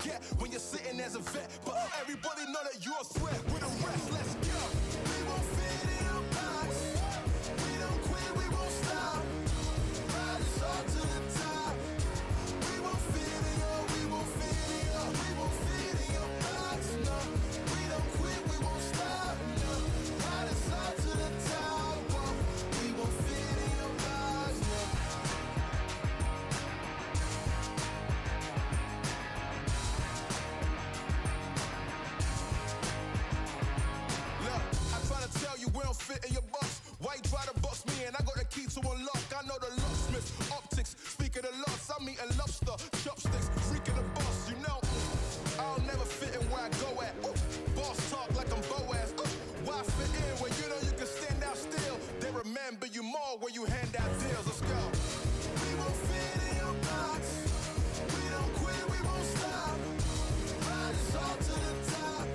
get when you're sitting as a vet. But everybody know that you're a threat. With the rest, let's go. We won't fit in your box. We don't quit, we won't stop. Ride us all to the top. We won't fit in your, we won't fit in your, we won't fit in your box. No, we don't quit, we won't stop. No, ride us all to the top. Whoa. We won't fit in your box. No. Look, I try to tell you we don't fit in your box. Why you try to box me and I got the key to unlock? I know the locksmith, optics, speak of the loss. I'm eating lobster, chopsticks, freaking the boss, you know. I'll never fit in where I go at. Ooh, boss talk like I'm Boaz. Ooh, why fit in when you know you can stand out still? They remember you more when you hand out deals. Let's go. We won't fit in your box. We don't quit, we won't stop. Ride us all to the top.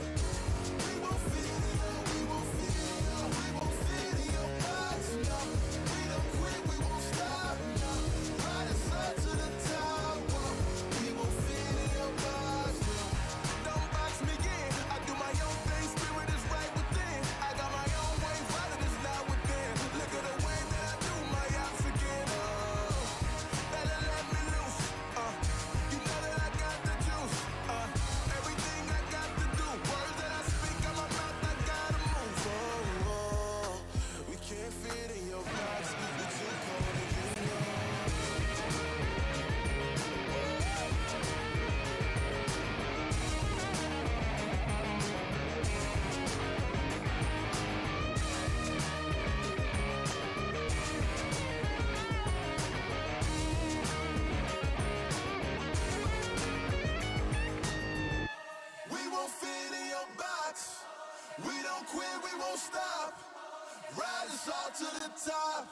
We won't fit in your, we won't fit in your, we won't fit in your box. No, we don't quit, we won't stop. No, ride us all to the top. Whoa. We won't fit in your box. No. Don't box me in. I do my own thing. Spirit is right within. I got my own way. Violent is not within. Look at the way that I do my ops again. Oh, better let me loose. You know that I got the juice. Everything I got to do. Words that I speak out my mouth, I gotta move. Oh, oh, we can't fit in your box. We're too cold and you know. We won't fit in your box. We don't quit, we won't stop. Ride us all to the top.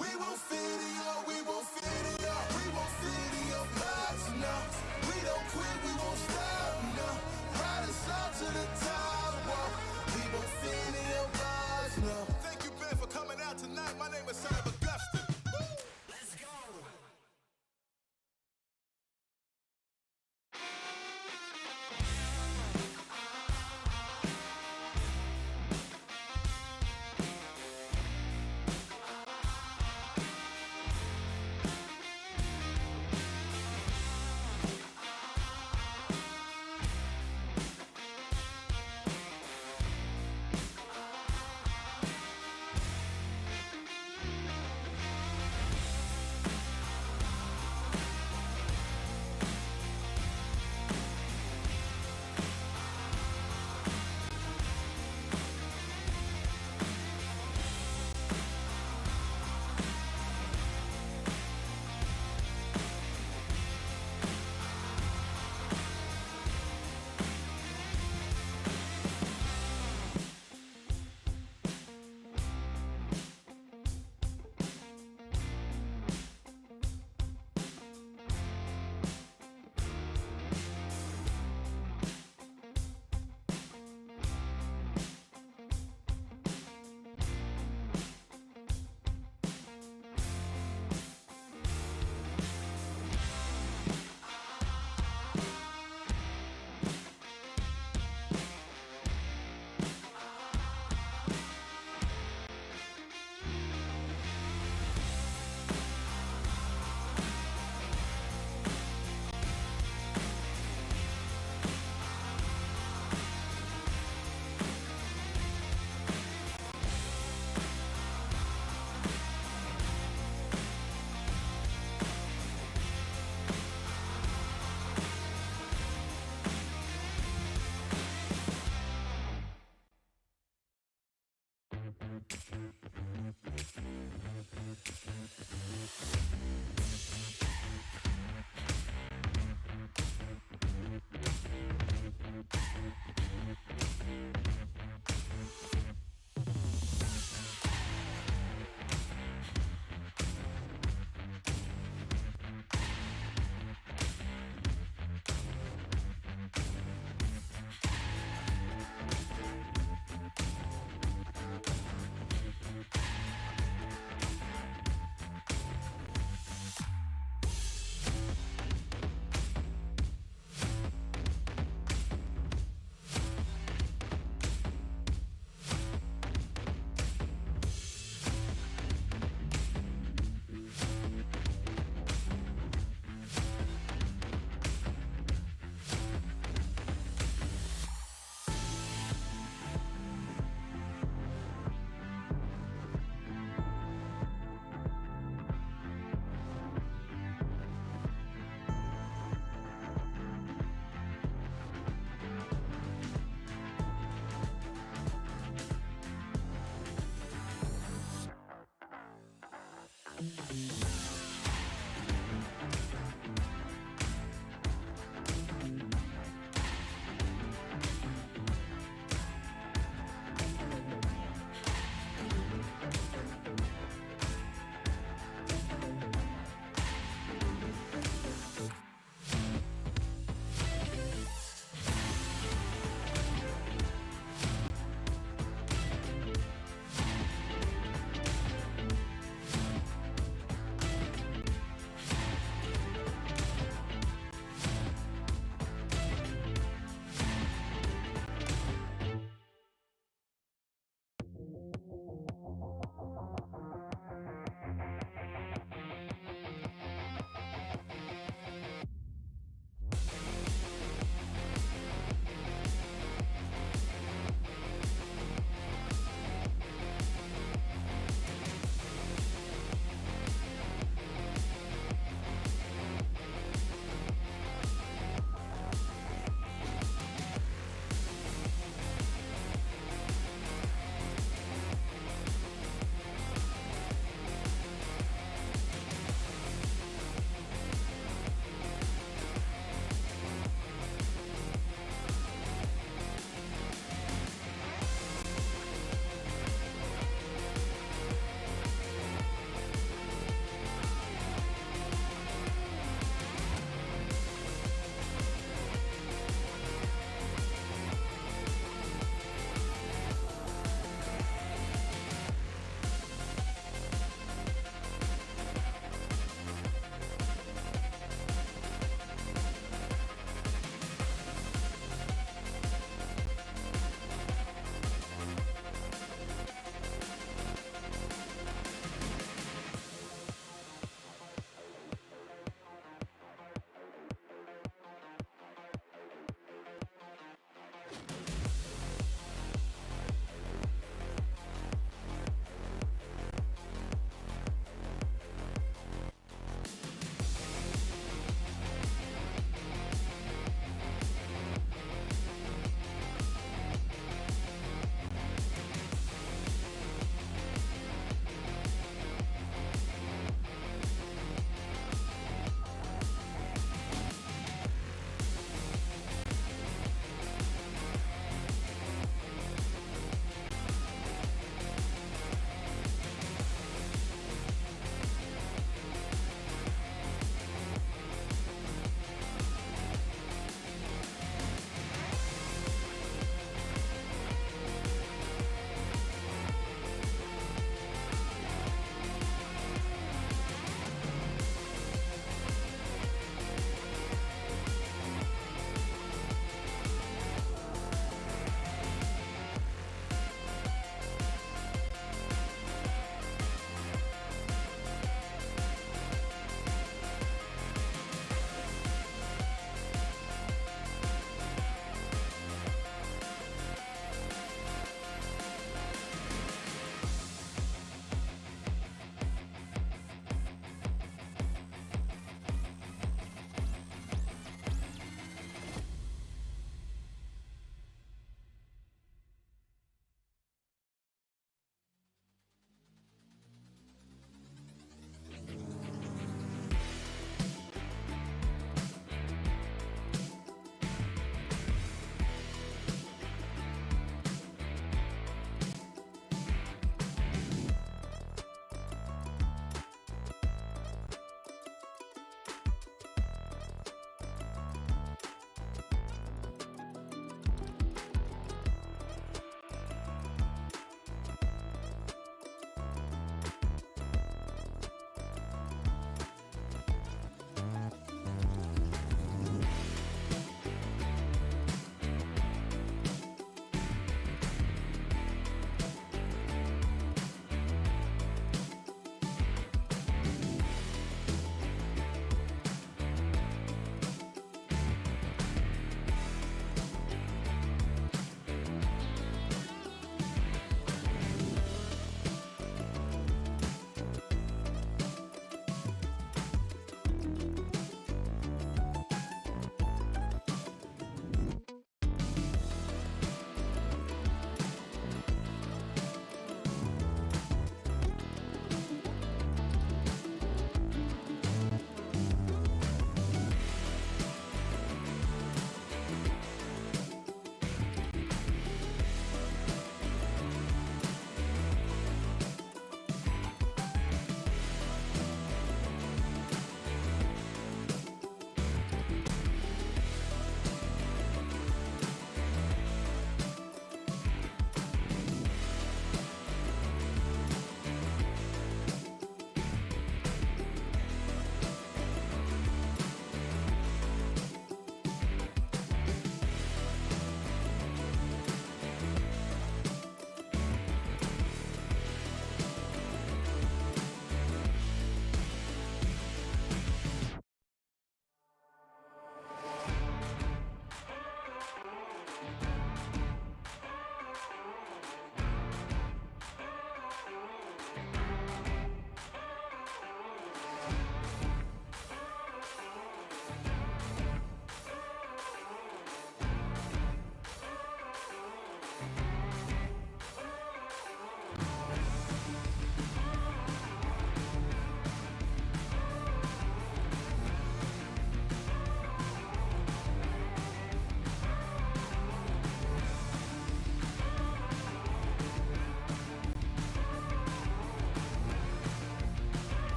We won't fit in your, we won't fit in your, we won't fit in your box. No, we don't quit, we won't stop. No, ride us all to the top. Whoa. We won't fit in your box. No. Thank you, Ben, for coming out tonight. My name is Son of Augustine. Let's go.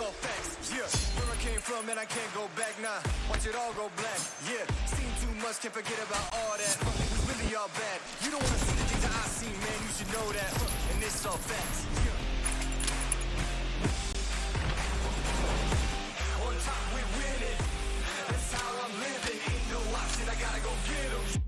all facts, yeah. Where I came from and I can't go back now. Watch it all go black, yeah. Seen too much, can't forget about all that. It was really all bad. You don't wanna see the things that I seen, man. You should know that. And it's all facts, yeah. On top, we winning. That's how I'm living. Ain't no option, I gotta go get 'em.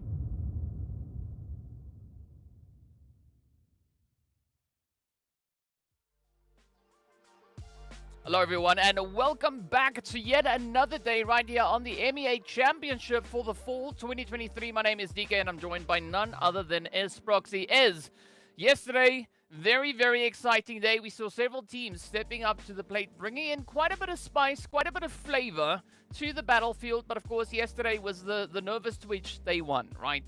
Hello everyone and welcome back to yet another day right here on the MEA Championship for the Fall 2023. My name is GEEKAY and I'm joined by none other than Esports. Yesterday, Very, very exciting day. We saw several teams stepping up to the plate, bringing in quite a bit of spice, quite a bit of flavor to the battlefield. But of course, yesterday was the nervous twitch day one, right?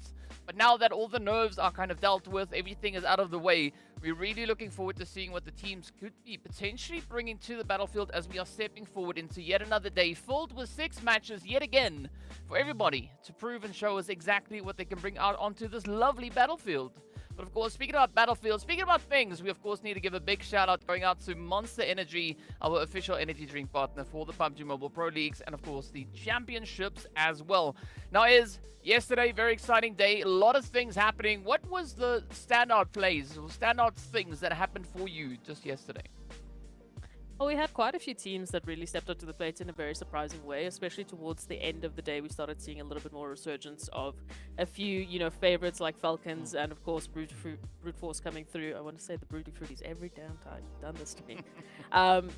But now that all the nerves are kind of dealt with, everything is out of the way, we're really looking forward to seeing what the teams could be potentially bringing to the battlefield as we are stepping forward into yet another day filled with 6 matches yet again for everybody to prove and show us exactly what they can bring out onto this lovely battlefield. But of course, speaking about Battlefield, speaking about things, we of course need to give a big shout out going out to Monster Energy, our official energy drink partner for the PUBG Mobile Pro Leagues and of course the championships as well. Now yesterday, very exciting day, a lot of things happening. What was the standout plays or standout things that happened for you just yesterday? Well, we had quite a few teams that really stepped up to the plate in a very surprising way, especially towards the end of the day. We started seeing a little bit more resurgence of a few, favorites like FALCONS and, of course, Brute Force coming through. I want to say the Brute Fruities every damn time you've done this to me.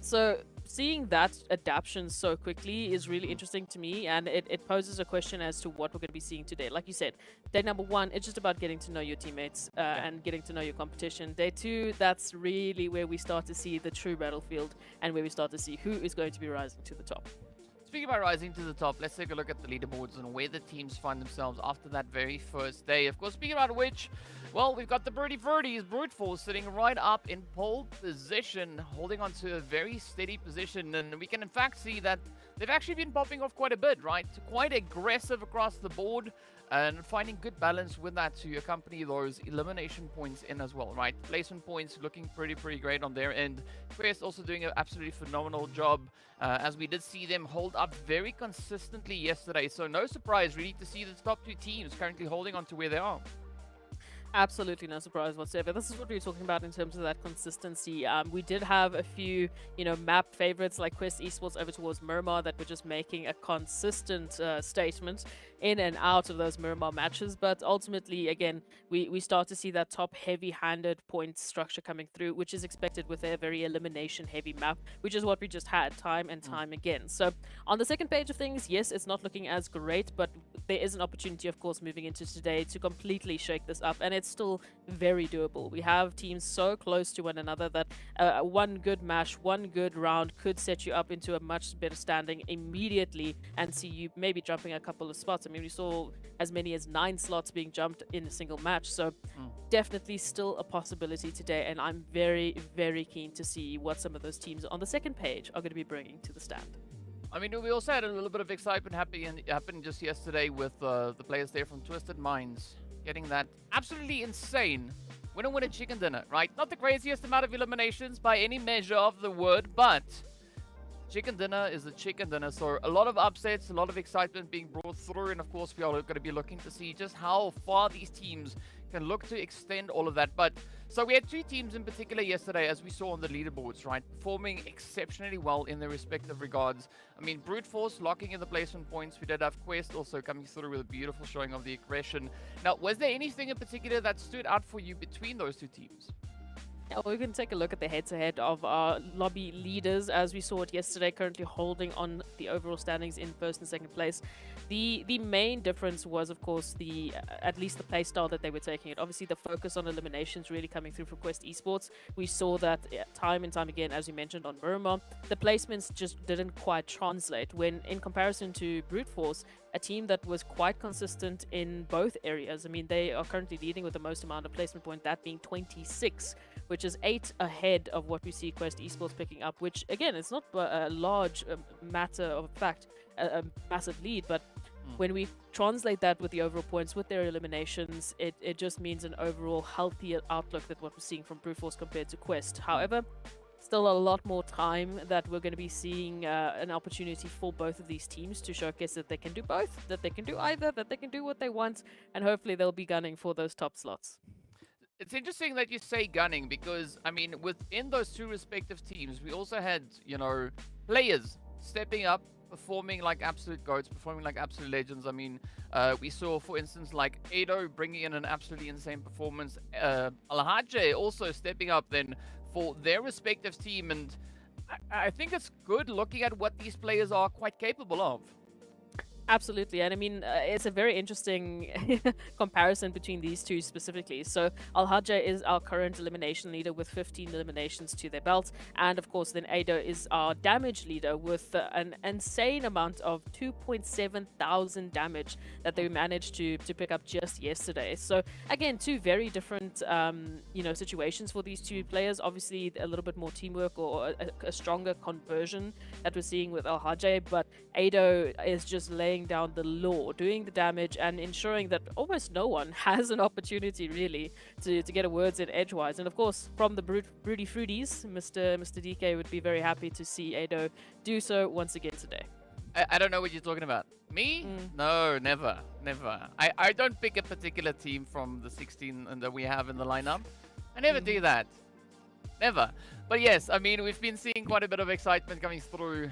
So seeing that adaptation so quickly is really interesting to me, and it poses a question as to what we're going to be seeing today. Like you said, day number 1, it's just about getting to know your teammates and getting to know your competition. Day 2, that's really where we start to see the true battlefield and where we start to see who is going to be rising to the top. Speaking about rising to the top, let's take a look at the leaderboards and where the teams find themselves after that very first day. Of course, speaking about which, well, we've got the Brute Force sitting right up in pole position, holding on to a very steady position. And we can in fact see that they've actually been popping off quite a bit, right? Quite aggressive across the board and finding good balance with that to accompany those elimination points in as well, right? Placement points looking pretty great on their end. Quest also doing an absolutely phenomenal job as we did see them hold up very consistently yesterday. So no surprise really to see the top 2 teams currently holding on to where they are. Absolutely no surprise whatsoever. This is what we were talking about in terms of that consistency. We did have a few, map favorites like Quest Esports over towards Miramar that were just making a consistent statement in and out of those Miramar matches. But ultimately, again, we start to see that top heavy-handed point structure coming through, which is expected with a very elimination-heavy map, which is what we just had time and time again. So on the second page of things, yes, it's not looking as great, but there is an opportunity, of course, moving into today to completely shake this up. And it's still very doable. We have teams so close to one another that one good match, one good round could set you up into a much better standing immediately and see you maybe jumping a couple of spots. I mean, we saw as many as 9 slots being jumped in a single match. So definitely still a possibility today. And I'm very, very keen to see what some of those teams on the second page are going to be bringing to the stand. I mean, we also had a little bit of excitement happening just yesterday with the players there from Twisted Minds getting that absolutely insane winner chicken dinner, right? Not the craziest amount of eliminations by any measure of the word, but chicken dinner is a chicken dinner. So a lot of upsets, a lot of excitement being brought through, and of course we are going to be looking to see just how far these teams can look to extend all of that. But so we had 2 teams in particular yesterday, as we saw on the leaderboards, right, performing exceptionally well in their respective regards. I mean, Brute Force locking in the placement points. We did have Quest also coming through with a beautiful showing of the aggression. Now, was there anything in particular that stood out for you between those 2 teams? Yeah, well, we can take a look at the head-to-head of our lobby leaders as we saw it yesterday, currently holding on the overall standings in first and second place. The main difference was, of course, at least the play style that they were taking it. Obviously, the focus on eliminations really coming through for Quest Esports. We saw that time and time again, as you mentioned, on Miramar. The placements just didn't quite translate when, in comparison to Brute Force, a team that was quite consistent in both areas. I mean, they are currently leading with the most amount of placement point, that being 26, which is 8 ahead of what we see Quest Esports picking up, which, again, it's not a large matter of fact, a massive lead, but when we translate that with the overall points, with their eliminations, it just means an overall healthier outlook than what we're seeing from Brute Force compared to Quest. However, still a lot more time that we're going to be seeing an opportunity for both of these teams to showcase that they can do both, that they can do either, that they can do what they want, and hopefully they'll be gunning for those top slots. It's interesting that you say gunning because, I mean, within those 2 respective teams, we also had, players stepping up, performing like absolute goats, performing like absolute legends. I mean, we saw, for instance, like Ado bringing in an absolutely insane performance. Alhaje also stepping up then for their respective team. And I think it's good looking at what these players are quite capable of. Absolutely, and I mean it's a very interesting comparison between these two specifically. So Al-Hajj is our current elimination leader with 15 eliminations to their belt, and of course then Ado is our damage leader with an insane amount of 2.7 thousand damage that they managed to pick up just yesterday. So again, two very different situations for these two players. Obviously a little bit more teamwork or a stronger conversion that we're seeing with Al-Hajj, but Ado is just laying down the law, doing the damage, and ensuring that almost no one has an opportunity really to get a words in edgewise. And of course, from the Broody Fruities, Mr. DK would be very happy to see Ado do so once again today. I don't know what you're talking about. Me? No, never. I don't pick a particular team from the 16 that we have in the lineup. I never do that. Never. But yes, I mean, we've been seeing quite a bit of excitement coming through.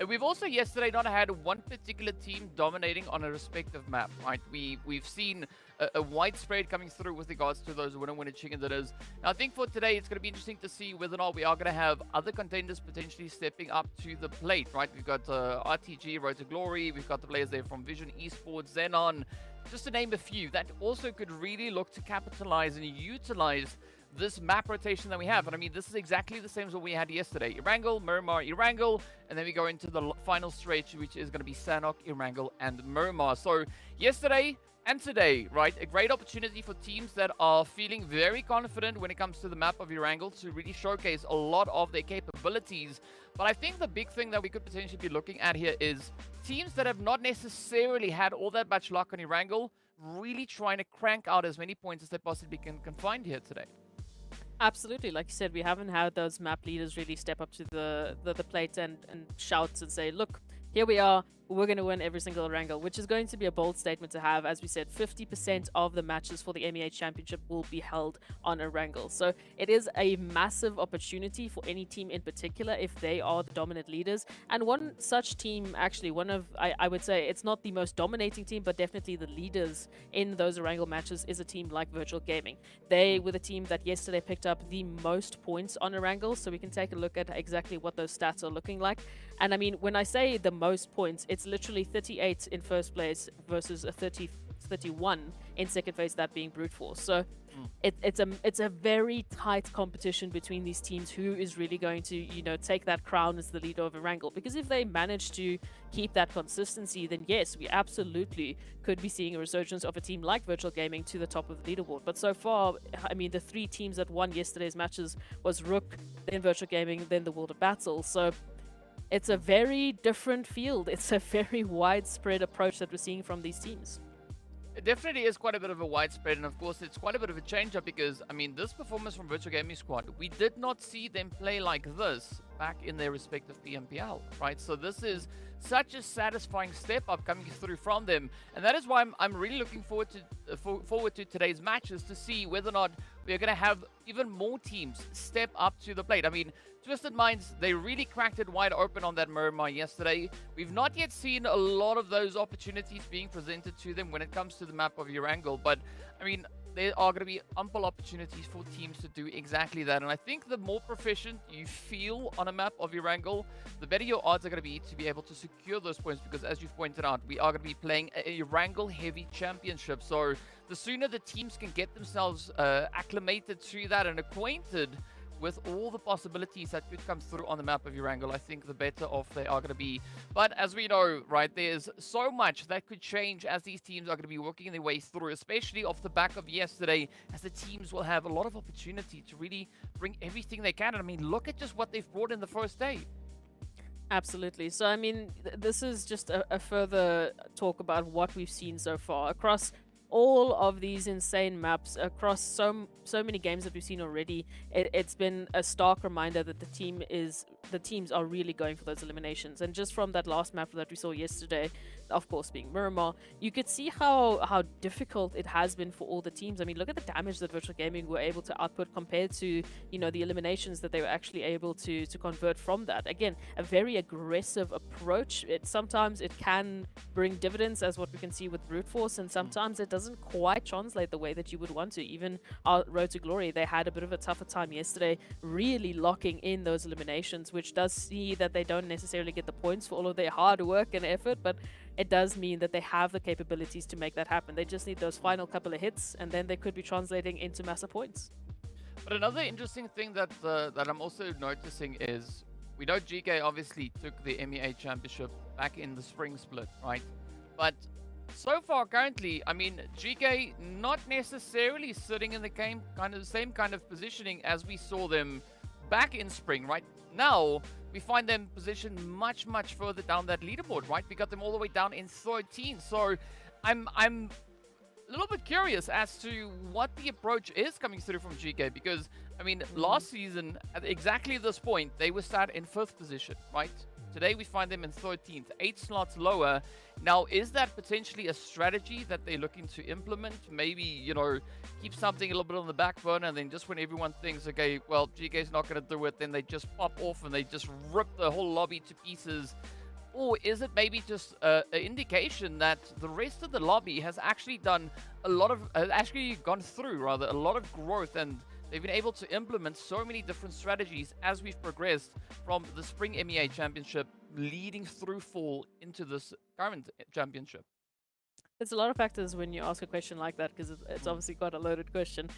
We've also yesterday not had one particular team dominating on a respective map, right? We've seen a widespread coming through with regards to those winner chicken dinners. Now, I think for today, it's going to be interesting to see whether or not we are going to have other contenders potentially stepping up to the plate, right? We've got RTG, Road to Glory. We've got the players there from Vision, Esports, XENON, just to name a few that also could really look to capitalize and utilize this map rotation that we have. And I mean, this is exactly the same as what we had yesterday. Erangel, Miramar, Erangel, and then we go into the final stretch, which is going to be Sanhok, Erangel, and Miramar. So yesterday and today, right, a great opportunity for teams that are feeling very confident when it comes to the map of Erangel to really showcase a lot of their capabilities. But I think the big thing that we could potentially be looking at here is teams that have not necessarily had all that much luck on Erangel really trying to crank out as many points as they possibly can find here today. Absolutely, like you said, we haven't had those map leaders really step up to the plate and shout and say, look, here we are, we're going to win every single Erangel, which is going to be a bold statement to have. As we said, 50% of the matches for the MEA Championship will be held on Erangel. So it is a massive opportunity for any team in particular if they are the dominant leaders. And one such team, actually, I would say it's not the most dominating team, but definitely the leaders in those Erangel matches is a team like Virtual Gaming. They were the team that yesterday picked up the most points on Erangel, so we can take a look at exactly what those stats are looking like. And I mean, when I say the most points, it's literally 38 in first place versus a 31 in second place, that being Brute Force. So it's a very tight competition between these teams, who is really going to take that crown as the leader of Erangel. Because if they manage to keep that consistency, then yes, we absolutely could be seeing a resurgence of a team like Virtual Gaming to the top of the leaderboard. But so far, I mean, the three teams that won yesterday's matches was RUKH, then Virtual Gaming, then the World of Battle. So it's a very different field. It's a very widespread approach that we're seeing from these teams. It definitely is quite a bit of a widespread, and of course it's quite a bit of a change-up because, I mean, this performance from Virtual Gaming Squad, we did not see them play like this back in their respective PMPL, right? So this is such a satisfying step up coming through from them, and that is why I'm really looking forward to today's matches to see whether or not we're going to have even more teams step up to the plate. I mean, Twisted Minds, they really cracked it wide open on that Miramar yesterday. We've not yet seen a lot of those opportunities being presented to them when it comes to the map of Erangel, but I mean, there are going to be ample opportunities for teams to do exactly that. And I think the more proficient you feel on a map of Erangel, the better your odds are going to be able to secure those points, because as you've pointed out, we are going to be playing a Erangel heavy championship. So the sooner the teams can get themselves acclimated to that and acquainted with all the possibilities that could come through on the map of Erangel, I think the better off they are going to be. But as we know, right, there's so much that could change as these teams are going to be working their way through, especially off the back of yesterday, as the teams will have a lot of opportunity to really bring everything they can. And I mean, look at just what they've brought in the first day. Absolutely. So, I mean, this is just a further talk about what we've seen so far across all of these insane maps, across so many games that we've seen already. It's been a stark reminder that the teams are really going for those eliminations. And just from that last map that we saw yesterday, of course being Miramar, you could see how difficult it has been for all the teams. I mean, look at the damage that Virtual Gaming were able to output compared to the eliminations that they were actually able to convert from that. Again, a very aggressive approach. Sometimes it can bring dividends, as what we can see with Brute Force, and sometimes it doesn't quite translate the way that you would want to. Even our Road to Glory, they had a bit of a tougher time yesterday really locking in those eliminations which does see that they don't necessarily get the points for all of their hard work and effort, but it does mean that they have the capabilities to make that happen. They just need those final couple of hits, and then they could be translating into massive points. But another interesting thing that that I'm also noticing is, we know GEEKAY obviously took the MEA Championship back in the spring split, right? But so far, currently, I mean, GEEKAY not necessarily sitting in the game, same kind of positioning as we saw them back in spring, right? Now, we find them positioned much, much further down that leaderboard, right? We got them all the way down in 13. So I'm a little bit curious as to what the approach is coming through from GEEKAY, because, I mean, last season, at exactly this point, they were sat in 5th position, right? Today, we find them in 13th, 8 slots lower. Now, is that potentially a strategy that they're looking to implement? Maybe, you know, keep something a little bit on the back burner, and then just when everyone thinks, okay, well, GEEKAY's not going to do it, then they just pop off and they just rip the whole lobby to pieces. Or is it maybe just an indication that the rest of the lobby has actually done a lot of, gone through rather, a lot of growth, and they've been able to implement so many different strategies as we've progressed from the Spring MEA Championship leading through Fall into this current championship? There's a lot of factors when you ask a question like that, because it's obviously quite a loaded question.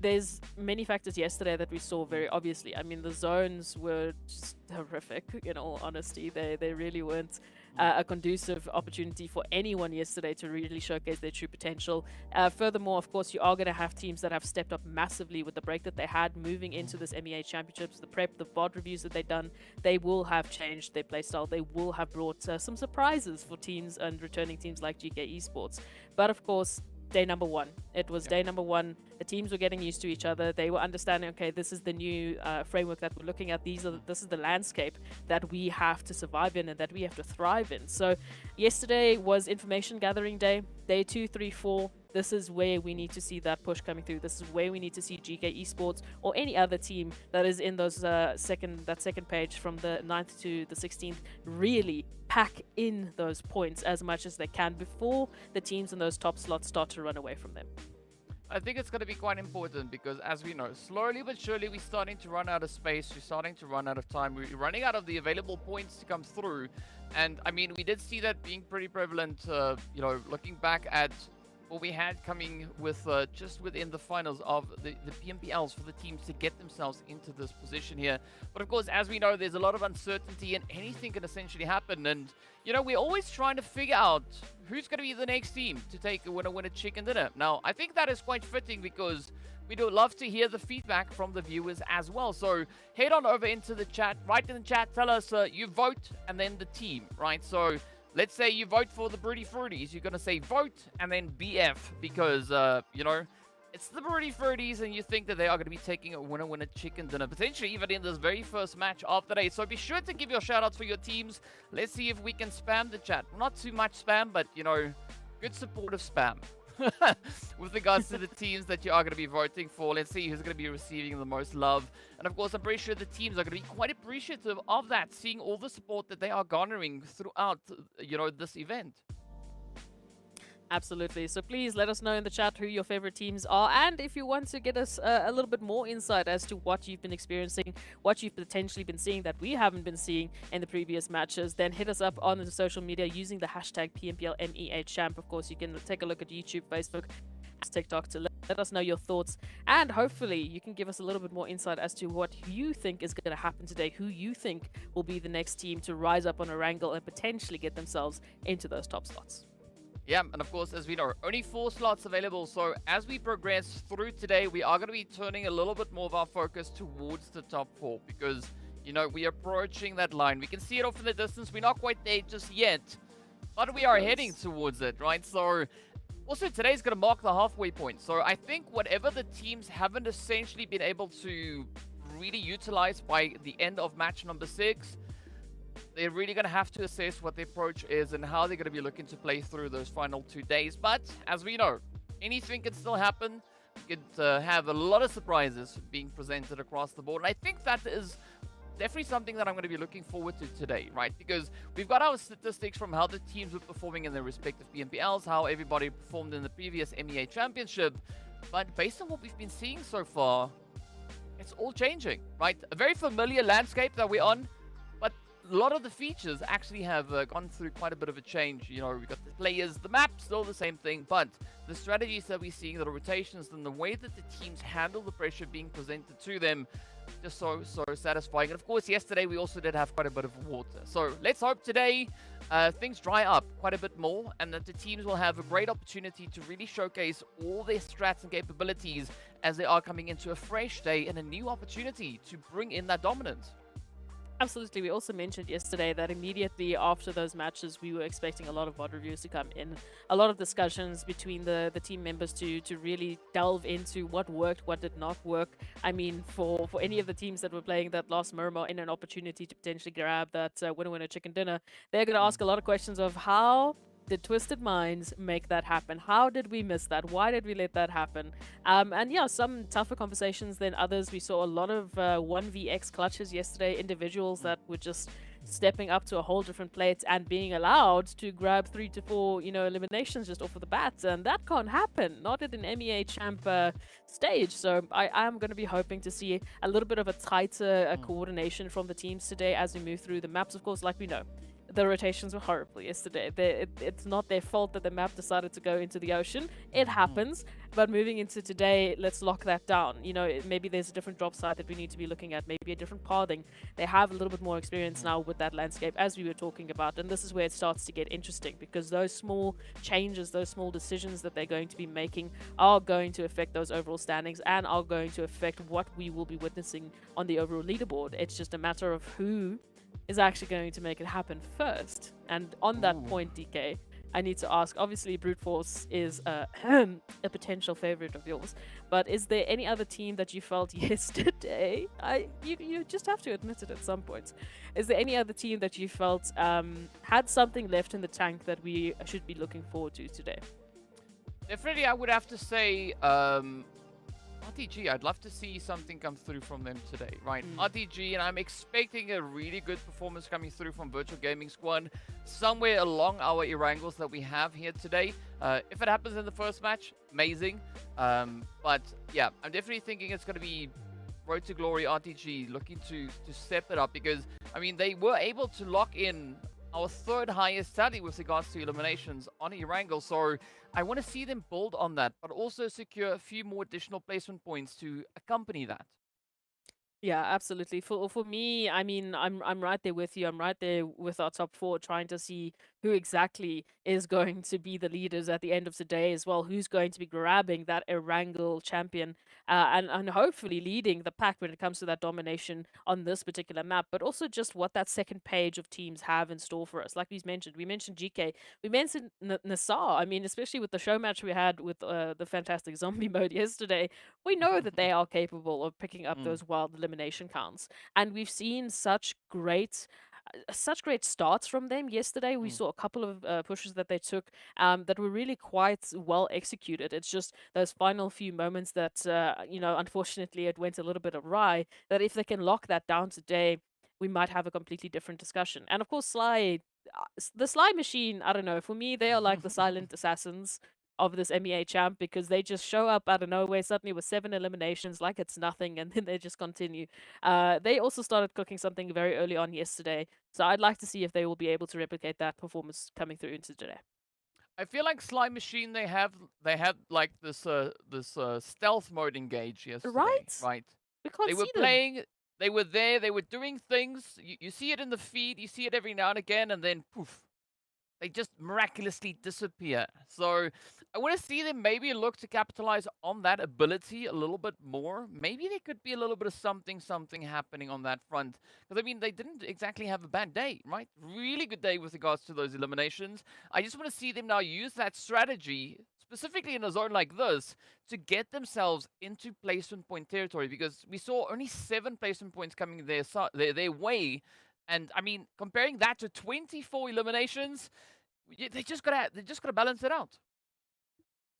There's many factors yesterday that we saw very obviously. I mean, the zones were just horrific, in all honesty. They really weren't a conducive opportunity for anyone yesterday to really showcase their true potential. Furthermore, of course, you are going to have teams that have stepped up massively with the break that they had moving into this MEA Championships. The prep, the VOD reviews that they've done, they will have changed their playstyle. They will have brought some surprises for teams and returning teams like GEEKAY Esports. But of course, day number one. It was day number one. The teams were getting used to each other. They were understanding, okay, this is the new framework that we're looking at. This is the landscape that we have to survive in and that we have to thrive in. So yesterday was information gathering day. Day 2, 3, 4. This is where we need to see that push coming through. This is where we need to see GEEKAY Esports or any other team that is in those second page from the 9th to the 16th really pack in those points as much as they can before the teams in those top slots start to run away from them. I think it's going to be quite important because, as we know, slowly but surely we're starting to run out of space. We're starting to run out of time. We're running out of the available points to come through. And, I mean, we did see that being pretty prevalent, you know, looking back at what we had coming with just within the finals of the PMPLs for the teams to get themselves into this position here. But of course, as we know, there's a lot of uncertainty and anything can essentially happen. And, you know, we're always trying to figure out who's going to be the next team to take a winner chicken dinner. Now, I think that is quite fitting because we do love to hear the feedback from the viewers as well. So head on over into the chat, write in the chat, tell us you vote and then the team, right? So let's say you vote for the Broody Fruities. You're going to say vote and then BF because, you know, it's the Broody Fruities and you think that they are going to be taking a winner chicken dinner, potentially even in this very first match of the day. So be sure to give your shout outs for your teams. Let's see if we can spam the chat. Not too much spam, but, you know, good supportive spam. With regards to the teams that you are going to be voting for. Let's see who's going to be receiving the most love. And of course, I'm pretty sure the teams are going to be quite appreciative of that, seeing all the support that they are garnering throughout, you know, this event. Absolutely. So please let us know in the chat who your favorite teams are, and if you want to get us a little bit more insight as to what you've been experiencing, what you've potentially been seeing that we haven't been seeing in the previous matches, then hit us up on the social media using the hashtag PMPL MEA Champ. Of course, you can take a look at YouTube, Facebook, TikTok to let us know your thoughts, and hopefully you can give us a little bit more insight as to what you think is going to happen today, who you think will be the next team to rise up on Erangel and potentially get themselves into those top slots. Yeah, and of course, as we know, only 4 slots available. So as we progress through today, we are going to be turning a little bit more of our focus towards the top 4 because, you know, we are approaching that line. We can see it off in the distance. We're not quite there just yet, but we are heading towards it, right? So also today's going to mark the halfway point. So I think whatever the teams haven't essentially been able to really utilize by the end of match number 6, they're really going to have to assess what the approach is and how they're going to be looking to play through those final 2 days. But as we know, anything can still happen. We could have a lot of surprises being presented across the board. And I think that is definitely something that I'm going to be looking forward to today, right? Because we've got our statistics from how the teams were performing in their respective PMPLs, how everybody performed in the previous MEA Championship. But based on what we've been seeing so far, it's all changing, right? A very familiar landscape that we're on, but a lot of the features actually have gone through quite a bit of a change. You know, we've got the players, the map, still the same thing, but the strategies that we're seeing, the rotations, and the way that the teams handle the pressure being presented to them, just so satisfying. And of course, yesterday we also did have quite a bit of water. So let's hope today things dry up quite a bit more, and that the teams will have a great opportunity to really showcase all their strats and capabilities as they are coming into a fresh day and a new opportunity to bring in that dominance. Absolutely. We also mentioned yesterday that immediately after those matches, we were expecting a lot of VOD reviews to come in, a lot of discussions between the team members to really delve into what worked, what did not work. I mean, for any of the teams that were playing that lost Miramar in an opportunity to potentially grab that winner chicken dinner, they're going to ask a lot of questions of how did Twisted Minds make that happen? How did we miss that? Why did we let that happen? And yeah, some tougher conversations than others. We saw a lot of 1vx clutches yesterday, individuals that were just stepping up to a whole different plate and being allowed to grab 3 to 4, eliminations just off of the bat. And that can't happen, not at an MEA champ stage. So I am going to be hoping to see a little bit of a tighter coordination from the teams today as we move through the maps. Of course, like we know, the rotations were horrible yesterday. It's not their fault that the map decided to go into the ocean. It happens. But moving into today, let's lock that down. Maybe there's a different drop site that we need to be looking at, maybe a different pathing. They have a little bit more experience now with that landscape, as we were talking about. And this is where it starts to get interesting, because those small changes, those small decisions that they're going to be making are going to affect those overall standings and are going to affect what we will be witnessing on the overall leaderboard. It's just a matter of who is actually going to make it happen first. And on that point, DK, I need to ask, obviously Brute Force is a potential favorite of yours, but is there any other team that you felt yesterday, you just have to admit it at some point, is there any other team that you felt had something left in the tank that we should be looking forward to today? Definitely, I would have to say RTG. I'd love to see something come through from them today, right? RTG, and I'm expecting a really good performance coming through from Virtual Gaming Squad, somewhere along our Erangels that we have here today. If it happens in the first match, amazing. But yeah, I'm definitely thinking it's going to be Road to Glory RTG looking to step it up, because, I mean, they were able to lock in our third highest tally with regards to eliminations on Erangel. So I want to see them build on that, but also secure a few more additional placement points to accompany that. Yeah, absolutely. For me, I mean, I'm right there with you. I'm right there with our top four, trying to see who exactly is going to be the leaders at the end of the day as well. Who's going to be grabbing that Erangel champion and hopefully leading the pack when it comes to that domination on this particular map, but also just what that second page of teams have in store for us. Like we mentioned GEEKAY, we mentioned NASR. I mean, especially with the show match we had with the fantastic zombie mode yesterday, we know that they are capable of picking up those wild elimination counts, and we've seen such great starts from them. Yesterday we saw a couple of pushes that they took that were really quite well executed. It's just those final few moments that unfortunately it went a little bit awry, that if they can lock that down today, we might have a completely different discussion. And of course, the Sly machine, I don't know, for me they are like the silent assassins of this MEA champ, because they just show up out of nowhere suddenly with 7 eliminations like it's nothing, and then they just continue. They also started cooking something very early on yesterday, so I'd like to see if they will be able to replicate that performance coming through into today. I feel like Slime Machine, they had like this stealth mode engage yesterday. Right. We can't They were see them. playing, they were there, they were doing things. You see it in the feed, you see it every now and again, and then poof, they just miraculously disappear. So I want to see them maybe look to capitalize on that ability a little bit more. Maybe there could be a little bit of something happening on that front. Because, I mean, they didn't exactly have a bad day, right? Really good day with regards to those eliminations. I just want to see them now use that strategy, specifically in a zone like this, to get themselves into placement point territory. Because we saw only 7 placement points coming their way. And I mean, comparing that to 24 eliminations, they just gotta balance it out.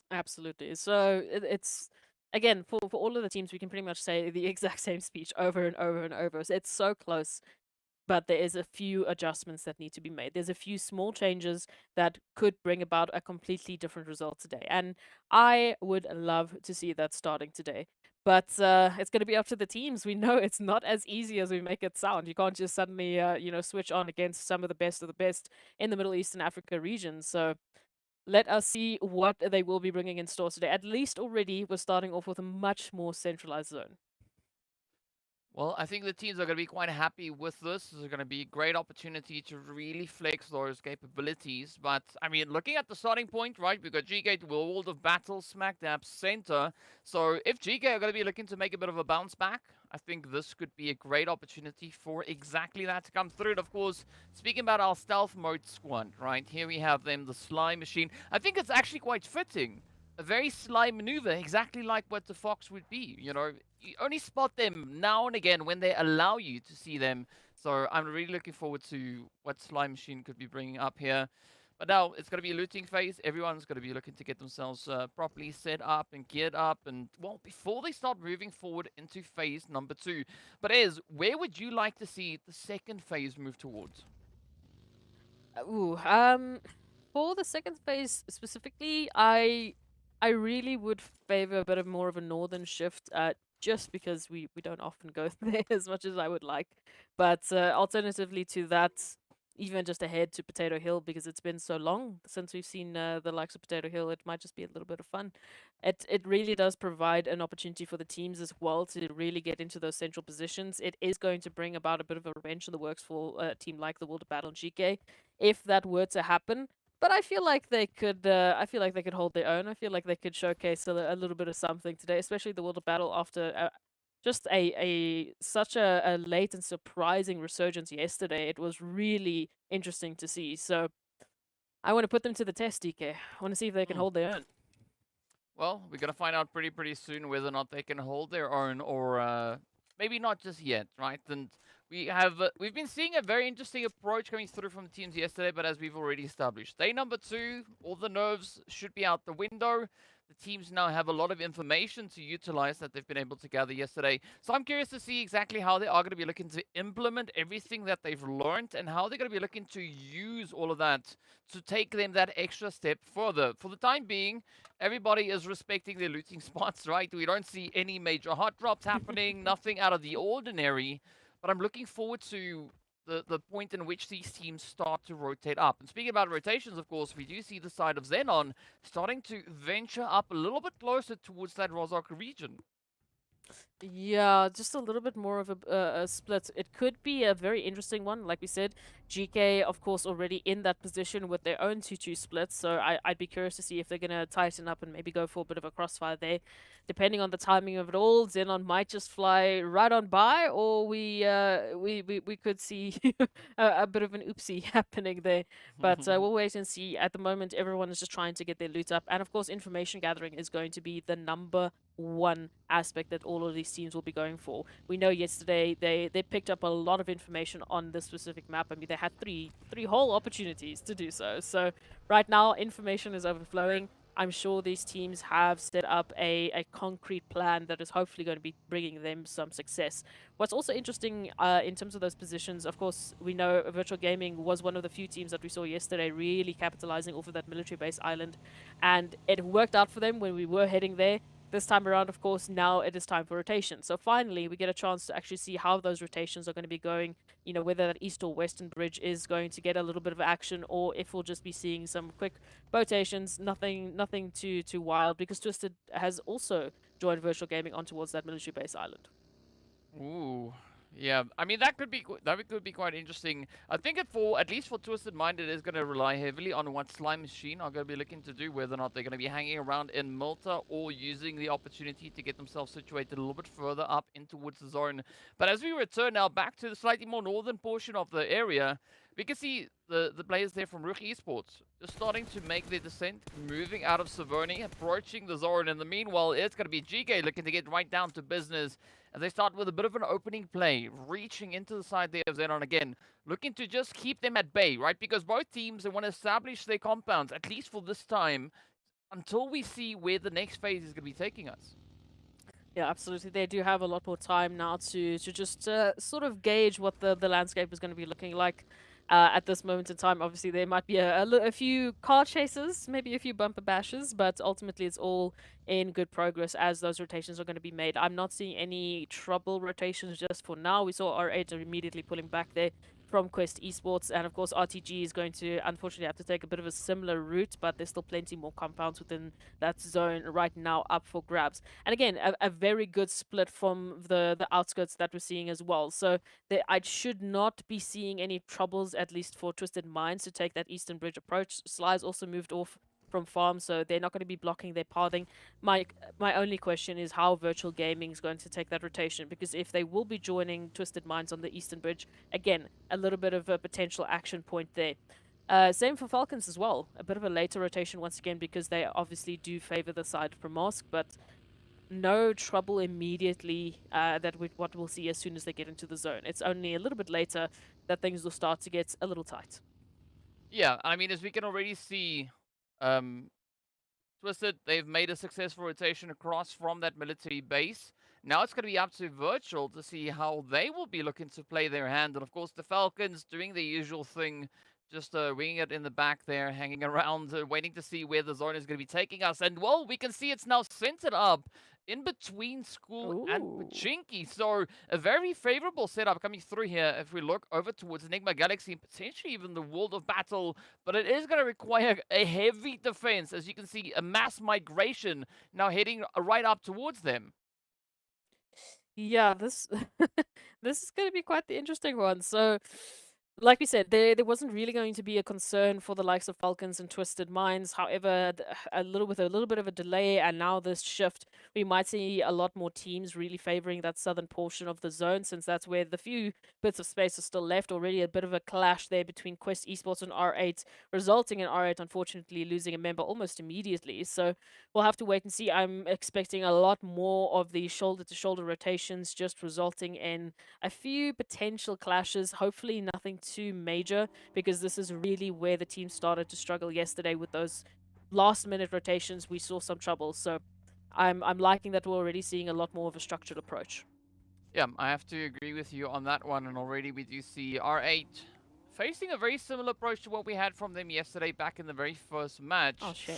Absolutely. So it's again for all of the teams, we can pretty much say the exact same speech over and over and over. So it's so close, but there is a few adjustments that need to be made. There's a few small changes that could bring about a completely different result today, and I would love to see that starting today. But it's going to be up to the teams. We know it's not as easy as we make it sound. You can't just suddenly, switch on against some of the best in the Middle East and Africa region. So let us see what they will be bringing in store today. At least already we're starting off with a much more centralized zone. Well, I think the teams are going to be quite happy with this. This is going to be a great opportunity to really flex those capabilities. But, I mean, looking at the starting point, right, we've got GEEKAY, World of Battle, smack dab center. So if GEEKAY are going to be looking to make a bit of a bounce back, I think this could be a great opportunity for exactly that to come through. And, of course, speaking about our stealth mode squad, right, here we have them, the slime machine. I think it's actually quite fitting. A very sly maneuver, exactly like what the Fox would be. You know, you only spot them now and again when they allow you to see them. So I'm really looking forward to what Slime Machine could be bringing up here. But now it's going to be a looting phase. Everyone's going to be looking to get themselves properly set up and geared up. And, well, before they start moving forward into phase number 2. But Ez, where would you like to see the second phase move towards? For the second phase specifically, I really would favor a bit of more of a northern shift, just because we don't often go there as much as I would like. But alternatively to that, even just ahead to Potato Hill, because it's been so long since we've seen the likes of Potato Hill, it might just be a little bit of fun. It really does provide an opportunity for the teams as well to really get into those central positions. It is going to bring about a bit of a revenge in the works for a team like the World of Battle and GK, if that were to happen. But I feel like they could. I feel like they could hold their own. I feel like they could showcase a little bit of something today, especially the World of Battle after just such a late and surprising resurgence yesterday. It was really interesting to see. So I want to put them to the test, DK. I want to see if they can hold their own. Well, we're going to find out pretty soon whether or not they can hold their own, or maybe not just yet, right? And we've been seeing a very interesting approach coming through from the teams yesterday, but as we've already established, day number 2, all the nerves should be out the window. The teams now have a lot of information to utilize that they've been able to gather yesterday. So I'm curious to see exactly how they are going to be looking to implement everything that they've learned and how they're going to be looking to use all of that to take them that extra step further. For the time being, everybody is respecting their looting spots, right? We don't see any major hot drops happening, nothing out of the ordinary. But I'm looking forward to the point in which these teams start to rotate up. And speaking about rotations, of course, we do see the side of XENON starting to venture up a little bit closer towards that RUKH region. Yeah, just a little bit more of a split. It could be a very interesting one. Like we said, GK, of course, already in that position with their own 2-2 splits. So I'd be curious to see if they're going to tighten up and maybe go for a bit of a crossfire there. Depending on the timing of it all, XENON might just fly right on by, or we could see a bit of an oopsie happening there. But we'll wait and see. At the moment, everyone is just trying to get their loot up. And of course, information gathering is going to be the number one aspect that all of these teams will be going for. We know yesterday they picked up a lot of information on this specific map. I mean, they had three whole opportunities to do so. So right now, information is overflowing. I'm sure these teams have set up a concrete plan that is hopefully going to be bringing them some success. What's also interesting in terms of those positions, of course, we know Virtual Gaming was one of the few teams that we saw yesterday really capitalizing off of that military base island. And it worked out for them when we were heading there. This time around, of course, now it is time for rotation. So finally, we get a chance to actually see how those rotations are going to be going, you know, whether that east or western bridge is going to get a little bit of action, or if we'll just be seeing some quick rotations, nothing too wild, because Twisted has also joined Virtual Gaming on towards that military base island. Ooh. Yeah, I mean that could be quite interesting. I think at least for Twisted Mind, it is going to rely heavily on what Slime Machine are going to be looking to do, whether or not they're going to be hanging around in Malta or using the opportunity to get themselves situated a little bit further up in towards the zone. But as we return now back to the slightly more northern portion of the area, we can see the players there from RUKH Esports just starting to make their descent, moving out of Severny, approaching the zone. In the meanwhile, it's going to be GEEKAY looking to get right down to business. And they start with a bit of an opening play, reaching into the side there of XENON again, looking to just keep them at bay, right? Because both teams, they want to establish their compounds, at least for this time, until we see where the next phase is going to be taking us. Yeah, absolutely. They do have a lot more time now to just sort of gauge what the landscape is going to be looking like. at this moment in time. Obviously, there might be a few car chases, maybe a few bumper bashes, but ultimately it's all in good progress as those rotations are going to be made. I'm not seeing any trouble rotations just for now. We saw R8 immediately pulling back there from Quest Esports, and of course RTG is going to unfortunately have to take a bit of a similar route, but there's still plenty more compounds within that zone right now up for grabs. And again, a very good split from the outskirts that we're seeing as well. So I should not be seeing any troubles, at least for Twisted Minds, to take that Eastern Bridge approach. Sly's also moved off from farm, so they're not going to be blocking their pathing. My only question is how Virtual Gaming is going to take that rotation, because if they will be joining Twisted Minds on the Eastern Bridge, again, a little bit of a potential action point there. Same for Falcons as well. A bit of a later rotation once again, because they obviously do favor the side of Promosk, but no trouble immediately what we'll see as soon as they get into the zone. It's only a little bit later that things will start to get a little tight. Yeah, I mean, as we can already see, um, Twisted, they've made a successful rotation across from that military base. Now it's going to be up to Virtual to see how they will be looking to play their hand. And of course, the Falcons doing the usual thing, just winging it in the back there, hanging around, waiting to see where the zone is going to be taking us. And, well, we can see it's now centered up in between School and Ooh. Pachinki. So a very favorable setup coming through here if we look over towards Enigma Galaxy and potentially even the World of Battle. But it is going to require a heavy defense. As you can see, a mass migration now heading right up towards them. Yeah, this this is going to be quite the interesting one. So, like we said, there wasn't really going to be a concern for the likes of Falcons and Twisted Minds. However, a little bit of a delay, and now this shift, we might see a lot more teams really favoring that southern portion of the zone, since that's where the few bits of space are still left. Already a bit of a clash there between Quest Esports and R8, resulting in R8 unfortunately losing a member almost immediately. So we'll have to wait and see. I'm expecting a lot more of the shoulder-to-shoulder rotations, just resulting in a few potential clashes. Hopefully nothing too major, because this is really where the team started to struggle yesterday with those last-minute rotations. We saw some trouble, so I'm liking that we're already seeing a lot more of a structured approach. Yeah, I have to agree with you on that one. And already we do see R8 facing a very similar approach to what we had from them yesterday back in the very first match. Oh, shame.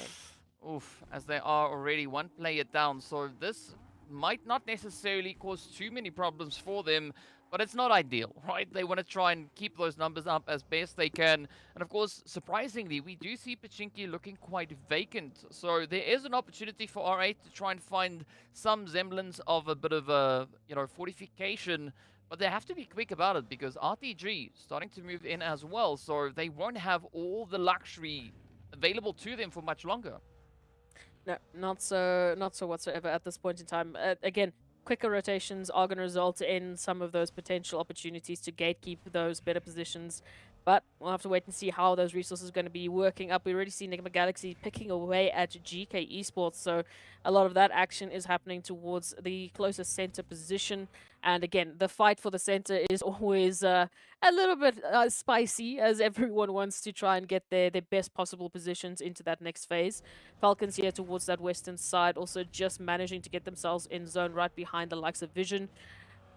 Oof, as they are already one player down. So this might not necessarily cause too many problems for them, but it's not ideal, right? They want to try and keep those numbers up as best they can. And of course, surprisingly, we do see Pachinki looking quite vacant. So there is an opportunity for R8 to try and find some semblance of a bit of a, fortification. But they have to be quick about it, because RTG starting to move in as well. So they won't have all the luxury available to them for much longer. No, not so whatsoever at this point in time. Again, quicker rotations are going to result in some of those potential opportunities to gatekeep those better positions. But we'll have to wait and see how those resources are going to be working up. We already see NIGMA Galaxy picking away at GEEKAY Esports, so a lot of that action is happening towards the closest center position. And again, the fight for the center is always a little bit spicy, as everyone wants to try and get their best possible positions into that next phase. Falcons here towards that western side, also just managing to get themselves in zone right behind the likes of Vision.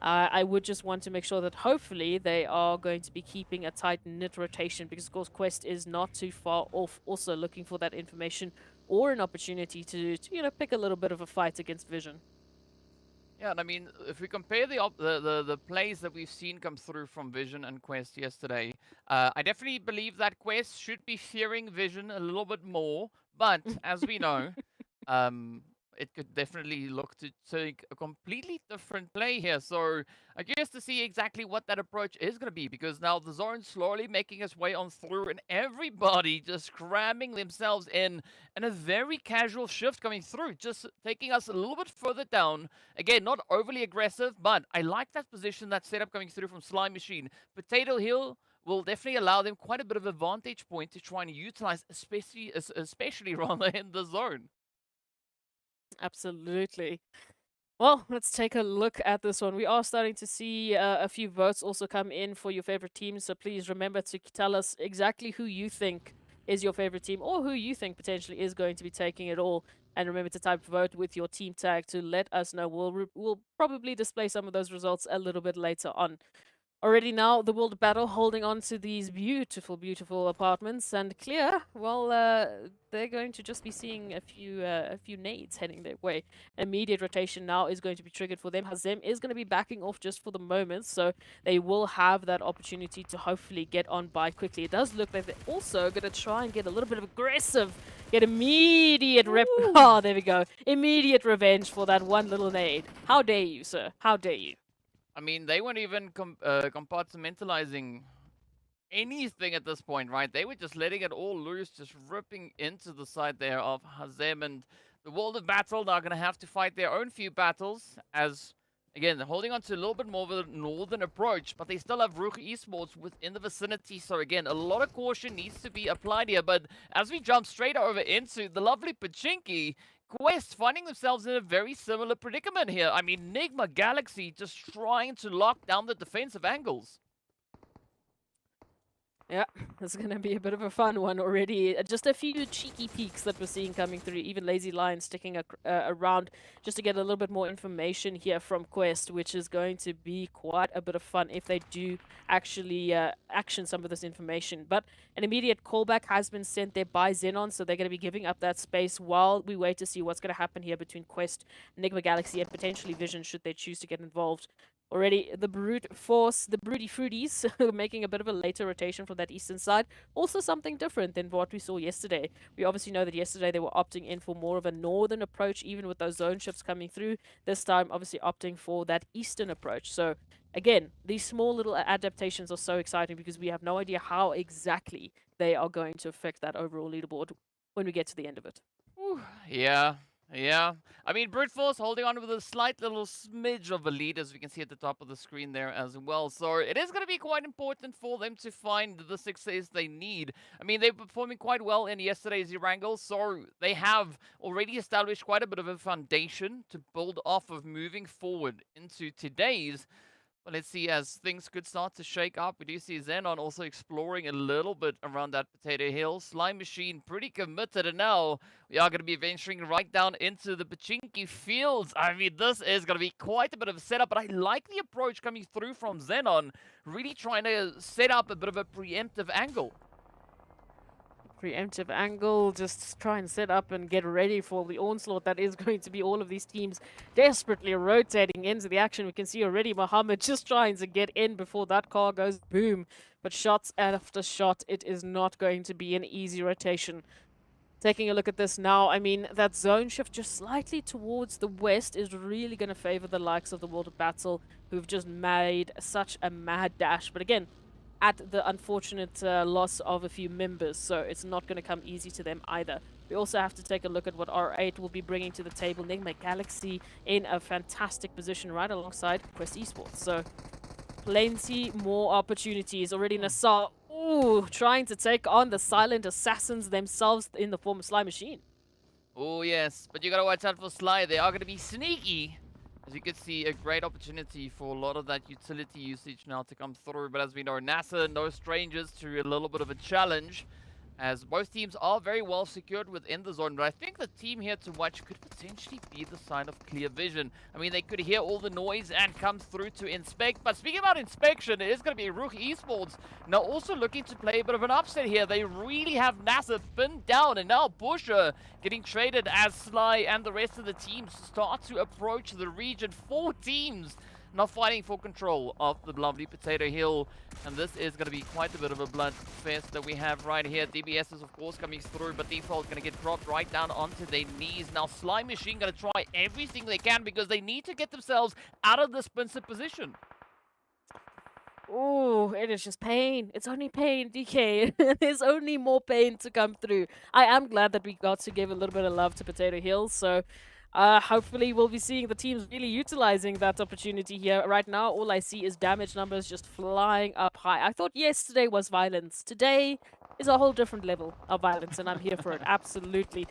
I would just want to make sure that hopefully they are going to be keeping a tight-knit rotation, because of course Quest is not too far off, also looking for that information or an opportunity to pick a little bit of a fight against Vision. Yeah, and I mean, if we compare the plays that we've seen come through from Vision and Quest yesterday, I definitely believe that Quest should be fearing Vision a little bit more. But as we know, it could definitely look to take a completely different play here. So I guess to see exactly what that approach is going to be, because now the zone's slowly making its way on through, and everybody just cramming themselves in, and a very casual shift coming through, just taking us a little bit further down. Again, not overly aggressive, but I like that position, that setup coming through from Slime Machine. Potato Hill will definitely allow them quite a bit of a vantage point to try and utilize, especially rather in the zone. Absolutely. Well, let's take a look at this one. We are starting to see a few votes also come in for your favorite teams, so please remember to tell us exactly who you think is your favorite team, or who you think potentially is going to be taking it all. And remember to type vote with your team tag to let us know. We'll probably display some of those results a little bit later on. Already now, the world battle holding on to these beautiful, beautiful apartments, and Clear, well, they're going to just be seeing a few nades heading their way. Immediate rotation now is going to be triggered for them. Hazem is going to be backing off just for the moment, so they will have that opportunity to hopefully get on by quickly. It does look like they're also going to try and get a little bit of aggressive, get immediate oh, there we go. Immediate revenge for that one little nade. How dare you, sir? How dare you? I mean, they weren't even compartmentalizing anything at this point, right? They were just letting it all loose, just ripping into the side there of Hazem, and the World of Battle are going to have to fight their own few battles as, again, they're holding on to a little bit more of a northern approach, but they still have RUKH Esports within the vicinity, so again, a lot of caution needs to be applied here, but as we jump straight over into the lovely Pachinki, Quest finding themselves in a very similar predicament here. I mean, NIGMA Galaxy just trying to lock down the defensive angles. Yeah, it's going to be a bit of a fun one already. Just a few cheeky peeks that we're seeing coming through. Even Lazy Lion sticking around just to get a little bit more information here from Quest, which is going to be quite a bit of fun if they do actually action some of this information. But an immediate callback has been sent there by XENON, so they're going to be giving up that space while we wait to see what's going to happen here between Quest, Enigma Galaxy, and potentially Vision should they choose to get involved. Already, the brute force, the broody fruities, making a bit of a later rotation from that eastern side. Also something different than what we saw yesterday. We obviously know that yesterday they were opting in for more of a northern approach, even with those zone shifts coming through. This time, obviously opting for that eastern approach. So, again, these small little adaptations are so exciting because we have no idea how exactly they are going to affect that overall leaderboard when we get to the end of it. Ooh, yeah. Yeah, I mean, Brute Force holding on with a slight little smidge of a lead, as we can see at the top of the screen there as well. So it is going to be quite important for them to find the success they need. I mean, they're performing quite well in yesterday's Erangel, so they have already established quite a bit of a foundation to build off of moving forward into today's. Well, let's see, as things could start to shake up, we do see XENON also exploring a little bit around that Potato Hill. Slime Machine pretty committed, and now we are going to be venturing right down into the Pachinki fields. I mean, this is going to be quite a bit of a setup, but I like the approach coming through from XENON, really trying to set up a bit of a preemptive angle. Preemptive angle, just try and set up and get ready for the onslaught that is going to be all of these teams desperately rotating into the action. We can see already Muhammad just trying to get in before that car goes boom. But shots after shot, it is not going to be an easy rotation. Taking a look at this now, I mean, that zone shift just slightly towards the west is really going to favor the likes of the World of Battle, who've just made such a mad dash. But again, at the unfortunate loss of a few members, so it's not going to come easy to them either. We also have to take a look at what R8 will be bringing to the table. Enigma Galaxy in a fantastic position right alongside Quest Esports, so plenty more opportunities. Already NASR, ooh, trying to take on the silent assassins themselves in the form of Slime Machine. Oh yes, but you gotta watch out for Sly. They are gonna be sneaky. As you can see, a great opportunity for a lot of that utility usage now to come through. But as we know, NASR, no strangers to a little bit of a challenge, as both teams are very well secured within the zone. But I think the team here to watch could potentially be the side of Clear Vision. I mean, they could hear all the noise and come through to inspect. But speaking about inspection, it is going to be RUKH Esports now also looking to play a bit of an upset here. They really have NASR pinned down, and now Busher getting traded as Sly and the rest of the teams start to approach the region. 4 teams now fighting for control of the lovely Potato Hill, and this is going to be quite a bit of a blood fest that we have right here. DBS is of course coming through, but Default going to get dropped right down onto their knees. Now Slime Machine going to try everything they can because they need to get themselves out of this pincer position. Oh, it is just pain. It's only pain, DK. There's only more pain to come through. I am glad that we got to give a little bit of love to Potato Hill, so hopefully we'll be seeing the teams really utilizing that opportunity here. Right now, all I see is damage numbers just flying up high. I thought yesterday was violence. Today is a whole different level of violence, and I'm here for it. Absolutely.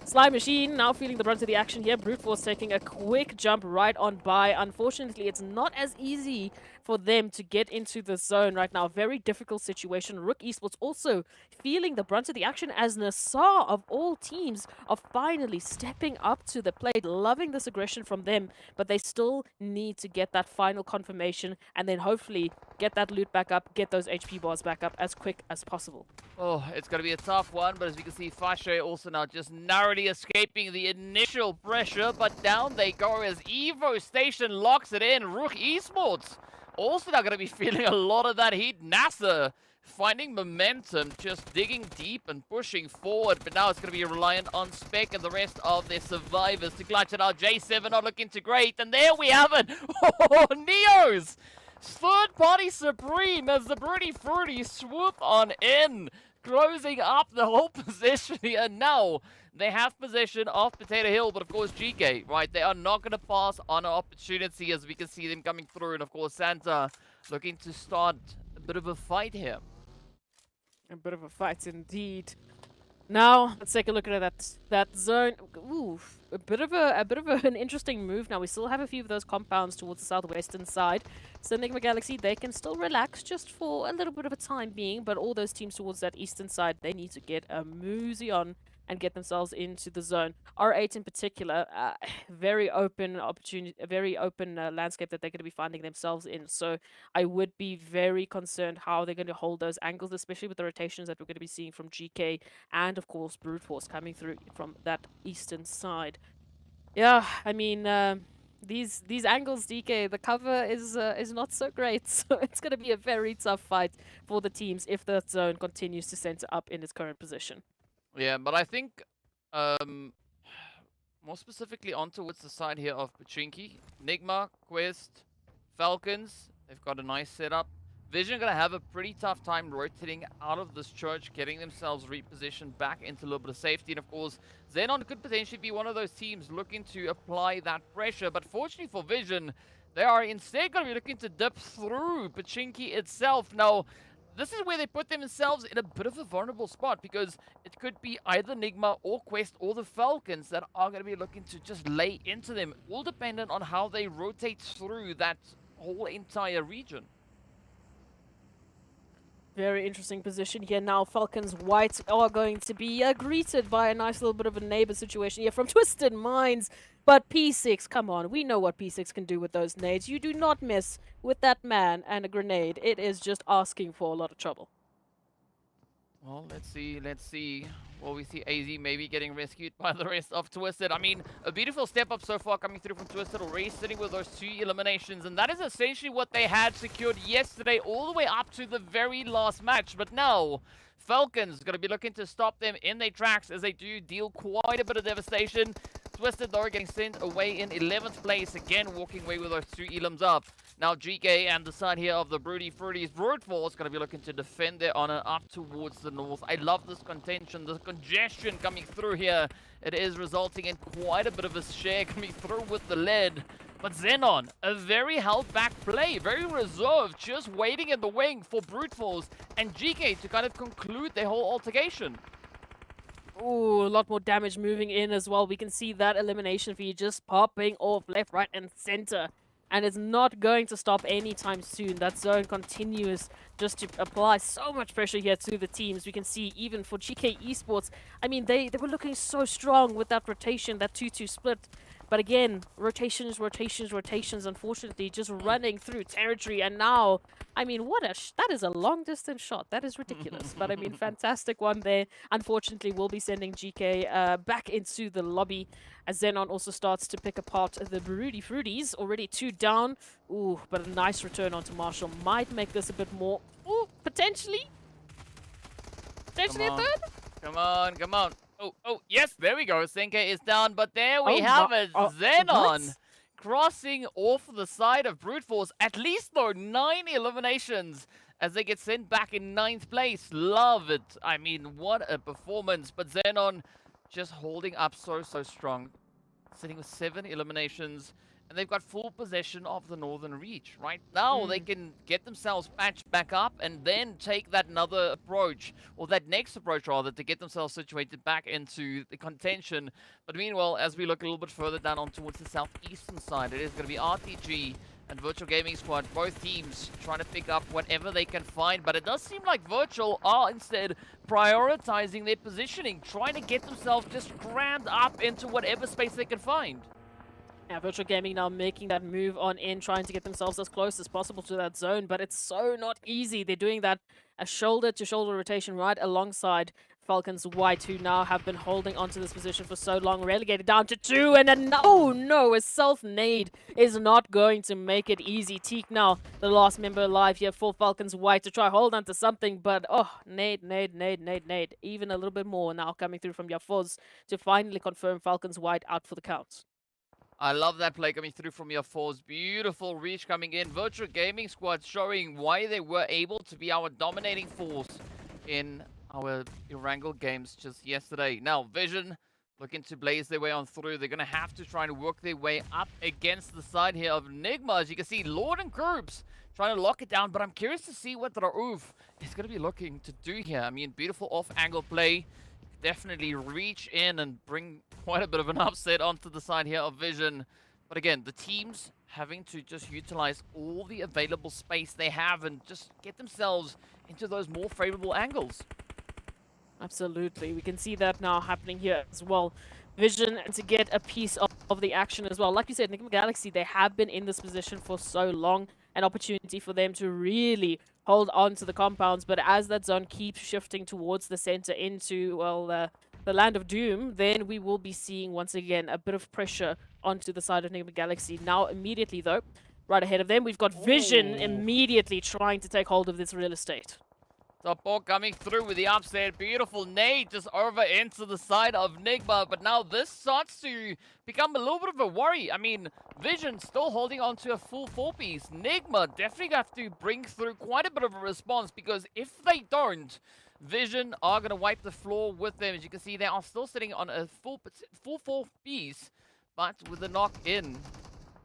Slime Machine now feeling the brunt of the action here. Brute Force taking a quick jump right on by. Unfortunately, it's not as easy for them to get into the zone right now. Very difficult situation. RUKH Esports also feeling the brunt of the action as NASR of all teams are finally stepping up to the plate. Loving this aggression from them, but they still need to get that final confirmation and then hopefully get that loot back up, get those HP bars back up as quick as possible. Oh, it's going to be a tough one, but as we can see, Fashe also now just narrowly escaping the initial pressure, but down they go as Evo Station locks it in. RUKH Esports also now going to be feeling a lot of that heat. NASR finding momentum, just digging deep and pushing forward, but now it's going to be reliant on Spec and the rest of their survivors to clutch it out. J7 not looking too great, and there we have it. Oh, Neos! Third party supreme as the Broody Fruity swoop on in, closing up the whole position here. Now they have possession of Potato Hill, but of course GEEKAY, right? They are not going to pass on an opportunity as we can see them coming through, and of course Santa looking to start a bit of a fight here. A bit of a fight indeed. Now let's take a look at that zone. Ooh, a bit of an interesting move. Now we still have a few of those compounds towards the southwestern side. So NIGMA Galaxy, they can still relax just for a little bit of a time being, but all those teams towards that eastern side, they need to get a moozy on and get themselves into the zone. R8 in particular, very open opportunity, a very open landscape that they're going to be finding themselves in. So I would be very concerned how they're going to hold those angles, especially with the rotations that we're going to be seeing from GEEKAY and of course Brute Force coming through from that eastern side. Yeah, I mean, these angles, DK, the cover is not so great, so it's going to be a very tough fight for the teams if the zone continues to center up in its current position. Yeah, but I think more specifically on towards the side here of Pachinki, NIGMA, Quest, Falcons, they've got a nice setup. Vision going to have a pretty tough time rotating out of this church, getting themselves repositioned back into a little bit of safety. And of course, XENON could potentially be one of those teams looking to apply that pressure. But fortunately for Vision, they are instead going to be looking to dip through Pachinki itself. Now, this is where they put themselves in a bit of a vulnerable spot, because it could be either NIGMA or Quest or the Falcons that are going to be looking to just lay into them, all dependent on how they rotate through that whole entire region. Very interesting position here now. Falcons White are going to be greeted by a nice little bit of a neighbor situation here from Twisted Minds. But P6, come on, we know what P6 can do with those nades. You do not mess with that man and a grenade. It is just asking for a lot of trouble. Well, let's see. Well, we see AZ maybe getting rescued by the rest of Twisted. I mean, a beautiful step up so far coming through from Twisted, already sitting with those 2 eliminations. And that is essentially what they had secured yesterday, all the way up to the very last match. But now, Falcons going to be looking to stop them in their tracks as they do deal quite a bit of devastation. Twisted, though, getting sent away in 11th place. Again, walking away with those 2 elims up. Now, GEEKAY and the side here of the Broody Fruities, Brute Force going to be looking to defend their honor up towards the north. I love this contention, the congestion coming through here. It is resulting in quite a bit of a share coming through with the lead. But XENON, a very held back play, very reserved, just waiting in the wing for Brute Force and GEEKAY to kind of conclude their whole altercation. Ooh, a lot more damage moving in as well. We can see that elimination feed just popping off left, right, and center. And it's not going to stop anytime soon. That zone continues just to apply so much pressure here to the teams. We can see even for GEEKAY Esports, I mean, they were looking so strong with that rotation, that 2-2 split. But again, rotations, unfortunately, just running through territory. And now, I mean, that is a long-distance shot. That is ridiculous. But, I mean, fantastic one there. Unfortunately, we'll be sending GEEKAY back into the lobby as XENON also starts to pick apart the Broody Fruities. Already 2 down. Ooh, but a nice return onto Marshall might make this a bit more... Ooh, potentially a third? Come on. Oh, yes, there we go. Senke is down, but there we have it. XENON crossing off the side of Brute Force. At least, though, 9 eliminations as they get sent back in 9th place. Love it. I mean, what a performance. But XENON just holding up so strong. Sitting with 7 eliminations. And they've got full possession of the Northern Reach. Right now, they can get themselves patched back up and then take that another approach, or that next approach rather, to get themselves situated back into the contention. But meanwhile, as we look a little bit further down on towards the southeastern side, it is going to be RTG and Virtual Gaming Squad, both teams trying to pick up whatever they can find, but it does seem like Virtual are instead prioritizing their positioning, trying to get themselves just crammed up into whatever space they can find. Yeah, Virtual Gaming now making that move on in, trying to get themselves as close as possible to that zone, but it's so not easy. They're doing that a shoulder-to-shoulder rotation right alongside Falcons White, who now have been holding onto this position for so long, relegated down to 2, and then, oh no, a self-nade is not going to make it easy. Teak now, the last member alive here for Falcons White to try hold on to something, but oh, nade. Even a little bit more now coming through from Yafuz to finally confirm Falcons White out for the count. I love that play coming through from your fours. Beautiful reach coming in. Virtual Gaming Squad showing why they were able to be our dominating force in our Erangel games just yesterday. Now, Vision looking to blaze their way on through. They're going to have to try and work their way up against the side here of NIGMA. As you can see, Lord and Groups trying to lock it down, but I'm curious to see what RUKH is going to be looking to do here. I mean, beautiful off-angle play. Definitely reach in and bring quite a bit of an upset onto the side here of Vision. But again, the teams having to just utilize all the available space they have and just get themselves into those more favorable angles. Absolutely. We can see that now happening here as well. Vision and to get a piece of the action as well. Like you said, NIGMA Galaxy, they have been in this position for so long. An opportunity for them to really hold on to the compounds. But as that zone keeps shifting towards the center into, well, the land of doom, then we will be seeing once again a bit of pressure onto the side of NIGMA Galaxy. Now, immediately though, right ahead of them, we've got Vision immediately trying to take hold of this real estate. Support coming through with the upset. Beautiful nade just over into the side of NIGMA. But now this starts to become a little bit of a worry. I mean, Vision still holding on to a full 4-piece. NIGMA definitely have to bring through quite a bit of a response, because if they don't, Vision are going to wipe the floor with them. As you can see, they are still sitting on a full 4-piece. But with the knock in,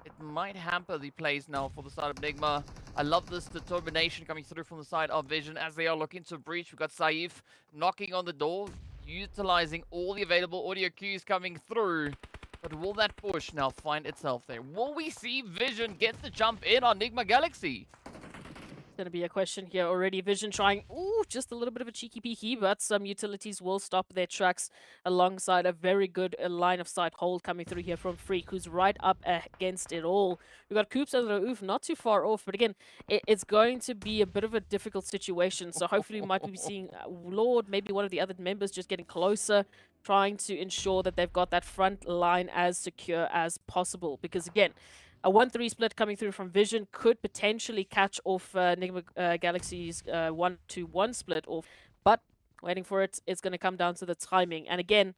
it might hamper the plays now for the side of NIGMA. I love this determination coming through from the side of Vision as they are looking to breach. We've got Saif knocking on the door, utilizing all the available audio cues coming through. But will that push now find itself there? Will we see Vision get the jump in on NIGMA Galaxy? Going to be a question here already. Vision trying, just a little bit of a cheeky peeky, but some utilities will stop their tracks alongside a very good line of sight hold coming through here from Freak, who's right up against it all. We've got Koops and RUKH not too far off, but again, it's going to be a bit of a difficult situation. So hopefully we might be seeing Lord, maybe one of the other members just getting closer, trying to ensure that they've got that front line as secure as possible. Because again, a 1-3 split coming through from Vision could potentially catch off NIGMA Galaxy's 1-2-1 split off. But waiting for it, it's going to come down to the timing. And again,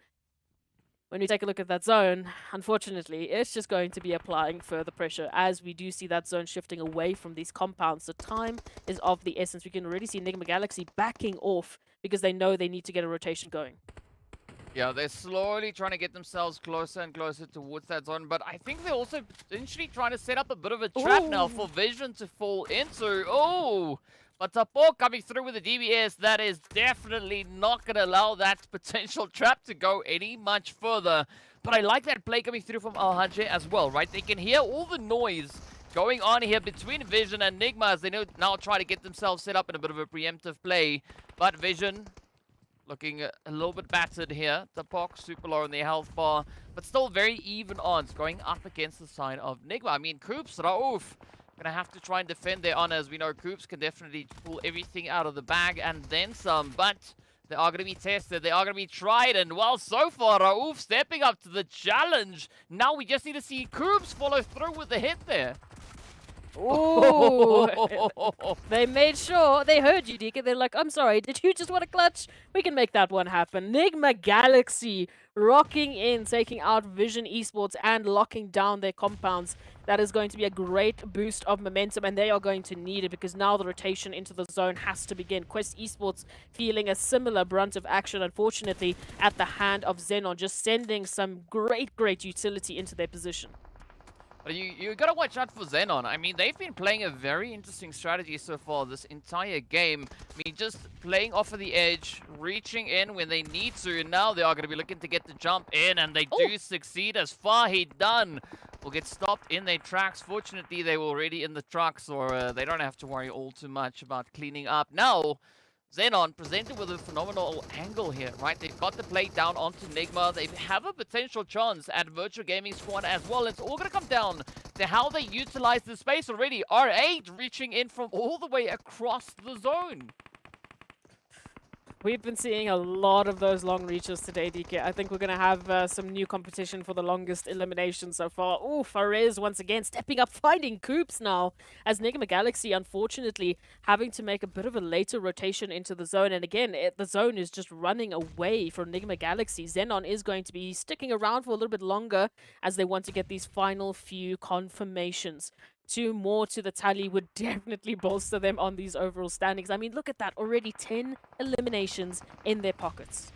when we take a look at that zone, unfortunately, it's just going to be applying further pressure as we do see that zone shifting away from these compounds. The time is of the essence. We can already see NIGMA Galaxy backing off because they know they need to get a rotation going. Yeah, they're slowly trying to get themselves closer and closer towards that zone, but I think they're also potentially trying to set up a bit of a trap now for Vision to fall into. Oh, but Tapo coming through with the DBS, that is definitely not going to allow that potential trap to go any much further. But I like that play coming through from Al-Hajj as well, right? They can hear all the noise going on here between Vision and NIGMA as they now try to get themselves set up in a bit of a preemptive play. But Vision looking a little bit battered here. The Pox super low in the health bar, but still very even odds going up against the side of NIGMA. I mean, Koops, RUKH, gonna have to try and defend their honors. We know Koops can definitely pull everything out of the bag and then some, but they are gonna be tested. They are gonna be tried, and well, so far, RUKH stepping up to the challenge. Now we just need to see Koops follow through with the hit there. Ooh, they made sure they heard you, GEEKAY. They're like, I'm sorry, did you just want a clutch? We can make that one happen. NIGMA Galaxy rocking in, taking out Vision Esports and locking down their compounds. That is going to be a great boost of momentum, and they are going to need it because now the rotation into the zone has to begin. Quest Esports feeling a similar brunt of action, unfortunately, at the hand of XENON, just sending some great utility into their position. But you gotta watch out for XENON. I mean, they've been playing a very interesting strategy so far this entire game. I mean, just playing off of the edge, reaching in when they need to, and now they are gonna be looking to get the jump in, and they do succeed as Fahid done. will get stopped in their tracks. Fortunately, they were already in the trucks, or they don't have to worry all too much about cleaning up. Now, XENON presented with a phenomenal angle here, right? They've got the plate down onto NIGMA. They have a potential chance at Virtual Gaming Squad as well. It's all going to come down to how they utilize the space already. R8 reaching in from all the way across the zone. We've been seeing a lot of those long reaches today, DK. I think we're going to have some new competition for the longest elimination so far. Ooh, Fares once again stepping up, finding Coops now, as NIGMA Galaxy, unfortunately, having to make a bit of a later rotation into the zone. And again, the zone is just running away from NIGMA Galaxy. XENON is going to be sticking around for a little bit longer as they want to get these final few confirmations. 2 more to the tally would definitely bolster them on these overall standings. I mean, look at that. Already 10 eliminations in their pockets.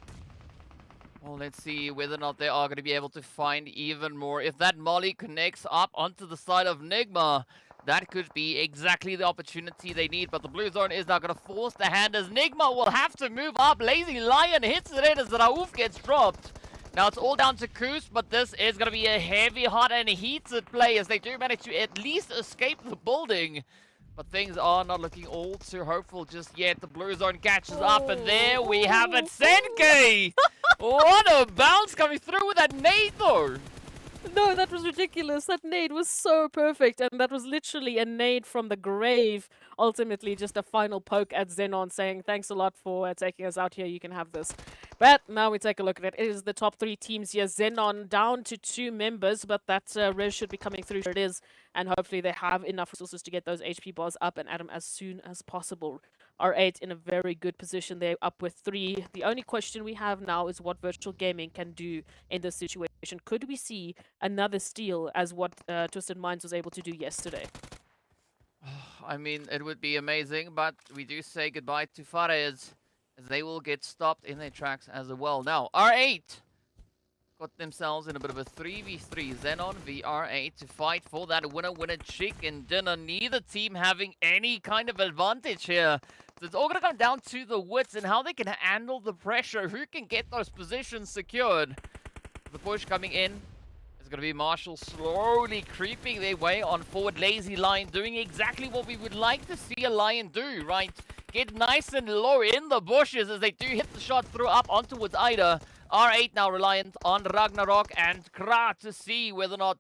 Well, let's see whether or not they are going to be able to find even more. If that molly connects up onto the side of NIGMA, that could be exactly the opportunity they need. But the blue zone is now going to force the hand as NIGMA will have to move up. Lazy Lion hits it in as RUKH gets dropped. Now it's all down to Koos, but this is going to be a heavy, hot, and heated play as they do manage to at least escape the building. But things are not looking all too hopeful just yet. The blue zone catches up, and there we have it. Senkei! What a bounce coming through with that nade, though! No, that was ridiculous. That nade was so perfect, and that was literally a nade from the grave. Ultimately, just a final poke at XENON saying, thanks a lot for taking us out here, you can have this. But now we take a look at it. It is the top 3 teams here. XENON down to 2 members, but that res should be coming through. Sure it is, and hopefully they have enough resources to get those HP bars up and at them as soon as possible. R8 in a very good position. They're up with 3. The only question we have now is what Virtual Gaming can do in this situation. Could we see another steal as what Twisted Minds was able to do yesterday? I mean, it would be amazing, but we do say goodbye to Fares as they will get stopped in their tracks as well. Now, R8 got themselves in a bit of a 3v3. XENON v R8 to fight for that winner-winner chicken dinner. Neither team having any kind of advantage here. So it's all going to come down to the wits and how they can handle the pressure. Who can get those positions secured? The push coming in. It's going to be Marshall slowly creeping their way on forward. Lazy Lion doing exactly what we would like to see a Lion do, right? Get nice and low in the bushes as they do hit the shot through up on towards Ida. R8 now reliant on Ragnarok and Kra to see whether or not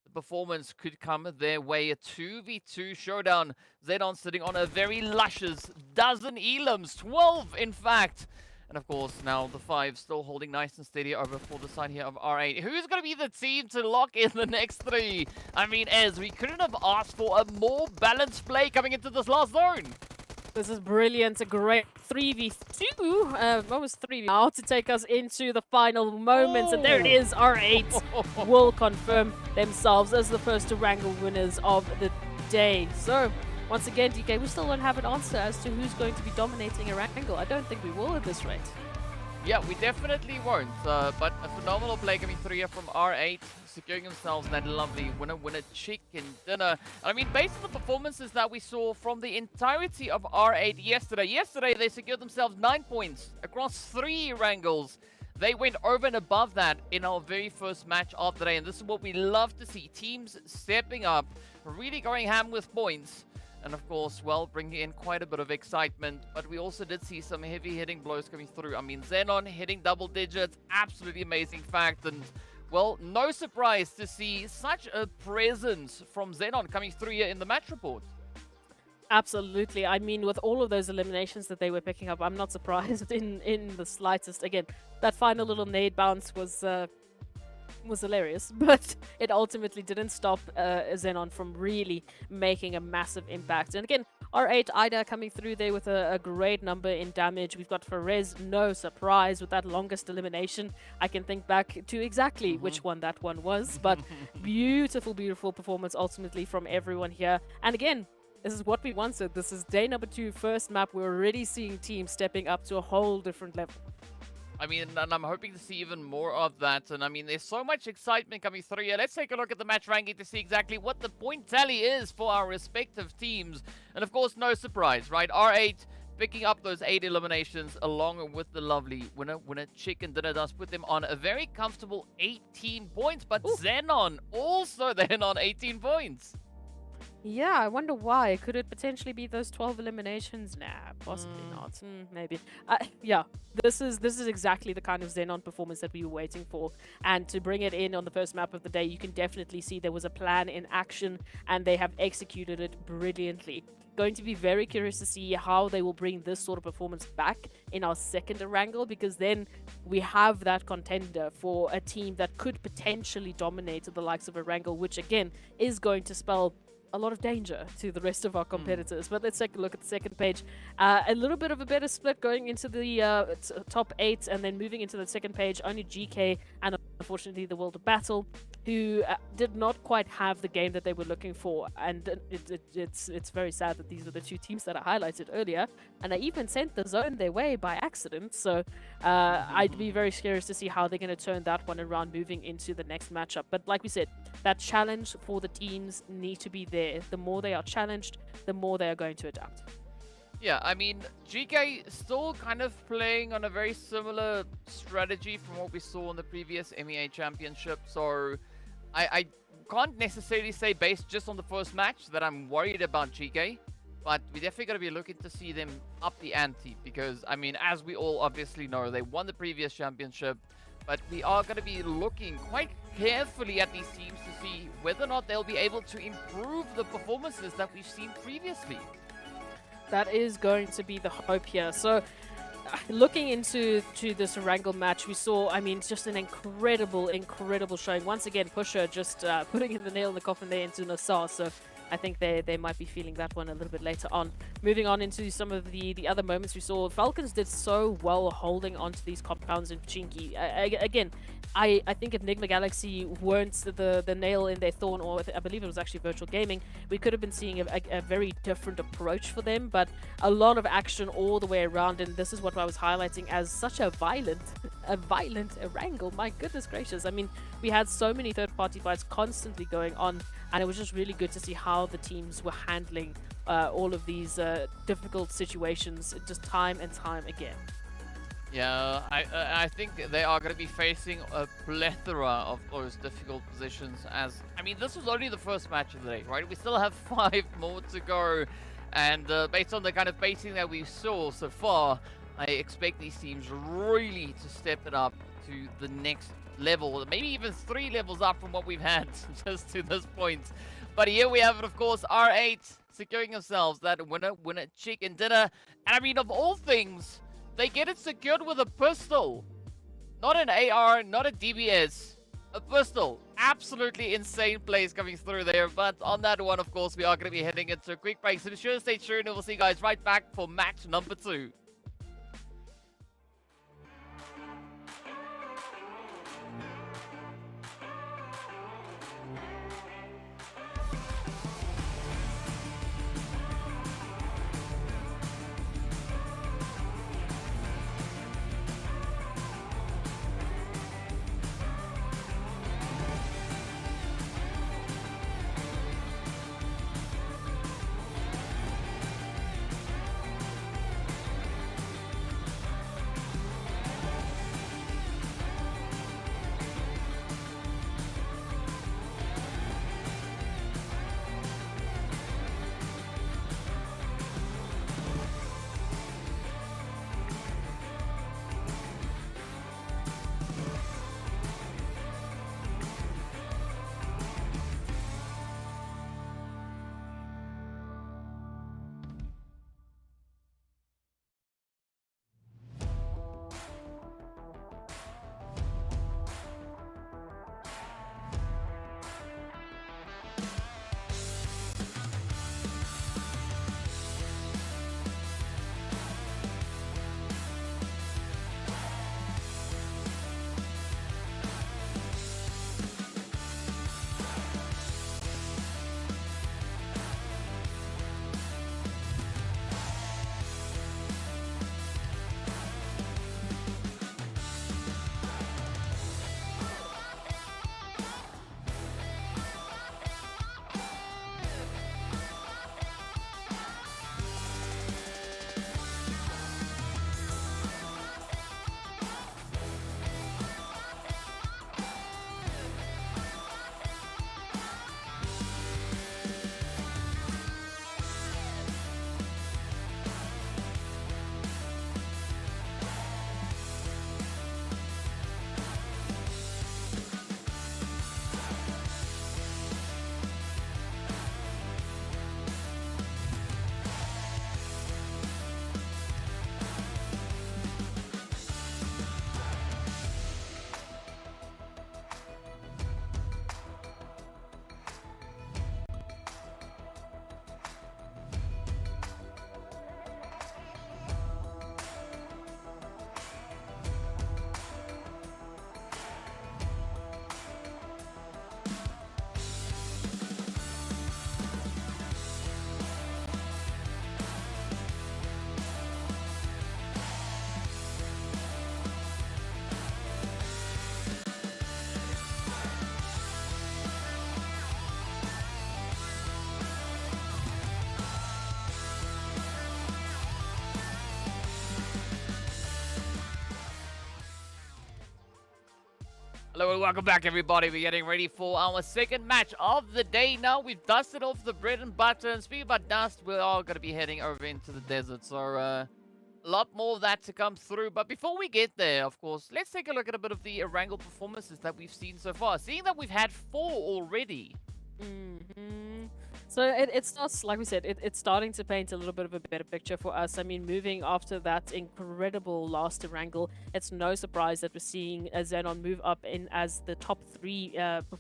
the performance could come their way. A 2v2 showdown. XENON sitting on a very luscious dozen elims, 12 in fact. And of course, now the 5 still holding nice and steady over for the side here of R8. Who's going to be the team to lock in the next 3? I mean, Ez, we couldn't have asked for a more balanced play coming into this last zone. This is brilliant. A great 3v2. Almost 3 now to take us into the final moments. And there it is. R8 will confirm themselves as the first Erangel winners of the day. So, once again, DK, we still don't have an answer as to who's going to be dominating Erangel. I don't think we will at this rate. Yeah, we definitely won't. But a phenomenal play coming through here from R8, securing themselves that lovely winner-winner chicken dinner. I mean, based on the performances that we saw from the entirety of R8 yesterday. Yesterday, they secured themselves 9 points across 3 Erangels. They went over and above that in our very first match of the day. And this is what we love to see. Teams stepping up, really going ham with points. And of course, well, bringing in quite a bit of excitement. But we also did see some heavy hitting blows coming through. I mean, XENON hitting double digits, absolutely amazing fact. And well, no surprise to see such a presence from XENON coming through here in the match report. Absolutely. I mean, with all of those eliminations that they were picking up, I'm not surprised in the slightest. Again, that final little nade bounce was hilarious, but it ultimately didn't stop XENON from really making a massive impact. And again, R8 Ida coming through there with a great number in damage. We've got Fares, no surprise, with that longest elimination. I can think back to exactly which one that one was, but beautiful, beautiful performance ultimately from everyone here. And again, this is what we wanted. This is day number 2, first map. We're already seeing teams stepping up to a whole different level. I mean, and I'm hoping to see even more of that. And I mean, there's so much excitement coming through here. Let's take a look at the match ranking to see exactly what the point tally is for our respective teams. And of course, no surprise, right? R8 picking up those 8 eliminations along with the lovely winner Chicken Dinner does put them on a very comfortable 18 points. But XENON also then on 18 points. Yeah, I wonder why. Could it potentially be those 12 eliminations? Nah, possibly not. Maybe. Yeah, this is exactly the kind of XENON performance that we were waiting for. And to bring it in on the first map of the day, you can definitely see there was a plan in action, and they have executed it brilliantly. Going to be very curious to see how they will bring this sort of performance back in our second Erangel, because then we have that contender for a team that could potentially dominate the likes of Erangel, which again is going to spell a lot of danger to the rest of our competitors. But let's take a look at the second page. A little bit of a better split going into the top 8, and then moving into the second page, only GEEKAY and unfortunately the World of Battle, who did not quite have the game that they were looking for. And it's very sad that these were the two teams that I highlighted earlier, and I even sent the zone their way by accident. So I'd be very curious to see how they're going to turn that one around moving into the next matchup. But like we said, that challenge for the teams need to be there. The more they are challenged, the more they are going to adapt. Yeah, I mean, GEEKAY still kind of playing on a very similar strategy from what we saw in the previous MEA Championship. So I can't necessarily say based just on the first match that I'm worried about GEEKAY, but we're definitely going to be looking to see them up the ante because, I mean, as we all obviously know, they won the previous championship, but we are going to be looking quite carefully at these teams to see whether or not they'll be able to improve the performances that we've seen previously. That is going to be the hope here. So, looking into this Erangel match, we saw, I mean, just an incredible showing. Once again, Pusher just putting in the nail in the coffin there into NASR. So, I think they might be feeling that one a little bit later on. Moving on into some of the other moments we saw, FALCONS did so well holding onto these compounds in Chinky. Again, I think if NIGMA Galaxy weren't the nail in their thorn, or I believe it was actually Virtual Gaming, we could have been seeing a very different approach for them, but a lot of action all the way around, and this is what I was highlighting as such a violent Erangel. My goodness gracious. I mean, we had so many third-party fights constantly going on, and it was just really good to see how the teams were handling all of these difficult situations just time and time again. Yeah, I think they are going to be facing a plethora of those difficult positions as, I mean, this was only the first match of the day, right? We still have 5 more to go, and based on the kind of pacing that we saw so far, I expect these teams really to step it up to the next level, maybe even 3 levels up from what we've had just to this point. But here we have it, of course, R8 securing themselves that winner Chicken Dinner, and I mean, of all things, they get it secured with a pistol. Not an AR, not a DBS. A pistol. Absolutely insane plays coming through there. But on that one, of course, we are going to be heading into a quick break. So be sure to stay tuned and we'll see you guys right back for match number 2. Hello and welcome back, everybody. We're getting ready for our second match of the day now. We've dusted off the bread and butter, and speaking about dust, we are going to be heading over into the desert, so a lot more of that to come through. But before we get there, of course, let's take a look at a bit of the Erangel performances that we've seen so far. Seeing that we've had 4 already. So it starts, like we said, it's starting to paint a little bit of a better picture for us. I mean, moving after that incredible last Erangel, it's no surprise that we're seeing XENON move up in as the top 3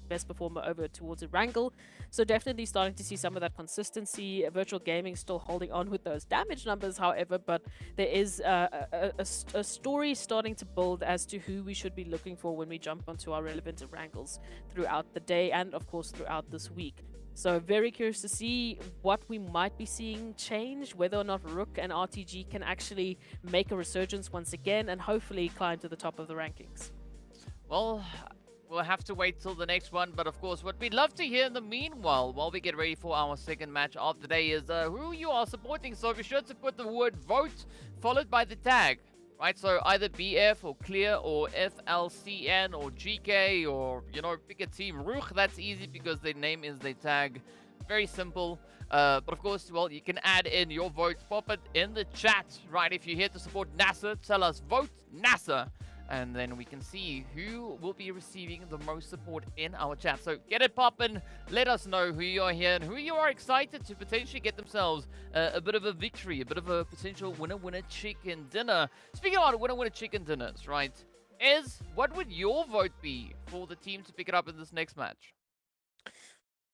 best performer over towards Erangel. So definitely starting to see some of that consistency. Virtual Gaming still holding on with those damage numbers, however, but there is a story starting to build as to who we should be looking for when we jump onto our relevant Erangels throughout the day and, of course, throughout this week. So very curious to see what we might be seeing change, whether or not RUKH and RTG can actually make a resurgence once again and hopefully climb to the top of the rankings. Well, we'll have to wait till the next one, but of course, what we'd love to hear in the meanwhile, while we get ready for our second match of the day, is who you are supporting. So be sure to put the word vote followed by the tag. Right, so either BF or Clear or FLCN or GEEKAY or, you know, pick a team. RUKH, that's easy because their name is their tag. Very simple. But of course, well, you can add in your vote. Pop it in the chat, right? If you're here to support NASR, tell us vote NASR. And then we can see who will be receiving the most support in our chat. So get it poppin'. Let us know who you are here and who you are excited to potentially get themselves a bit of a victory, a bit of a potential winner-winner chicken dinner. Speaking about winner-winner chicken dinners, right? What would your vote be for the team to pick it up in this next match?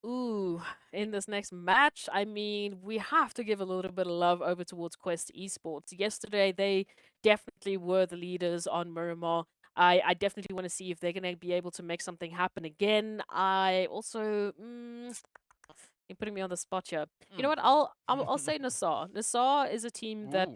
Ooh, in this next match, I mean, we have to give a little bit of love over towards Quest Esports. Yesterday, they definitely were the leaders on Miramar. I definitely want to see if they're going to be able to make something happen again. I also... you're putting me on the spot here. You know what? I'll say NASR. NASR is a team that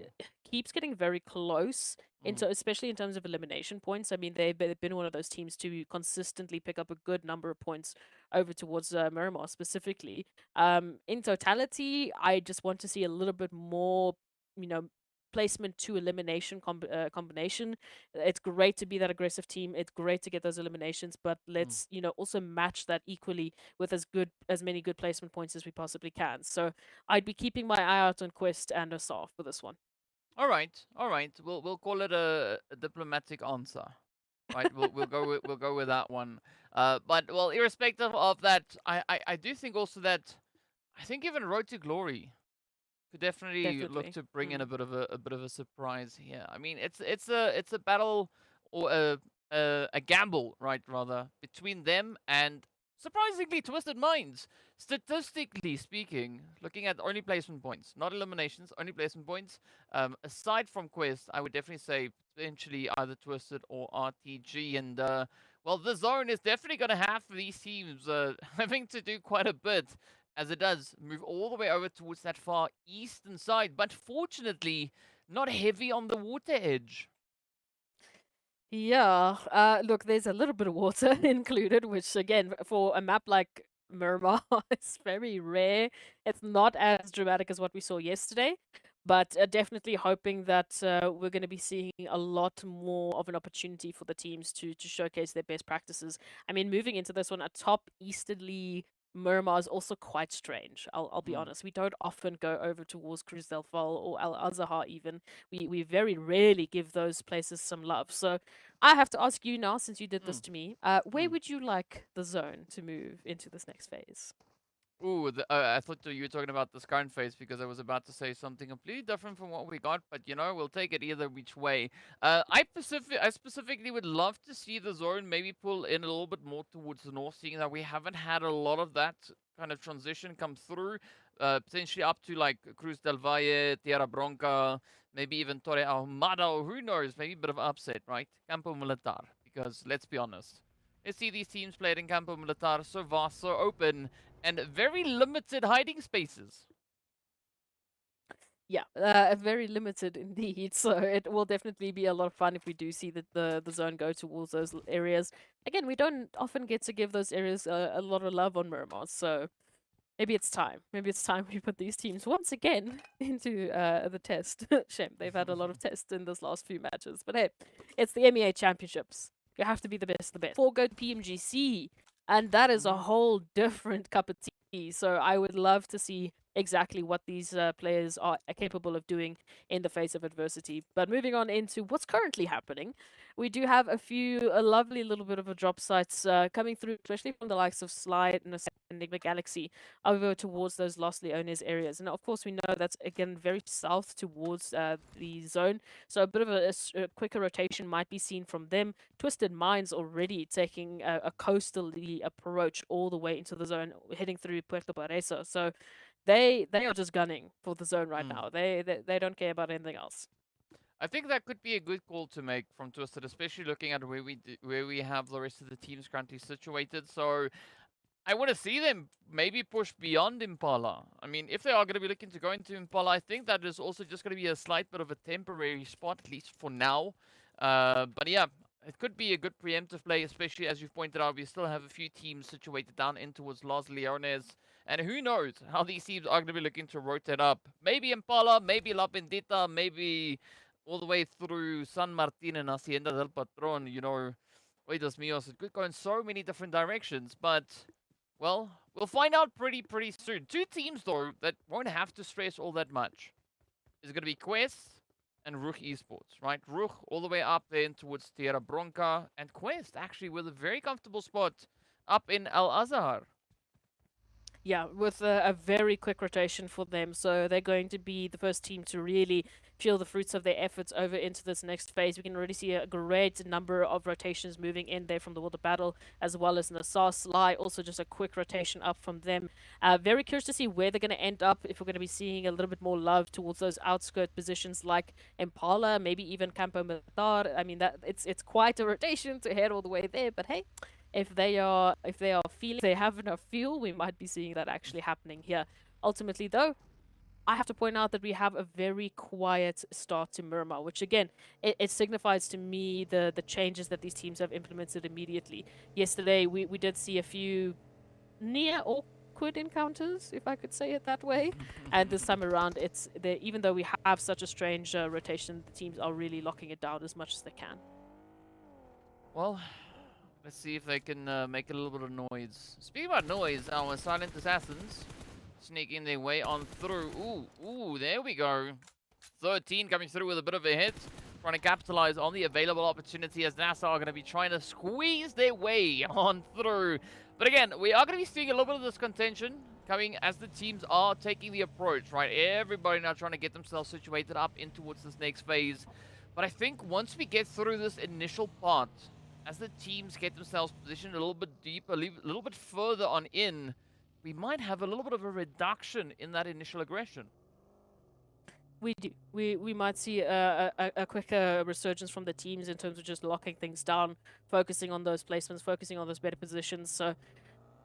keeps getting very close, especially in terms of elimination points. I mean, they've been one of those teams to consistently pick up a good number of points over towards Miramar specifically. In totality, I just want to see a little bit more, you know, placement to elimination combination. It's great to be that aggressive team. It's great to get those eliminations, but let's you know, also match that equally with as many good placement points as we possibly can. So I'd be keeping my eye out on Quest and Asaf for this one. All right. We'll call it a diplomatic answer. Right, we'll go with that one. But well, irrespective of that, I do think also that I think even Road to Glory could definitely look to bring in a bit of a surprise here. I mean, it's a battle or a gamble, right? Rather between them and surprisingly Twisted Minds. Statistically speaking, looking at only placement points, not eliminations, only placement points. Aside from Quest, I would definitely say potentially either Twisted or RTG. And well, the zone is definitely going to have these teams having to do quite a bit, as it does move all the way over towards that far eastern side, but fortunately not heavy on the water edge. Yeah, look, there's a little bit of water included, which again, for a map like Miramar, is very rare. It's not as dramatic as what we saw yesterday, but definitely hoping that we're going to be seeing a lot more of an opportunity for the teams to showcase their best practices. I mean, moving into this one, a top easterly Miramar is also quite strange. I'll be honest. We don't often go over towards Cruz del Val or Al Azhar even. We very rarely give those places some love. So I have to ask you now, since you did this to me, where would you like the zone to move into this next phase? Ooh, I thought you were talking about this current phase because I was about to say something completely different from what we got, but you know, we'll take it either which way. I specifically would love to see the zone maybe pull in a little bit more towards the north, seeing that we haven't had a lot of that kind of transition come through. Potentially up to like Cruz del Valle, Tierra Bronca, maybe even Torre Ahumada, or who knows, maybe a bit of upset, right? Campo Militar, because let's be honest. Let's see these teams played in Campo Militar, so vast, so open, and very limited hiding spaces. Yeah, very limited indeed. So it will definitely be a lot of fun if we do see the zone go towards those areas. Again, we don't often get to give those areas a lot of love on Miramar, so maybe it's time. Maybe it's time we put these teams once again into the test. Shame, they've had a lot of tests in this last few matches. But hey, it's the MEA Championships. You have to be the best of the best. Or go to PMGC, and that is a whole different cup of tea. So I would love to see exactly what these players are capable of doing in the face of adversity. But moving on into what's currently happening, we do have a lovely little bit of a drop sites coming through, especially from the likes of Slide and NIGMA Galaxy over towards those Los Leones areas. And of course, we know that's again very south towards the zone. So a bit of a quicker rotation might be seen from them. Twisted Minds already taking a coastally approach all the way into the zone, heading through Puerto Pareso. So they are just gunning for the zone right now. They don't care about anything else. I think that could be a good call to make from Twisted, especially looking at where we have the rest of the teams currently situated. So I want to see them maybe push beyond Impala. I mean, if they are going to be looking to go into Impala, I think that is also just going to be a slight bit of a temporary spot, at least for now. But yeah, it could be a good preemptive play, especially as you've pointed out, we still have a few teams situated down in towards Los Leones. And who knows how these teams are going to be looking to rotate up. Maybe Impala, maybe La Bendita, maybe all the way through San Martin and Hacienda del Patron, you know. Oy, Dios míos, it could go in so many different directions, but well, we'll find out pretty soon. Two teams, though, that won't have to stress all that much. Is going to be Quest and RUKH Esports, right? RUKH all the way up then towards Tierra Bronca, and Quest actually with a very comfortable spot up in Al Azhar. Yeah, with a very quick rotation for them. So they're going to be the first team to really feel the fruits of their efforts over into this next phase. We can already see a great number of rotations moving in there from the World of Battle, as well as NASR, Sly, also just a quick rotation up from them. Very curious to see where they're going to end up, if we're going to be seeing a little bit more love towards those outskirt positions like Impala, maybe even Campo Militar. I mean, that it's quite a rotation to head all the way there, but hey, if they are feeling they have enough fuel, we might be seeing that actually happening here. Ultimately, though, I have to point out that we have a very quiet start to Miramar, which again, it signifies to me the changes that these teams have implemented immediately. Yesterday, we did see a few near awkward encounters, if I could say it that way. And this time around, even though we have such a strange rotation, the teams are really locking it down as much as they can. Well, let's see if they can make a little bit of noise. Speaking about noise, our Silent Assassins sneaking their way on through. Ooh, there we go. 13 coming through with a bit of a hit. Trying to capitalize on the available opportunity as NASR are going to be trying to squeeze their way on through. But again, we are going to be seeing a little bit of this contention coming as the teams are taking the approach, right? Everybody now trying to get themselves situated up in towards this next phase. But I think once we get through this initial part, as the teams get themselves positioned a little bit deeper, a little bit further on in, we might have a little bit of a reduction in that initial aggression. We do. We might see a quicker resurgence from the teams in terms of just locking things down, focusing on those placements, focusing on those better positions. So,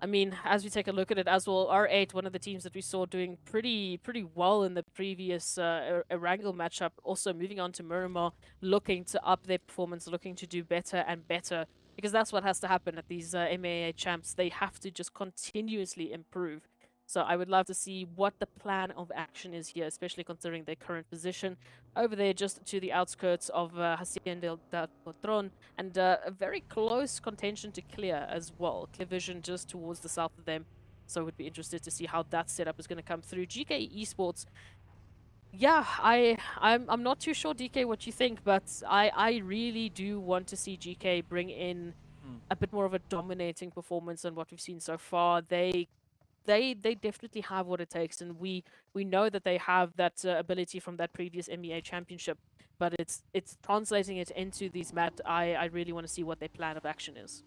I mean, as we take a look at it as well, R8, one of the teams that we saw doing pretty well in the previous Erangel matchup, also moving on to Miramar, looking to up their performance, looking to do better and better, because that's what has to happen at these MEA champs. They have to just continuously improve. So I would love to see what the plan of action is here, especially considering their current position over there just to the outskirts of Hacienda del Patron, and a very close contention to clear as well. Clear vision just towards the south of them. So I would be interested to see how that setup is going to come through. GEEKAY Esports, yeah, I'm not too sure, DK, what you think, but I really do want to see GEEKAY bring in a bit more of a dominating performance than what we've seen so far. They definitely have what it takes, and we know that they have that ability from that previous MEA Championship, but it's translating it into these I really want to see what their plan of action is.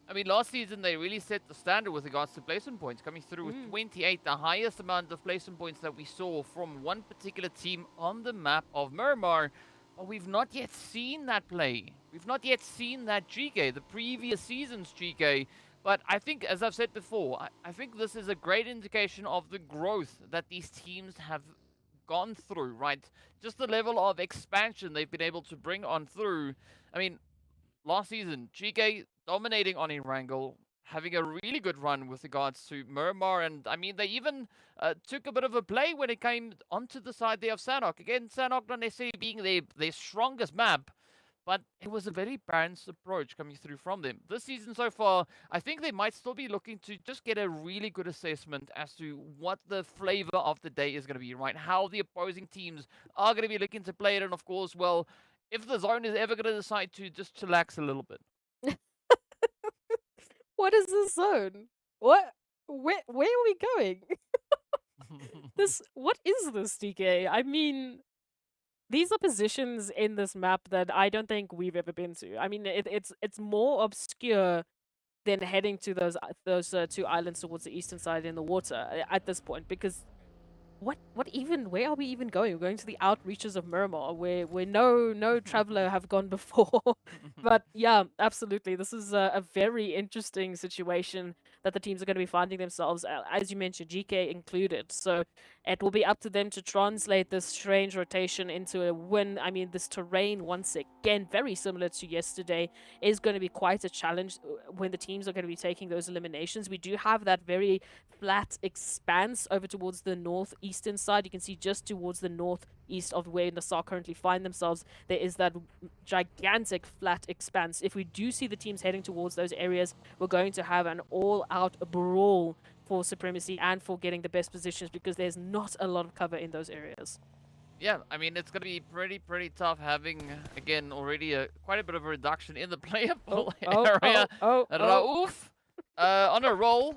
I mean, last season they really set the standard with regards to placement points, coming through with 28, the highest amount of placement points that we saw from one particular team on the map of Miramar. But we've not yet seen that play. We've not yet seen that GEEKAY, the previous season's GEEKAY. But I think, as I've said before, I think this is a great indication of the growth that these teams have gone through, right? Just the level of expansion they've been able to bring on through. I mean, last season, GEEKAY dominating on Erangel, having a really good run with regards to Miramar, and I mean, they even took a bit of a play when it came onto the side there of Sanhok. Again, Sanhok not necessarily being their strongest map, but it was a very balanced approach coming through from them. This season so far, I think they might still be looking to just get a really good assessment as to what the flavor of the day is going to be, right? How the opposing teams are going to be looking to play it, and of course, well, if the zone is ever going to decide to just chillax a little bit. What is this zone? What? Where are we going? What is this, DK? I mean, these are positions in this map that I don't think we've ever been to. I mean, it's more obscure than heading to those two islands towards the eastern side in the water at this point, because where are we even going? We're going to the outreaches of Miramar, where no traveler have gone before. But yeah, absolutely, this is a very interesting situation that the teams are going to be finding themselves, as you mentioned, GK included. So it will be up to them to translate this strange rotation into a win. I mean, this terrain, once again, very similar to yesterday, is going to be quite a challenge when the teams are going to be taking those eliminations. We do have that very flat expanse over towards the northeastern side. You can see just towards the northeast of where NASR currently find themselves, there is that gigantic flat expanse. If we do see the teams heading towards those areas, we're going to have an all-out brawl for supremacy and for getting the best positions, because there's not a lot of cover in those areas. Yeah, I mean, it's going to be pretty tough having, again, already quite a bit of a reduction in the player pool area. RUKH on a roll.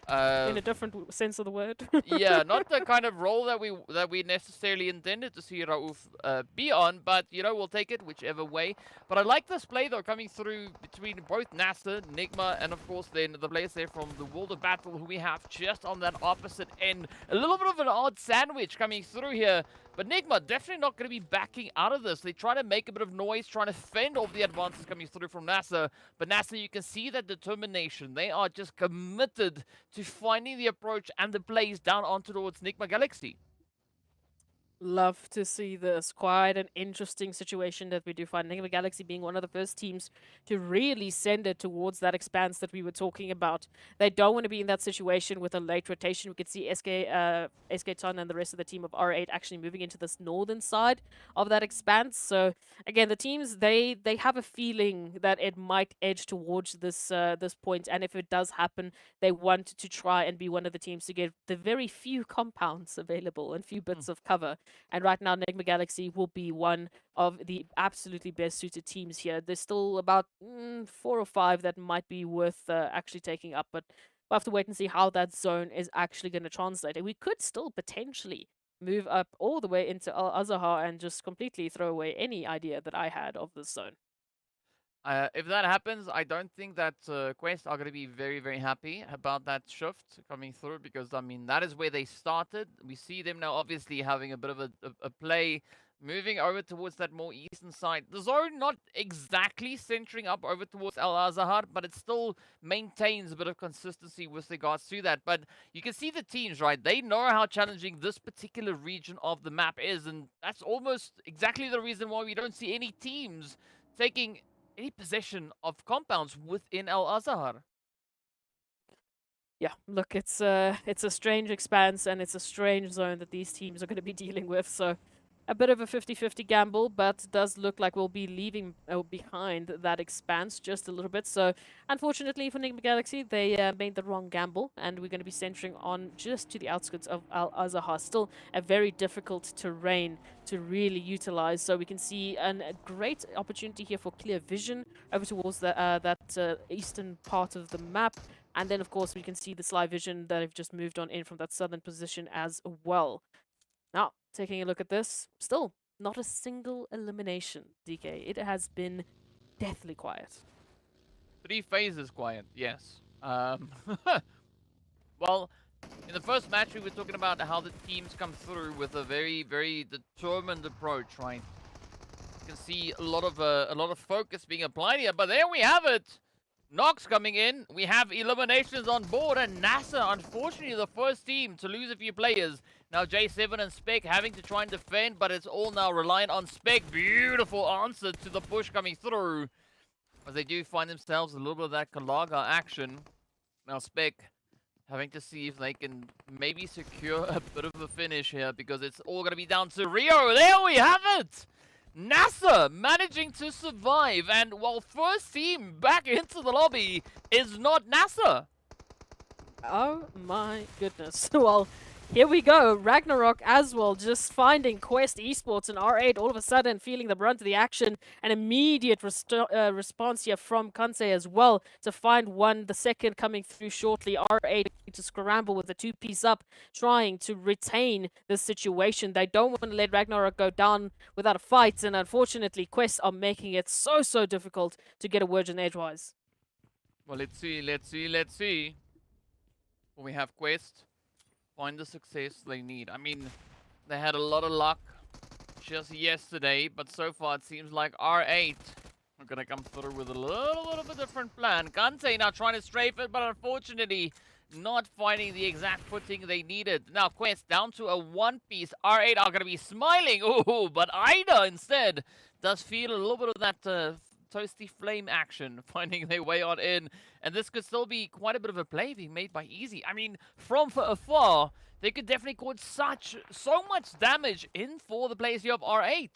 In a different sense of the word. Yeah, not the kind of role that we necessarily intended to see RUKH be on, but you know, we'll take it whichever way. But I like this play though, coming through between both NASR, NIGMA, and of course then the players there from the World of Battle, who we have just on that opposite end. A little bit of an odd sandwich coming through here, but NIGMA definitely not going to be backing out of this. They try to make a bit of noise, trying to fend off the advances coming through from NASR. But NASR, you can see that determination. They are just committed to finding the approach and the plays down onto towards NIGMA Galaxy. Love to see this. Quite an interesting situation that we do find. NIGMA Galaxy being one of the first teams to really send it towards that expanse that we were talking about. They don't want to be in that situation with a late rotation. We could see SK Ton and the rest of the team of R8 actually moving into this northern side of that expanse. So again, the teams, they have a feeling that it might edge towards this point, and if it does happen, they want to try and be one of the teams to get the very few compounds available and few bits of cover. And right now, NIGMA Galaxy will be one of the absolutely best suited teams here. There's still about 4 or 5 that might be worth actually taking up, but we'll have to wait and see how that zone is actually going to translate. And we could still potentially move up all the way into Al Azhar and just completely throw away any idea that I had of this zone. If that happens, I don't think that Quest are going to be very happy about that shift coming through, because, I mean, that is where they started. We see them now obviously having a bit of a play, moving over towards that more eastern side. The zone not exactly centering up over towards Al Azhar, but it still maintains a bit of consistency with regards to that. But you can see the teams, right? They know how challenging this particular region of the map is, and that's almost exactly the reason why we don't see any teams taking any possession of compounds within Al Azhar. Yeah, look, it's a strange expanse, and it's a strange zone that these teams are going to be dealing with. So a bit of a 50-50 gamble, but does look like we'll be leaving behind that expanse just a little bit. So unfortunately for NIGMA Galaxy, they made the wrong gamble, and we're going to be centering on just to the outskirts of Al Azhar. Still a very difficult terrain to really utilize. So we can see a great opportunity here for clear vision over towards that eastern part of the map. And then, of course, we can see the Sly Vision that have just moved on in from that southern position as well. Now, taking a look at this, still not a single elimination, DK. It has been deathly quiet. 3 phases quiet, yes. Well, in the first match, we were talking about how the teams come through with a very determined approach, right? You can see a lot of focus being applied here, but there we have it. Nox coming in. We have eliminations on board, and NASR, unfortunately, the first team to lose a few players. Now J7 and Spec having to try and defend, but it's all now reliant on Spec. Beautiful answer to the push coming through, as they do find themselves a little bit of that Kalaga action. Now Spec having to see if they can maybe secure a bit of a finish here, because it's all going to be down to Rio. There we have it! NASR managing to survive, and while first team back into the lobby is not NASR. Oh my goodness. Well, here we go. RUKH as well, just finding Quest Esports and R8 all of a sudden feeling the brunt of the action. An immediate response here from Kansei as well to find one, the second coming through shortly. R8 to scramble with the two-piece up, trying to retain this situation. They don't want to let RUKH go down without a fight, and unfortunately, Quest are making it so difficult to get a word in edgewise. Well, let's see. Well, we have Quest. Find the success they need. I mean, they had a lot of luck just yesterday, but so far it seems like R8 are gonna come through with a little bit different plan. Kansei now trying to strafe it, but unfortunately not finding the exact footing they needed. Now Quest down to a one-piece. R8 are gonna be smiling. Ooh, but Ida instead does feel a little bit of that toasty flame action finding their way on in, and this could still be quite a bit of a play being made by Easy. I mean, from afar they could definitely cause so much damage in for the players here of R8.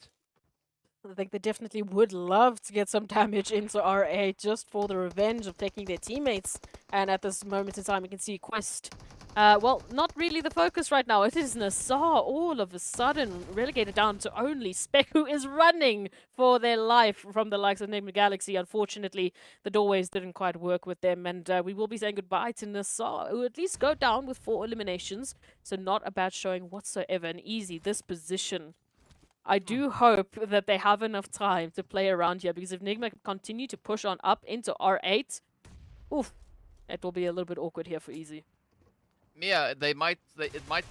I think they definitely would love to get some damage into R8 just for the revenge of taking their teammates. And at this moment in time, we can see Quest. Well, not really the focus right now. It is NASR all of a sudden relegated down to only Spec, who is running for their life from the likes of NIGMA Galaxy. Unfortunately, the doorways didn't quite work with them, and we will be saying goodbye to NASR, who at least go down with 4 eliminations. So not a bad showing whatsoever. And Easy, this position, I do hope that they have enough time to play around here, because if NIGMA continue to push on up into R8, oof, it will be a little bit awkward here for Easy. Yeah, it might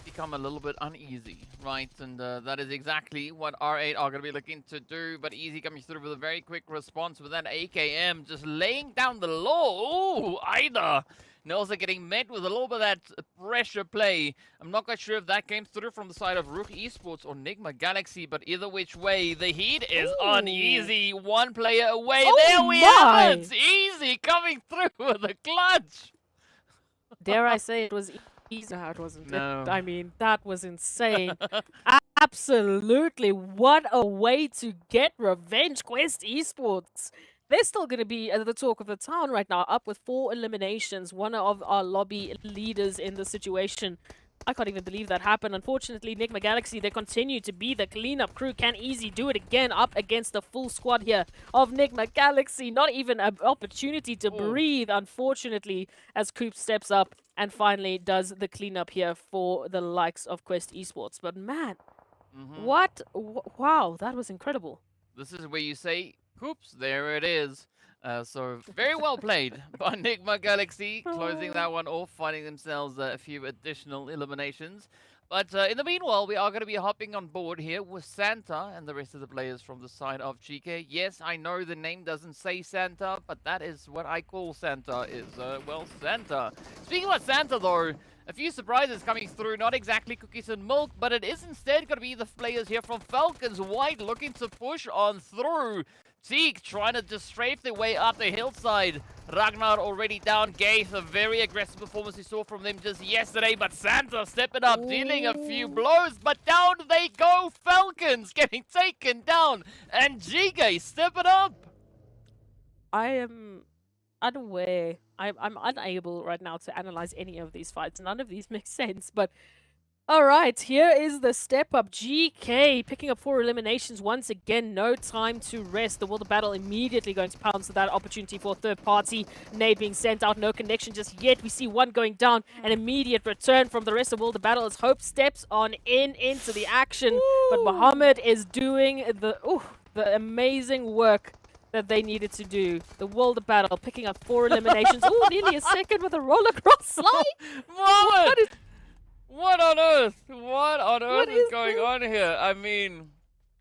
become a little bit uneasy, right? And that is exactly what R8 are going to be looking to do. But Easy coming through with a very quick response with that AKM, just laying down the law. Ooh, Ida. And also getting met with a little bit of that pressure play. I'm not quite sure if that came through from the side of RUKH Esports or NIGMA Galaxy, but either which way, the heat is on Easy. One player away. Oh there we have it. Easy coming through with a clutch. Dare I say it was easy? No, it wasn't. No. I mean, that was insane. Absolutely. What a way to get revenge, Quest Esports. They're still going to be the talk of the town right now, up with 4 eliminations. One of our lobby leaders in the situation. I can't even believe that happened. Unfortunately, NIGMA Galaxy, they continue to be the cleanup crew. Can Easy do it again up against the full squad here of NIGMA Galaxy? Not even an opportunity to breathe, unfortunately, as Coop steps up and finally does the cleanup here for the likes of Quest Esports. But man, what? Wow, that was incredible. This is where you say, oops, there it is. So very well played by NIGMA Galaxy, closing that one off, finding themselves a few additional eliminations. But in the meanwhile, we are going to be hopping on board here with Santa and the rest of the players from the side of GEEKAY. Yes, I know the name doesn't say Santa, but that is what I call Santa, is, well, Santa. Speaking about Santa, though, a few surprises coming through, not exactly cookies and milk, but it is instead going to be the players here from FALCONS White looking to push on through. Zeke trying to just strafe their way up the hillside. Ragnar already down. Gaith, a very aggressive performance we saw from them just yesterday, but Santa stepping up, dealing a few blows, but down they go. FALCONS getting taken down, and GEEKAY stepping up. I am unaware. I'm unable right now to analyze any of these fights. None of these make sense, but alright, here is the step up. GEEKAY picking up 4 eliminations once again. No time to rest. The World of Battle immediately going to pounce that opportunity for a third party. Nade being sent out. No connection just yet. We see one going down. An immediate return from the rest of World of Battle as Hope steps on into the action. But Mohammed is doing the amazing work that they needed to do. The World of Battle picking up 4 eliminations. Ooh, nearly a second with a roll across slide. Mohammed! What on earth? What on earth is going on here? I mean,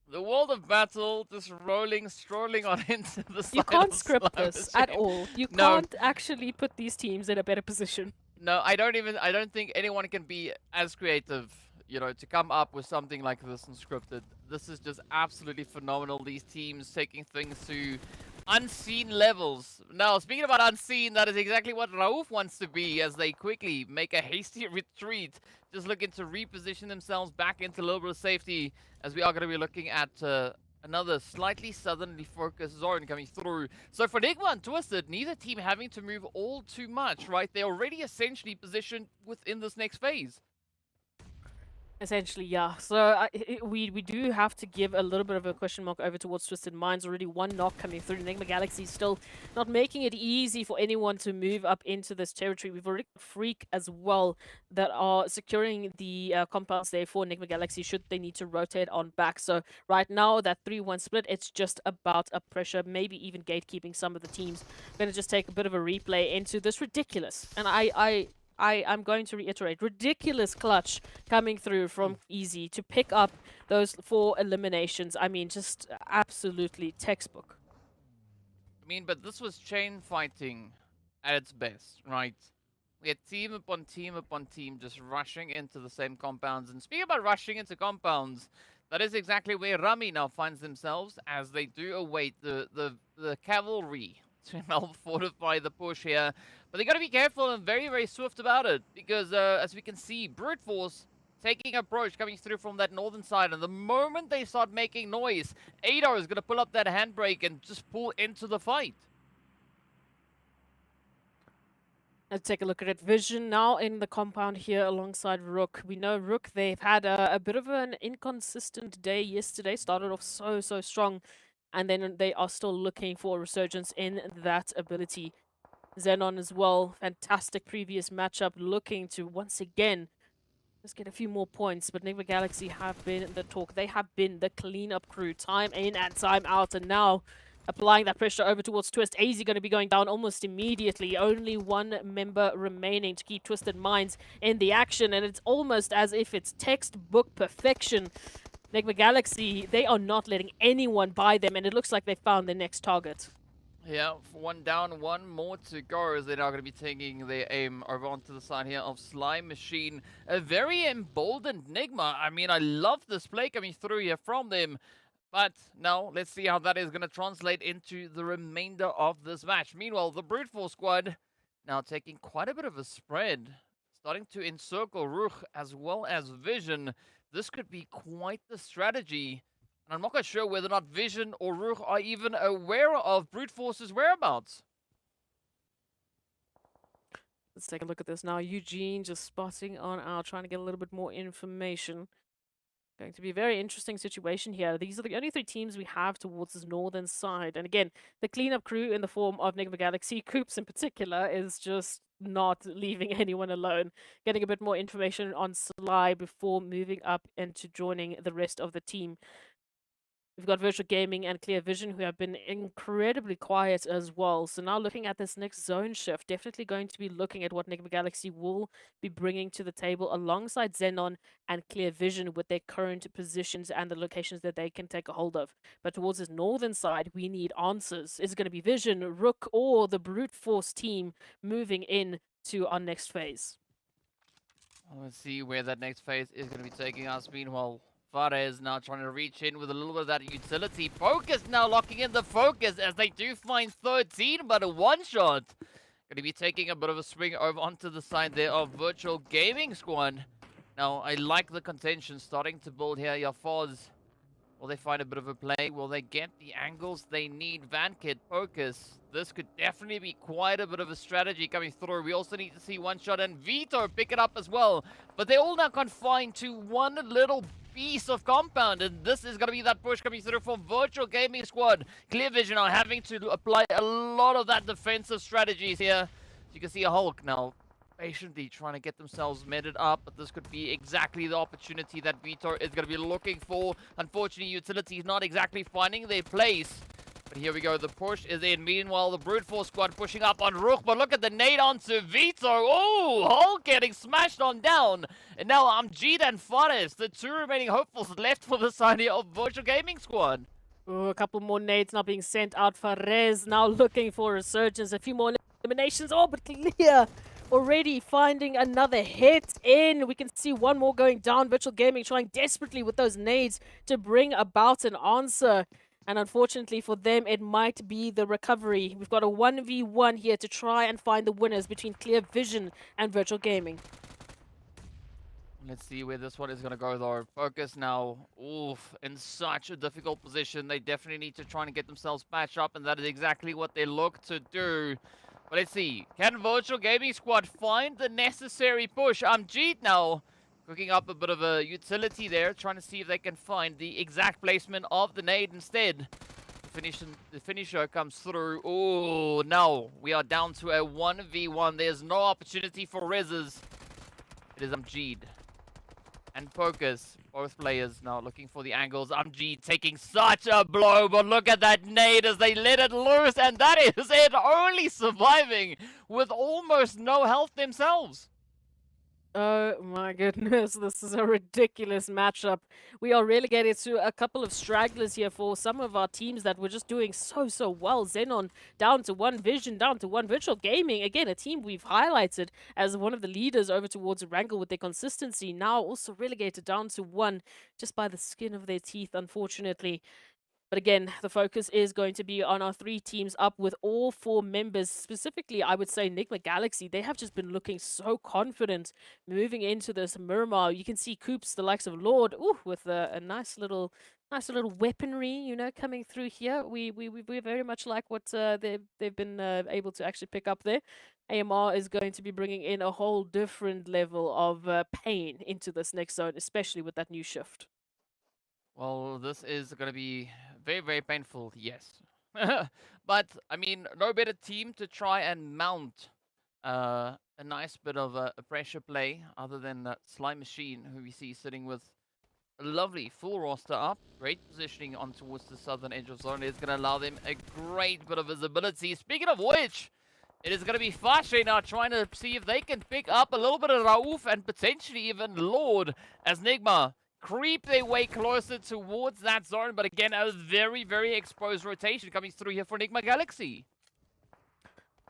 the World of Battle just strolling on into the side. You can't script this at all. You can't actually put these teams in a better position. No, I don't think anyone can be as creative, you know, to come up with something like this unscripted. This is just absolutely phenomenal. These teams taking things to unseen levels. Now, speaking about unseen, that is exactly what Rauf wants to be as they quickly make a hasty retreat, just looking to reposition themselves back into a little bit of safety, as we are going to be looking at a Another slightly southernly focused zone coming through. So for NIGMA and Twisted, neither team having to move all too much, right? They're already essentially positioned within this next phase. Essentially, yeah. So we do have to give a little bit of a question mark over towards Twisted Minds. Already one knock coming through. Enigma Galaxy still not making it easy for anyone to move up into this territory. We've already got Freak as well that are securing the compounds there for Enigma Galaxy should they need to rotate on back. So right now, that 3-1 split, it's just about a pressure, maybe even gatekeeping some of the teams. Going to just take a bit of a replay into this ridiculous. And I'm going to reiterate, ridiculous clutch coming through from Easy to pick up those 4 eliminations. I mean, just absolutely textbook. I mean, but this was chain fighting at its best, right? We had team upon team upon team just rushing into the same compounds. And speaking about rushing into compounds, that is exactly where Rami now finds themselves as they do await the cavalry to help fortify the push here. But they got to be careful and very, very swift about it because as we can see, Brute Force taking approach coming through from that northern side. And the moment they start making noise, Adar is going to pull up that handbrake and just pull into the fight. Let's take a look at it. Vision now in the compound here alongside RUKH. We know RUKH, they've had a bit of an inconsistent day yesterday. Started off so strong. And then they are still looking for a resurgence in that ability. XENON as well. Fantastic previous matchup. Looking to once again just get a few more points. But NIGMA Galaxy have been the talk. They have been the cleanup crew. Time in and time out. And now applying that pressure over towards Twist. AZ going to be going down almost immediately. Only one member remaining to keep Twisted Minds in the action. And it's almost as if it's textbook perfection. NIGMA Galaxy, they are not letting anyone buy them. And it looks like they found their next target. Yeah, one down, one more to go as they're now going to be taking their aim over onto the side here of Slime Machine. A very emboldened NIGMA. I mean, I love this play coming through here from them. But now, let's see how that is going to translate into the remainder of this match. Meanwhile, the Brute Force squad now taking quite a bit of a spread. Starting to encircle RUKH as well as Vision. This could be quite the strategy. And I'm not quite sure whether or not Vision or RUKH are even aware of Brute Force's whereabouts. Let's take a look at this now. Eugene just spotting on out, trying to get a little bit more information. Going to be a very interesting situation here. These are the only 3 teams we have towards this northern side. And again, the cleanup crew in the form of NIGMA Galaxy, Coops in particular, is just not leaving anyone alone. Getting a bit more information on Sly before moving up into joining the rest of the team. We've got Virtual Gaming and Clear Vision who have been incredibly quiet as well. So now looking at this next zone shift, definitely going to be looking at what NIGMA Galaxy will be bringing to the table alongside XENON and Clear Vision with their current positions and the locations that they can take a hold of. But towards this northern side, we need answers. Is it going to be Vision, RUKH, or the Brute Force team moving in to our next phase? Let's see where that next phase is going to be taking us. Meanwhile, Fares now trying to reach in with a little bit of that utility. Focus now locking in the focus as they do find 13, but a one-shot. Going to be taking a bit of a swing over onto the side there of Virtual Gaming squad. Now, I like the contention starting to build here. Yafaz, will they find a bit of a play? Will they get the angles they need? Vankit, focus. This could definitely be quite a bit of a strategy coming through. We also need to see one shot and Vito pick it up as well. But they're all now confined to one little piece of compound, and this is going to be that push coming through from Virtual Gaming squad. Clear Vision are having to apply a lot of that defensive strategies here. You can see a Hulk now patiently trying to get themselves meted up, but this could be exactly the opportunity that Vito is going to be looking for. Unfortunately, Utility is not exactly finding their place. But here we go, the push is in. Meanwhile, the Brute Force squad pushing up on RUKH, but look at the nade onto Vito. Oh, Hulk getting smashed on down. And now Amjid and Fares, the 2 remaining hopefuls left for the side here of Virtual Gaming squad. Ooh, a couple more nades now being sent out. Fares now looking for a resurgence. A few more eliminations. Oh, but Clear already finding another hit in. We can see one more going down. Virtual Gaming trying desperately with those nades to bring about an answer. And unfortunately for them, it might be the recovery. We've got a 1v1 here to try and find the winners between Clear Vision and Virtual Gaming. Let's see where this one is going to go, though. Focus now, oof, in such a difficult position. They definitely need to try and get themselves patched up, and that is exactly what they look to do. But let's see. Can Virtual Gaming Squad find the necessary push? Jeet now cooking up a bit of a utility there, trying to see if they can find the exact placement of the nade instead. The finisher comes through. Oh, now we are down to a 1v1. There's no opportunity for reses. It is Jeet and Focus, both players now looking for the angles. Jeet taking such a blow, but look at that nade as they let it loose, and that is it, only surviving with almost no health themselves. Oh my goodness, this is a ridiculous matchup. We are relegated to a couple of stragglers here for some of our teams that were just doing so well. XENON down to one Vision, down to one Virtual Gaming. Again, a team we've highlighted as one of the leaders over towards Erangel with their consistency. Now also relegated down to one just by the skin of their teeth, unfortunately. But again, the focus is going to be on our 3 teams up with all 4 members. Specifically, I would say NIGMA Galaxy. They have just been looking so confident moving into this Miramar. You can see Coops, the likes of Lord, with a nice little weaponry, you know, coming through here. We very much like what they've been able to actually pick up there. AMR is going to be bringing in a whole different level of pain into this next zone, especially with that new shift. Well, this is going to be very painful, yes. But, I mean, no better team to try and mount a nice bit of a pressure play other than Slime Machine, who we see sitting with a lovely full roster up. Great positioning on towards the southern edge of zone. It's going to allow them a great bit of visibility. Speaking of which, it is going to be Fashe now trying to see if they can pick up a little bit of Rauf and potentially even Lord as NIGMA creep their way closer towards that zone. But again, a very exposed rotation coming through here for NIGMA Galaxy.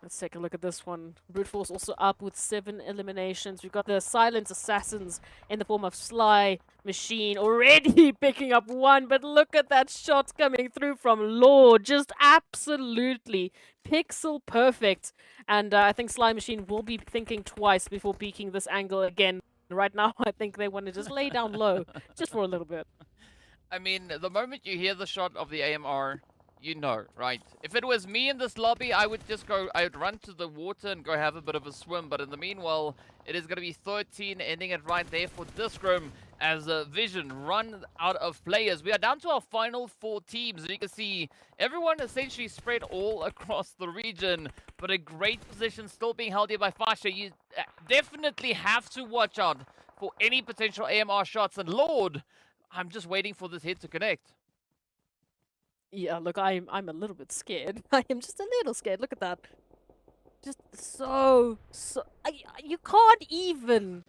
Let's take a look at this one. Brute Force also up with 7 eliminations. We've got the Silent Assassins in the form of Sly Machine already picking up 1. But look at that shot coming through from Lord. Just absolutely pixel perfect. And I think Sly Machine will be thinking twice before peeking this angle again. Right now, I think they want to just lay down low, just for a little bit. I mean, the moment you hear the shot of the AMR, you know, right? If it was me in this lobby, I would run to the water and go have a bit of a swim. But in the meanwhile, it is going to be 13, ending it right there for this scrum as Vision run out of players. We are down to our final 4 teams. And you can see everyone essentially spread all across the region. But a great position still being held here by Fasha. You definitely have to watch out for any potential AMR shots. And Lord, I'm just waiting for this hit to connect. Yeah, look, I'm a little bit scared. I am just a little scared. Look at that. Just so you can't even.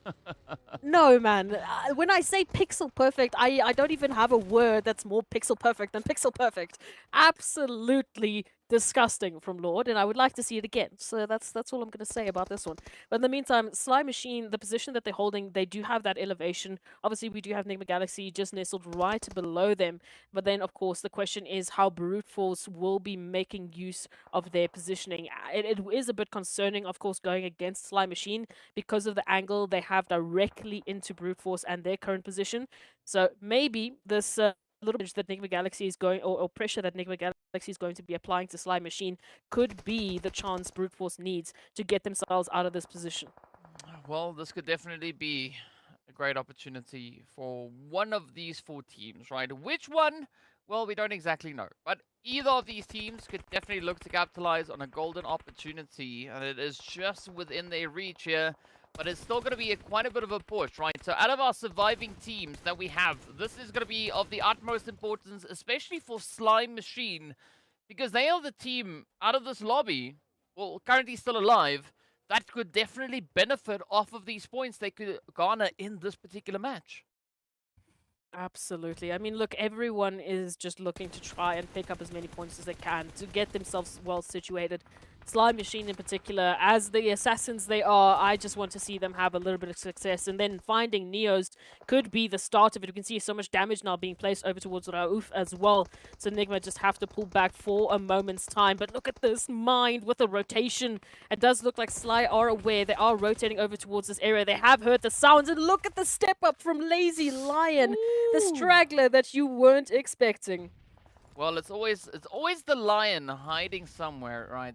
No, man. When I say pixel perfect, I don't even have a word that's more pixel perfect than pixel perfect. Absolutely disgusting from Lord, and I would like to see it again. So that's all I'm going to say about this one. But in the meantime, Sly Machine, the position that they're holding, they do have that elevation. Obviously, we do have NIGMA Galaxy just nestled right below them. But then, of course, the question is how Brute Force will be making use of their positioning. It is a bit concerning, of course, going against Sly Machine because of the angle they have directly into Brute Force and their current position. So maybe this little bit that NIGMA Galaxy is going, or pressure that NIGMA Galaxy is going to be applying to Sly Machine could be the chance Brute Force needs to get themselves out of this position. Well, this could definitely be a great opportunity for one of these 4 teams, right? Which one? Well, we don't exactly know. But either of these teams could definitely look to capitalize on a golden opportunity, and it is just within their reach here. But it's still going to be quite a bit of a push, right? So out of our surviving teams that we have, this is going to be of the utmost importance, especially for Slime Machine, because they are the team out of this lobby, well, currently still alive, that could definitely benefit off of these points they could garner in this particular match. Absolutely. I mean, look, everyone is just looking to try and pick up as many points as they can to get themselves well situated. Slime Machine in particular, as the assassins they are, I just want to see them have a little bit of success. And then finding Neos could be the start of it. You can see so much damage now being placed over towards RUKH as well. So NIGMA just have to pull back for a moment's time. But look at this Mind with the rotation. It does look like Sly are aware. They are rotating over towards this area. They have heard the sounds. And look at the step up from Lazy Lion. The straggler that you weren't expecting. Well, it's always the lion hiding somewhere, right?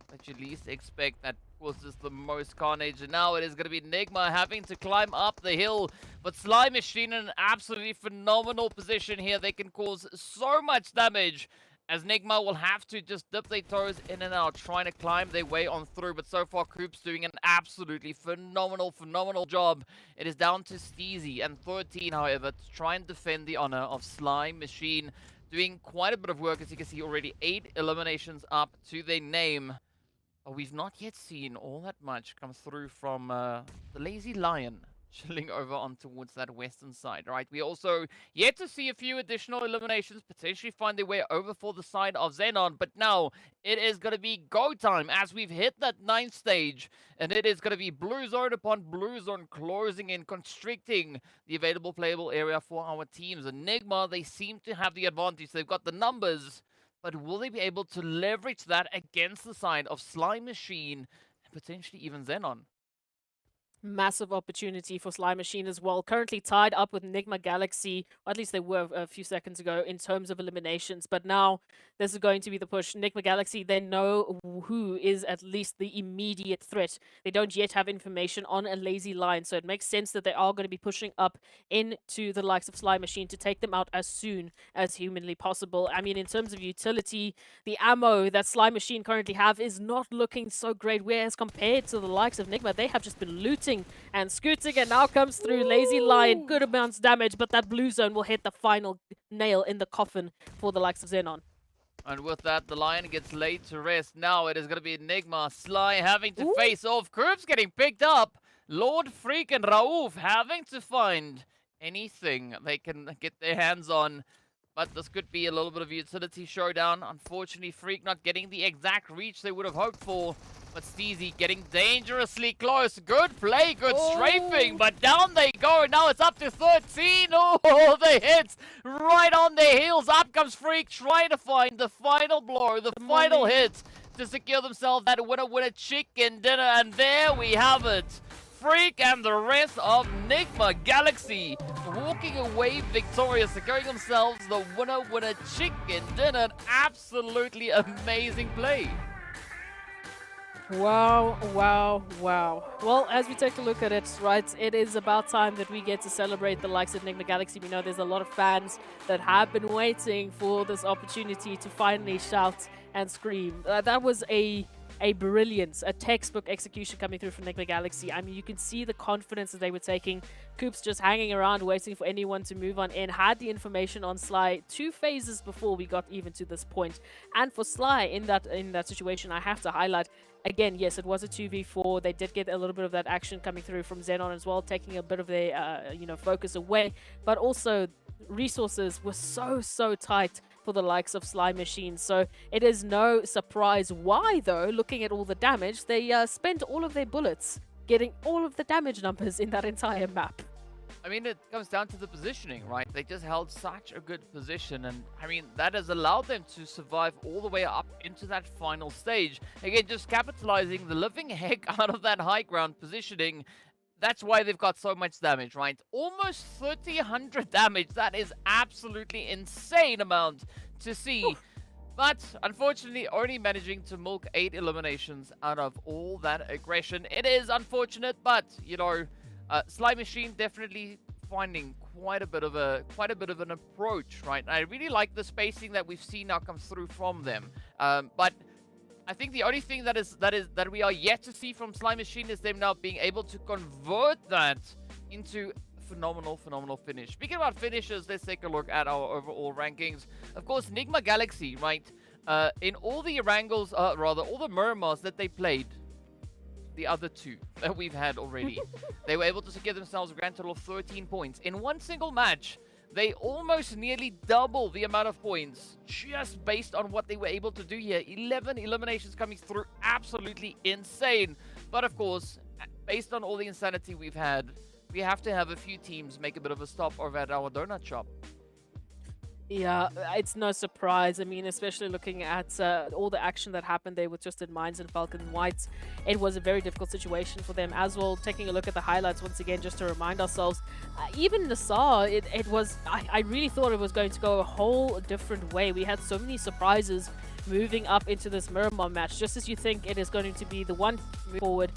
That you least expect, that causes the most carnage. And now it is going to be NIGMA having to climb up the hill. But Slime Machine in an absolutely phenomenal position here. They can cause so much damage, as NIGMA will have to just dip their toes in and out, trying to climb their way on through. But so far, Coop's doing an absolutely phenomenal job. It is down to Steezy and 13, however, to try and defend the honor of Slime Machine. Doing quite a bit of work, as you can see, already 8 eliminations up to their name. But we've not yet seen all that much come through from the Lazy Lion, chilling over on towards that western side, right? We also yet to see a few additional eliminations potentially find their way over for the side of XENON. But now it is going to be go time, as we've hit that 9th stage. And it is going to be blue zone upon blue zone closing in, constricting the available playable area for our teams. Enigma, they seem to have the advantage. They've got the numbers. But will they be able to leverage that against the side of Slime Machine and potentially even XENON? Massive opportunity for Slime Machine as well. Currently tied up with NIGMA Galaxy, or at least they were a few seconds ago, in terms of eliminations. But now this is going to be the push. NIGMA Galaxy, they know who is at least the immediate threat. They don't yet have information on a Lazy Lion, so it makes sense that they are going to be pushing up into the likes of Slime Machine to take them out as soon as humanly possible. I mean, in terms of utility, the ammo that Slime Machine currently have is not looking so great, whereas compared to the likes of NIGMA, they have just been looting and scooting, and now comes through Lazy Lion. Good amounts of damage, but that blue zone will hit the final nail in the coffin for the likes of XENON. And with that, the Lion gets laid to rest. Now it is going to be Enigma, Sly having to face off. Krups getting picked up. Lord Freak and Raouf having to find anything they can get their hands on. But this could be a little bit of a utility showdown. Unfortunately, Freak not getting the exact reach they would have hoped for. But Steezy getting dangerously close. Good play, good strafing, but down they go. Now it's up to 13. Oh, the hits right on their heels. Up comes Freak, trying to find the final blow, the final hit to secure themselves that winner chicken dinner. And there we have it. Freak and the rest of NIGMA Galaxy walking away victorious, securing themselves the winner chicken dinner. Absolutely amazing play. Wow. Well, as we take a look at it, right, it is about time that we get to celebrate the likes of NIGMA Galaxy. We know there's a lot of fans that have been waiting for this opportunity to finally shout and scream. That was a brilliance, a textbook execution coming through from NIGMA Galaxy. I mean, you can see the confidence that they were taking. Coops just hanging around, waiting for anyone to move on in. Had the information on Sly 2 phases before we got even to this point. And for Sly, in that situation, I have to highlight, again, yes, it was a 2v4. They did get a little bit of that action coming through from XENON as well, taking a bit of their, focus away. But also, resources were so tight for the likes of Slime Machine. So it is no surprise why, though, looking at all the damage, they spent all of their bullets getting all of the damage numbers in that entire map. I mean, it comes down to the positioning, right? They just held such a good position, and I mean, that has allowed them to survive all the way up into that final stage. Again, just capitalizing the living heck out of that high ground positioning. That's why they've got so much damage, right? Almost 3,000 damage. That is absolutely insane amount to see. Oof. But unfortunately, only managing to milk 8 eliminations out of all that aggression. It is unfortunate, but Slime Machine definitely finding quite a bit of an approach, right? I really like the spacing that we've seen now come through from them. But I think the only thing that we are yet to see from Slime Machine is them now being able to convert that into phenomenal finish. Speaking about finishes, let's take a look at our overall rankings. Of course, NIGMA Galaxy, right? In all the Erangels, all the Miramars that they played, the other 2 that we've had already, they were able to secure themselves a grand total of 13 points in one single match. They almost nearly double the amount of points just based on what they were able to do here. 11 eliminations coming through, absolutely insane. But of course, based on all the insanity we've had, we have to have a few teams make a bit of a stop over at our donut shop. Yeah, it's no surprise. I mean, especially looking at all the action that happened there with Twisted Minds and Falcon Whites, it was a very difficult situation for them as well. Taking a look at the highlights once again, just to remind ourselves, even NASR, it was, I really thought it was going to go a whole different way. We had so many surprises moving up into this Miramar match. Just as you think it is going to be the one move forward,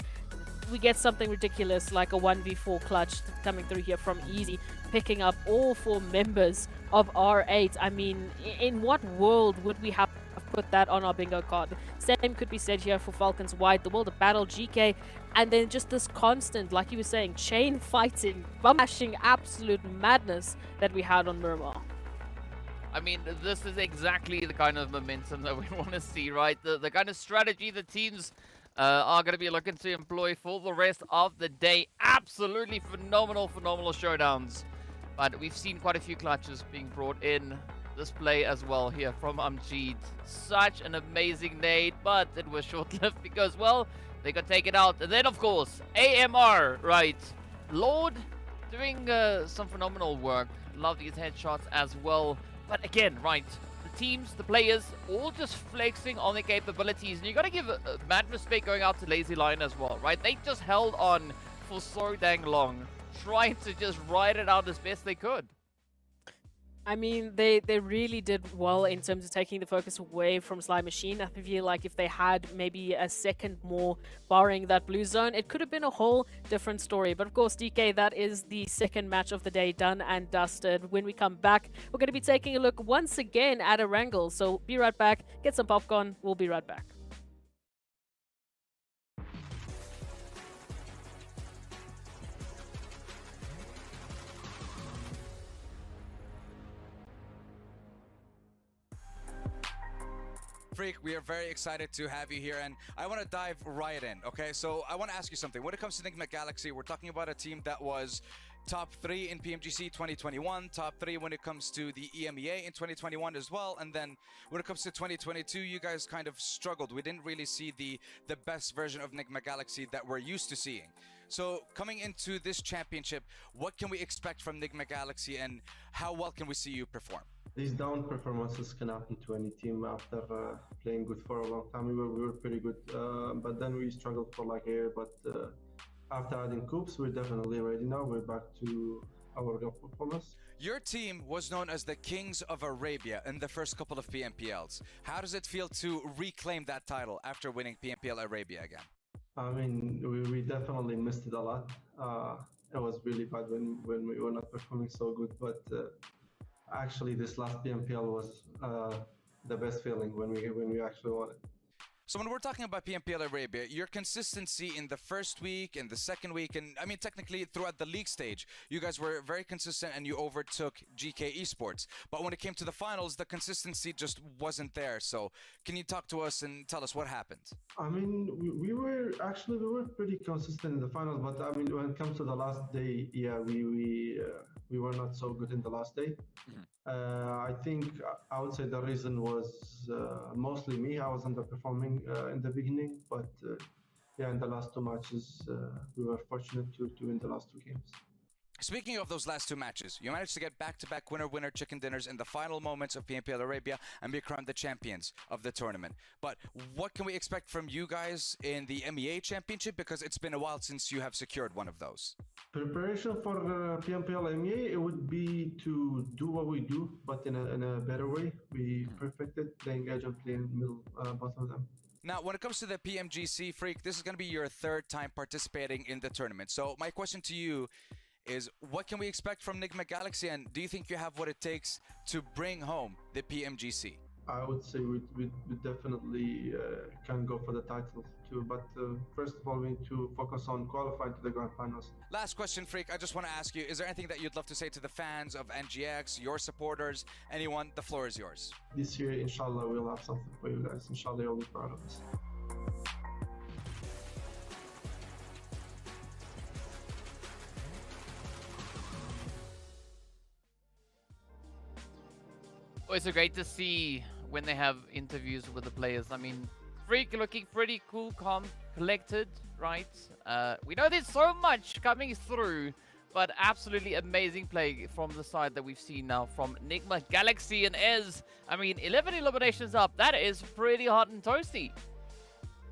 we get something ridiculous like a 1v4 clutch coming through here from Easy, picking up all 4 members of R8. I mean, in what world would we have put that on our bingo card? Same could be said here for Falcons White, the World of Battle, GEEKAY, and then just this constant, like you were saying, chain fighting, bashing absolute madness that we had on Miramar. I mean, this is exactly the kind of momentum that we want to see, right? The kind of strategy the teams are going to be looking to employ for the rest of the day. Absolutely phenomenal showdowns. But we've seen quite a few clutches being brought in this play as well here from Amjid. Such an amazing nade, but it was short-lived because, well, they could take it out. And then, of course, AMR, right? Lord doing some phenomenal work. Love these headshots as well. But again, right, the teams, the players, all just flexing on their capabilities. And you got to give mad respect going out to Lazy Lion as well, right? They just held on for so dang long, trying to just ride it out as best they could. I mean, they really did well in terms of taking the focus away from Slime Machine. I feel like if they had maybe a second more barring that blue zone, it could have been a whole different story. But of course, DK, that is the second match of the day done and dusted. When we come back, we're going to be taking a look once again at Erangel. So be right back, get some popcorn, we'll be right back. Freak, we are very excited to have you here, and I want to dive right in, okay? So I want to ask you something. When it comes to NIGMA Galaxy, we're talking about a team that was top 3 in PMGC 2021, top 3 when it comes to the EMEA in 2021 as well, and then when it comes to 2022, you guys kind of struggled. We didn't really see the best version of NIGMA Galaxy that we're used to seeing. So coming into this championship, what can we expect from NIGMA Galaxy, and how well can we see you perform? These down performances can happen to any team after playing good for a long time. We were pretty good, but then we struggled for like a year. But after adding Coops, we're definitely ready now. We're back to our real performance. Your team was known as the Kings of Arabia in the first couple of PMPLs. How does it feel to reclaim that title after winning PMPL Arabia again? I mean, we definitely missed it a lot. It was really bad when we were not performing so good, but actually this last PMPL was the best feeling when we actually won it. So when we're talking about PMPL Arabia, your consistency in the first week and the second week, and I mean technically throughout the league stage, you guys were very consistent and you overtook GEEKAY Esports. But when it came to the finals, the consistency just wasn't there. So can you talk to us and tell us what happened? I mean, we were pretty consistent in the finals, but I mean when it comes to the last day, yeah, we were not so good in the last day. I think I would say the reason was mostly me. I was underperforming in the beginning, but yeah, in the last 2 matches, we were fortunate to win the last 2 games. Speaking of those last 2 matches, you managed to get back-to-back winner-winner chicken dinners in the final moments of PMPL Arabia and be crowned the champions of the tournament. But what can we expect from you guys in the MEA Championship? Because it's been a while since you have secured one of those. Preparation for PMPL MEA, it would be to do what we do, but in a better way. We perfected playing edge and playing middle, both of them. Now, when it comes to the PMGC, Freak, this is going to be your 3rd time participating in the tournament. So my question to you is, what can we expect from NIGMA Galaxy, and do you think you have what it takes to bring home the PMGC? I would say we definitely can go for the title too, but first of all, we need to focus on qualifying to the grand finals. Last question, Freak. I just want to ask you, is there anything that you'd love to say to the fans of NGX, your supporters, anyone? The floor is yours. This year, inshallah, we'll have something for you guys. Inshallah, you'll be proud of us. Always so great to see when they have interviews with the players. I mean, Freak looking pretty cool, calm, collected, right? We know there's so much coming through, but absolutely amazing play from the side that we've seen now from NIGMA, Galaxy, and Ez. I mean, 11 eliminations up. That is pretty hot and toasty.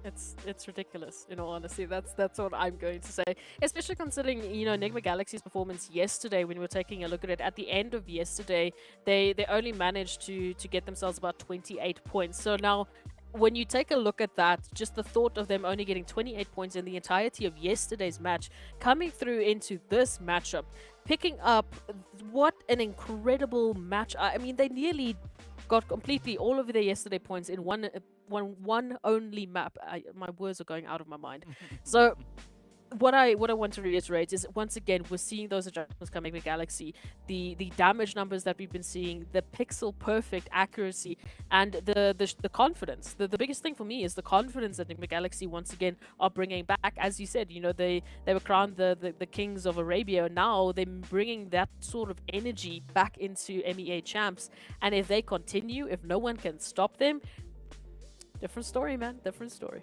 It's ridiculous, in all honesty. That's what I'm going to say. Especially considering, you know, Enigma Galaxy's performance yesterday, when we were taking a look at it, at the end of yesterday, they only managed to get themselves about 28 points. So now, when you take a look at that, just the thought of them only getting 28 points in the entirety of yesterday's match, coming through into this matchup, picking up, what an incredible match. I mean, they nearly got completely all of their yesterday points in one only map. My words are going out of my mind. So what I want to reiterate is, once again, we're seeing those adjustments coming with Galaxy, the damage numbers that we've been seeing, the pixel perfect accuracy, and the confidence. The biggest thing for me is the confidence that the Galaxy once again are bringing back. As you said, you know, they were crowned the kings of Arabia. Now they're bringing that sort of energy back into MEA champs, and if they continue, if no one can stop them, different story, man. Different story.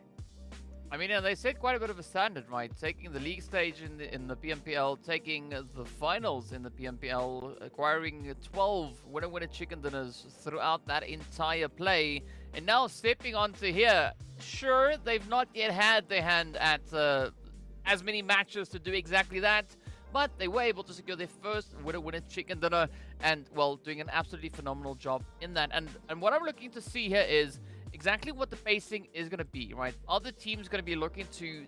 I mean, and they set quite a bit of a standard, right? Taking the league stage in the PMPL, taking the finals in the PMPL, acquiring 12 winner-winner chicken dinners throughout that entire play, and now stepping onto here. Sure, they've not yet had their hand at as many matches to do exactly that, but they were able to secure their first winner-winner chicken dinner, and, well, doing an absolutely phenomenal job in that. And what I'm looking to see here is exactly what the pacing is going to be, right? Are the teams going to be looking to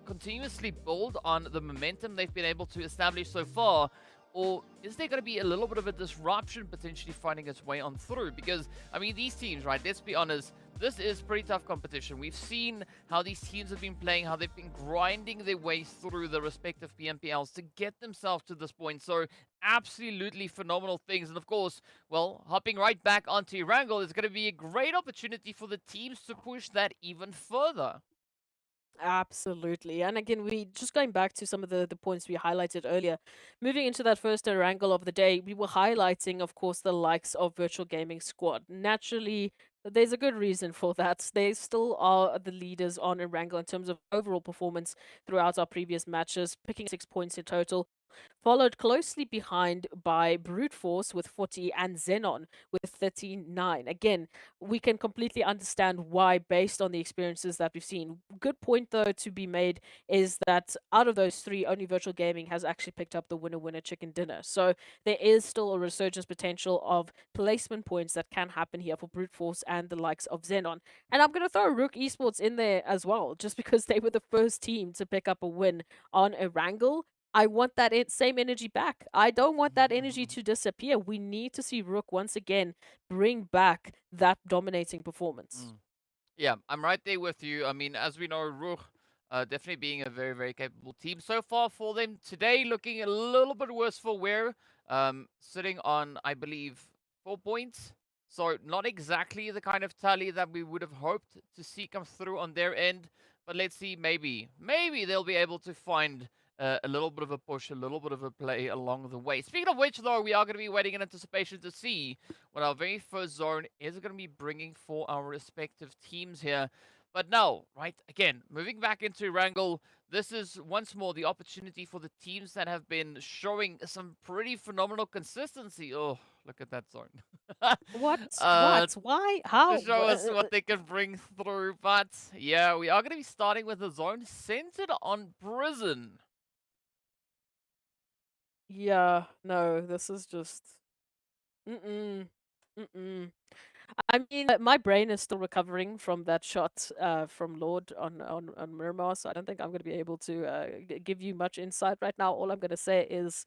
continuously build on the momentum they've been able to establish so far? Or is there going to be a little bit of a disruption potentially finding its way on through? Because, I mean, these teams, right, let's be honest, this is pretty tough competition. We've seen how these teams have been playing, how they've been grinding their way through the respective PMPLs to get themselves to this point. So, absolutely phenomenal things. And of course, well, hopping right back onto Erangel is going to be a great opportunity for the teams to push that even further. Absolutely. And again, we just going back to some of the points we highlighted earlier, moving into that first angle of the day, we were highlighting, of course, the likes of Virtual Gaming Squad. Naturally, there's a good reason for that. They still are the leaders on Erangel in terms of overall performance throughout our previous matches, picking 6 points in total. Followed closely behind by Brute Force with 40 and XENON with 39. Again, we can completely understand why, based on the experiences that we've seen. Good point, though, to be made is that out of those three, only Virtual Gaming has actually picked up the winner-winner chicken dinner. So there is still a resurgence potential of placement points that can happen here for Brute Force and the likes of XENON. And I'm going to throw RUKH Esports in there as well, just because they were the first team to pick up a win on Erangel. I want that same energy back. I don't want that energy to disappear. We need to see RUKH once again bring back that dominating performance. Yeah, I'm right there with you. I mean, as we know, RUKH definitely being a very, very capable team so far for them. Today, looking a little bit worse for wear. Sitting on, I believe, 4 points. So not exactly the kind of tally that we would have hoped to see come through on their end. But let's see, maybe they'll be able to find a little bit of a push, a little bit of a play along the way. Speaking of which, though, we are going to be waiting in anticipation to see what our very first zone is going to be bringing for our respective teams here. But no, right, again, moving back into Erangel, this is once more the opportunity for the teams that have been showing some pretty phenomenal consistency. Oh, look at that zone. What? Why? How? To show us what they can bring through. But yeah, we are going to be starting with a zone centered on Prison. Yeah, no, this is just... Mm-mm. Mm-mm. I mean, my brain is still recovering from that shot from Lord on Miramar, so I don't think I'm going to be able to give you much insight right now. All I'm going to say is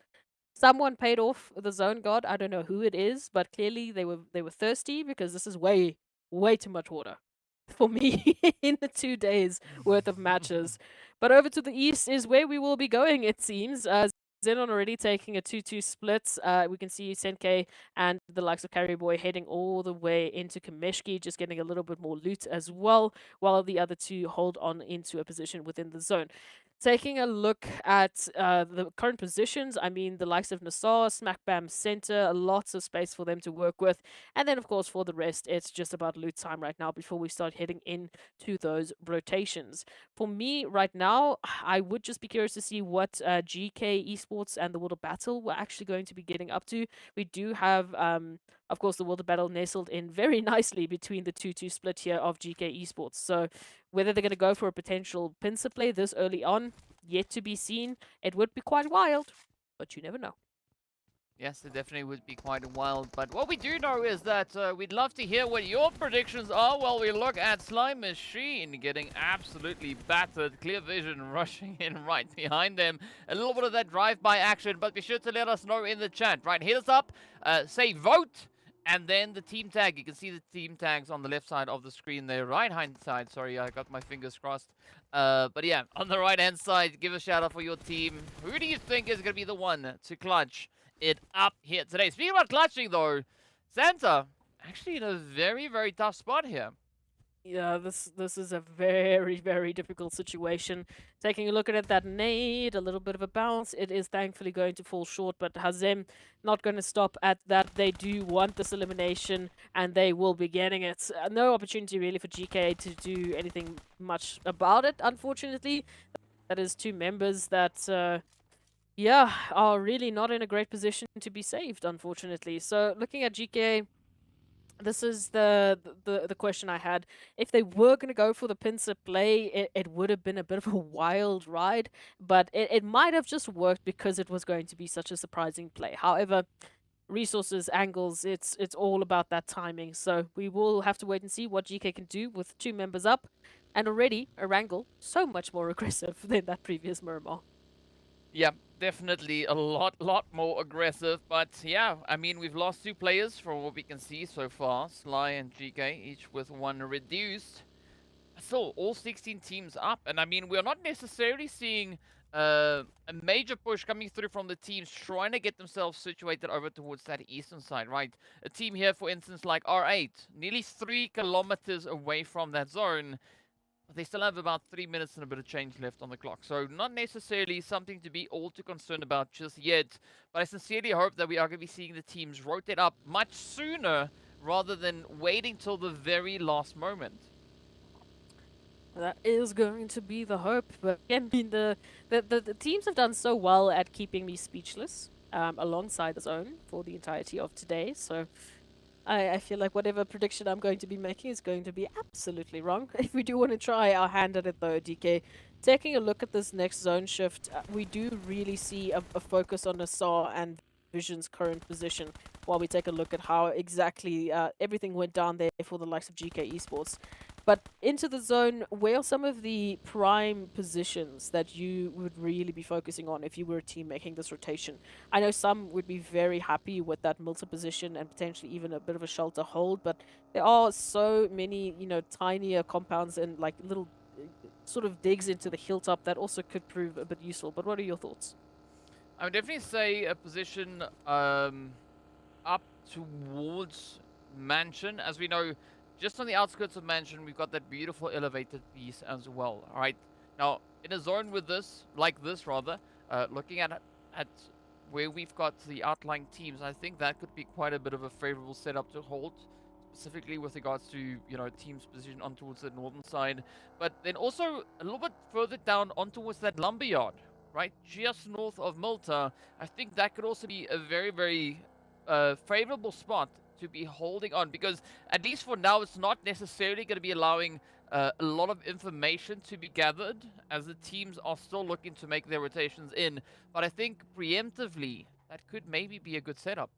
someone paid off the zone god. I don't know who it is, but clearly they were thirsty, because this is way too much water for me in the 2 days worth of matches. But over to the east is where we will be going, it seems. XENON already taking a 2-2 split. We can see Senke and the likes of Carry Boy heading all the way into Kameshki, just getting a little bit more loot as well, while the other two hold on into a position within the zone. Taking a look at the current positions, I mean, the likes of NASR, Smack Bam Center, lots of space for them to work with. And then, of course, for the rest, it's just about loot time right now before we start heading into those rotations. For me, right now, I would just be curious to see what GK Esports and the World of Battle were actually going to be getting up to. We do have, of course, the World of Battle nestled in very nicely between the 2-2 split here of GK Esports. So whether they're going to go for a potential pincer play this early on, yet to be seen. It would be quite wild, but you never know. Yes, it definitely would be quite wild. But what we do know is that we'd love to hear what your predictions are while we look at Slime Machine getting absolutely battered. Clear Vision rushing in right behind them. A little bit of that drive-by action, but be sure to let us know in the chat. Right, hit us up, say vote, and then the team tag. You can see the team tags on the left side of the screen there. Right-hand side, sorry, I got my fingers crossed. But yeah, on the right-hand side, give a shout-out for your team. Who do you think is going to be the one to clutch it up here today? Speaking about clutching, though, Santa actually in a very, very tough spot here. Yeah, this is a very, very difficult situation. Taking a look at it, that nade, a little bit of a bounce. It is thankfully going to fall short, but Hazem not going to stop at that. They do want this elimination, and they will be getting it. No opportunity really for GK to do anything much about it, unfortunately. That is two members that, yeah, are really not in a great position to be saved, unfortunately. So looking at GK, this is the question I had. If they were going to go for the pincer play, it would have been a bit of a wild ride, but it might have just worked because it was going to be such a surprising play. However, resources, angles, it's all about that timing. So we will have to wait and see what GK can do with two members up. And already, Erangel, so much more aggressive than that previous Miramar. Yeah, definitely a lot more aggressive. But yeah, I mean, we've lost two players from what we can see so far. Sly and GK, each with one reduced. Still, all 16 teams up. And I mean, we're not necessarily seeing a major push coming through from the teams trying to get themselves situated over towards that eastern side, right? A team here, for instance, like R8, nearly 3 kilometers away from that zone. They still have about 3 minutes and a bit of change left on the clock. So not necessarily something to be all too concerned about just yet. But I sincerely hope that we are going to be seeing the teams rotate up much sooner rather than waiting till the very last moment. That is going to be the hope. But again, I mean, the teams have done so well at keeping me speechless alongside the zone for the entirety of today. So I feel like whatever prediction I'm going to be making is going to be absolutely wrong. If we do want to try our hand at it though, DK, taking a look at this next zone shift, we do really see a focus on NASR and Vision's current position while we take a look at how exactly everything went down there for the likes of GK Esports. But into the zone, where are some of the prime positions that you would really be focusing on if you were a team making this rotation? I know some would be very happy with that Milta position and potentially even a bit of a shelter hold, but there are so many, you know, tinier compounds and like little sort of digs into the hilltop that also could prove a bit useful. But what are your thoughts? I would definitely say a position up towards Mansion. As we know, just on the outskirts of Mansion, we've got that beautiful elevated piece as well. All right. Now, in a zone with this, like this rather, looking at where we've got the outlying teams, I think that could be quite a bit of a favorable setup to hold, specifically with regards to, you know, teams position on towards the northern side. But then also a little bit further down on towards that lumberyard, right, just north of Milta. I think that could also be a very, very favorable spot to be holding on, because at least for now it's not necessarily going to be allowing a lot of information to be gathered as the teams are still looking to make their rotations in. But I think preemptively that could maybe be a good setup.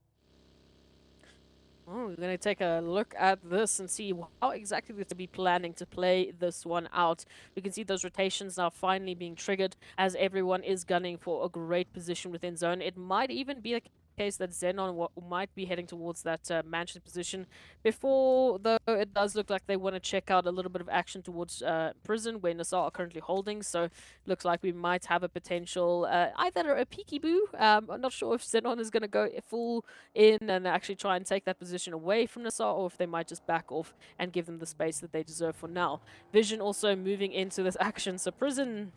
Oh, we're going to take a look at this and see how exactly we're to be planning to play this one out. We can see those rotations now finally being triggered as everyone is gunning for a great position within zone. It might even be a case that XENON might be heading towards that mansion position. Before, though, it does look like they want to check out a little bit of action towards prison, where NASR are currently holding. So, looks like we might have a potential either a peekaboo. I'm not sure if XENON is going to go full in and actually try and take that position away from NASR, or if they might just back off and give them the space that they deserve for now. Vision also moving into this action. So, prison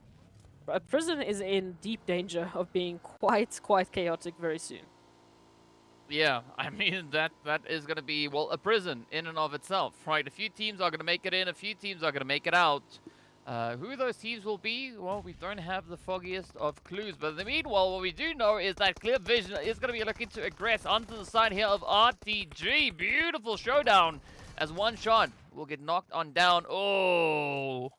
Prison is in deep danger of being quite chaotic very soon. Yeah, I mean, that is going to be, well, a prison in and of itself, right? A few teams are going to make it in, a few teams are going to make it out. Who those teams will be, well, we don't have the foggiest of clues. But in the meanwhile, what we do know is that Clear Vision is going to be looking to aggress onto the side here of RTG. Beautiful showdown as one shot will get knocked on down. Oh,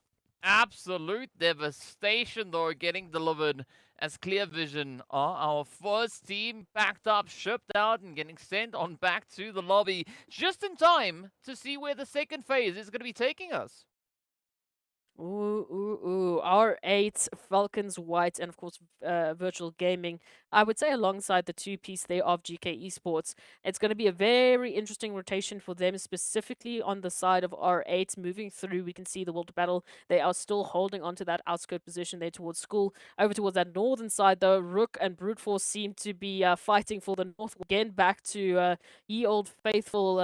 absolute devastation, though, getting delivered as Clear Vision are our first team packed up, shipped out, and getting sent on back to the lobby just in time to see where the second phase is going to be taking us. Ooh. R8, Falcons, White, and of course, Virtual Gaming. I would say alongside the two-piece there of GK Esports. It's going to be a very interesting rotation for them, specifically on the side of R8. Moving through, we can see the World Battle. They are still holding onto that outskirt position there towards school. Over towards that northern side, though, RUKH and Brute Force seem to be fighting for the north. Again, back to ye old faithful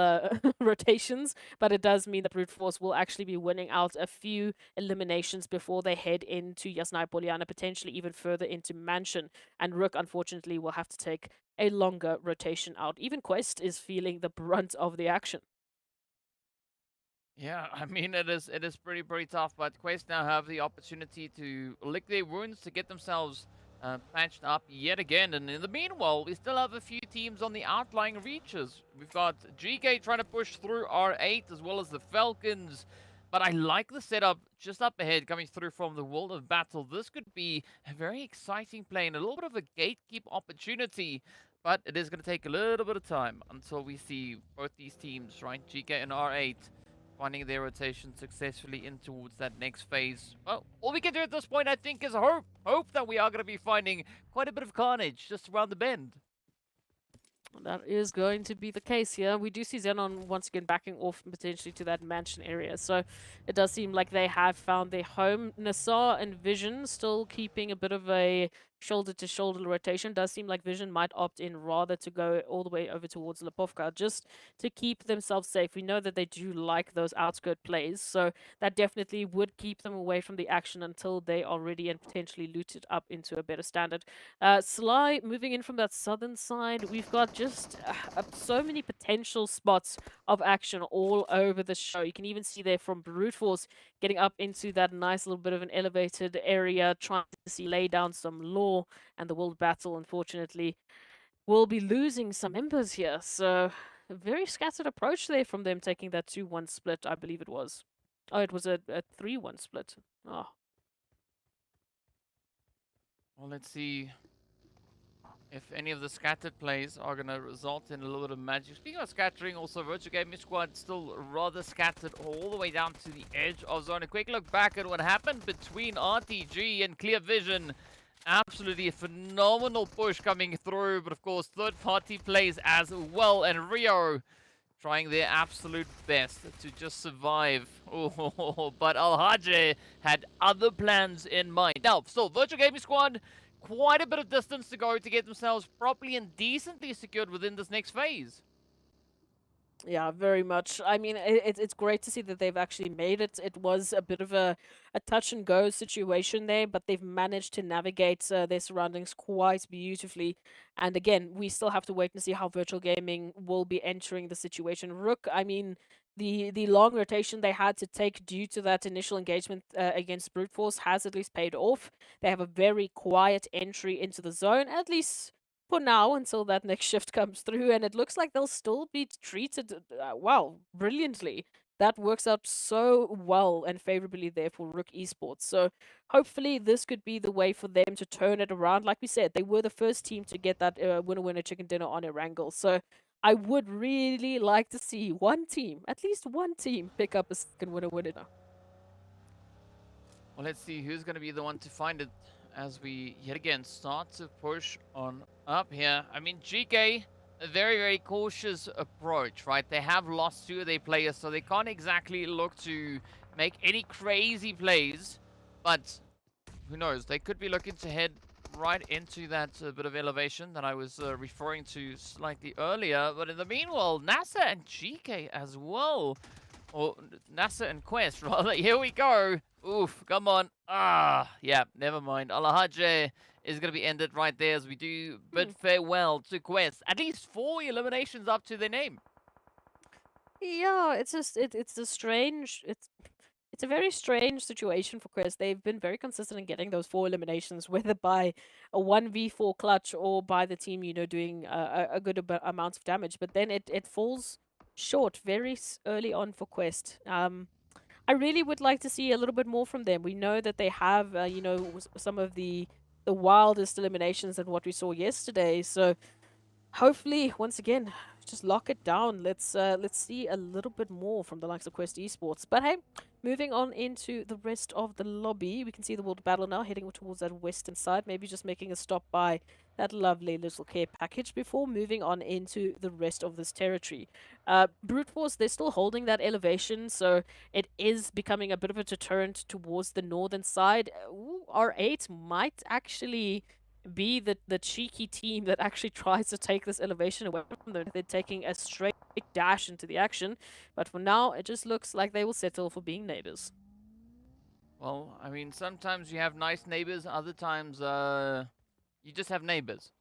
rotations, but it does mean that Brute Force will actually be winning out a few eliminations before they head into Yasnaya Poliana, potentially even further into Mansion. And RUKH, unfortunately, will have to take a longer rotation out. Even Quest is feeling the brunt of the action. Yeah, I mean, it is pretty tough, but Quest now have the opportunity to lick their wounds, to get themselves patched up yet again. And in the meanwhile, we still have a few teams on the outlying reaches. We've got GEEKAY trying to push through R8, as well as the Falcons. But I like the setup just up ahead coming through from the World of Battle. This could be a very exciting play and a little bit of a gatekeep opportunity. But it is going to take a little bit of time until we see both these teams, right? GEEKAY and R8 finding their rotation successfully in towards that next phase. Well, all we can do at this point, I think, is hope. Hope that we are going to be finding quite a bit of carnage just around the bend. That is going to be the case here. We do see XENON once again backing off potentially to that mansion area. So it does seem like they have found their home. NASR and Vision still keeping a bit of a shoulder-to-shoulder rotation. Does seem like Vision might opt in rather to go all the way over towards Lipovka just to keep themselves safe. We know that they do like those outskirt plays, so that definitely would keep them away from the action until they are ready and potentially looted up into a better standard. Sly moving in from that southern side. We've got just so many potential spots of action all over the show. You can even see there from Brute Force getting up into that nice little bit of an elevated area, trying to see lay down some law, and the World Battle, unfortunately, will be losing some members here. So a very scattered approach there from them, taking that 2-1 split, I believe it was. Oh, it was a 3-1 split. Oh. Well, let's see if any of the scattered plays are going to result in a little bit of magic. Speaking of scattering, also Virtual Gaming Squad still rather scattered all the way down to the edge of zone. A quick look back at what happened between RTG and Clear Vision. Absolutely a phenomenal push coming through, but of course third-party plays as well, and Rio trying their absolute best to just survive. Oh, but Al-Hajj had other plans in mind. Now, still, Virtual Gaming Squad, quite a bit of distance to go to get themselves properly and decently secured within this next phase. Yeah, very much. I mean, it's great to see that they've actually made it. It was a bit of a touch and go situation there, but they've managed to navigate their surroundings quite beautifully. And again, we still have to wait and see how Virtual Gaming will be entering the situation. RUKH, I mean, the long rotation they had to take due to that initial engagement against Brute Force has at least paid off. They have a very quiet entry into the zone, at least for now, until that next shift comes through, and it looks like they'll still be treated, wow, brilliantly. That works out so well and favorably there for RUKH Esports. So hopefully this could be the way for them to turn it around. Like we said, they were the first team to get that winner-winner chicken dinner on Erangel. So I would really like to see one team, at least one team, pick up a second winner-winner. Well, let's see who's going to be the one to find it as we yet again start to push on up here. I mean, GEEKAY, a very, very cautious approach, right? They have lost 2 of their players, so they can't exactly look to make any crazy plays. But who knows? They could be looking to head right into that bit of elevation that I was referring to slightly earlier. But in the meanwhile, NASR and GEEKAY as well. Or NASR and Quest, rather. Here we go. Oof, come on. Yeah, never mind. Alahaj is going to be ended right there as we do bid farewell to Quest. At least 4 eliminations up to their name. Yeah, it's just it's a strange it's a very strange situation for Quest. They've been very consistent in getting those 4 eliminations, whether by a 1v4 clutch or by the team, doing a good amount of damage. But then it falls short very early on for Quest. I really would like to see a little bit more from them. We know that they have, some of the wildest eliminations than what we saw yesterday. So hopefully, once again, just lock it down. Let's see a little bit more from the likes of Quest Esports. But hey, moving on into the rest of the lobby, we can see the World Battle now heading towards that western side. Maybe just making a stop by that lovely little care package before moving on into the rest of this territory. Brute Force, they're still holding that elevation, so it is becoming a bit of a deterrent towards the northern side. R8 might actually be the cheeky team that actually tries to take this elevation away from them. They're taking a straight dash into the action, but for now, it just looks like they will settle for being neighbors. Well, I mean, sometimes you have nice neighbors, other times you just have neighbors.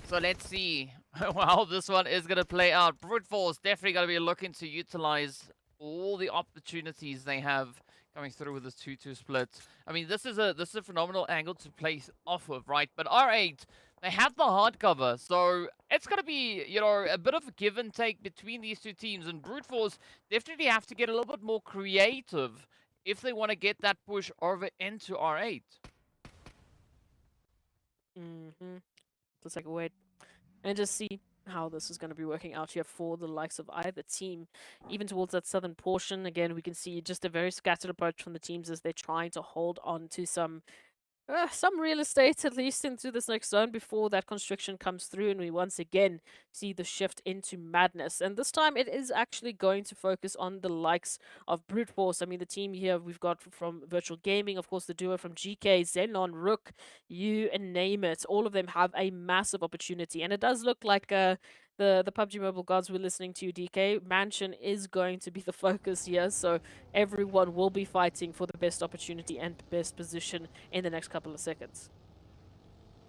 So let's see how this one is going to play out. Brute Force definitely going to be looking to utilize all the opportunities they have coming through with this 2-2 split. I mean, this is a phenomenal angle to play off of, right? But R8, they have the hard cover, so it's going to be, a bit of a give and take between these two teams. And Brute Force definitely have to get a little bit more creative if they want to get that push over into R8. Let's take a wait and just see how this is going to be working out here for the likes of either team. Even towards that southern portion, again, we can see just a very scattered approach from the teams as they're trying to hold on to some real estate, at least into this next zone before that constriction comes through, and we once again see the shift into madness. And this time it is actually going to focus on the likes of Brute Force. I mean, the team here we've got from Virtual Gaming, of course, the duo from GEEKAY, XENON, RUKH, you and name it. All of them have a massive opportunity, and it does look like the PUBG Mobile gods we're listening to, DK, Mansion is going to be the focus here, so everyone will be fighting for the best opportunity and best position in the next couple of seconds.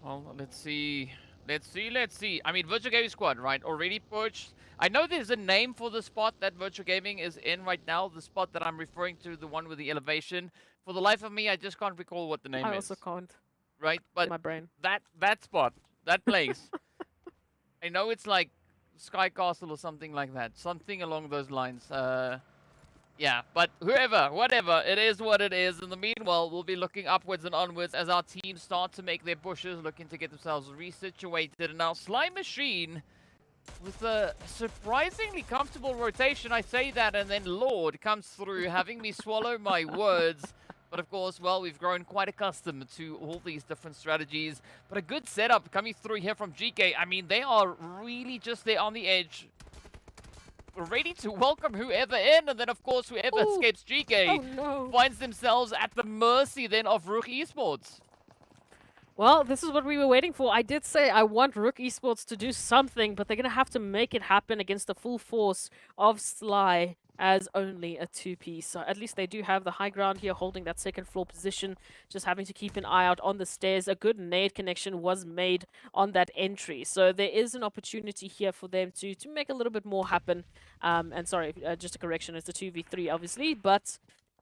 Well, let's see. I mean, Virtual Gaming Squad, right, already pushed. I know there's a name for the spot that Virtual Gaming is in right now, the spot that I'm referring to, the one with the elevation. For the life of me, I just can't recall what the name is. I also can't. Right, but my brain. That spot, that place. I know it's like Sky Castle or something like that. Something along those lines. Yeah, but whatever, it is what it is. In the meanwhile, we'll be looking upwards and onwards as our teams start to make their pushes, looking to get themselves resituated. And now Slime Machine, with a surprisingly comfortable rotation, I say that, and then Lord comes through, having me swallow my words. But of course, well, we've grown quite accustomed to all these different strategies. But a good setup coming through here from GEEKAY. I mean, they are really just there on the edge, ready to welcome whoever in. And then, of course, whoever escapes GEEKAY finds themselves at the mercy then of RUKH Esports. Well, this is what we were waiting for. I did say I want RUKH Esports to do something, but they're going to have to make it happen against the full force of Sly as only a 2-piece. So at least they do have the high ground here, holding that second floor position, just having to keep an eye out on the stairs. A good nade connection was made on that entry. So there is an opportunity here for them to make a little bit more happen. And sorry, just a correction, it's a 2v3 obviously, but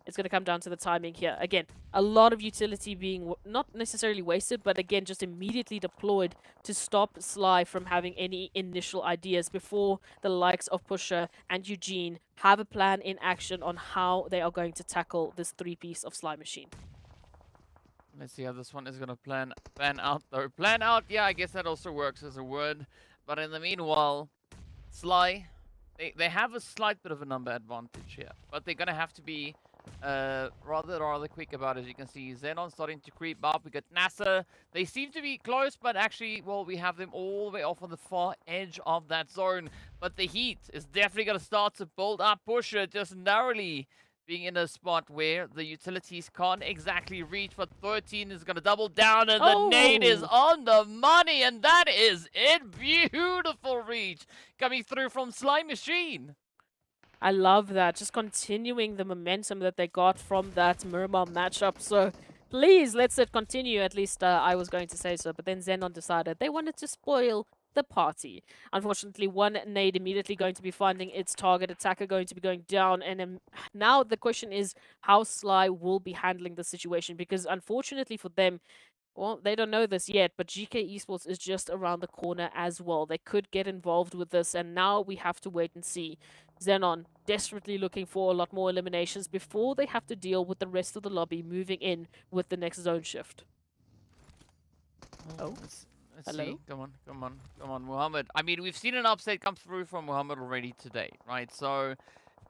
it's going to come down to the timing here. Again, a lot of utility being not necessarily wasted, but again, just immediately deployed to stop Sly from having any initial ideas before the likes of Pusher and Eugene have a plan in action on how they are going to tackle this 3-piece of Sly Machine. Let's see how this one is going to plan out, though. Plan out, yeah, I guess that also works as a word. But in the meanwhile, Sly, they have a slight bit of a number advantage here, but they're going to have to be rather quick about it. As you can see, XENON starting to creep up. We got NASR. They seem to be close, but actually, well, we have them all the way off on the far edge of that zone. But the heat is definitely going to start to build up. Pusher just narrowly being in a spot where the utilities can't exactly reach, but 13 is going to double down, and the nade is on the money, and that is it. Beautiful reach coming through from Slime Machine. I love that. Just continuing the momentum that they got from that Miramar matchup. So please, let's it continue. At least I was going to say so. But then XENON decided they wanted to spoil the party. Unfortunately, one nade immediately going to be finding its target. Attacker going to be going down. And now the question is how Sly will be handling the situation. Because unfortunately for them, well, they don't know this yet, but GK Esports is just around the corner as well. They could get involved with this, and now we have to wait and see. XENON desperately looking for a lot more eliminations before they have to deal with the rest of the lobby moving in with the next zone shift. Oh, Let's hello? see. Come on, Muhammad. I mean, we've seen an upset come through from Muhammad already today, right? So,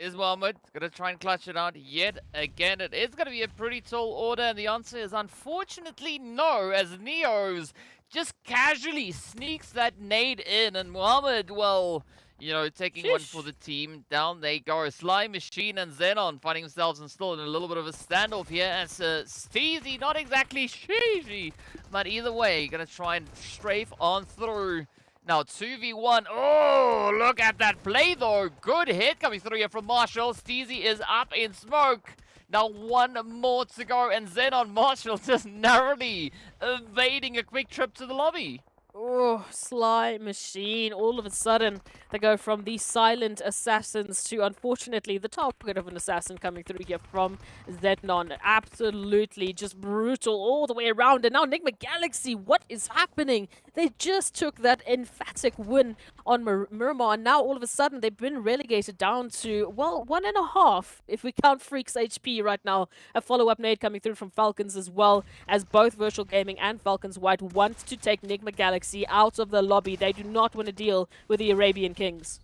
is Muhammad gonna try and clutch it out yet again? It is gonna be a pretty tall order, and the answer is unfortunately no, as Neos just casually sneaks that nade in, and Muhammad, well, you know, taking one for the team. Down they go. Sly Machine and XENON finding themselves still in a little bit of a standoff here as Steezy, not exactly sheezy, but either way, gonna try and strafe on through. Now 2v1. Oh, look at that play though. Good hit coming through here from Marshall. Steezy is up in smoke. Now one more to go, and XENON Marshall just narrowly evading a quick trip to the lobby. Oh, Sly Machine. All of a sudden, they go from these silent assassins to, unfortunately, the target of an assassin coming through here from XENON. Absolutely just brutal all the way around. And now NIGMA Galaxy, what is happening? They just took that emphatic win on Miramar, and now all of a sudden they've been relegated down to, well, 1.5 if we count Freak's HP right now. A follow-up nade coming through from FALCONS as well, as both Virtual Gaming and FALCONS White want to take NIGMA Galaxy out of the lobby. They do not want to deal with the Arabian Kings.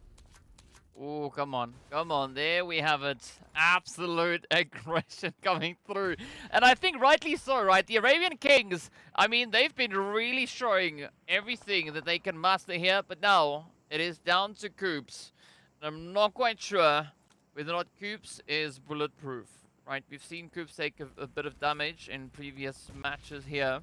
Oh, come on. Come on. There we have it. Absolute aggression coming through. And I think rightly so, right? The Arabian Kings, I mean, they've been really showing everything that they can master here. But now it is down to Coops. And I'm not quite sure whether or not Coops is bulletproof, right? We've seen Coops take a bit of damage in previous matches here.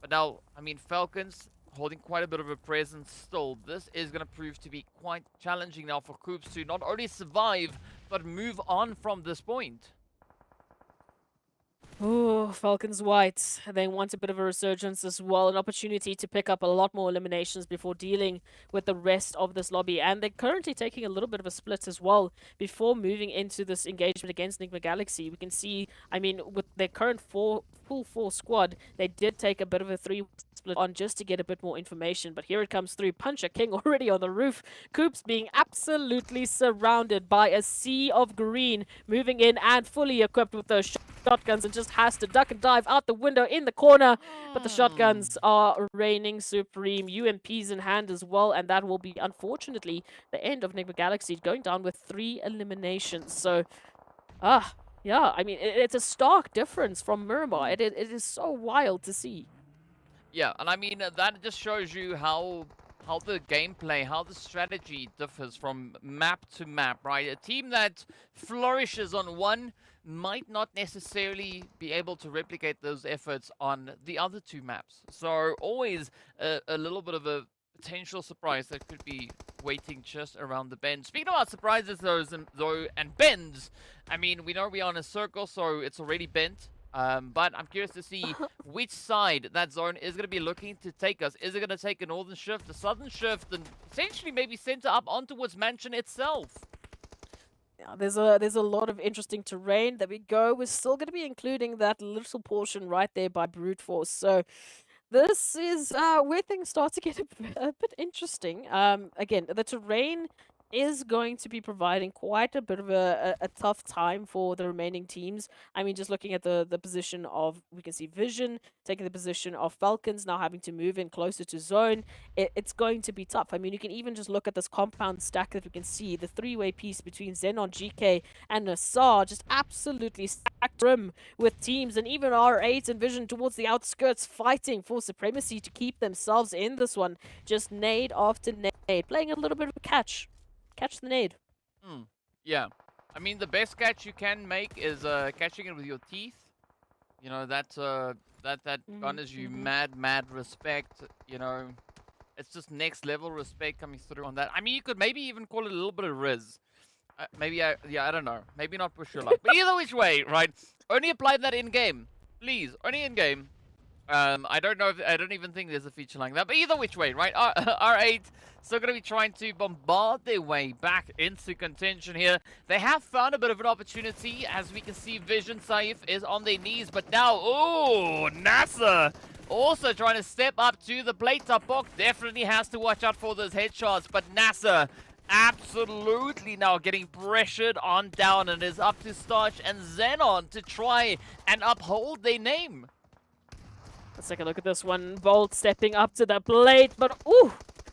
But now, I mean, FALCONS holding quite a bit of a presence still. This is going to prove to be quite challenging now for Coops to not only survive, but move on from this point. Oh, FALCONS White. They want a bit of a resurgence as well. An opportunity to pick up a lot more eliminations before dealing with the rest of this lobby. And they're currently taking a little bit of a split as well before moving into this engagement against NIGMA Galaxy. We can see, I mean, with their current full 4 squad, they did take a bit of a 3 split on just to get a bit more information. But here it comes through. Puncher King already on the roof. Coops being absolutely surrounded by a sea of green, moving in and fully equipped with those shotguns, and just has to duck and dive out the window in the corner. But the shotguns are reigning supreme. UMPs in hand as well, and that will be, unfortunately, the end of NIGMA Galaxy, going down with 3 eliminations. So, yeah, I mean, it's a stark difference from Miramar. It is so wild to see. Yeah, and I mean, that just shows you how the gameplay, how the strategy differs from map to map, right? A team that flourishes on one might not necessarily be able to replicate those efforts on the other 2 maps. So always a little bit of a potential surprise that could be waiting just around the bend. Speaking about surprises, though, and bends, I mean, we know we are in a circle, so it's already bent. But I'm curious to see which side that zone is going to be looking to take us. Is it going to take a northern shift, a southern shift, and essentially maybe center up on towards Mansion itself? Yeah, there's a lot of interesting terrain that we go. We're still going to be including that little portion right there by Brute Force. So this is where things start to get a bit interesting. Again, the terrain is going to be providing quite a bit of a tough time for the remaining teams. I mean, just looking at the position of, we can see Vision taking the position of FALCONS, now having to move in closer to zone. It's going to be tough. I mean, you can even just look at this compound stack that we can see, the 3-way piece between XENON, GEEKAY, and NASR, just absolutely stacked rim with teams, and even R8 and Vision towards the outskirts fighting for supremacy to keep themselves in this one. Just nade after nade, playing a little bit of a catch the nade. Yeah. I mean, the best catch you can make is catching it with your teeth. You know, that garners you mad respect. You know, it's just next level respect coming through on that. I mean, you could maybe even call it a little bit of riz. Yeah, I don't know. Maybe not push your luck. But either which way, right? Only apply that in game. Please, only in game. I don't know if, I don't even think there's a feature like that. But either which way, right? R8 still going to be trying to bombard their way back into contention here. They have found a bit of an opportunity. As we can see, Vision Saif is on their knees. But now, oh, NASR also trying to step up to the plate. Tapok definitely has to watch out for those headshots. But NASR absolutely now getting pressured on down, and is up to Starch and XENON to try and uphold their name. Let's take a look at this one. Bolt stepping up to the plate, but ooh,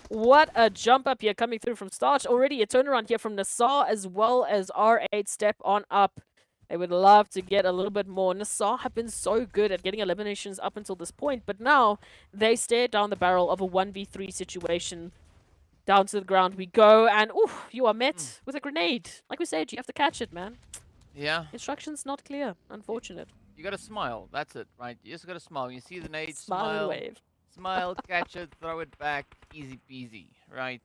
what a jump up here coming through from Starch. Already a turnaround here from NASR as well as R8 step on up. They would love to get a little bit more. NASR have been so good at getting eliminations up until this point, but now they stare down the barrel of a 1v3 situation. Down to the ground we go, and ooh, you are met with a grenade. Like we said, you have to catch it, man. Yeah. Instructions not clear. Unfortunate. You gotta smile. That's it, right? You just gotta smile. You see the nade, Smile and smile, wave. smile, catch it, throw it back, easy peasy, right?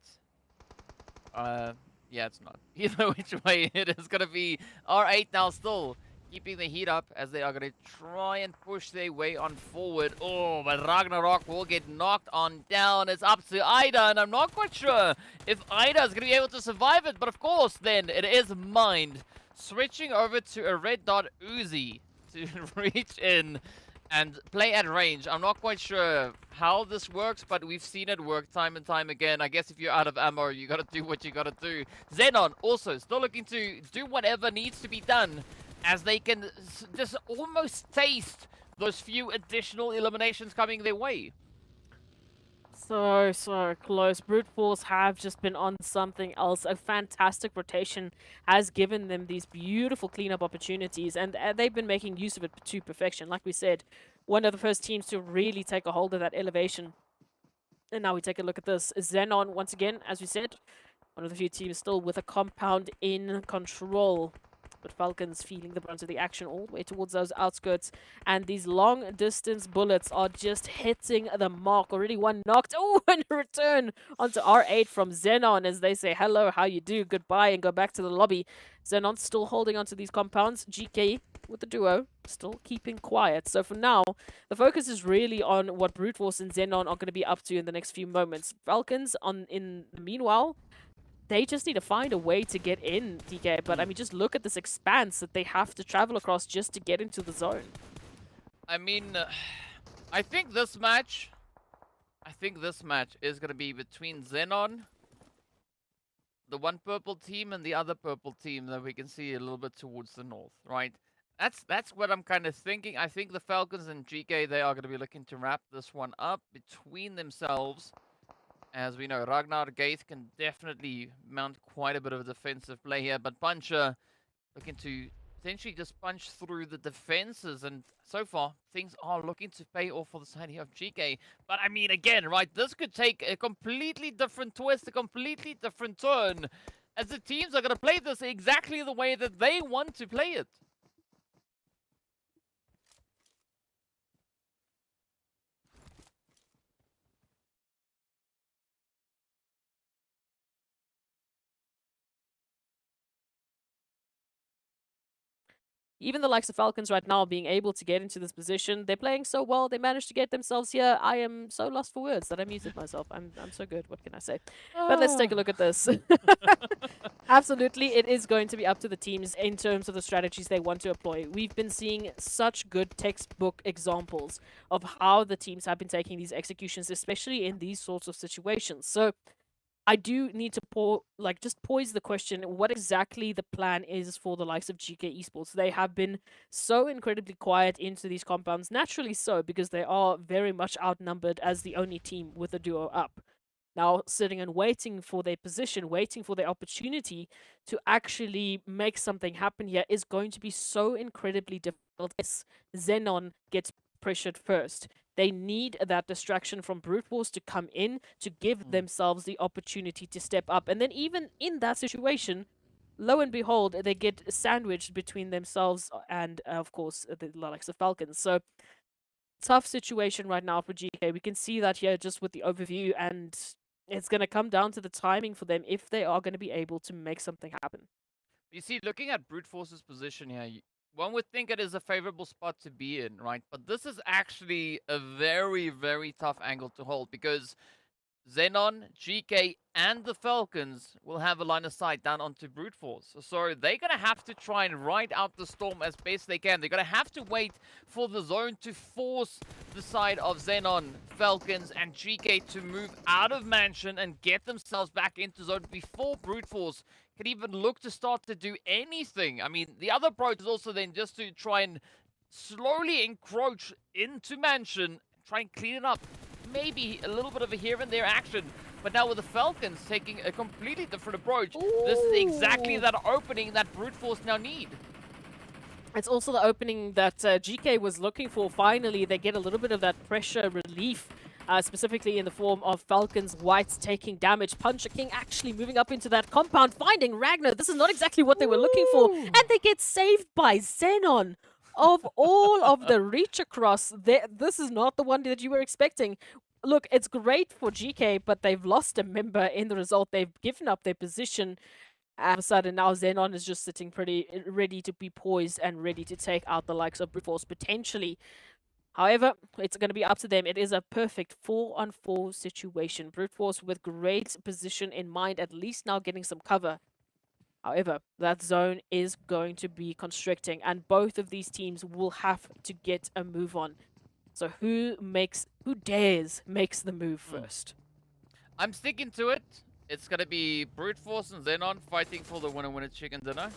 Yeah, it's not. Either which way, it is gonna be R8 now still keeping the heat up as they are gonna try and push their way on forward. Oh, but RUKH will get knocked on down. It's up to Ida, and I'm not quite sure if Ida is gonna be able to survive it, but of course, then it is Mind switching over to a red dot Uzi to reach in and play at range. I'm not quite sure how this works, but we've seen it work time and time again. I guess if you're out of ammo, you gotta do what you gotta do. XENON also still looking to do whatever needs to be done, as they can just almost taste those few additional eliminations coming their way. So close. Brute Force have just been on something else. A fantastic rotation has given them these beautiful cleanup opportunities, and they've been making use of it to perfection. Like we said, one of the first teams to really take a hold of that elevation. And now we take a look at this. XENON, once again, as we said, one of the few teams still with a compound in control. But FALCONS feeling the brunt of the action all the way towards those outskirts. And these long-distance bullets are just hitting the mark. Already one knocked. Oh, and a return onto R8 from XENON as they say, hello, how you do, goodbye, and go back to the lobby. XENON still holding onto these compounds. GEEKAY with the duo still keeping quiet. So for now, the focus is really on what Brute Force and XENON are going to be up to in the next few moments. FALCONS, in the meanwhile, they just need to find a way to get in, DK. But I mean, just look at this expanse that they have to travel across just to get into the zone. I mean, I think this match is going to be between XENON, the one purple team, and the other purple team that we can see a little bit towards the north, right? That's what I'm kind of thinking. I think the FALCONS and GEEKAY, they are going to be looking to wrap this one up between themselves. As we know, Ragnar Gaith can definitely mount quite a bit of a defensive play here, but Puncher looking to potentially just punch through the defenses, and so far, things are looking to pay off for the side here of GEEKAY. But I mean, again, right, this could take a completely different twist, a completely different turn, as the teams are going to play this exactly the way that they want to play it. Even the likes of FALCONS right now being able to get into this position, they're playing so well, they managed to get themselves here. I am so lost for words that I muted myself. I'm so good, what can I say? But let's take a look at this. Absolutely, it is going to be up to the teams in terms of the strategies they want to employ. We've been seeing such good textbook examples of how the teams have been taking these executions, especially in these sorts of situations. So I do need to just poise the question, what exactly the plan is for the likes of GEEKAY Esports. They have been so incredibly quiet into these compounds, naturally so, because they are very much outnumbered as the only team with a duo up. Now, sitting and waiting for their position, waiting for their opportunity to actually make something happen here is going to be so incredibly difficult as XENON gets pressured first. They need that distraction from Brute Force to come in to give themselves the opportunity to step up. And then even in that situation, lo and behold, they get sandwiched between themselves and, of course, the likes of FALCONS. So, tough situation right now for GEEKAY. We can see that here just with the overview, and it's going to come down to the timing for them if they are going to be able to make something happen. You see, looking at Brute Force's position here, one would think it is a favorable spot to be in, right? But this is actually a very, very tough angle to hold because XENON, GEEKAY, and the Falcons will have a line of sight down onto Brute Force. So they're going to have to try and ride out the storm as best they can. They're going to have to wait for the zone to force the side of XENON, Falcons, and GEEKAY to move out of Mansion and get themselves back into zone before Brute Force can even look to start to do anything. I mean, the other approach is also then just to try and slowly encroach into Mansion, try and clean it up. Maybe a little bit of a here and there action, but now with the Falcons taking a completely different approach, this is exactly that opening that Brute Force now need. It's also the opening that GK was looking for. Finally, they get a little bit of that pressure relief, specifically in the form of Falcons Whites taking damage. Puncher King actually moving up into that compound, finding Ragnar. This is not exactly what they were looking for, and they get saved by XENON. Of all of the reach across, this is not the one that you were expecting. Look, it's great for GK, but they've lost a member in the result. They've given up their position. All of a sudden, now XENON is just sitting pretty ready to be poised and ready to take out the likes of Brute Force potentially. However, it's going to be up to them. It is a perfect 4-on-4 situation. Brute Force with great position in mind, at least now getting some cover. However, that zone is going to be constricting, and both of these teams will have to get a move on. So who dares makes the move first? I'm sticking to it. It's going to be Brute Force and XENON fighting for the winner chicken dinner.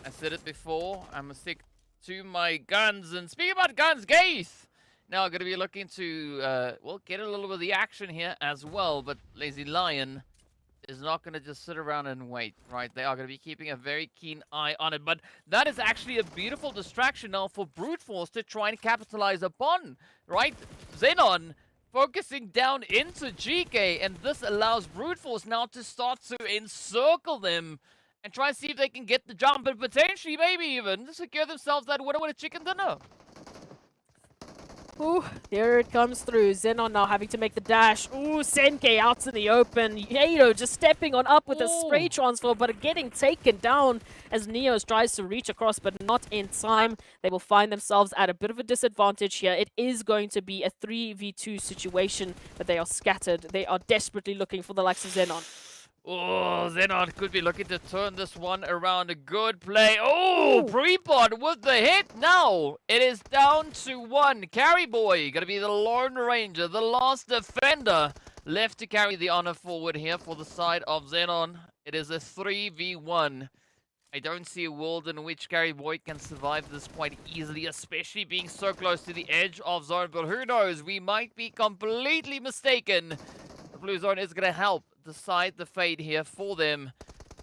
I said it before. I'm going to stick to my guns. And speaking about guns, Gaith! Now I'm going to be looking to, well, get a little bit of the action here as well. But Lazy Lion is not going to just sit around and wait, right? They are going to be keeping a very keen eye on it. But that is actually a beautiful distraction now for Brute Force to try and capitalize upon, right? XENON focusing down into GK, and this allows Brute Force now to start to encircle them and try and see if they can get the jump and potentially maybe even secure themselves that winner with a chicken dinner. Ooh, here it comes through. XENON now having to make the dash. Ooh, Senkei out in the open. Yato just stepping on up with a spray transfer, but getting taken down as Neos tries to reach across, but not in time. They will find themselves at a bit of a disadvantage here. It is going to be a 3v2 situation, but they are scattered. They are desperately looking for the likes of XENON. Oh, XENON could be looking to turn this one around. A good play. Oh, Prepod with the hit. Now it is down to one. Carry Boy going to be the Lone Ranger, the last defender left to carry the honor forward here for the side of XENON. It is a 3v1. I don't see a world in which Carry Boy can survive this quite easily, especially being so close to the edge of zone. But who knows? We might be completely mistaken. The blue zone is going to help decide the fate here for them,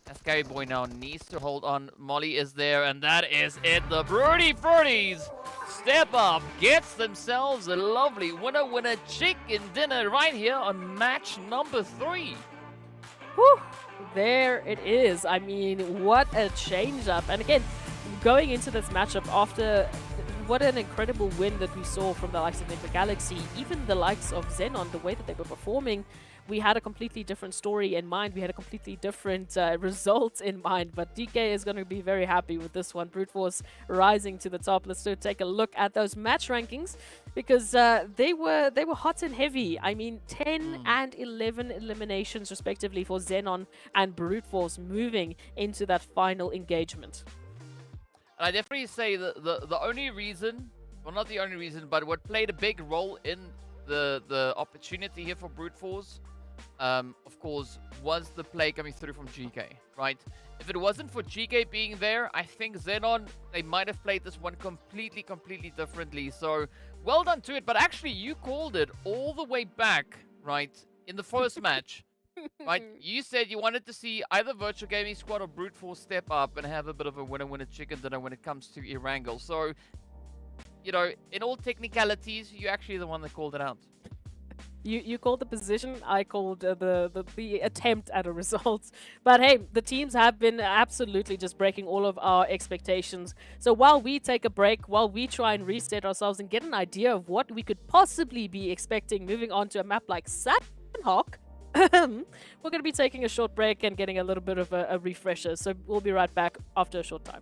as Carry Boy now needs to hold on. Molly is there, and that is it. The Broody Fruities step up, gets themselves a lovely winner chicken dinner right here on match number 3. Whew, there it is. I mean, what a change up. And again, going into this matchup after what an incredible win that we saw from the likes of NIGMA Galaxy, even the likes of XENON, the way that they were performing, we had a completely different story in mind. We had a completely different result in mind. But DK is going to be very happy with this one. Brute Force rising to the top. Let's take a look at those match rankings, because they were hot and heavy. I mean, 10 and 11 eliminations respectively for XENON and Brute Force moving into that final engagement. And I definitely say that the only reason, well, not the only reason, but what played a big role in the opportunity here for Brute Force, of course, was the play coming through from GK, right? If it wasn't for GK being there, I think XENON, they might have played this one completely differently. So, well done to it. But actually, you called it all the way back, right, in the first match. Right, you said you wanted to see either Virtual Gaming Squad or Brute Force step up and have a bit of a winner chicken dinner when it comes to Erangel. So, you know, in all technicalities, you're actually the one that called it out. You called the position, I called the attempt at a result. But hey, the teams have been absolutely just breaking all of our expectations. So while we take a break, while we try and reset ourselves and get an idea of what we could possibly be expecting moving on to a map like Sanhok, we're going to be taking a short break and getting a little bit of a refresher. So we'll be right back after a short time.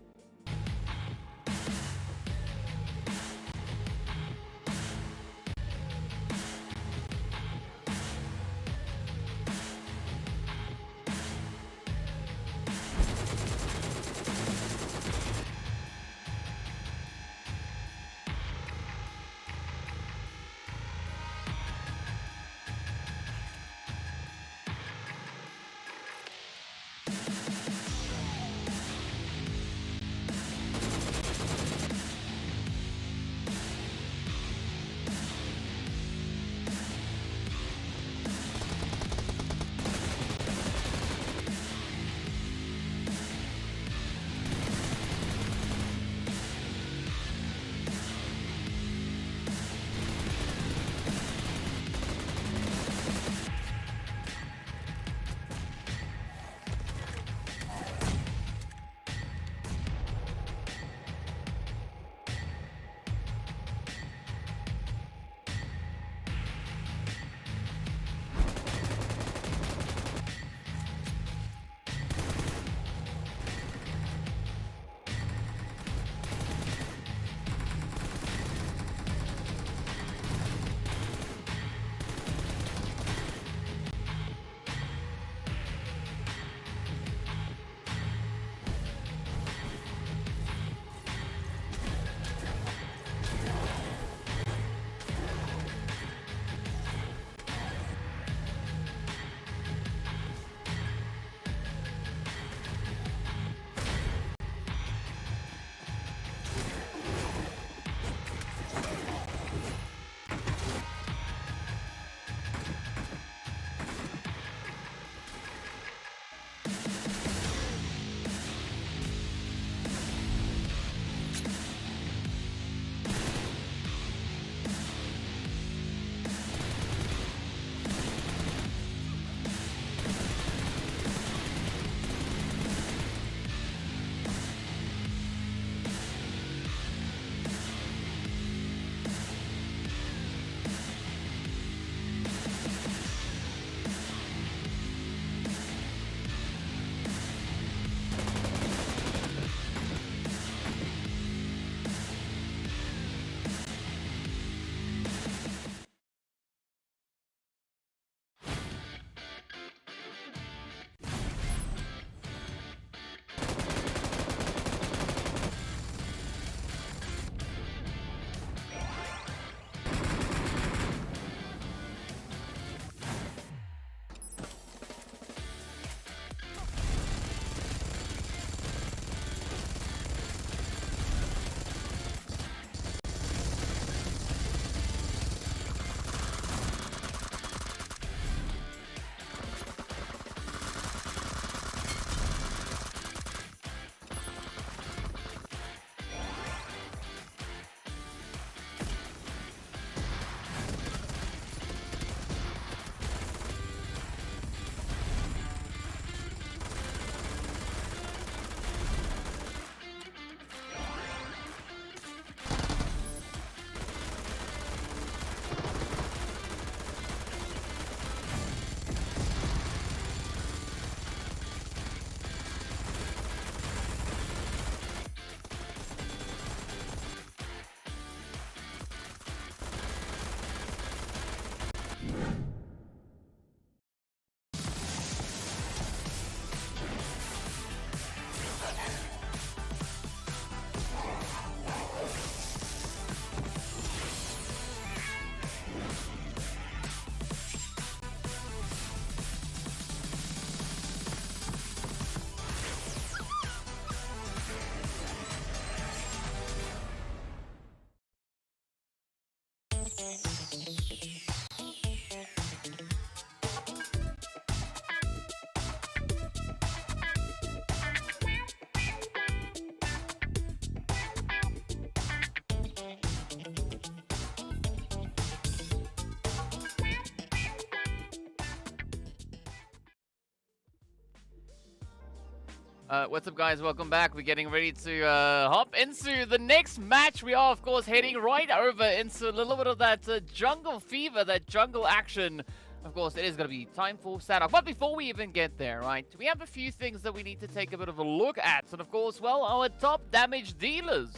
What's up, guys? Welcome back. We're getting ready to hop into the next match. We are, of course, heading right over into a little bit of that jungle fever, that jungle action. Of course, it is going to be time for Sanhok. But before we even get there, right, we have a few things that we need to take a bit of a look at. And of course, well, our top damage dealers.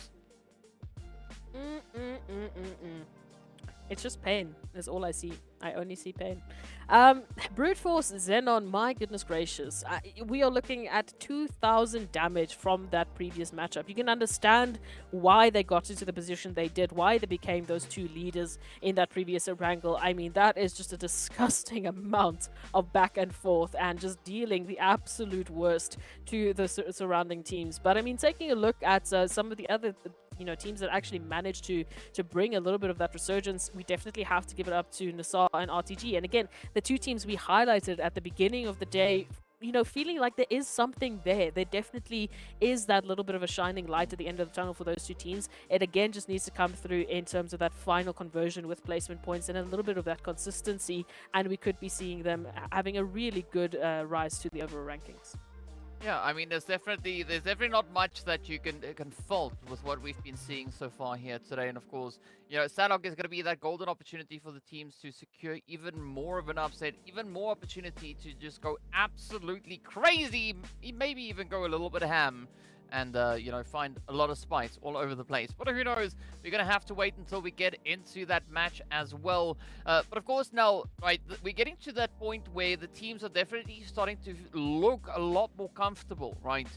It's just pain. That's all I see. I only see pain. Brute Force XENON, my goodness gracious. We are looking at 2,000 damage from that previous matchup. You can understand why they got into the position they did, why they became those two leaders in that previous Erangel. I mean, that is just a disgusting amount of back and forth and just dealing the absolute worst to the surrounding teams. But I mean, taking a look at some of the other teams that actually managed to bring a little bit of that resurgence, we definitely have to give it up to NASR and RTG. And again, the two teams we highlighted at the beginning of the day, feeling like there is something there. There definitely is that little bit of a shining light at the end of the tunnel for those two teams. It again just needs to come through in terms of that final conversion with placement points and a little bit of that consistency, and we could be seeing them having a really good rise to the overall rankings. Yeah, I mean, there's definitely not much that you can fault with what we've been seeing so far here today. And of course, Sanhok is going to be that golden opportunity for the teams to secure even more of an upset, even more opportunity to just go absolutely crazy, maybe even go a little bit ham. And, find a lot of spice all over the place. But who knows? We're going to have to wait until we get into that match as well. But of course now, right, we're getting to that point where the teams are definitely starting to look a lot more comfortable, right?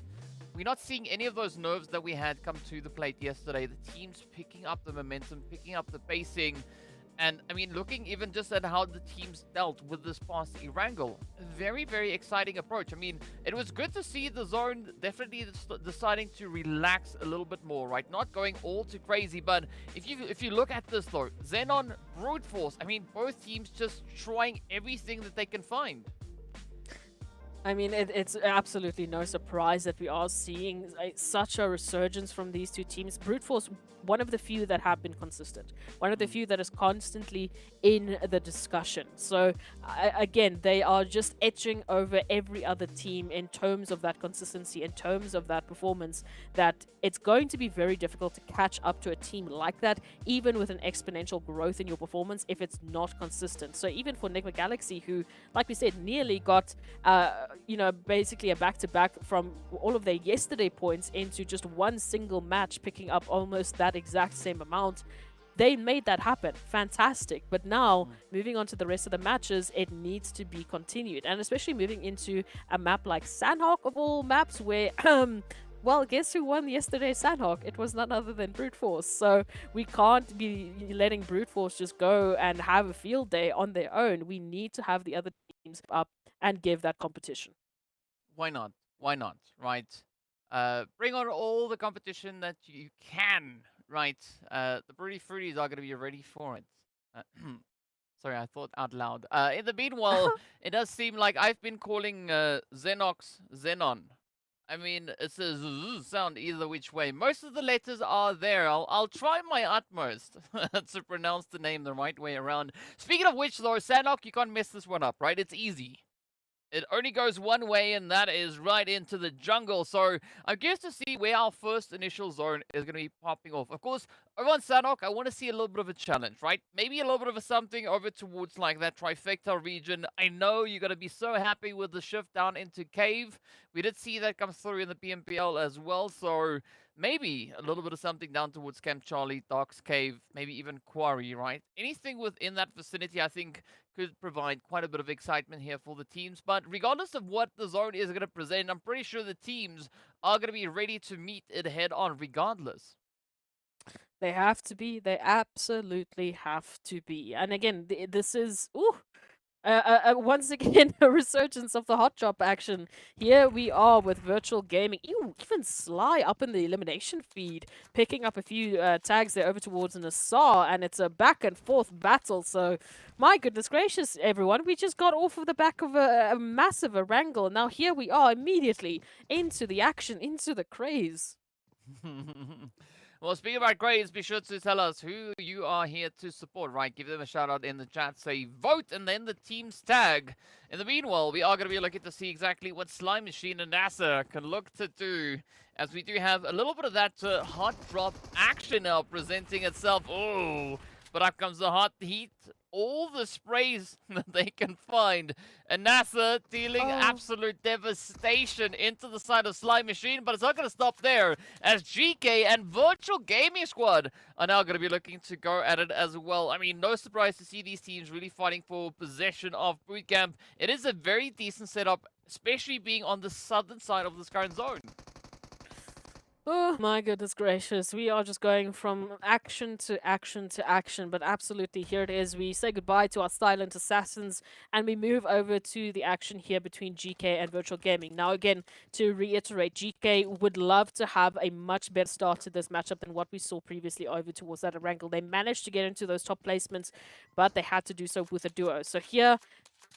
We're not seeing any of those nerves that we had come to the plate yesterday. The team's picking up the momentum, picking up the pacing. And, I mean, looking even just at how the teams dealt with this past Erangel, a very, very exciting approach. I mean, it was good to see the zone definitely deciding to relax a little bit more, right? Not going all too crazy, but if you look at this, though, XENON, Brute Force, I mean, both teams just trying everything that they can find. I mean, it's absolutely no surprise that we are seeing such a resurgence from these two teams. Brute Force, one of the few that have been consistent. One of the few that is constantly in the discussion. So, again, they are just etching over every other team in terms of that consistency, in terms of that performance, that it's going to be very difficult to catch up to a team like that, even with an exponential growth in your performance, if it's not consistent. So even for NIGMA Galaxy, who, like we said, nearly got basically a back-to-back from all of their yesterday points into just one single match, picking up almost that exact same amount. They made that happen. Fantastic. But now, moving on to the rest of the matches, it needs to be continued. And especially moving into a map like Sanhok, of all maps, where... well, guess who won yesterday, Sanhok? It was none other than Brute Force. So we can't be letting Brute Force just go and have a field day on their own. We need to have the other teams up and give that competition. Why not? Why not, right? Bring on all the competition that you can, right? The Broody Fruities are going to be ready for it. Sorry, I thought out loud. In the meanwhile, it does seem like I've been calling Xenox XENON. I mean, it's a z sound either which way. Most of the letters are there. I'll try my utmost to pronounce the name the right way around. Speaking of which, though, Sanhok, you can't mess this one up, right? It's easy. It only goes one way, and that is right into the jungle. So I'm curious to see where our first initial zone is going to be popping off. Of course, over on Sanhok, I want to see a little bit of a challenge, right? Maybe a little bit of a something over towards like that trifecta region. I know you're going to be so happy with the shift down into Cave. We did see that come through in the PMPL as well. So maybe a little bit of something down towards Camp Charlie, Docks Cave, maybe even Quarry, right? Anything within that vicinity, I think, could provide quite a bit of excitement here for the teams. But regardless of what the zone is going to present, I'm pretty sure the teams are going to be ready to meet it head on regardless. They have to be. They absolutely have to be. And again, this is... once again, a resurgence of the hot drop action. Here we are with virtual gaming. Ew, even Sly up in the elimination feed, picking up a few tags there over towards NASR, and it's a back and forth battle. So, my goodness gracious, everyone, we just got off of the back of a massive Erangel. Now here we are immediately into the action, into the craze. Well, speaking about grades, be sure to tell us who you are here to support, right? Give them a shout out in the chat, say vote, and then the team's tag. In the meanwhile, we are going to be looking to see exactly what Slime Machine and NASR can look to do, as we do have a little bit of that hot drop action now presenting itself. Oh, but up comes the hot heat. all the sprays that they can find. And NASR dealing absolute devastation into the side of Slime Machine, but it's not going to stop there, as GEEKAY and Virtual Gaming Squad are now going to be looking to go at it as well. I mean, no surprise to see these teams really fighting for possession of Bootcamp. It is a very decent setup, especially being on the southern side of this current zone. Oh my goodness gracious, we are just going from action to action to action, but absolutely here it is. We say goodbye to our silent assassins and we move over to the action here between GEEKAY and Virtual Gaming. Now again, to reiterate, GEEKAY would love to have a much better start to this matchup than what we saw previously over towards that Erangel. They managed to get into those top placements, but they had to do so with a duo. So here,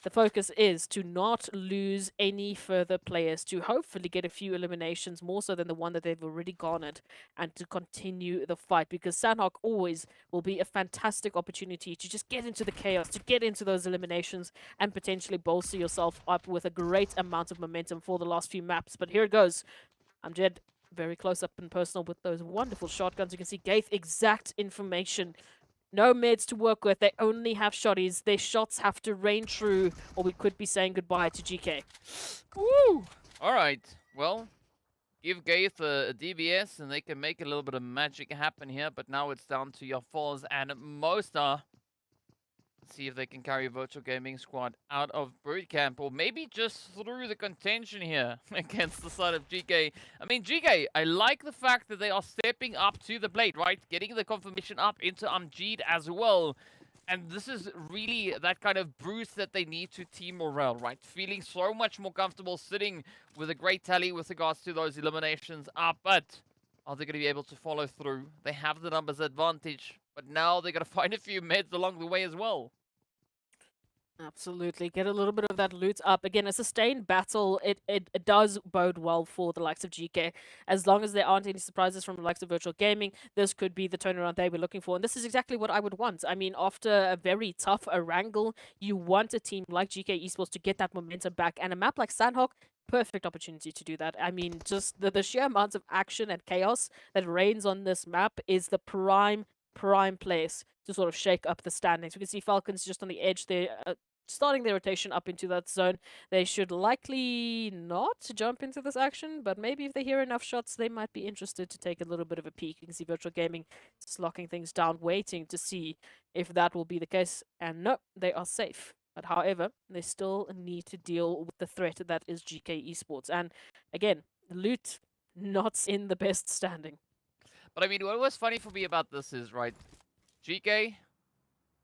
the focus is to not lose any further players, to hopefully get a few eliminations, more so than the one that they've already garnered, and to continue the fight, because Sanhok always will be a fantastic opportunity to just get into the chaos, to get into those eliminations, and potentially bolster yourself up with a great amount of momentum for the last few maps. But here it goes. Amjed very close up and personal with those wonderful shotguns. You can see Gaith, exact information. No meds to work with. They only have shotties. Their shots have to rain true, or we could be saying goodbye to GEEKAY. Woo! Alright, well, give Gaith a DBS and they can make a little bit of magic happen here, but now it's down to Yafaz and Mostar. See if they can carry Virtual Gaming Squad out of Bootcamp, or maybe just through the contention here against the side of GEEKAY. I mean, GEEKAY, I like the fact that they are stepping up to the plate, right? Getting the confirmation up into Amjid as well. And this is really that kind of boost that they need to team morale, right? Feeling so much more comfortable sitting with a great tally with regards to those eliminations up. But are they going to be able to follow through? They have the numbers advantage, but now they're going to find a few meds along the way as well. Absolutely. Get a little bit of that loot up. Again, a sustained battle, it does bode well for the likes of GEEKAY. As long as there aren't any surprises from the likes of Virtual Gaming, this could be the turnaround they were looking for. And this is exactly what I would want. I mean, after a very tough Erangel, you want a team like GEEKAY Esports to get that momentum back. And a map like Sanhok, perfect opportunity to do that. I mean, just the sheer amount of action and chaos that reigns on this map is the prime place to sort of shake up the standings. We can see FALCONS just on the edge there, starting their rotation up into that zone. They should likely not jump into this action, but maybe if they hear enough shots, they might be interested to take a little bit of a peek. You can see Virtual Gaming just locking things down, waiting to see if that will be the case. And no, they are safe. But however, they still need to deal with the threat that is GEEKAY Esports. And again, loot not in the best standing. But I mean, what was funny for me about this is, right, GEEKAY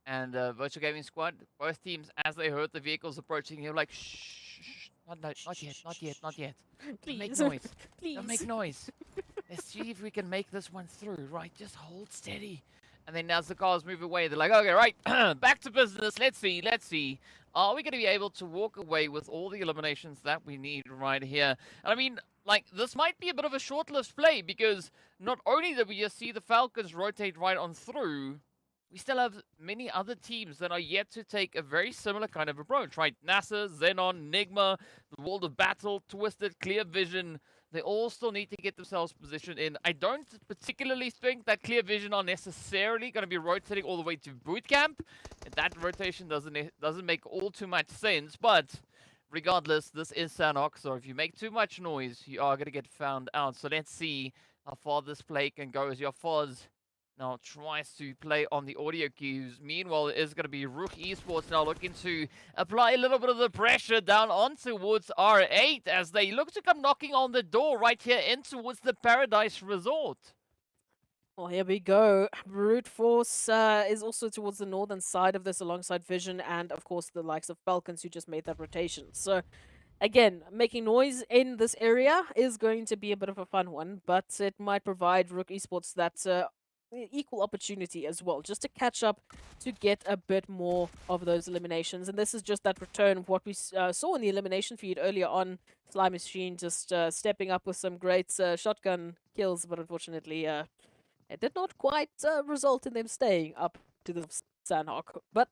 and Virtual Gaming Squad, both teams, as they heard the vehicles approaching, they were like, shh, not yet. Don't make noise. Please. Don't make noise. Let's see if we can make this one through, right? Just hold steady. And then as the cars move away, they're like, okay, right, back to business. Let's see. Are we going to be able to walk away with all the eliminations that we need right here? And I mean, like, this might be a bit of a short-lived play, because not only did we just see the FALCONS rotate right on through, we still have many other teams that are yet to take a very similar kind of approach, right? NASR, XENON, NIGMA, the World of Battle, Twisted, Clear Vision, they all still need to get themselves positioned in. I don't particularly think that Clear Vision are necessarily going to be rotating all the way to Bootcamp. That rotation doesn't make all too much sense, but regardless, this is Sanhok, so if you make too much noise, you are going to get found out. So let's see how far this play can go as Yafaz now tries to play on the audio cues. Meanwhile, it is going to be RUKH Esports now looking to apply a little bit of the pressure down on towards R8 as they look to come knocking on the door right here in towards the Paradise Resort. Well, here we go. Brute Force is also towards the northern side of this alongside Vision and, of course, the likes of FALCONS who just made that rotation. So, again, making noise in this area is going to be a bit of a fun one, but it might provide RUKH Esports that equal opportunity as well, just to catch up, to get a bit more of those eliminations. And this is just that return of what we saw in the elimination feed earlier on. Slime Machine just stepping up with some great shotgun kills, but unfortunately it did not quite result in them staying up to the Sanhok. But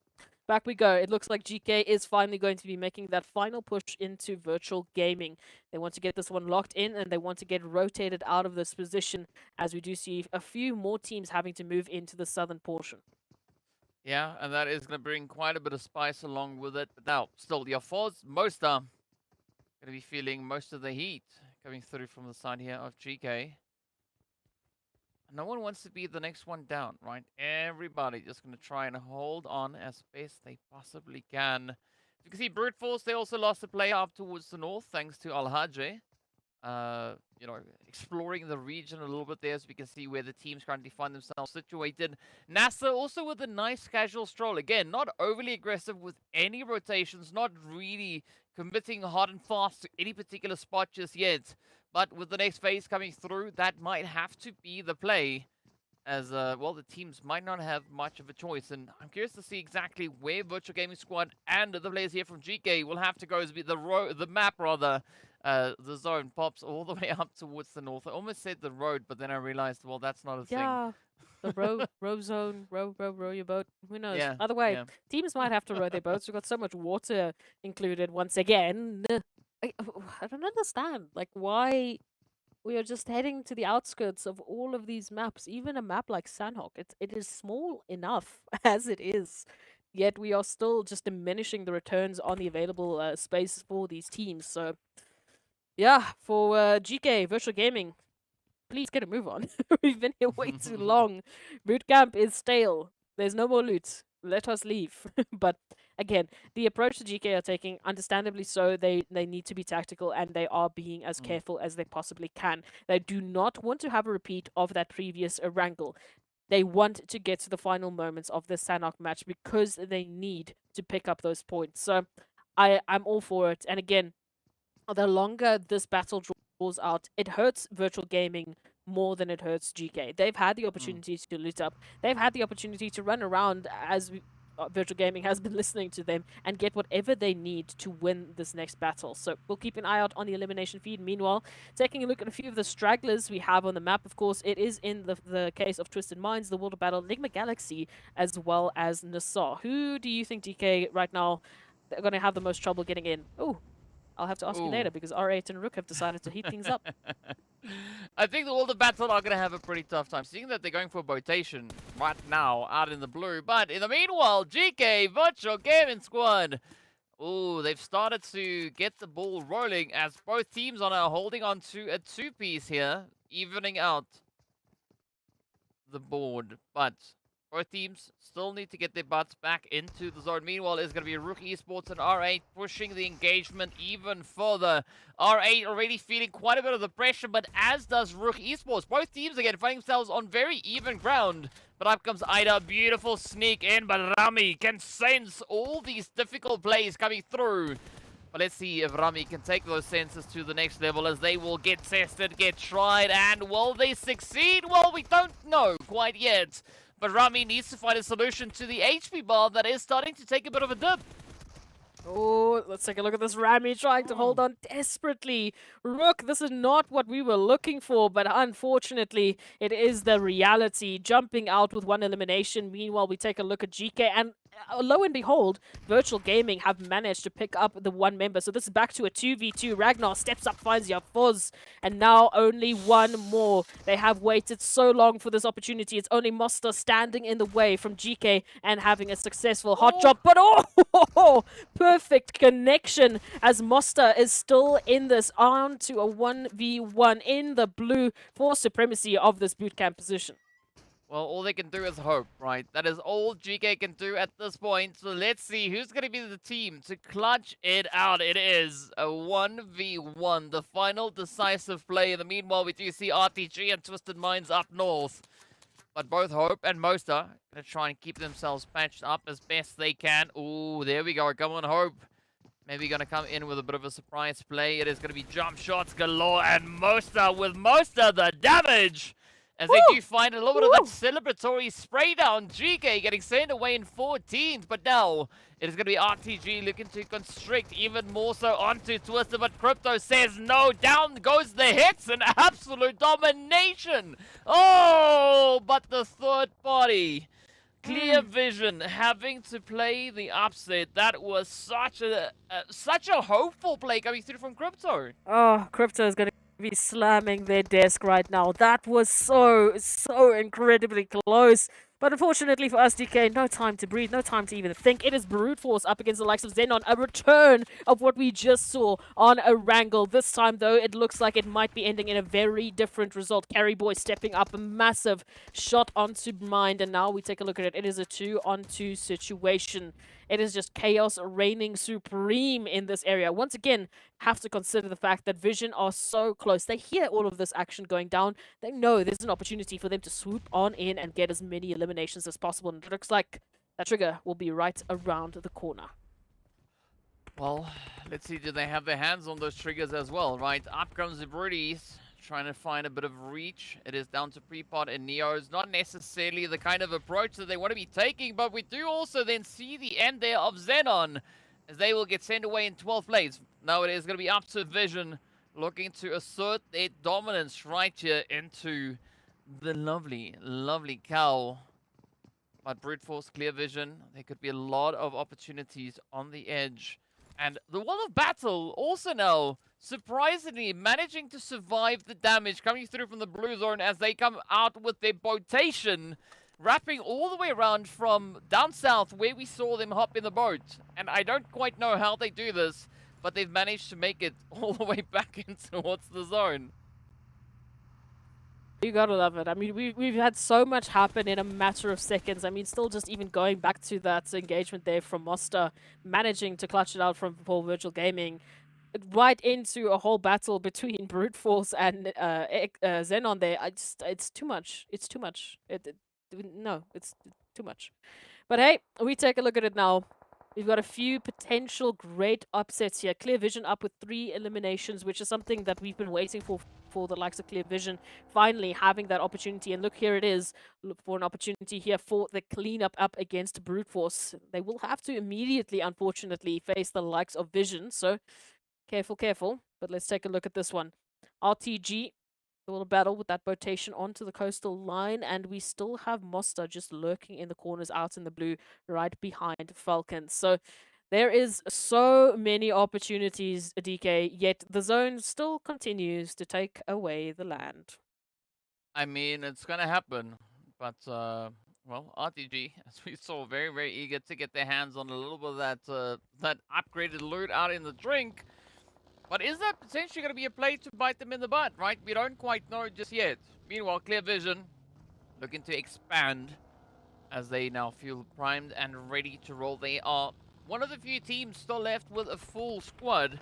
back we go. It looks like GEEKAY is finally going to be making that final push into Virtual Gaming. They want to get this one locked in, and they want to get rotated out of this position, as we do see a few more teams having to move into the southern portion. Yeah, and that is going to bring quite a bit of spice along with it. But now, still, your fours, most are going to be feeling most of the heat coming through from the side here of GK. No one wants to be the next one down, right? Everybody just going to try and hold on as best they possibly can. You can see Brute Force, they also lost a player up towards the north, thanks to Al-Hajj. You know, exploring the region a little bit there so we can see where the teams currently find themselves situated. NASR also with a nice casual stroll. Again, not overly aggressive with any rotations, not really committing hard and fast to any particular spot just yet. But with the next phase coming through, that might have to be the play. As, well, the teams might not have much of a choice. And I'm curious to see exactly where Virtual Gaming Squad and the players here from GK will have to go as the map, rather. The zone pops all the way up towards the north. I almost said the road, but then I realized, well, that's not a thing. Yeah, the row zone, row your boat. Who knows? Yeah, Either way, yeah. teams might have to row their boats. We've got so much water included once again. I don't understand, like, why we are just heading to the outskirts of all of these maps. Even a map like Sanhok, it is small enough as it is. Yet we are still just diminishing the returns on the available space for these teams. So, yeah, for GK Virtual Gaming, please get a move on. We've been here way too long. Boot camp is stale. There's no more loot. Let us leave. But again, the approach the GK are taking, understandably so, they need to be tactical and they are being as careful as they possibly can. They do not want to have a repeat of that previous Erangel. They want to get to the final moments of the Sanhok match because they need to pick up those points. So I'm all for it. And again, the longer this battle draws out, it hurts Virtual Gaming more than it hurts GK. They've had the opportunity to loot up. They've had the opportunity to run around as Virtual Gaming has been listening to them and get whatever they need to win this next battle. So we'll keep an eye out on the elimination feed. Meanwhile, taking a look at a few of the stragglers we have on the map, of course, it is in the case of Twisted Minds, the World of Battle, NIGMA Galaxy, as well as NASR. Who do you think, DK, right now, they're going to have the most trouble getting in? Oh, I'll have to ask you later because R8 and RUKH have decided to heat things up. I think the World of Battle are going to have a pretty tough time, seeing that they're going for a rotation right now out in the blue. But in the meanwhile, GK Virtual Gaming Squad, ooh, they've started to get the ball rolling as both teams are now holding on to a two-piece here, evening out the board. But both teams still need to get their butts back into the zone. Meanwhile, it's going to be RUKH Esports and R8 pushing the engagement even further. R8 already feeling quite a bit of the pressure, but as does RUKH Esports. Both teams again finding themselves on very even ground. But up comes Ida. Beautiful sneak in, but Rami can sense all these difficult plays coming through. But let's see if Rami can take those senses to the next level as they will get tested, get tried, and will they succeed? Well, we don't know quite yet. But Rami needs to find a solution to the HP bar that is starting to take a bit of a dip. Oh, let's take a look at this Rami trying to hold on desperately. RUKH, this is not what we were looking for, but unfortunately, it is the reality. Jumping out with one elimination. Meanwhile, we take a look at GK, and lo and behold, Virtual Gaming have managed to pick up the one member. So this is back to a 2v2. Ragnar steps up, finds Yafuz, and now only one more. They have waited so long for this opportunity. It's only Mosta standing in the way from GK and having a successful hot drop. But oh, perfect connection as Mosta is still in this, on to a 1v1 in the blue for supremacy of this bootcamp position. Well, all they can do is hope, right? That is all GK can do at this point. So let's see who's going to be the team to clutch it out. It is a 1v1, the final decisive play. In the meanwhile, we do see RTG and Twisted Minds up north. But both Hope and Mosta going to try and keep themselves patched up as best they can. Ooh, there we go. Come on, Hope. Maybe going to come in with a bit of a surprise play. It is going to be jump shots galore. And Mosta with Mosta the damage. As they do find a little bit of that celebratory spray down. GK getting sent away in 14th. But now it is going to be RTG looking to constrict even more so onto Twister. But Crypto says no. Down goes the hits. An absolute domination. Oh, but the third party. Clear Vision having to play the upset. That was such a hopeful play coming through from Crypto. Oh, Crypto is going to be slamming their desk right now. That was so incredibly close. But unfortunately for us, DK, no time to breathe, no time to even think. It is brute force up against the likes of XENON, a return of what we just saw on Erangel. This time, though, it looks like it might be ending in a very different result. Carry Boy stepping up, a massive shot onto Mind, and now we take a look at it. It is a 2-on-2 situation. It is just chaos reigning supreme in this area. Once again, have to consider the fact that Vision are so close. They hear all of this action going down. They know there's an opportunity for them to swoop on in and get as many eliminations as possible. And it looks like that trigger will be right around the corner. Well, let's see, do they have their hands on those triggers as well, right? Up comes the Brutes, trying to find a bit of reach. It is down to Prepod and Neo's. Not necessarily the kind of approach that they want to be taking, but we do also then see the end there of XENON, as they will get sent away in 12th place. Now it is going to be up to Vision, looking to assert their dominance right here into the lovely, lovely cow. But brute force, clear vision. There could be a lot of opportunities on the edge. And the Wall of Battle also now, surprisingly, managing to survive the damage coming through from the blue zone as they come out with their boatation, wrapping all the way around from down south where we saw them hop in the boat. And I don't quite know how they do this, but they've managed to make it all the way back in towards the zone. You gotta love it. I mean, we've had so much happen in a matter of seconds. I mean, still just even going back to that engagement there from Mosta, managing to clutch it out from Paul Virtual Gaming, right into a whole battle between Brute Force and XENON there. It's too much. It's too much. No, it's too much. But hey, we take a look at it now. We've got a few potential great upsets here. Clear Vision up with 3 eliminations, which is something that we've been waiting for the likes of Clear Vision, finally having that opportunity. And look, here it is. Look for an opportunity here for the cleanup up against Brute Force. They will have to immediately, unfortunately, face the likes of Vision. So careful, careful. But let's take a look at this one. RTG, a little battle with that botation onto the coastal line, and we still have Mosta just lurking in the corners out in the blue right behind FALCONS. So there is so many opportunities, DK, yet the zone still continues to take away the land. I mean, it's going to happen, but, well, RTG, as we saw, very, very eager to get their hands on a little bit of that upgraded loot out in the drink. But is that potentially going to be a play to bite them in the butt, right? We don't quite know just yet. Meanwhile, Clear Vision looking to expand as they now feel primed and ready to roll. They are one of the few teams still left with a full squad.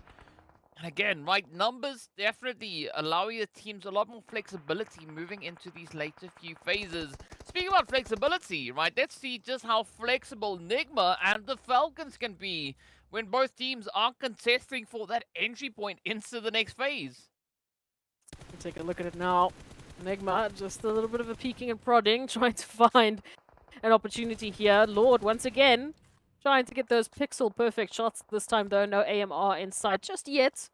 And again, right, numbers definitely allowing the teams a lot more flexibility moving into these later few phases. Speaking about flexibility, right, let's see just how flexible NIGMA and the FALCONS can be when both teams are contesting for that entry point into the next phase. Take a look at it now. NIGMA, just a little bit of a peeking and prodding, trying to find an opportunity here. Lord, once again, trying to get those pixel perfect shots this time, though. No AMR in sight just yet.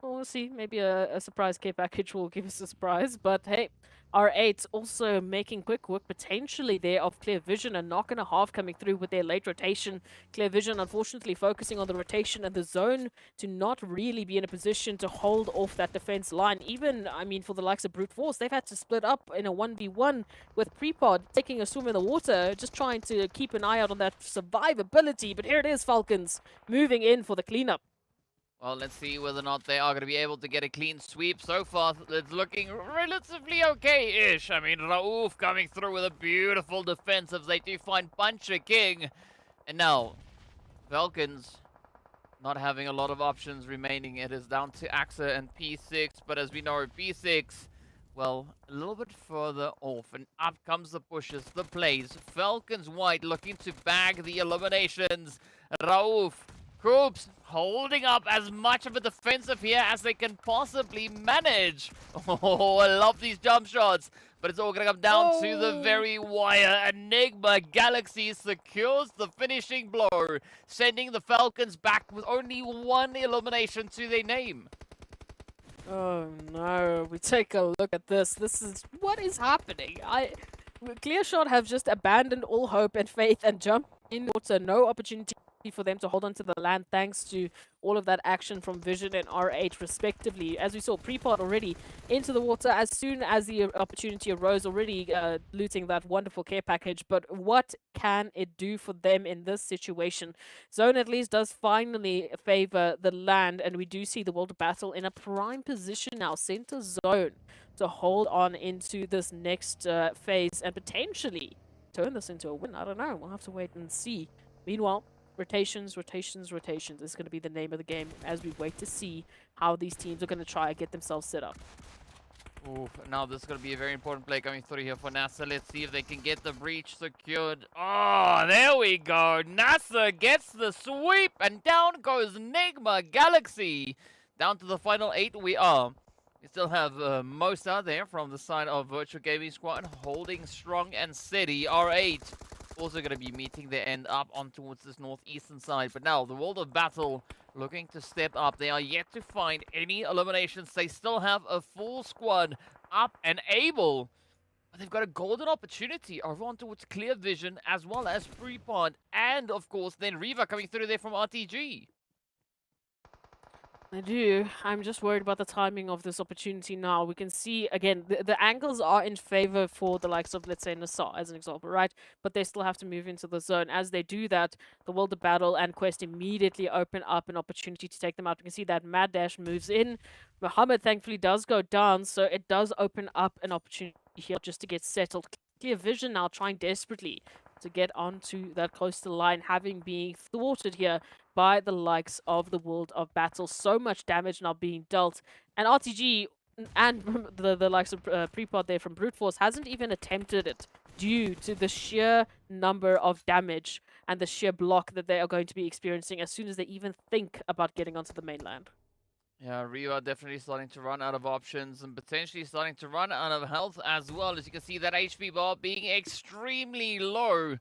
We'll see. Maybe a surprise care package will give us a surprise. But hey, R8 also making quick work potentially there of Clear Vision. A knock and a half coming through with their late rotation. Clear Vision unfortunately focusing on the rotation and the zone to not really be in a position to hold off that defense line. Even, I mean, for the likes of Brute Force, they've had to split up in a 1v1 with Prepod taking a swim in the water, just trying to keep an eye out on that survivability. But here it is, FALCONS moving in for the cleanup. Well, let's see whether or not they are going to be able to get a clean sweep. So far, it's looking relatively okay-ish. I mean, RUKH coming through with a beautiful defense as they do find Puncher King. And now, FALCONS not having a lot of options remaining. It is down to AXA and P6. But as we know, P6, well, a little bit further off. And up comes the pushes, the plays. FALCONS white looking to bag the eliminations. RUKH, Coops holding up as much of a defensive here as they can possibly manage. Oh, I love these jump shots. But it's all going to come down to the very wire. Enigma Galaxy secures the finishing blow, sending the FALCONS back with only 1 elimination to their name. Oh no, we take a look at this. What is happening? Clearshot have just abandoned all hope and faith and jumped in water. No opportunity for them to hold on to the land thanks to all of that action from Vision and R8 respectively. As we saw, Prepod already into the water as soon as the opportunity arose, already looting that wonderful care package. But what can it do for them in this situation? Zone at least does finally favor the land, and we do see the World of Battle in a prime position now, center zone, to hold on into this next phase and potentially turn this into a win. I don't know. We'll have to wait and see. Meanwhile, rotations is going to be the name of the game as we wait to see how these teams are going to try and get themselves set up. Ooh, now this is going to be a very important play coming through here for NASR. Let's see if they can get the breach secured. Oh, there we go. NASR gets the sweep, and down goes NIGMA Galaxy. Down to the final 8 we are. We still have Mosa there from the side of Virtual Gaming Squad, holding strong and steady. R8 also going to be meeting their end up on towards this northeastern side. But now the World of Battle looking to step up. They are yet to find any eliminations. They still have a full squad up and able. But they've got a golden opportunity over on towards Clear Vision as well as Freepod. And of course then Riva coming through there from RTG. I do. I'm just worried about the timing of this opportunity now. We can see, again, the angles are in favor for the likes of, let's say, NASR, as an example, right? But they still have to move into the zone. As they do that, the World of Battle and Quest immediately open up an opportunity to take them out. We can see that Mad Dash moves in. Muhammad, thankfully, does go down, so it does open up an opportunity here just to get settled. Clear Vision now trying desperately to get onto that coastal line, having been thwarted here by the likes of the World of Battle. So much damage now being dealt. And RTG and the likes of Prepod there from Brute Force hasn't even attempted it due to the sheer number of damage and the sheer block that they are going to be experiencing as soon as they even think about getting onto the mainland. Yeah, Rio are definitely starting to run out of options and potentially starting to run out of health as well. As you can see, that HP bar being extremely low.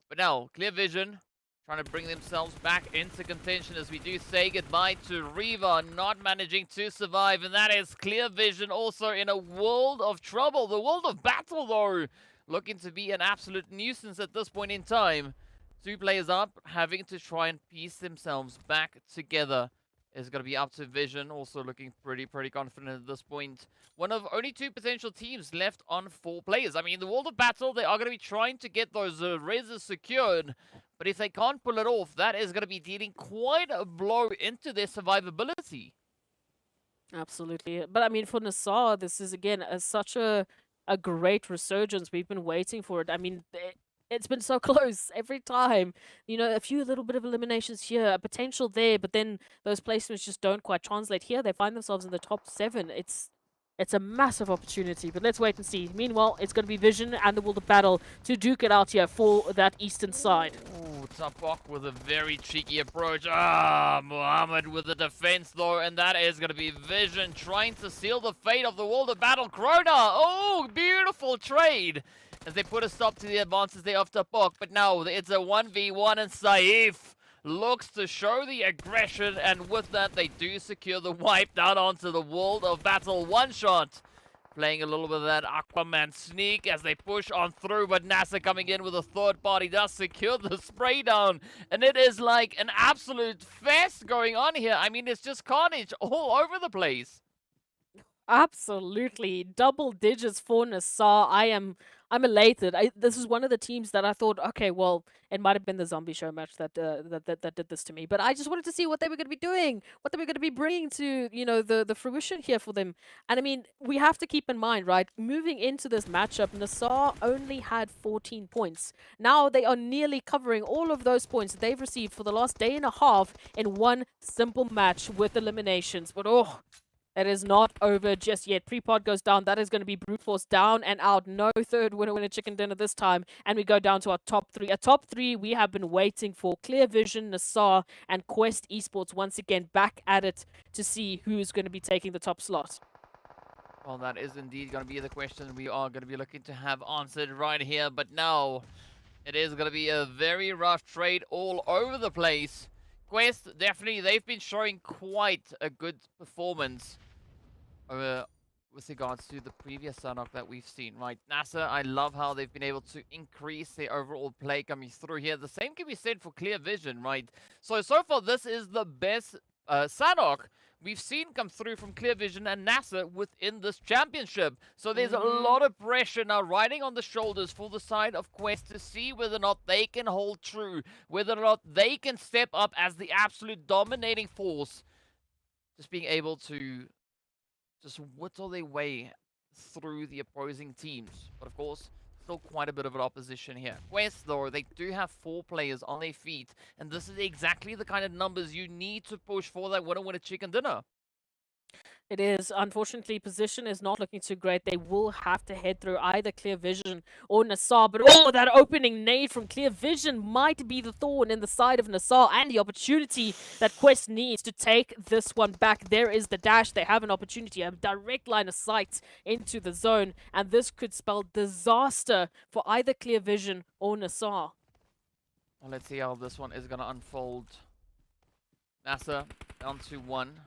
But now, Clear Vision trying to bring themselves back into contention as we do say goodbye to Riva, not managing to survive. And that is Clear Vision also in a world of trouble. The World of Battle, though, looking to be an absolute nuisance at this point in time. 2 players up, having to try and piece themselves back together. Is going to be up to Vision, also looking pretty confident at this point. One of only 2 potential teams left on 4 players. I mean, the World of Battle, they are going to be trying to get those reses secured. But if they can't pull it off, that is going to be dealing quite a blow into their survivability. Absolutely. But I mean, for NASR, this is, again, such a great resurgence. We've been waiting for it. I mean, it's been so close every time. You know, a few little bit of eliminations here, a potential there, but then those placements just don't quite translate. Here, they find themselves in the top 7. It's a massive opportunity, but let's wait and see. Meanwhile, it's going to be Vision and the World of Battle to duke it out here for that eastern side. Ooh, Tapok with a very cheeky approach. Ah, Muhammad with the defense, though, and that is going to be Vision trying to seal the fate of the World of Battle. Krona! Oh, beautiful trade! As they put a stop to the advances there of Tapok, but now it's a 1v1 and Saif looks to show the aggression, and with that they do secure the wipe down onto the World of Battle. One shot, playing a little bit of that Aquaman sneak as they push on through, but NASR coming in with a third party does secure the spray down, and it is like an absolute fest going on here. I mean, it's just carnage all over the place. Absolutely. Double digits for NASR. I'm elated. This is one of the teams that I thought, okay, well, it might have been the zombie show match that did this to me, but I just wanted to see what they were going to be doing, what they were going to be bringing to, you know, the fruition here for them. And I mean, we have to keep in mind, right, moving into this matchup, NASR only had 14 points. Now they are nearly covering all of those points that they've received for the last day and a half in one simple match with eliminations. But oh, it is not over just yet. Prepod goes down. That is going to be Brute Force down and out. No third winner chicken dinner this time. And we go down to our top 3. A top 3 we have been waiting for. Clear Vision, NASR, and Quest Esports once again back at it to see who's going to be taking the top slot. Well, that is indeed going to be the question we are going to be looking to have answered right here. But now, it is going to be a very rough trade all over the place. Quest, definitely, they've been showing quite a good performance with regards to the previous Sanhok that we've seen, right? NASR, I love how they've been able to increase their overall play coming through here. The same can be said for Clear Vision, right? So far, this is the best Sanhok we've seen come through from Clear Vision and NASR within this championship. So there's a lot of pressure now riding on the shoulders for the side of Quest to see whether or not they can hold true, whether or not they can step up as the absolute dominating force, just being able to just whittle their way through the opposing teams. But of course, still quite a bit of an opposition here. Quest, though, they do have 4 players on their feet, and this is exactly the kind of numbers you need to push for that winner chicken dinner. It is. Unfortunately, position is not looking too great. They will have to head through either Clear Vision or NASR. But that opening nade from Clear Vision might be the thorn in the side of NASR and the opportunity that Quest needs to take this one back. There is the dash. They have an opportunity, a direct line of sight into the zone. And this could spell disaster for either Clear Vision or NASR. Well, let's see how this one is going to unfold. NASR down to 1.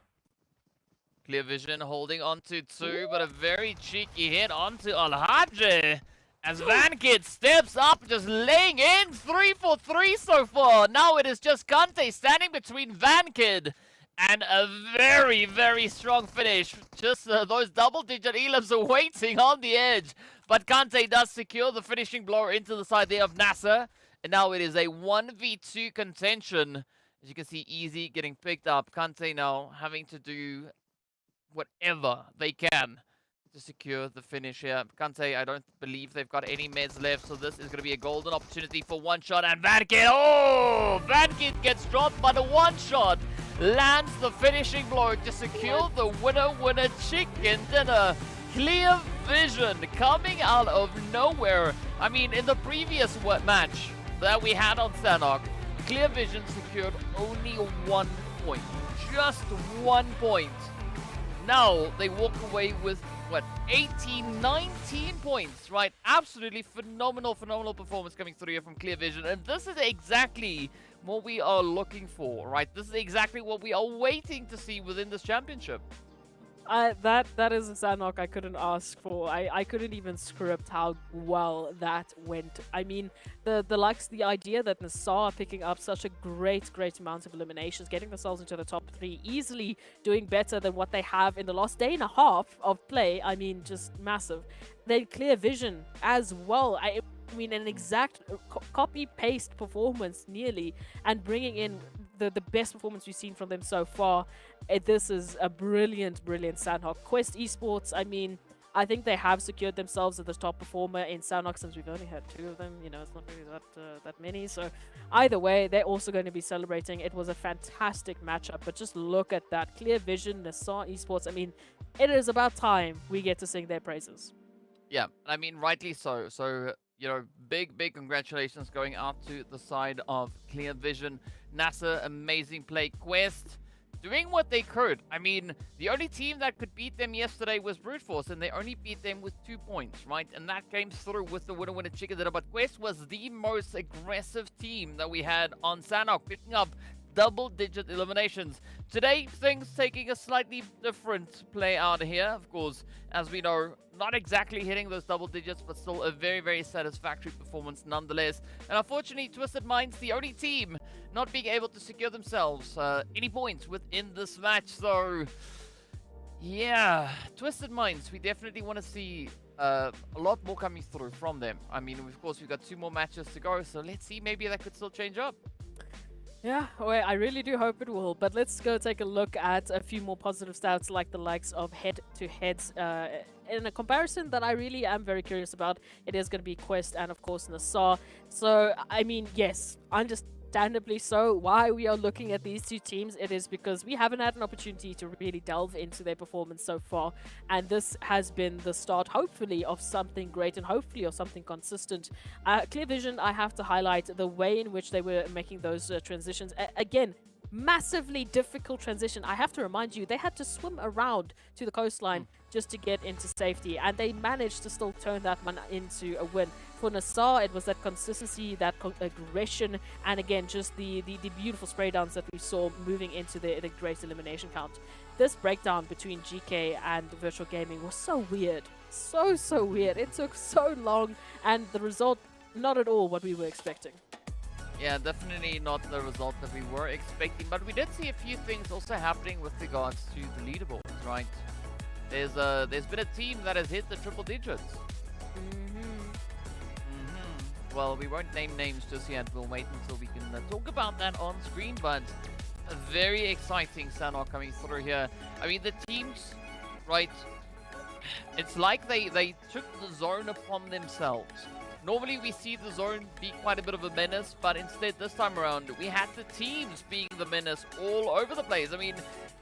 Clear Vision holding on to 2, but a very cheeky hit onto RUKH as Vankid steps up, just laying in 3 for 3 so far. Now it is just Kante standing between Vankid and a very, very strong finish. Just those double-digit elims are waiting on the edge, but Kante does secure the finishing blow into the side there of NASR, and now it is a 1v2 contention. As you can see, Easy getting picked up. Kante now having to do whatever they can to secure the finish here. Kante, I don't believe they've got any meds left, so this is going to be a golden opportunity for one shot. And Vankid, Vankid gets dropped, but a one shot lands the finishing blow to secure the winner chicken dinner. Clear Vision coming out of nowhere. I mean, in the previous match that we had on Sanhok, Clear Vision secured only 1 point. Just 1 point. Now they walk away with, 18, 19 points, right? Absolutely phenomenal performance coming through here from Clear Vision. And this is exactly what we are looking for, right? This is exactly what we are waiting to see within this championship. That is a Sanhok I couldn't ask for. I couldn't even script how well that went. I mean, the idea that NASR are picking up such a great amount of eliminations, getting themselves into the top 3, easily doing better than what they have in the last day and a half of play. I mean, just massive. They Clear Vision as well. I mean, an exact copy-paste performance nearly, and bringing in the best performance we've seen from them so far. This is a brilliant Sanhok. Quest Esports, I mean, I think they have secured themselves as the top performer in Sanhok since we've only had 2 of them. You know, it's not really that many. So either way, they're also going to be celebrating. It was a fantastic matchup, but just look at that. Clear Vision, NASR Esports. I mean, it is about time we get to sing their praises. Yeah, I mean, rightly so. So, you know, big congratulations going out to the side of Clear Vision. NASR, amazing play. Quest doing what they could. I mean, the only team that could beat them yesterday was Brute Force, and they only beat them with 2 points, right? And that came through with the winner chicken dinner. But Quest was the most aggressive team that we had on Sanhok, picking up double-digit eliminations. Today, things taking a slightly different play out here. Of course, as we know, not exactly hitting those double digits, but still a very satisfactory performance nonetheless. And unfortunately, Twisted Minds, the only team not being able to secure themselves any points within this match. So, yeah, Twisted Minds, we definitely want to see a lot more coming through from them. I mean, of course, we've got 2 more matches to go, so let's see, maybe that could still change up. Yeah, well, I really do hope it will. But let's go take a look at a few more positive stats, like the likes of head-to-heads. In a comparison that I really am very curious about, it is going to be Quest and, of course, NASR. So, I mean, yes, understandably so, why we are looking at these 2 teams, it is because we haven't had an opportunity to really delve into their performance so far. And this has been the start, hopefully, of something great and hopefully of something consistent. Clear Vision, I have to highlight the way in which they were making those transitions. Again, massively difficult transition. I have to remind you, they had to swim around to the coastline just to get into safety, and they managed to still turn that one into a win. For NASR, it was that consistency, that aggression, and again, just the beautiful spray downs that we saw moving into the great elimination count. this breakdown between GK and Virtual Gaming was so weird. So weird. It took so long, and the result, not at all what we were expecting. Yeah, definitely not the result that we were expecting, but we did see a few things also happening with regards to the leaderboards, right? There's been a team that has hit the triple digits. Well, we won't name names just yet. We'll wait until we can talk about that on screen, but a very exciting Sanhok coming through here. I mean, the teams, right, it's like they took the zone upon themselves. Normally we see the zone be quite a bit of a menace, but instead this time around we had the teams being the menace all over the place. I mean,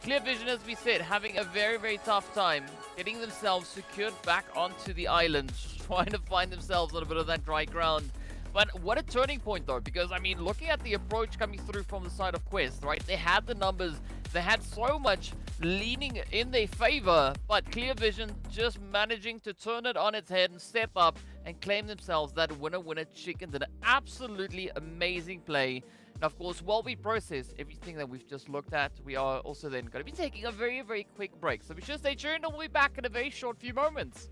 Clear Vision, as we said, having a very tough time getting themselves secured back onto the island, trying to find themselves on a bit of that dry ground. But what a turning point though, because I mean, looking at the approach coming through from the side of Quest, right? They had the numbers, they had so much leaning in their favor, but Clear Vision just managing to turn it on its head and step up and claim themselves that winner chicken. Did an absolutely amazing play. And of course, while we process everything that we've just looked at, we are also then going to be taking a very quick break. So be sure to stay tuned and we'll be back in a very short few moments.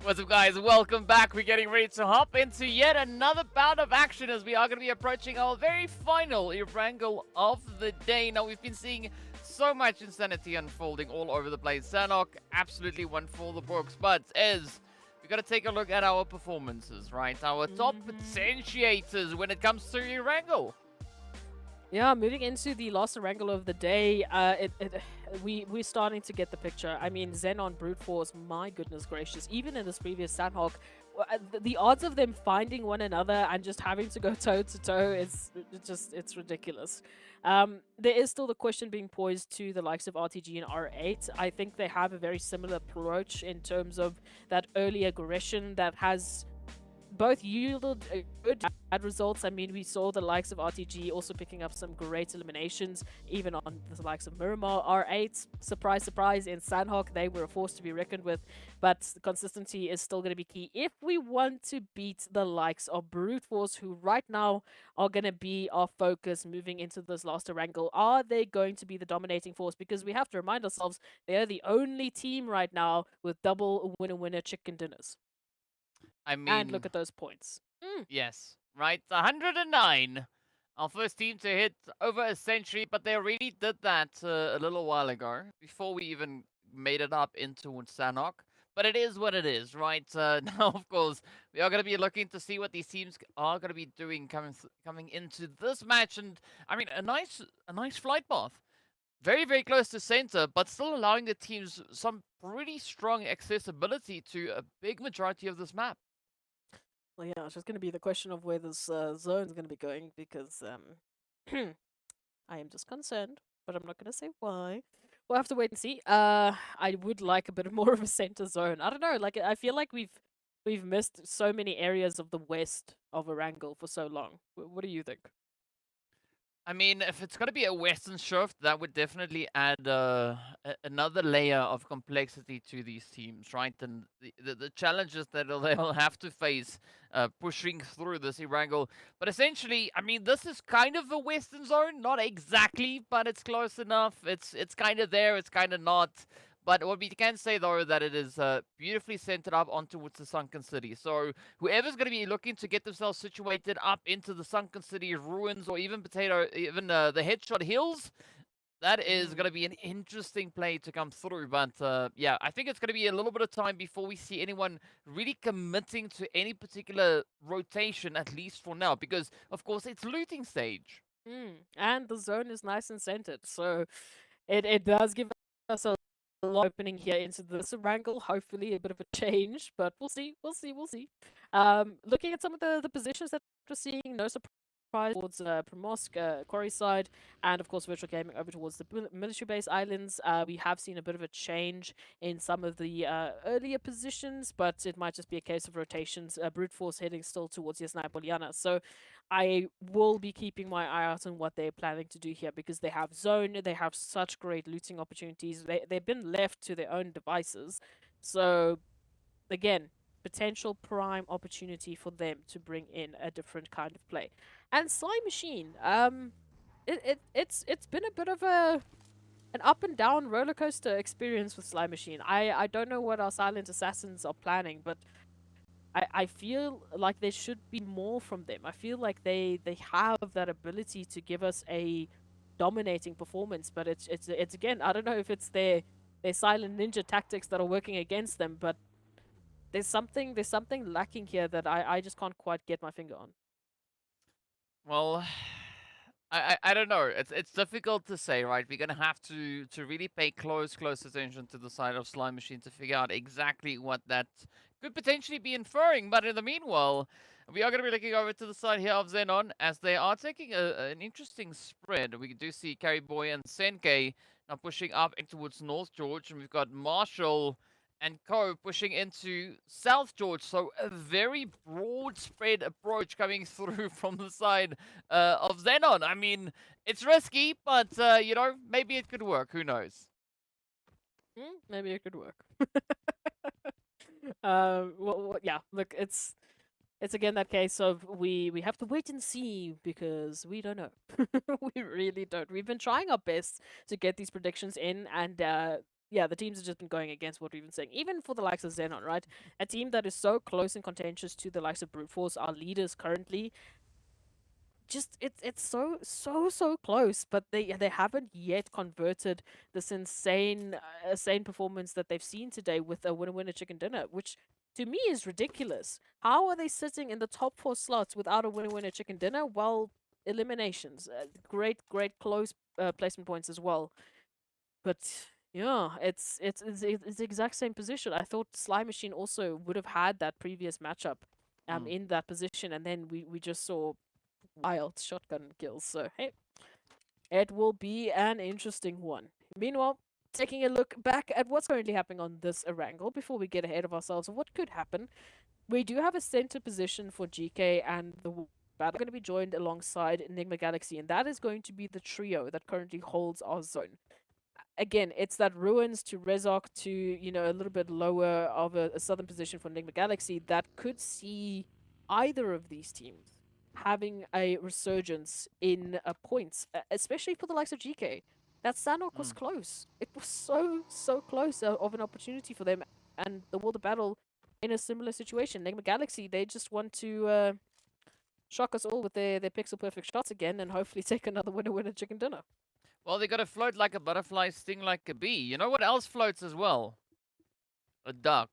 What's up, guys? Welcome back. We're getting ready to hop into yet another bout of action as we are going to be approaching our very final Erangel of the day. Now, we've been seeing so much insanity unfolding all over the place. Sanhok absolutely won for the books, but as we got to take a look at our performances, right? Our top potentiators when it comes to Erangel. Yeah, moving into the last Erangel of the day, we're starting to get the picture. I mean, XENON Brute Force, my goodness gracious. Even in this previous Sanhok, the odds of them finding one another and just having to go toe to toe is it's ridiculous. There is still the question being posed to the likes of RTG and R8. I think they have a very similar approach in terms of that early aggression that has both yielded good and bad results. I mean, we saw the likes of RTG also picking up some great eliminations, even on the likes of Miramar. R8, surprise, surprise, in Sanhok, they were a force to be reckoned with, but consistency is still going to be key if we want to beat the likes of Brute Force, who right now are going to be our focus moving into this last Erangel. Are they going to be the dominating force? Because we have to remind ourselves, they're the only team right now with double winner-winner chicken dinners. I mean, And look at those points. yes, right? 109. Our first team to hit over a century, but they already did that a little while ago, before we even made it up into Sanhok. But it is what it is, right? Now, of course, we are going to be looking to see what these teams are going to be doing coming into this match. And, I mean, a nice flight path. Very, very close to center, but still allowing the teams some pretty strong accessibility to a big majority of this map. Well, yeah, it's just going to be the question of where this zone is going to be going, because I am just concerned, but I'm not going to say why. We'll have to wait and see. I would like a bit more of a center zone. I don't know, like I feel like we've missed so many areas of the west of Erangel for so long. What do you think? I mean, if it's going to be a Western shift, that would definitely add another layer of complexity to these teams, right? And the challenges that they'll have to face pushing through this Erangel. But essentially, I mean, this is kind of a Western zone. Not exactly, but it's close enough. It's kind of there, it's kind of not. But what we can say, though, that it is beautifully centered up onto the Sunken City. So whoever's going to be looking to get themselves situated up into the Sunken City ruins, or even the Headshot Hills, that is going to be an interesting play to come through. But yeah, I think it's going to be a little bit of time before we see anyone really committing to any particular rotation, at least for now. Because, of course, it's looting stage. And the zone is nice and centered. So it does give us a lot opening here into this Erangel. Hopefully a bit of a change, but we'll see. Looking at some of the positions that we're seeing, no surprise towards Promosk, Quarry side, and of course Virtual Gaming over towards the military base islands. We have seen a bit of a change in some of the earlier positions, but it might just be a case of rotations. Brute Force heading still towards Yasnai Poliana. So I will be keeping my eye out on what they're planning to do here, because they have zone, they have such great looting opportunities. They've been left to their own devices. So again, potential prime opportunity for them to bring in a different kind of play. And Slime Machine, it's been a bit of an up and down roller coaster experience with Slime Machine. I don't know what our Silent Assassins are planning, but I feel like there should be more from them. I feel like they have that ability to give us a dominating performance, but it's again, I don't know if it's their silent ninja tactics that are working against them, but there's something lacking here that I just can't quite get my finger on. Well, I don't know. It's difficult to say, right? We're gonna have to really pay close attention to the side of Slime Machine to figure out exactly what that could potentially be inferring. But in the meanwhile, we are gonna be looking over to the side here of XENON, as they are taking an interesting spread. We do see Carryboy and Senke now pushing up in towards North George, and we've got Marshall and Co pushing into South George. So a very broad spread approach coming through from the side of XENON. I mean, it's risky, but you know, maybe it could work. Who knows? Maybe it could work. Yeah, look, it's again that case of we have to wait and see, because we don't know. We really don't. We've been trying our best to get these predictions in, and yeah, the teams have just been going against what we've been saying. Even for the likes of XENON, right? A team that is so close and contentious to the likes of Brute Force, our leaders currently. Just it's so close, but they haven't yet converted this insane performance that they've seen today with a winner chicken dinner, which to me is ridiculous. How are they sitting in the top 4 slots without a winner chicken dinner? Well, eliminations, great close placement points as well. But Yeah, it's the exact same position. I thought Sly Machine also would have had that previous matchup in that position, and then we just saw wild shotgun kills. So hey, it will be an interesting one. Meanwhile, taking a look back at what's currently happening on this Erangel before we get ahead of ourselves of what could happen, we do have a center position for GK and the battle going to be joined alongside Enigma Galaxy, and that is going to be the trio that currently holds our zone. Again, it's that Ruins to Rezok to, you know, a little bit lower of a southern position for Enigma Galaxy that could see either of these teams having a resurgence in points, especially for the likes of GK. That Sanhok was close. It was so close of an opportunity for them, and the World of Battle in a similar situation. Enigma Galaxy, they just want to shock us all with their pixel perfect shots again and hopefully take another winner chicken dinner. Well, they got to float like a butterfly, sting like a bee. You know what else floats as well? A duck.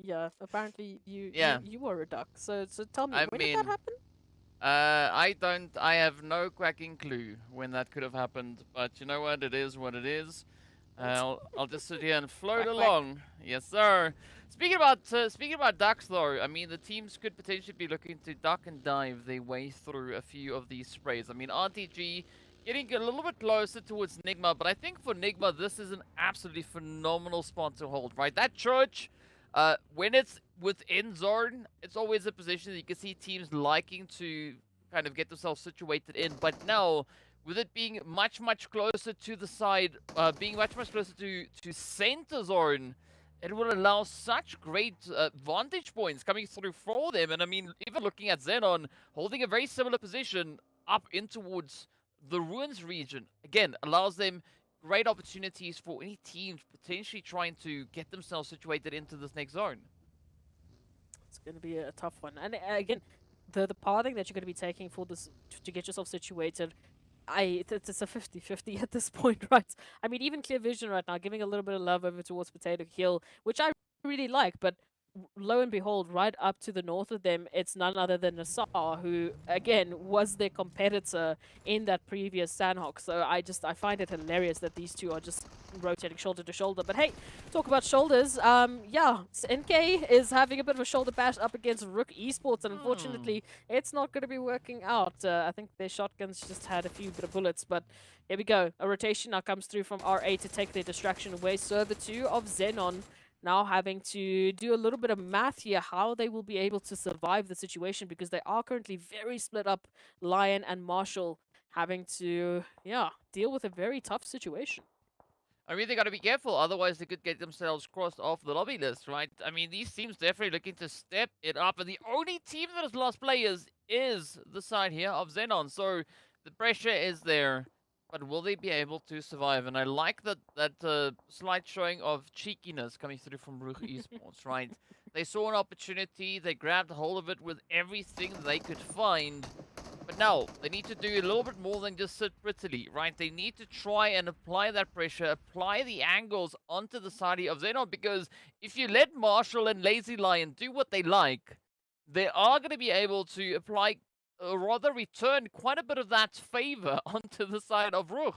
Yeah, apparently you were a duck. So tell me, I when mean, did that happen? I have no quacking clue when that could have happened, but you know what? It is what it is. I'll just sit here and float Quack, quack. along. Yes, sir. Speaking about ducks, though, I mean the teams could potentially be looking to duck and dive their way through a few of these sprays. I mean RTG getting a little bit closer towards NIGMA, but I think for NIGMA this is an absolutely phenomenal spot to hold. Right, that church. When it's within zone, it's always a position that you can see teams liking to kind of get themselves situated in. But now, with it being much closer to the side, being much closer to center zone, it will allow such great vantage points coming through for them. And I mean, even looking at XENON holding a very similar position up in towards the Ruins region, again, allows them great opportunities for any teams potentially trying to get themselves situated into this next zone. It's going to be a tough one. And again, the pathing that you're going to be taking for this to get yourself situated, it's a 50-50 at this point, right? I mean, even Clear Vision right now giving a little bit of love over towards Potato Hill, which I really like, but lo and behold, right up to the north of them, it's none other than NASR, who, again, was their competitor in that previous Sanhok. So I find it hilarious that these two are just rotating shoulder to shoulder. But hey, talk about shoulders. Yeah, NK is having a bit of a shoulder bash up against RUKH Esports, and unfortunately, it's not going to be working out. I think their shotguns just had a few bit of bullets, but here we go. A rotation now comes through from RA to take their distraction away. So the two of XENON now having to do a little bit of math here, how they will be able to survive the situation, because they are currently very split up. Lion and Marshall having to, yeah, deal with a very tough situation. I mean, they got to be careful, otherwise they could get themselves crossed off the lobby list, right? I mean, these teams definitely looking to step it up, and the only team that has lost players is the side here of XENON, so the pressure is there. But will they be able to survive? And I like that slight showing of cheekiness coming through from RUKH Esports, right? They saw an opportunity, they grabbed hold of it with everything they could find. But now, they need to do a little bit more than just sit prettily, right? They need to try and apply that pressure, apply the angles onto the side of XENON, because if you let Marshall and Lazy Lion do what they like, they are going to be able to apply, or rather return quite a bit of that favor onto the side of RUKH.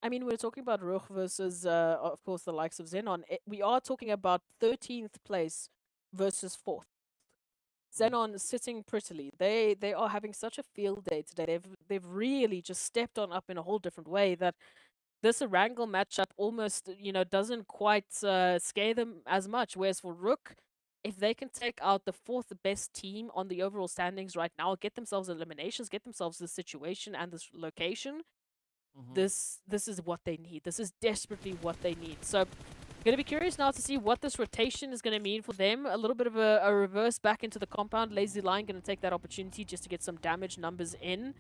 I mean, we're talking about RUKH versus, of course, the likes of XENON. We are talking about 13th place versus 4th. XENON sitting prettily. They are having such a field day today. They've really just stepped on up in a whole different way that this Erangel matchup almost, you know, doesn't quite scare them as much. Whereas for RUKH, if they can take out the 4th best team on the overall standings right now, get themselves eliminations, get themselves this situation and this location, this is what they need. This is desperately what they need. So going to be curious now to see what this rotation is going to mean for them. A little bit of a reverse back into the compound. Lazy Lion going to take that opportunity just to get some damage numbers in.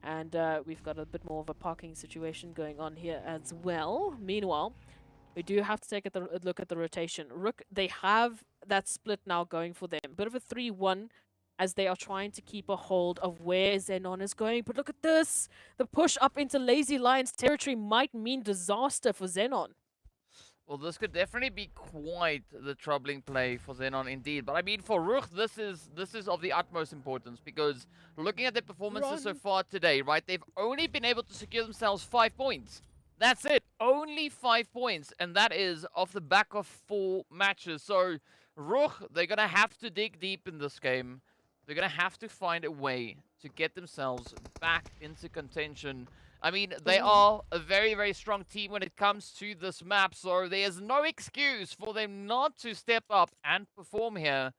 And we've got a bit more of a parking situation going on here as well. Meanwhile, we do have to take a look at the rotation. RUKH, they have that split now going for them. Bit of a 3-1 as they are trying to keep a hold of where XENON is going. But look at this! The push up into Lazy Lion's territory might mean disaster for XENON. Well, this could definitely be quite the troubling play for XENON indeed. But I mean, for RUKH, this is of the utmost importance, because looking at their performances so far today, right, they've only been able to secure themselves 5 points. That's it. Only 5 points, and that is off the back of 4 matches. So, RUKH, they're going to have to dig deep in this game. They're going to have to find a way to get themselves back into contention. I mean, they are a very, very strong team when it comes to this map, so there's no excuse for them not to step up and perform here.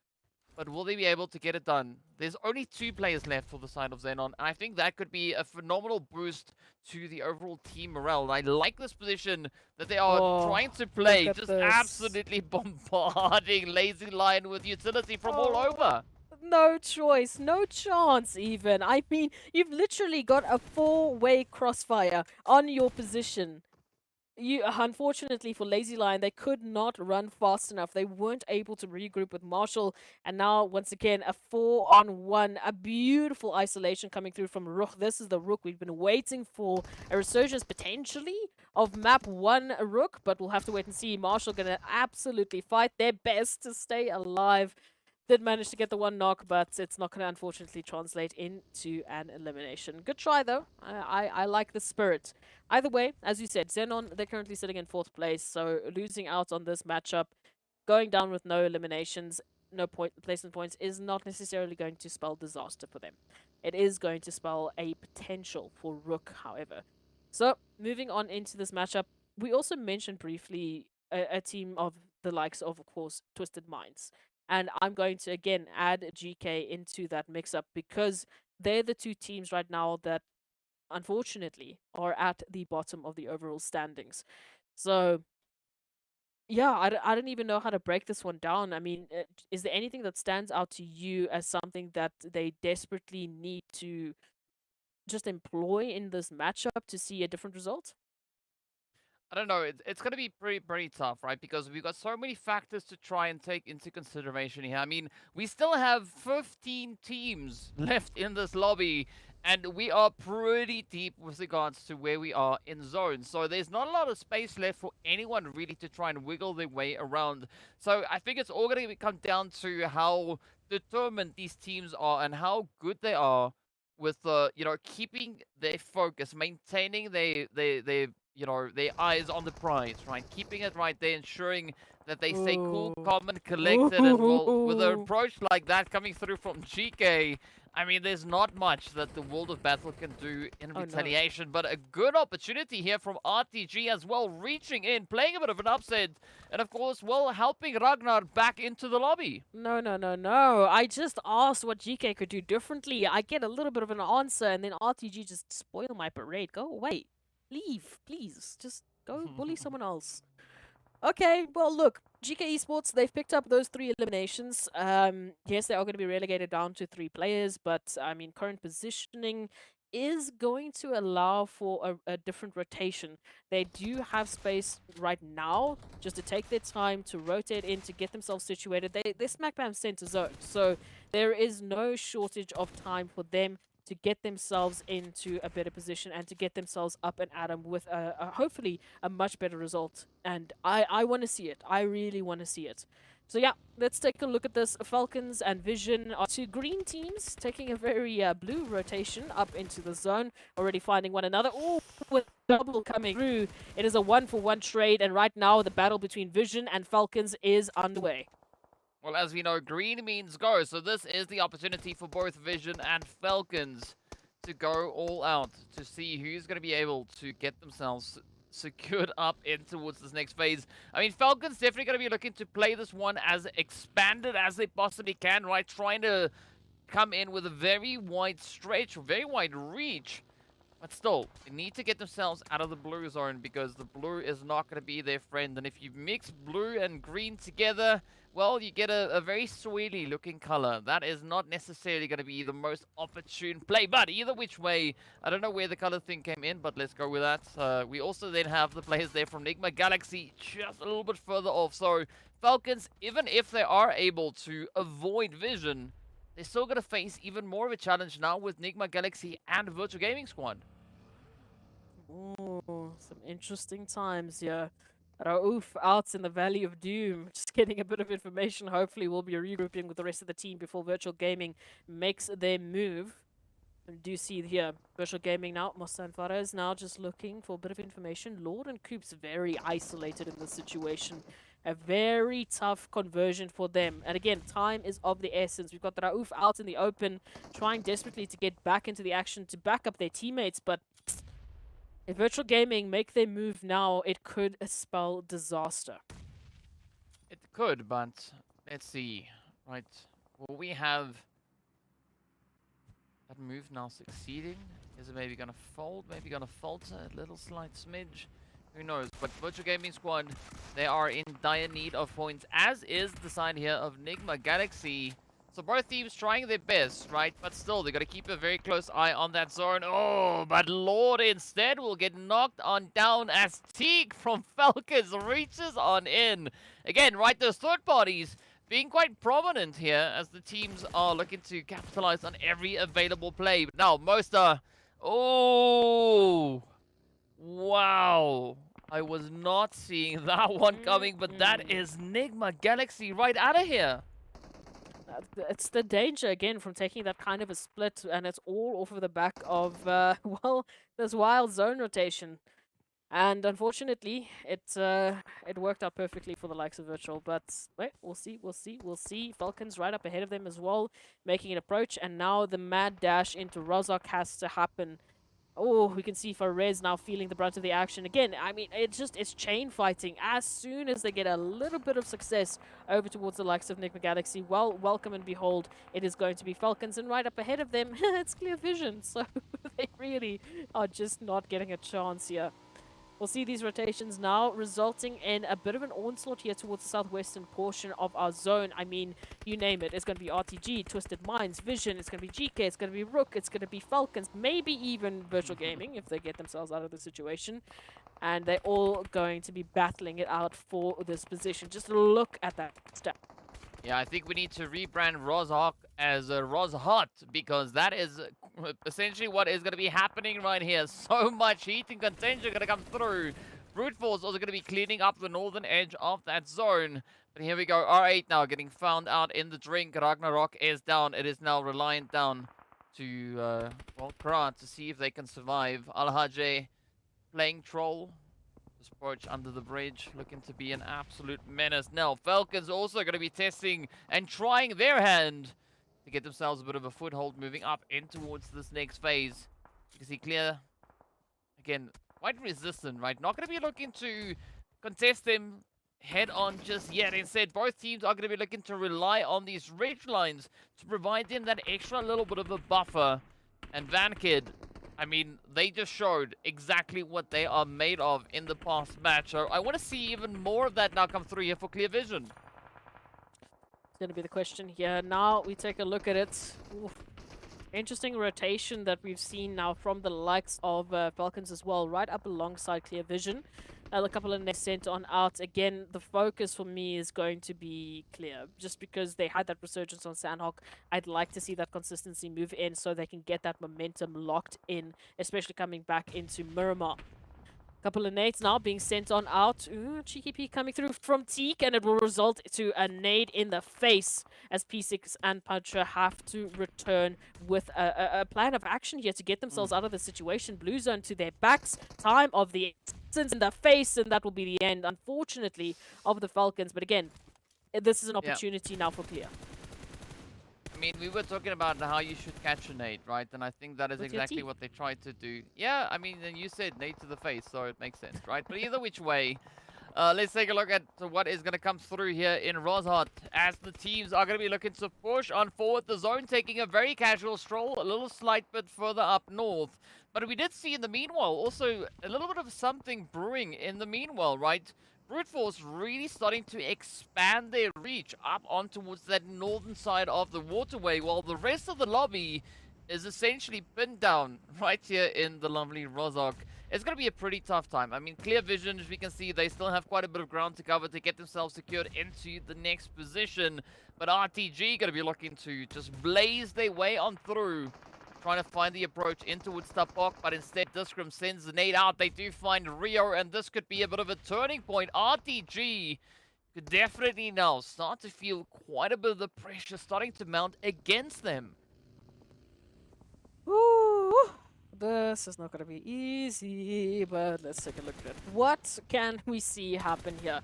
But will they be able to get it done? There's only 2 players left for the side of XENON, and I think that could be a phenomenal boost to the overall team morale. And I like this position that they are trying to play, look at just this. absolutely bombarding Lazy Lion with utility from all over. No choice, no chance even. I mean, you've literally got a 4-way crossfire on your position. Unfortunately for Lazy Lion, they could not run fast enough. They weren't able to regroup with Marshall, and now once again a 4-on-1, a beautiful isolation coming through from RUKH. This is the RUKH we've been waiting for, a resurgence potentially of map 1 RUKH, but we'll have to wait and see. Marshall gonna absolutely fight their best to stay alive. Did manage to get the 1 knock, but it's not going to unfortunately translate into an elimination. Good try, though. I like the spirit. Either way, as you said, XENON, they're currently sitting in 4th place, so losing out on this matchup, going down with no eliminations, no placement points, is not necessarily going to spell disaster for them. It is going to spell a potential for RUKH, however. So, moving on into this matchup, we also mentioned briefly a team of the likes of course, Twisted Minds. And I'm going to, again, add GEEKAY into that mix-up because they're the 2 teams right now that, unfortunately, are at the bottom of the overall standings. So, yeah, I don't even know how to break this one down. I mean, is there anything that stands out to you as something that they desperately need to just employ in this matchup to see a different result? I don't know. It's going to be pretty tough, right? Because we've got so many factors to try and take into consideration here. I mean, we still have 15 teams left in this lobby, and we are pretty deep with regards to where we are in zones. So there's not a lot of space left for anyone really to try and wiggle their way around. So I think it's all going to come down to how determined these teams are and how good they are with keeping their focus, maintaining their their eyes on the prize, right? Keeping it right there, ensuring that they stay cool, calm, and collected. And well, with an approach like that coming through from GEEKAY, I mean, there's not much that the World of Battle can do in retaliation, but a good opportunity here from RTG as well, reaching in, playing a bit of an upset, and of course, well, helping Ragnar back into the lobby. No, no, no, no. I just asked what GEEKAY could do differently. I get a little bit of an answer, and then RTG just spoil my parade. Go away. Leave, please. Just go bully someone else. Okay, well, look, GEEKAY Esports, they've picked up those 3 eliminations. Yes, they are going to be relegated down to 3 players, but, I mean, current positioning is going to allow for a different rotation. They do have space right now just to take their time to rotate in, to get themselves situated. They're smack bam center zone, so there is no shortage of time for them to get themselves into a better position and to get themselves up and at 'em with hopefully a much better result. And I want to see it. I really want to see it. So yeah, let's take a look at this. Falcons and Vision are 2 green teams taking a very blue rotation up into the zone, already finding one another. Oh, with double coming through. It is a 1-for-1 trade, and right now the battle between Vision and Falcons is underway. Well, as we know, green means go, so this is the opportunity for both Vision and Falcons to go all out to see who's going to be able to get themselves secured up in towards this next phase. I mean, Falcons definitely going to be looking to play this one as expanded as they possibly can, right? Trying to come in with a very wide stretch, very wide reach. But still, they need to get themselves out of the blue zone because the blue is not going to be their friend. And if you mix blue and green together, well, you get a very swirly looking color. That is not necessarily going to be the most opportune play. But either which way, I don't know where the color thing came in, but let's go with that. We also then have the players there from NIGMA Galaxy just a little bit further off. So Falcons, even if they are able to avoid Vision, they're still going to face even more of a challenge now with NIGMA Galaxy and Virtual Gaming Squad. Ooh, some interesting times here. Rauf out in the Valley of Doom. Just getting a bit of information. Hopefully we'll be regrouping with the rest of the team before Virtual Gaming makes their move. We do see here, Virtual Gaming now, Mosta Fares now just looking for a bit of information. Lord and Coop's very isolated in this situation. A very tough conversion for them. And again, time is of the essence. We've got Rauf out in the open, trying desperately to get back into the action to back up their teammates, but if Virtual Gaming make their move now, it could spell disaster. It could, but let's see. Right. Will we have that move now succeeding? Is it maybe going to fold? Maybe going to falter a little slight smidge? Who knows? But Virtual Gaming Squad, they are in dire need of points, as is the side here of NIGMA Galaxy. So both teams trying their best, right? But still, they got to keep a very close eye on that zone. Oh, but Lord instead will get knocked on down as Teak from FALCONS reaches on in. Again, right, those third parties being quite prominent here as the teams are looking to capitalize on every available play. But now, Mosta. Oh, wow. I was not seeing that one coming, but that is NIGMA Galaxy right out of here. It's the danger, again, from taking that kind of a split, and it's all off of the back of, well, this wild zone rotation. And unfortunately, it worked out perfectly for the likes of Virtual, but wait, we'll see. FALCONS right up ahead of them as well, making an approach, and now the mad dash into RUKH has to happen. Oh, we can see Fares now feeling the brunt of the action. Again, I mean, it's chain fighting. As soon as they get a little bit of success over towards the likes of NIGMA Galaxy, well, welcome and behold, it is going to be FALCONS, and right up ahead of them, it's Clear Vision. So they really are just not getting a chance here. We'll see these rotations now resulting in a bit of an onslaught here towards the southwestern portion of our zone. I mean, you name it. It's going to be RTG, Twisted Minds, Vision, it's going to be GEEKAY, it's going to be RUKH, it's going to be FALCONS, maybe even Virtual Gaming if they get themselves out of the situation. And they're all going to be battling it out for this position. Just look at that stat. Yeah, I think we need to rebrand RUKH as RUKH, because that is essentially what is going to be happening right here. So much heat and contention going to come through. Brute Force also going to be cleaning up the northern edge of that zone. But here we go, R8 now getting found out in the drink. Ragnarok is down. It is now reliant down to, well, Kra to see if they can survive. Al-Hajj playing troll. Approach under the bridge, looking to be an absolute menace. Now, FALCONS also going to be testing and trying their hand to get themselves a bit of a foothold moving up in towards this next phase. You can see Clear, again, quite resistant, right? Not going to be looking to contest them head on just yet. Instead, both teams are going to be looking to rely on these ridge lines to provide them that extra little bit of a buffer. And VanKid, I mean, they just showed exactly what they are made of in the past match. So I want to see even more of that now come through here for Clear Vision. It's going to be the question here. Now we take a look at it. Oof. Interesting rotation that we've seen now from the likes of FALCONS as well, right up alongside Clear Vision. A couple of nests sent on out. Again, the focus for me is going to be Clear. Just because they had that resurgence on Sanhok, I'd like to see that consistency move in so they can get that momentum locked in, especially coming back into Miramar. Couple of nades now being sent on out. Ooh, cheeky peek coming through from Teak, and it will result to a nade in the face as P6 and Puncher have to return with a plan of action here to get themselves out of the situation. Blue zone to their backs. Time of the essence in the face, and that will be the end, unfortunately, of the FALCONS. But again, this is an opportunity now for Clear. I mean, we were talking about how you should catch a nade, right? And I think that is exactly what they tried to do. Yeah, I mean, and you said nade to the face, so it makes sense, right? But either which way, let's take a look at what is going to come through here in RUKH as the teams are going to be looking to push on forward. The zone taking a very casual stroll, a little slight bit further up north. But we did see in the meanwhile also a little bit of something brewing in the meanwhile, right? Brute Force really starting to expand their reach up on towards that northern side of the waterway, while the rest of the lobby is essentially pinned down right here in the lovely RUKH. It's going to be a pretty tough time. I mean, Clear Vision, as we can see, they still have quite a bit of ground to cover to get themselves secured into the next position. But RTG going to be looking to just blaze their way on through, trying to find the approach in towards Tapok, but instead Discrim sends the nade out. They do find Rio, and this could be a bit of a turning point. RTG could definitely now start to feel quite a bit of the pressure starting to mount against them. Ooh. This is not going to be easy, but let's take a look at it. What can we see happen here?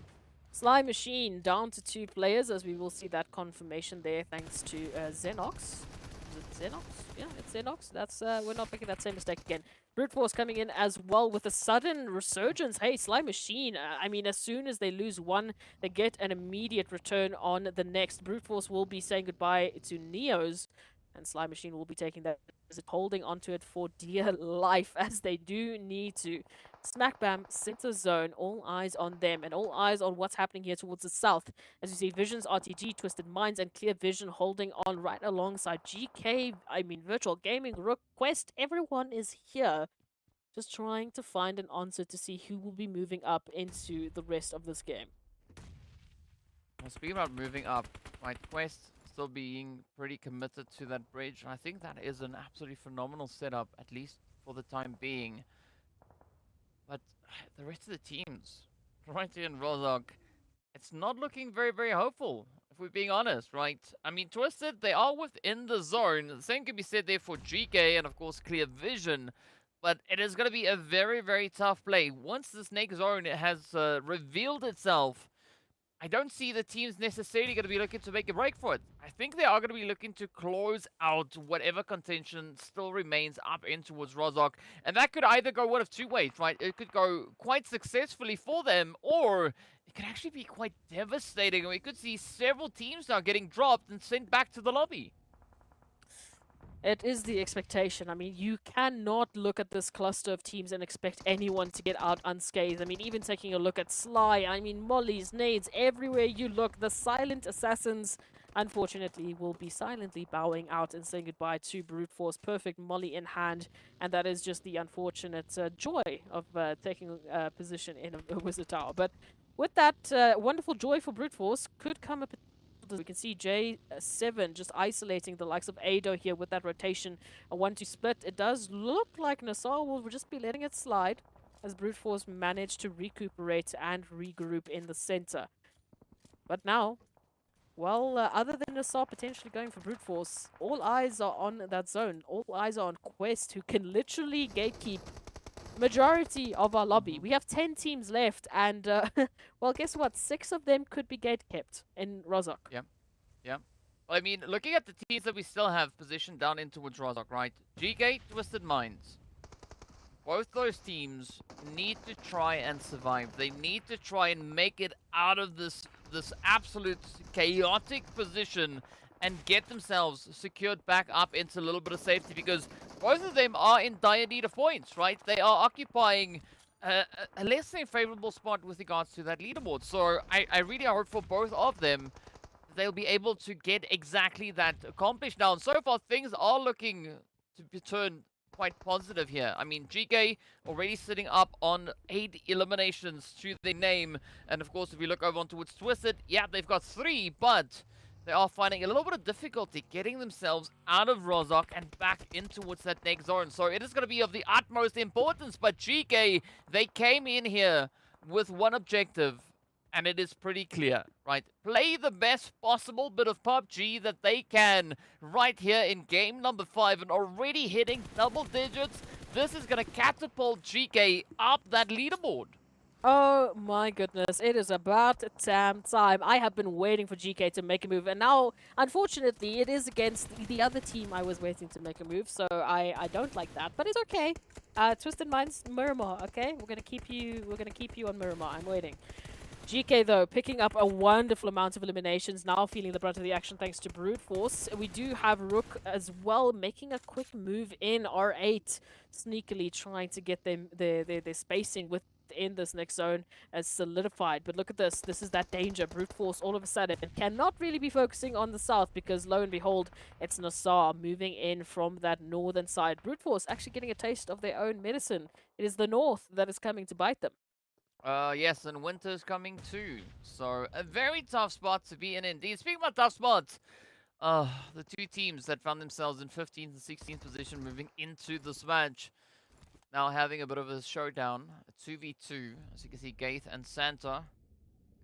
Sly Machine down to 2 players, as we will see that confirmation there, thanks to Xenox. Is it Xenox? Yeah, it's Xenox. That's we're not making that same mistake again. Brute Force coming in as well with a sudden resurgence. Hey, Sly Machine. I mean, as soon as they lose one, they get an immediate return on the next. Brute Force will be saying goodbye to Neos, and Sly Machine will be taking that, holding onto it for dear life, as they do need to. Smack bam, center zone, all eyes on them, and all eyes on what's happening here towards the south. As you see, Visions, RTG, Twisted Minds, and Clear Vision holding on right alongside GK, Virtual Gaming, RUKH, Quest. Everyone is here, just trying to find an answer to see who will be moving up into the rest of this game. Well, speaking about moving up, right, Quest still being pretty committed to that bridge. I think that is an absolutely phenomenal setup, at least for the time being. But the rest of the teams, right here in RUKH, it's not looking very, very hopeful, if we're being honest, right? I mean, Twisted, they are within the zone. The same can be said there for GEEKAY and, of course, Clear Vision. But it is going to be a very, very tough play. Once this next zone has revealed itself, I don't see the teams necessarily going to be looking to make a break for it. I think they are going to be looking to close out whatever contention still remains up in towards RUKH. And that could either go one of 2 ways, right? It could go quite successfully for them, or it could actually be quite devastating. And we could see several teams now getting dropped and sent back to the lobby. It is the expectation. I mean, you cannot look at this cluster of teams and expect anyone to get out unscathed. I mean, even taking a look at Sly, I mean, mollies, nades, everywhere you look, the silent assassins, unfortunately, will be silently bowing out and saying goodbye to Brute Force. Perfect molly in hand, and that is just the unfortunate joy of taking position in a Wizard Tower. But with that wonderful joy for Brute Force could come a... We can see J7 just isolating the likes of Ado here with that rotation. A 1-2 split. It does look like NASR will just be letting it slide as Brute Force managed to recuperate and regroup in the center. But now, well, other than NASR potentially going for Brute Force, all eyes are on that zone. All eyes are on Quest, who can literally gatekeep majority of our lobby. We have 10 teams left, and well, guess what? 6 of them could be gate kept in RUKH. Yeah. Well, I mean, looking at the teams that we still have positioned down in towards RUKH, right? GEEKAY, Twisted Minds. Both those teams need to try and survive. They need to try and make it out of this absolute chaotic position and get themselves secured back up into a little bit of safety, because both of them are in dire need of points, right? They are occupying a less than favorable spot with regards to that leaderboard. So I really hope for both of them they'll be able to get exactly that accomplished now. And so far, things are looking to be turned quite positive here. I mean, GEEKAY already sitting up on 8 eliminations to their name. And of course, if we look over on towards Twisted, yeah, they've got 3, but they are finding a little bit of difficulty getting themselves out of RUKH and back in towards that next zone. So it is going to be of the utmost importance. But GEEKAY, they came in here with one objective, and it is pretty clear, right? Play the best possible bit of PUBG that they can right here in game number 5, and already hitting double digits. This is going to catapult GEEKAY up that leaderboard. Oh my goodness, it is about damn time. I have been waiting for GEEKAY to make a move, and now, unfortunately, it is against the other team I was waiting to make a move, so I don't like that, but it's okay. Twisted Minds, Miramar, okay? We're gonna keep you on Miramar. I'm waiting. GEEKAY, though, picking up a wonderful amount of eliminations, now feeling the brunt of the action thanks to Brute Force. We do have RUKH as well, making a quick move in R8, sneakily trying to get them their spacing within this next zone as solidified. But look at this. This is that danger. Brute Force all of a sudden cannot really be focusing on the south, because lo and behold, it's NASR moving in from that northern side. Brute Force actually getting a taste of their own medicine. It is the north that is coming to bite them. Yes, and winter's coming too. So a very tough spot to be in indeed. Speaking about tough spots, the two teams that found themselves in 15th and 16th position moving into this match, now having a bit of a showdown, a 2v2, as you can see, Gaith and Santa.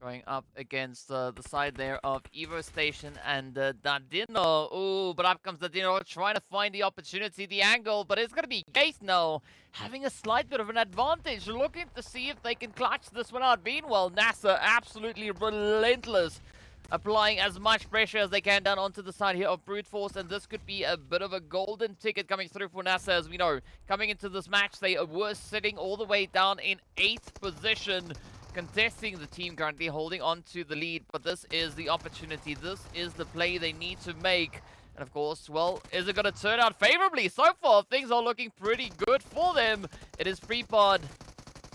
Going up against the side there of Evo Station and Dadino. Ooh, but up comes Dadino trying to find the opportunity, the angle, but it's going to be Gase now having a slight bit of an advantage, looking to see if they can clutch this one out. Meanwhile, NASR absolutely relentless, applying as much pressure as they can down onto the side here of Brute Force, and this could be a bit of a golden ticket coming through for NASR. As we know, coming into this match, they were sitting all the way down in 8th position, contesting the team currently holding on to the lead, but this is the opportunity. This is the play they need to make. And of course, well, is it going to turn out favorably? So far, things are looking pretty good for them. It is FreePod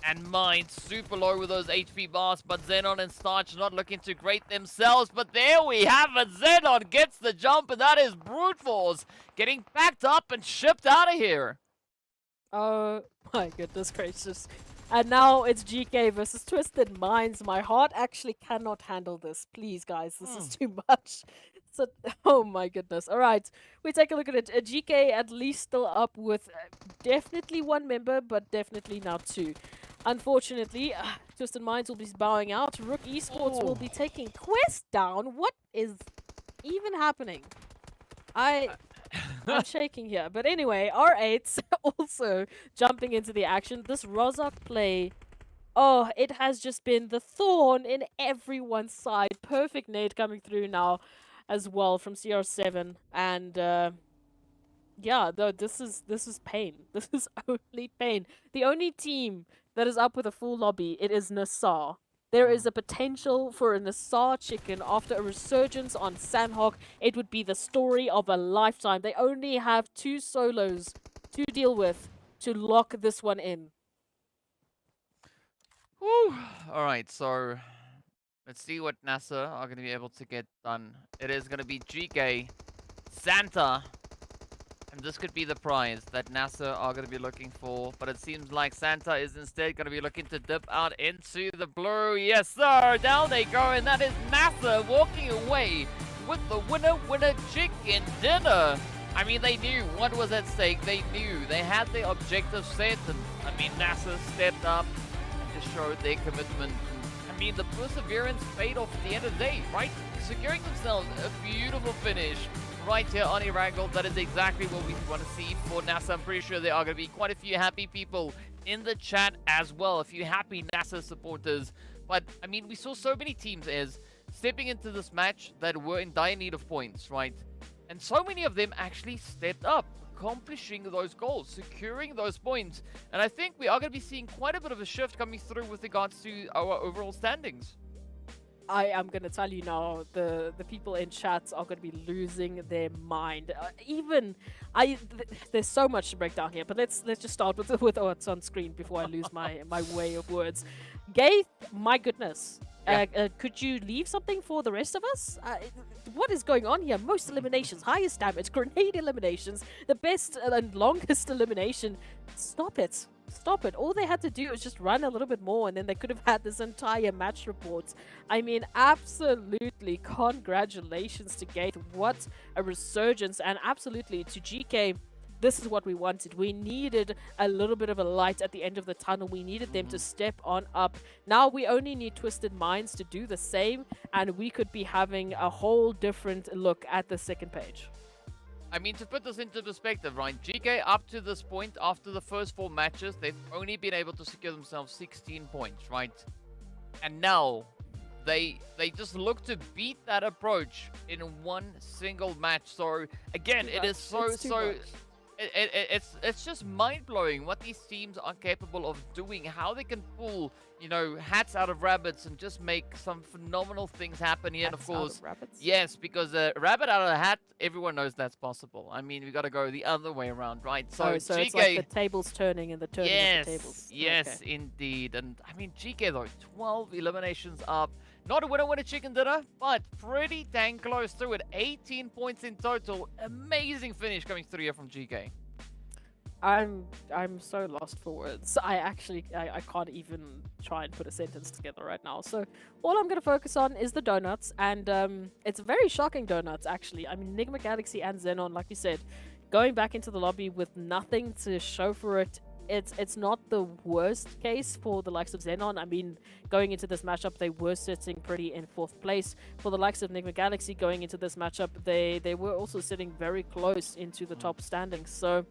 and Mind super low with those HP bars, but XENON and Starch not looking too great themselves. But there we have it. XENON gets the jump, and that is Brute Force getting packed up and shipped out of here. Oh my goodness gracious. And now it's GEEKAY versus Twisted Minds. My heart actually cannot handle this. Please, guys, this is too much. So, oh my goodness. All right, we take a look at it. GEEKAY at least still up with definitely 1 member, but definitely now 2. Unfortunately, Twisted Minds will be bowing out. RUKH Esports will be taking Quest down. What is even happening? I'm shaking here. But anyway, R8 also jumping into the action. This Rozhok play, oh, it has just been the thorn in everyone's side. Perfect nade coming through now as well from CR7. And yeah, though this is pain. This is only pain. The only team that is up with a full lobby, it is NASR. There is a potential for a NASR chicken after a resurgence on Sanhok. It would be the story of a lifetime. They only have 2 solos to deal with to lock this one in. Whew. All right, so let's see what NASR are going to be able to get done. It is going to be GEEKAY, Santa, and this could be the prize that NASR are going to be looking for. But it seems like Santa is instead going to be looking to dip out into the blue. Yes, sir. Down they go. And that is NASR walking away with the winner chicken dinner. I mean, they knew what was at stake. They knew they had their objective set. And I mean, NASR stepped up and just showed their commitment. I mean, the perseverance paid off at the end of the day, right? Securing themselves a beautiful finish right here on Erangel. That is exactly what we want to see for NASR. I'm pretty sure there are going to be quite a few happy people in the chat as well, a few happy NASR supporters. But I mean, we saw so many teams as stepping into this match that were in dire need of points, right? And so many of them actually stepped up, accomplishing those goals, securing those points. And I think we are going to be seeing quite a bit of a shift coming through with regards to our overall standings. I am going to tell you now, the people in chats are going to be losing their mind. There's so much to break down here, but let's just start with what's on screen before I lose my way of words. Gay, my goodness. Yeah. Could you leave something for the rest of us? What is going on here? Most eliminations, highest damage, grenade eliminations, the best and longest elimination. Stop it. Stop it. All they had to do was just run a little bit more, and then they could have had this entire match report. I mean, absolutely congratulations to Gate. What a resurgence. And absolutely to GEEKAY, this is what we wanted. We needed a little bit of a light at the end of the tunnel. We needed them to step on up. Now we only need Twisted Minds to do the same, and we could be having a whole different look at the second page. I mean, to put this into perspective, right? GEEKAY, up to this point, after the first 4 matches, they've only been able to secure themselves 16 points, right? And now, they just look to beat that approach in one single match. So, again, it is it's just mind-blowing what these teams are capable of doing, how they can pull, you know, hats out of rabbits and just make some phenomenal things happen here. And of course, yes, because rabbit out of a hat, everyone knows that's possible. I mean, we got to go the other way around, right? So it's like the tables turning and the turning of the tables. Yes, okay. Indeed. And I mean, GEEKAY though, 12 eliminations up. Not a winner chicken dinner, but pretty dang close to it. 18 points in total. Amazing finish coming through here from GEEKAY. I'm so lost for words. I can't even try and put a sentence together right now. So all I'm going to focus on is the donuts, and it's very shocking donuts actually. I mean, NIGMA Galaxy and XENON, like you said, going back into the lobby with nothing to show for it. it's not the worst case for the likes of XENON. I mean, going into this matchup, they were sitting pretty in 4th place. For the likes of NIGMA Galaxy going into this matchup, they were also sitting very close into the top standings. So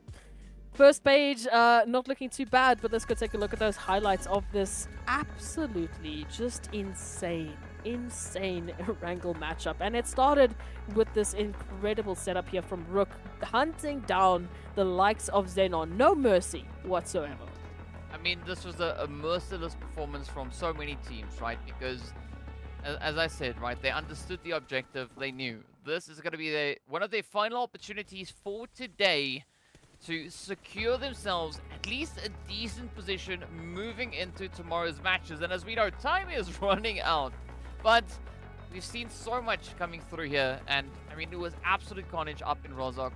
first page, not looking too bad, but let's go take a look at those highlights of this absolutely just insane Erangel matchup. And it started with this incredible setup here from RUKH, hunting down the likes of XENON. No mercy whatsoever. I mean, this was a merciless performance from so many teams, right? Because, as I said, right, they understood the objective. They knew this is going to be one of their final opportunities for today to secure themselves at least a decent position moving into tomorrow's matches. And as we know, time is running out. But we've seen so much coming through here, and I mean, it was absolute carnage up in Rozhok.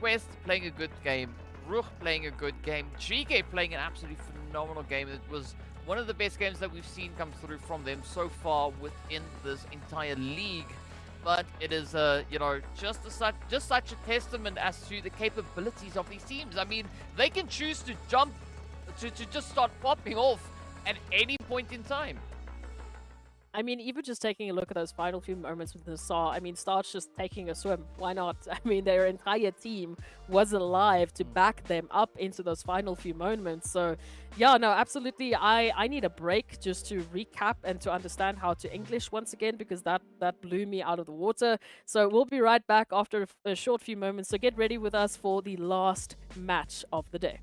Quest playing a good game, RUKH playing a good game, GEEKAY playing an absolutely phenomenal game. It was one of the best games that we've seen come through from them so far within this entire league. But it is, you know, just such a testament as to the capabilities of these teams. I mean, they can choose to jump, to just start popping off at any point in time. I mean, even just taking a look at those final few moments with NASR, I mean, Star's just taking a swim. Why not? I mean, their entire team was alive to back them up into those final few moments. So, yeah, no, absolutely. I need a break just to recap and to understand how to English once again, because that blew me out of the water. So we'll be right back after a short few moments. So get ready with us for the last match of the day.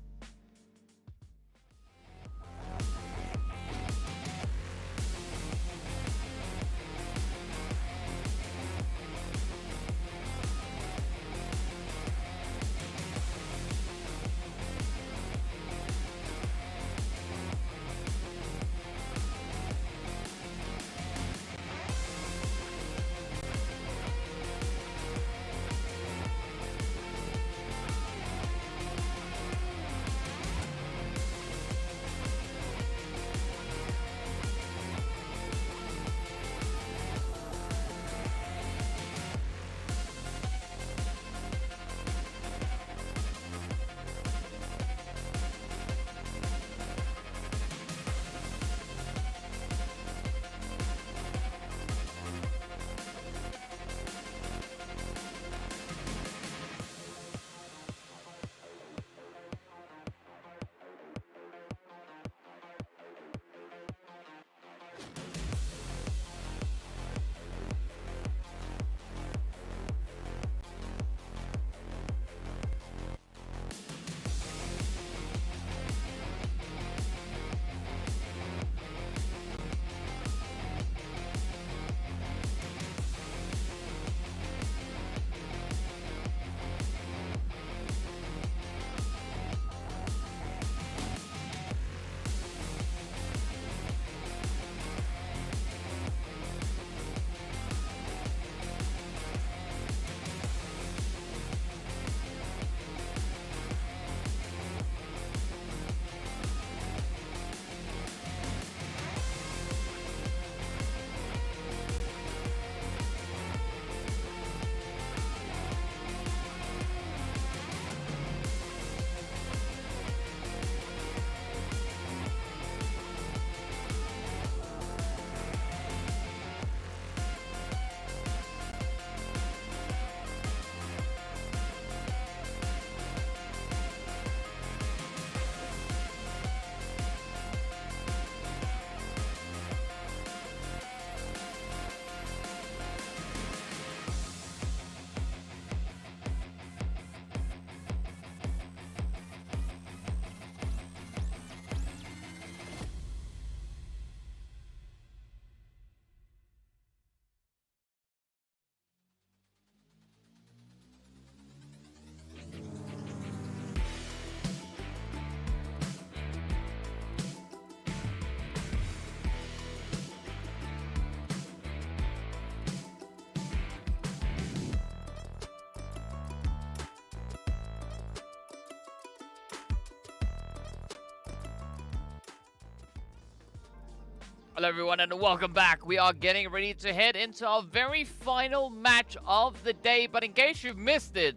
Hello everyone and welcome back. We are getting ready to head into our very final match of the day, but in case you've missed it,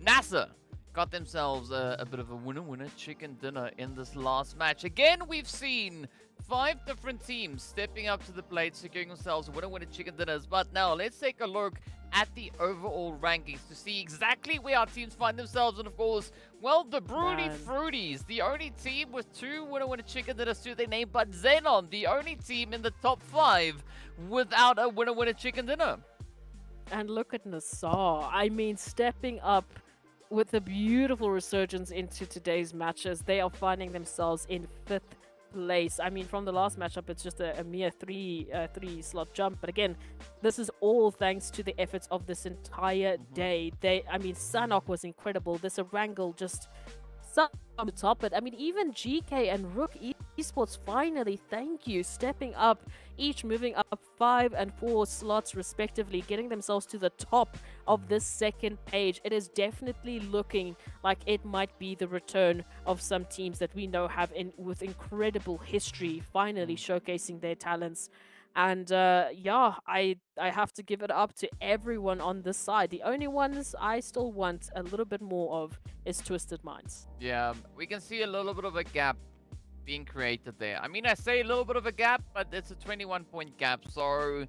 NASR got themselves a bit of a winner-winner chicken dinner in this last match. Again, we've seen 5 different teams stepping up to the plate, securing themselves winner-winner chicken dinners. But now let's take a look at the overall rankings to see exactly where our teams find themselves. And of course, well, the Broody Fruities, the only team with 2 winner-winner chicken dinners to their name, but XENON, the only team in the top 5 without a winner-winner chicken dinner. And look at NASR. I mean, stepping up with a beautiful resurgence into today's matches. They are finding themselves in 5th place. I mean, from the last matchup, it's just a mere three slot jump. But again, this is all thanks to the efforts of this entire day. I mean, Sanhok was incredible. This Erangel just on the top. But I mean, even GEEKAY and RUKH Esports finally, thank you, stepping up, each moving up 5 and 4 slots respectively, getting themselves to the top of this second page. It is definitely looking like it might be the return of some teams that we know have with incredible history, finally showcasing their talents. And yeah, I have to give it up to everyone on this side. The only ones I still want a little bit more of is Twisted Minds. Yeah, we can see a little bit of a gap being created there. I mean, I say a little bit of a gap, but it's a 21-point gap. So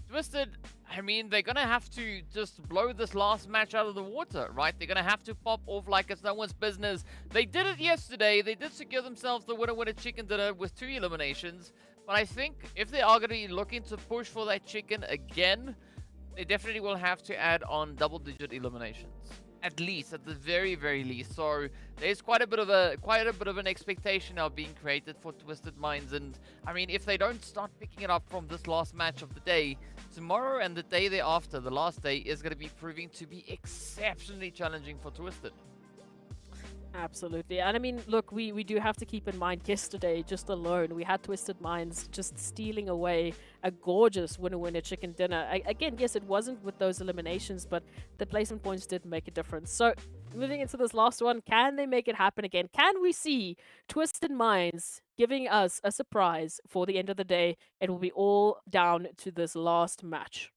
Twisted, I mean, they're gonna have to just blow this last match out of the water, right? They're gonna have to pop off like it's no one's business. They did it yesterday. They did secure themselves the winner-winner chicken dinner with 2 eliminations. But I think if they are going to be looking to push for that chicken again, they definitely will have to add on double-digit eliminations, at least, at the very, very least. So there's quite a bit of an expectation now being created for Twisted Minds. And I mean, if they don't start picking it up from this last match of the day, tomorrow and the day thereafter, the last day, is going to be proving to be exceptionally challenging for Twisted. Absolutely. And I mean, look, we do have to keep in mind yesterday, just alone, we had Twisted Minds just stealing away a gorgeous winner-winner chicken dinner. Again, yes, it wasn't with those eliminations, but the placement points did make a difference. So moving into this last one, can they make it happen again? Can we see Twisted Minds giving us a surprise for the end of the day? It will be all down to this last match.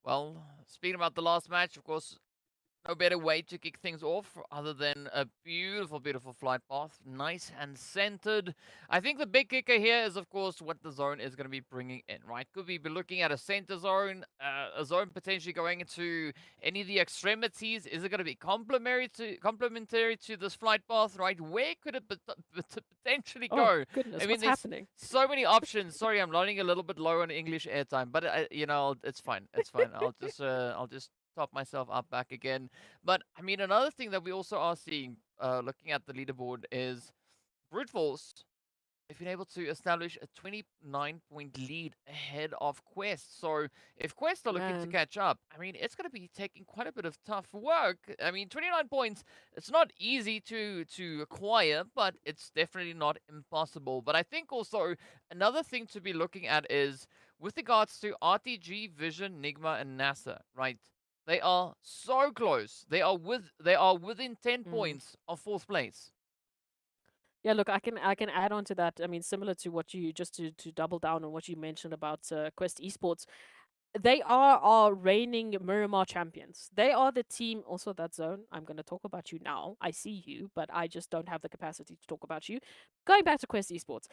Well, speaking about the last match, of course, no better way to kick things off other than a beautiful, beautiful flight path. Nice and centered. I think the big kicker here is, of course, what the zone is going to be bringing in, right? Could we be looking at a center zone, a zone potentially going into any of the extremities? Is it going to be complementary to this flight path, right? Where could it potentially go? Oh, goodness, I mean, what's happening? So many options. Sorry, I'm running a little bit low on English airtime, but you know, it's fine. It's fine. I'll just top myself up back again. But I mean, another thing that we also are seeing, looking at the leaderboard, is Brute Force. They've been able to establish a 29-point lead ahead of Quest. So if Quest are looking to catch up, I mean, it's going to be taking quite a bit of tough work. I mean, 29 points, it's not easy to acquire, but it's definitely not impossible. But I think also another thing to be looking at is with regards to RTG, Vision, NIGMA, and NASR, right? They are so close. They are within 10 points of 4th place. Yeah, look, I can add on to that. I mean, similar to what you just to double down on what you mentioned about Quest Esports. They are our reigning Miramar champions. They are the team, also that zone. I'm going to talk about you now. I see you, but I just don't have the capacity to talk about you. Going back to Quest Esports,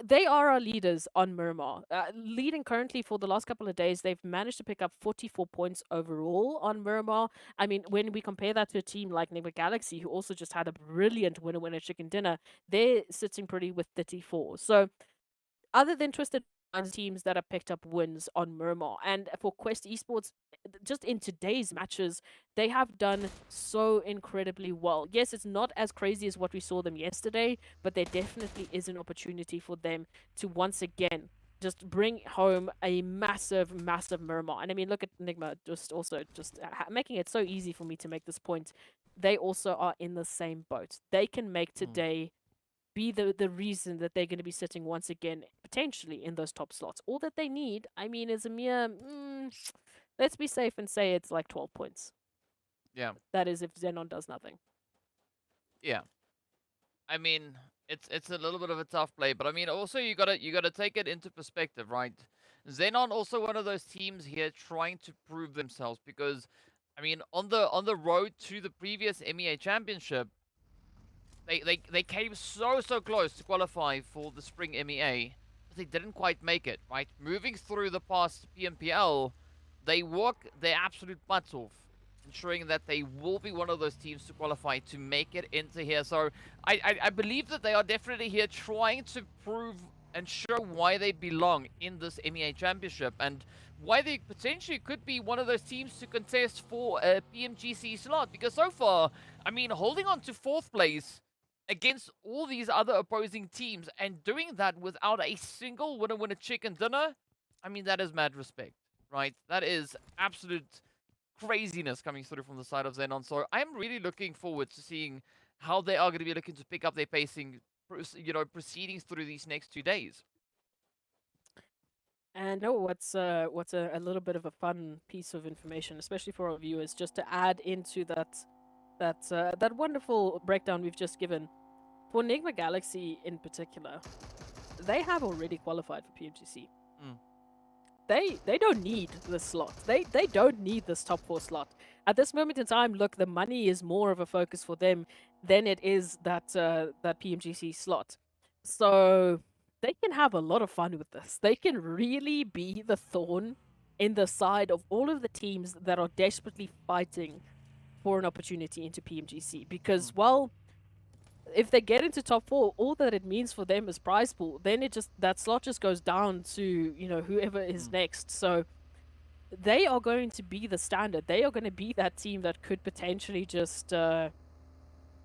they are our leaders on Miramar. Leading currently for the last couple of days, they've managed to pick up 44 points overall on Miramar. I mean, when we compare that to a team like NIGMA Galaxy, who also just had a brilliant winner-winner chicken dinner, they're sitting pretty with 34. So other than Twisted teams that have picked up wins on Miramar. And for Quest Esports, just in today's matches, they have done so incredibly well. Yes, it's not as crazy as what we saw them yesterday, but there definitely is an opportunity for them to once again just bring home a massive, massive Miramar. And I mean, look at NIGMA just making it so easy for me to make this point. They also are in the same boat. They can make today be the reason that they're going to be sitting once again, potentially in those top slots. All that they need, I mean, is a mere, let's be safe and say it's like 12 points. Yeah. That is if XENON does nothing. Yeah. I mean, it's a little bit of a tough play, but I mean, also you gotta take it into perspective, right? XENON also one of those teams here trying to prove themselves, because I mean, on the road to the previous MEA Championship, they came so close to qualify for the spring MEA, but they didn't quite make it. Right, moving through the past PMPL, they work their absolute butts off, ensuring that they will be one of those teams to qualify to make it into here. So I believe that they are definitely here trying to prove and show why they belong in this MEA Championship and why they potentially could be one of those teams to contest for a PMGC slot. Because so far, I mean, holding on to 4th place against all these other opposing teams and doing that without a single winner chicken dinner, I mean, that is mad respect, right? That is absolute craziness coming through from the side of XENON. So I'm really looking forward to seeing how they are going to be looking to pick up their pacing, you know, proceedings through these next 2 days. And oh, what's a little bit of a fun piece of information, especially for our viewers, just to add into that wonderful breakdown we've just given. For NIGMA Galaxy in particular, they have already qualified for PMGC. They don't need this slot. They don't need this top 4 slot. At this moment in time, look, the money is more of a focus for them than it is that PMGC slot. So they can have a lot of fun with this. They can really be the thorn in the side of all of the teams that are desperately fighting for an opportunity into PMGC. Because, well, if they get into top 4, all that it means for them is prize pool. Then that slot just goes down to, you know, whoever is next. So they are going to be the standard. They are going to be that team that could potentially just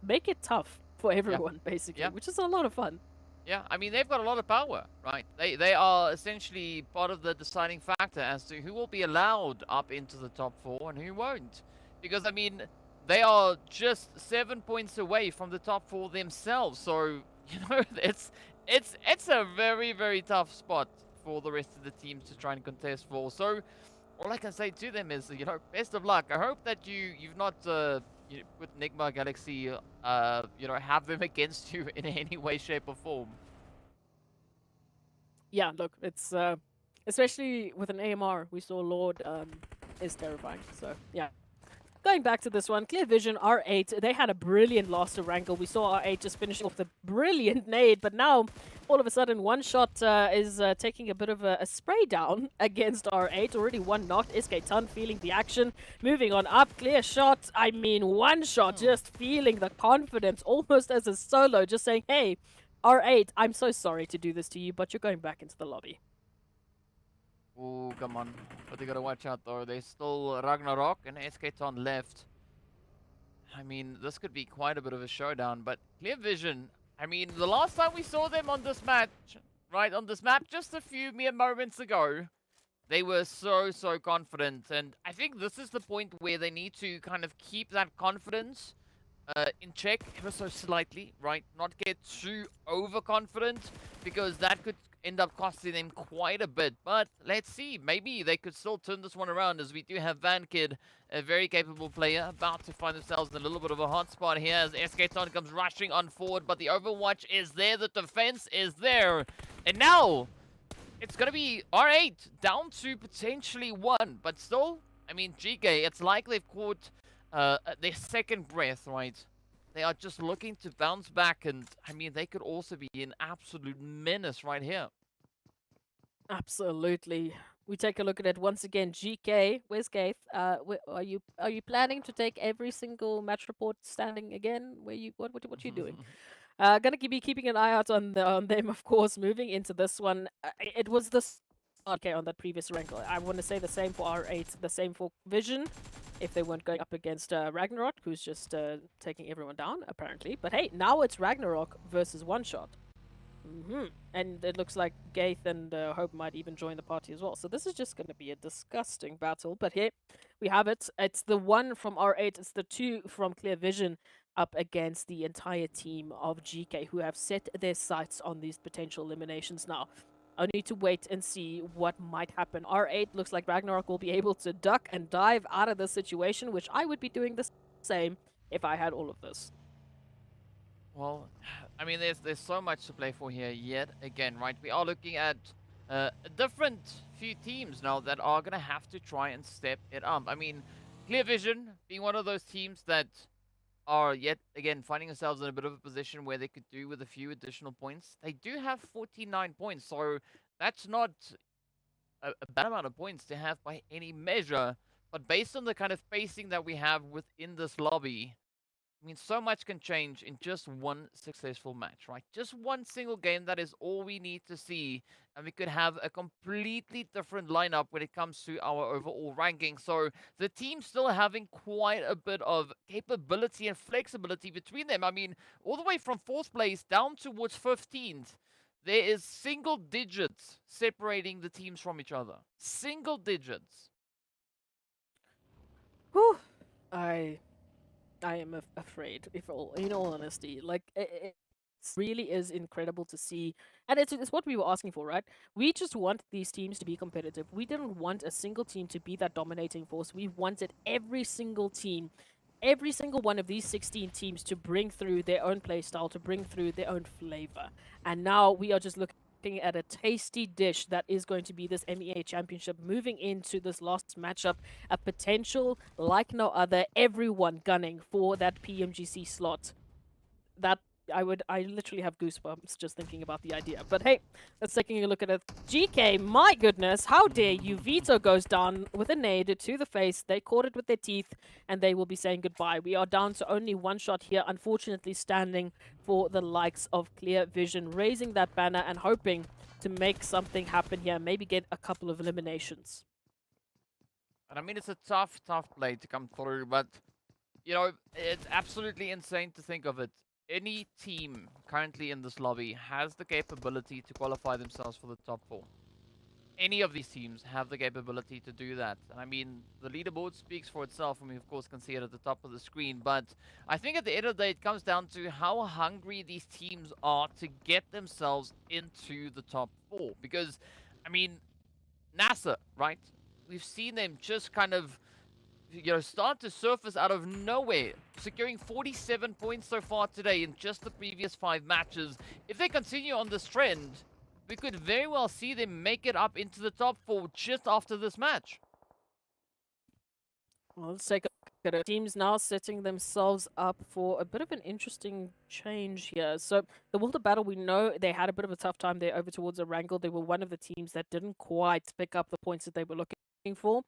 make it tough for everyone, basically, which is a lot of fun. Yeah, I mean, they've got a lot of power, right? They are essentially part of the deciding factor as to who will be allowed up into the top 4 and who won't. Because, I mean, they are just 7 points away from the top 4 themselves. So, you know, it's a very tough spot for the rest of the teams to try and contest for. So, all I can say to them is, you know, best of luck. I hope that you've not put NIGMA Galaxy, you know, have them against you in any way, shape, or form. Yeah, look, it's especially with an AMR, we saw Lord is terrifying. So yeah. Going back to this one, Clear Vision, R8, they had a brilliant loss to Erangel. We saw R8 just finishing off the brilliant nade, but now, all of a sudden, One Shot is taking a bit of a spray down against R8. Already one knocked, XENON feeling the action. Moving on up, Clear Shot, I mean, One Shot just feeling the confidence, almost as a solo, just saying, hey, R8, I'm so sorry to do this to you, but you're going back into the lobby. Oh, come on. But they gotta watch out, though. There's still RUKH and XENON left. I mean, this could be quite a bit of a showdown, but Clear Vision, I mean, the last time we saw them on this match, right, on this map, just a few mere moments ago, they were so confident. And I think this is the point where they need to kind of keep that confidence in check ever so slightly, right? Not get too overconfident, because that could end up costing them quite a bit. But let's see, maybe they could still turn this one around, as we do have VanKid, a very capable player, about to find themselves in a little bit of a hot spot here as XENON comes rushing on forward, but the Overwatch is there, the defense is there, and now it's gonna be R8 down to potentially 1, but still, I mean, GEEKAY, it's like they've caught their second breath, right? They are just looking to bounce back, and I mean, they could also be an absolute menace right here. Absolutely. We take a look at it once again. GEEKAY, where's Gaith? Are you planning to take every single match report standing again? What you doing? Gonna be keeping an eye out on them, of course. Moving into this one, it was this. Okay, on that previous Erangel. I want to say the same for R8, the same for Vision, if they weren't going up against RUKH, who's just taking everyone down, apparently. But hey, now it's RUKH versus One Shot. And it looks like Gaith and Hope might even join the party as well. So this is just going to be a disgusting battle. But here we have it. It's the 1 from R8, it's the 2 from Clear Vision up against the entire team of GEEKAY, who have set their sights on these potential eliminations now. I need to wait and see what might happen. R8 looks like RUKH will be able to duck and dive out of this situation, which I would be doing the same if I had all of this. Well, I mean, there's so much to play for here yet again, right? We are looking at a different few teams now that are going to have to try and step it up. I mean, Clear Vision being one of those teams that are yet again finding themselves in a bit of a position where they could do with a few additional points. They do have 49 points, so that's not a bad amount of points to have by any measure. But based on the kind of pacing that we have within this lobby, I mean, so much can change in just one successful match, right? Just one single game, that is all we need to see. And we could have a completely different lineup when it comes to our overall ranking. So the team still having quite a bit of capability and flexibility between them. I mean, all the way from 4th place down towards 15th, there is single digits separating the teams from each other. Single digits. Whew. I am afraid, if all, in all honesty. Like, it really is incredible to see. And it's what we were asking for, right? We just want these teams to be competitive. We didn't want a single team to be that dominating force. We wanted every single team, every single one of these 16 teams to bring through their own play style, to bring through their own flavor. And now we are just looking at a tasty dish that is going to be this MEA Championship, moving into this last matchup, a potential like no other, everyone gunning for that PMGC slot. That I literally have goosebumps just thinking about the idea. But hey, let's taking a look at it. GK, my goodness, how dare you? Vito goes down with a nade to the face. They caught it with their teeth, and they will be saying goodbye. We are down to only one shot here, unfortunately standing for the likes of Clear Vision, raising that banner and hoping to make something happen here, maybe get a couple of eliminations. And I mean, it's a tough play to come through, but, you know, it's absolutely insane to think of it. Any team currently in this lobby has the capability to qualify themselves for the top 4. Any of these teams have the capability to do that. And I mean, the leaderboard speaks for itself, and we of course can see it at the top of the screen. But I think at the end of the day, it comes down to how hungry these teams are to get themselves into the top 4. Because, I mean, NASR, right? We've seen them just kind of, you know, start to surface out of nowhere, securing 47 points so far today in just the previous 5 matches. If they continue on this trend, we could very well see them make it up into the top 4 just after this match. Well, let's take a look at it. Teams now setting themselves up for a bit of an interesting change here. So the World of Battle, we know they had a bit of a tough time there over towards Erangel. They were one of the teams that didn't quite pick up the points that they were looking for.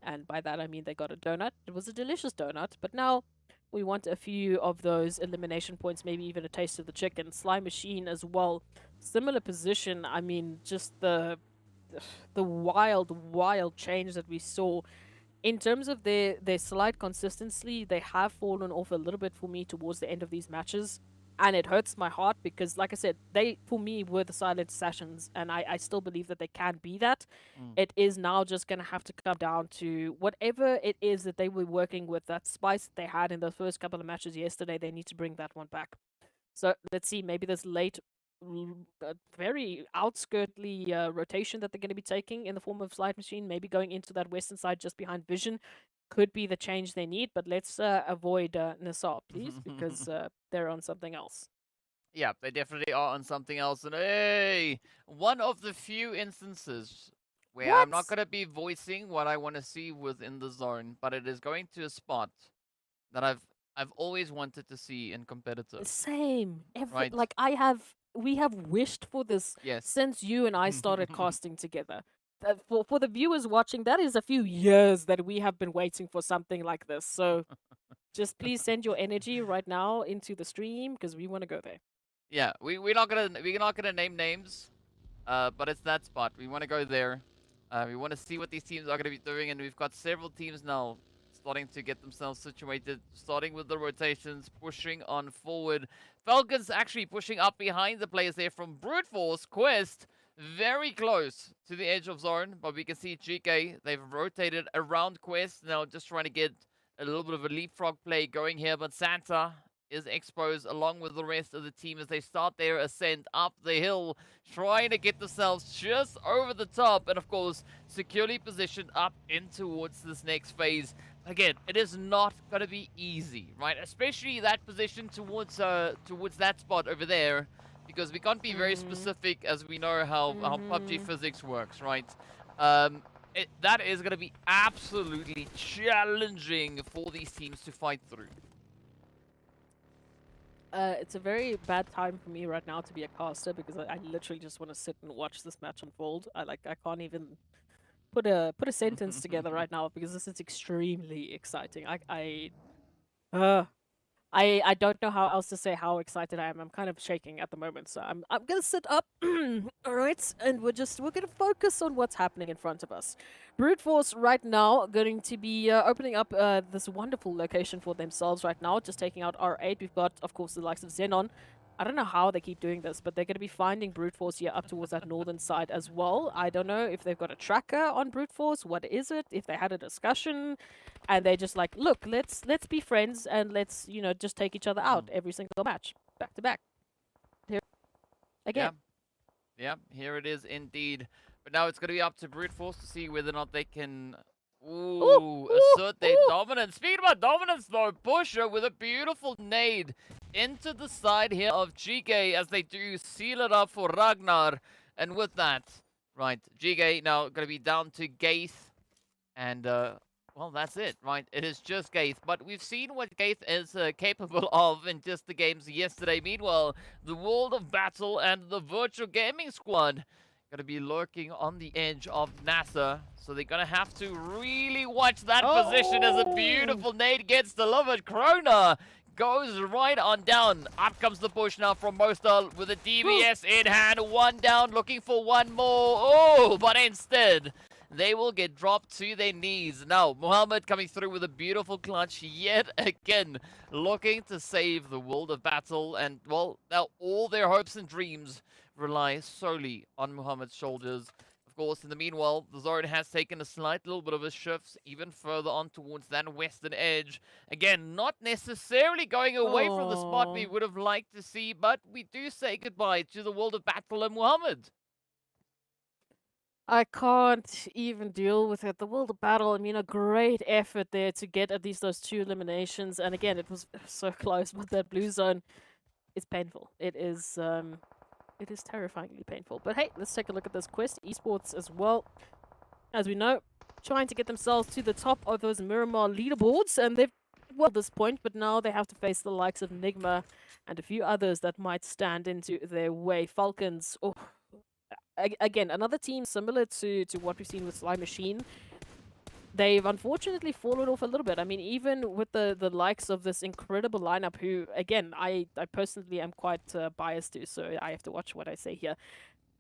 And by that, I mean they got a donut. It was a delicious donut. But now we want a few of those elimination points, maybe even a taste of the chicken. Slime Machine as well. Similar position. I mean, just the wild change that we saw. In terms of their slight consistency, they have fallen off a little bit for me towards the end of these matches. And it hurts my heart because, like I said, they, for me, were the silent assassins. And I still believe that they can be that. It is now just going to have to come down to whatever it is that they were working with, that spice that they had in the first couple of matches yesterday. They need to bring that one back. So let's see, maybe this late, very outskirtly rotation that they're going to be taking in the form of Slide Machine, maybe going into that western side just behind Vision, could be the change they need. But let's avoid NASR, please, because they're on something else. Yeah, they definitely are on something else. And hey, one of the few instances where I'm not going to be voicing what I want to see within the zone, but it is going to a spot that I've always wanted to see in competitive. Same. Right. Like we have wished for this since you and I started casting together. For the viewers watching, that is a few years that we have been waiting for something like this. So just please send your energy right now into the stream because we want to go there. Yeah, we're not gonna name names, but it's that spot. We want to go there. We want to see what these teams are going to be doing, and we've got several teams now starting to get themselves situated, starting with the rotations, pushing on forward. FALCONS actually pushing up behind the players there from Brute Force. Quest very close to the edge of zone, but we can see GEEKAY, they've rotated around Quest, now just trying to get a little bit of a leapfrog play going here, but Santa is exposed along with the rest of the team as they start their ascent up the hill, trying to get themselves just over the top, and of course, securely positioned up in towards this next phase. Again, it is not going to be easy, right? Especially that position towards that spot over there, because we can't be very specific as we know how PUBG physics works, right? that is going to be absolutely challenging for these teams to fight through. It's a very bad time for me right now to be a caster because I literally just want to sit and watch this match unfold. I can't even put a sentence together right now because this is extremely exciting. I don't know how else to say how excited I am. I'm kind of shaking at the moment, so I'm gonna sit up, all right, and we're gonna focus on what's happening in front of us. Brute Force right now going to be opening up this wonderful location for themselves right now, just taking out R8. We've got, of course, the likes of XENON. I don't know how they keep doing this, but they're going to be finding Brute Force here up towards that northern side as well. I don't know if they've got a tracker on Brute Force. What is it? If they had a discussion and they just like, look, let's be friends and let's, you know, just take each other out every single match, back to back. Here again. Yeah, here it is indeed. But now it's going to be up to Brute Force to see whether or not they can assert their dominance. Speaking about dominance though, Pusher with a beautiful nade into the side here of GEEKAY as they do seal it up for Ragnar. And with that, right, GEEKAY now going to be down to Gaith. And, well, that's it, right? It is just Gaith. But we've seen what Gaith is capable of in just the games yesterday. Meanwhile, the World of Battle and the Virtual Gaming Squad going to be lurking on the edge of NASR. So they're going to have to really watch that position as a beautiful nade gets delivered. Krona goes right on down. Up comes the push now from Mostar with a DBS in hand. One down, looking for one more. Oh, but instead, they will get dropped to their knees. Now, Mohammed coming through with a beautiful clutch yet again, looking to save the World of Battle. And, well, now all their hopes and dreams rely solely on Mohammed's shoulders. Of course, in the meanwhile, the zone has taken a slight little bit of a shift even further on towards that western edge. Again, not necessarily going away from the spot we would have liked to see, but we do say goodbye to the World of Battle and Mohammed. I can't even deal with it. The World of Battle, I mean, a great effort there to get at least those 2 eliminations. And again, it was so close, but that blue zone is painful. It is terrifyingly painful. But hey, let's take a look at this quest. Esports as well, as we know, trying to get themselves to the top of those Miramar leaderboards. And they've well at this point, but now they have to face the likes of NIGMA and a few others that might stand into their way. FALCONS, again, another team similar to what we've seen with Sly Machine. They've unfortunately fallen off a little bit. I mean, even with the likes of this incredible lineup, who, again, I personally am quite biased to, so I have to watch what I say here.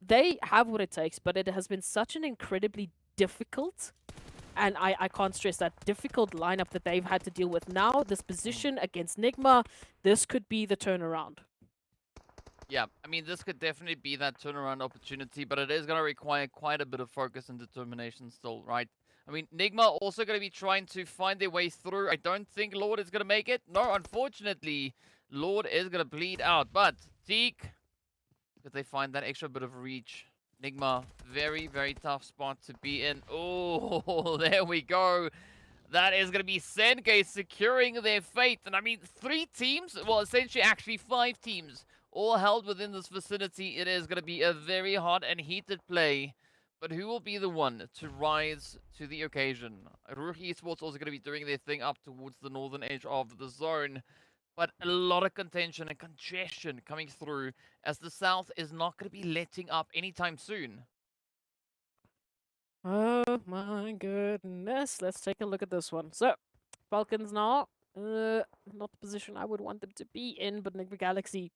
They have what it takes, but it has been such an incredibly difficult, and I can't stress that, difficult lineup that they've had to deal with. Now, this position against NIGMA, this could be the turnaround. Yeah, I mean, this could definitely be that turnaround opportunity, but it is going to require quite a bit of focus and determination still, right? I mean, NIGMA also going to be trying to find their way through. I don't think Lord is going to make it. No, unfortunately, Lord is going to bleed out. But Zeke, if they find that extra bit of reach, NIGMA, very, very tough spot to be in. Oh, there we go. That is going to be Senkei securing their fate. And I mean, 3 teams, well, essentially actually 5 teams, all held within this vicinity. It is going to be a very hot and heated play. But who will be the one to rise to the occasion? RUKH Esports also going to be doing their thing up towards the northern edge of the zone. But a lot of contention and congestion coming through as the south is not going to be letting up anytime soon. Oh my goodness. Let's take a look at this one. So, FALCONS now, not the position I would want them to be in, but NIGMA Galaxy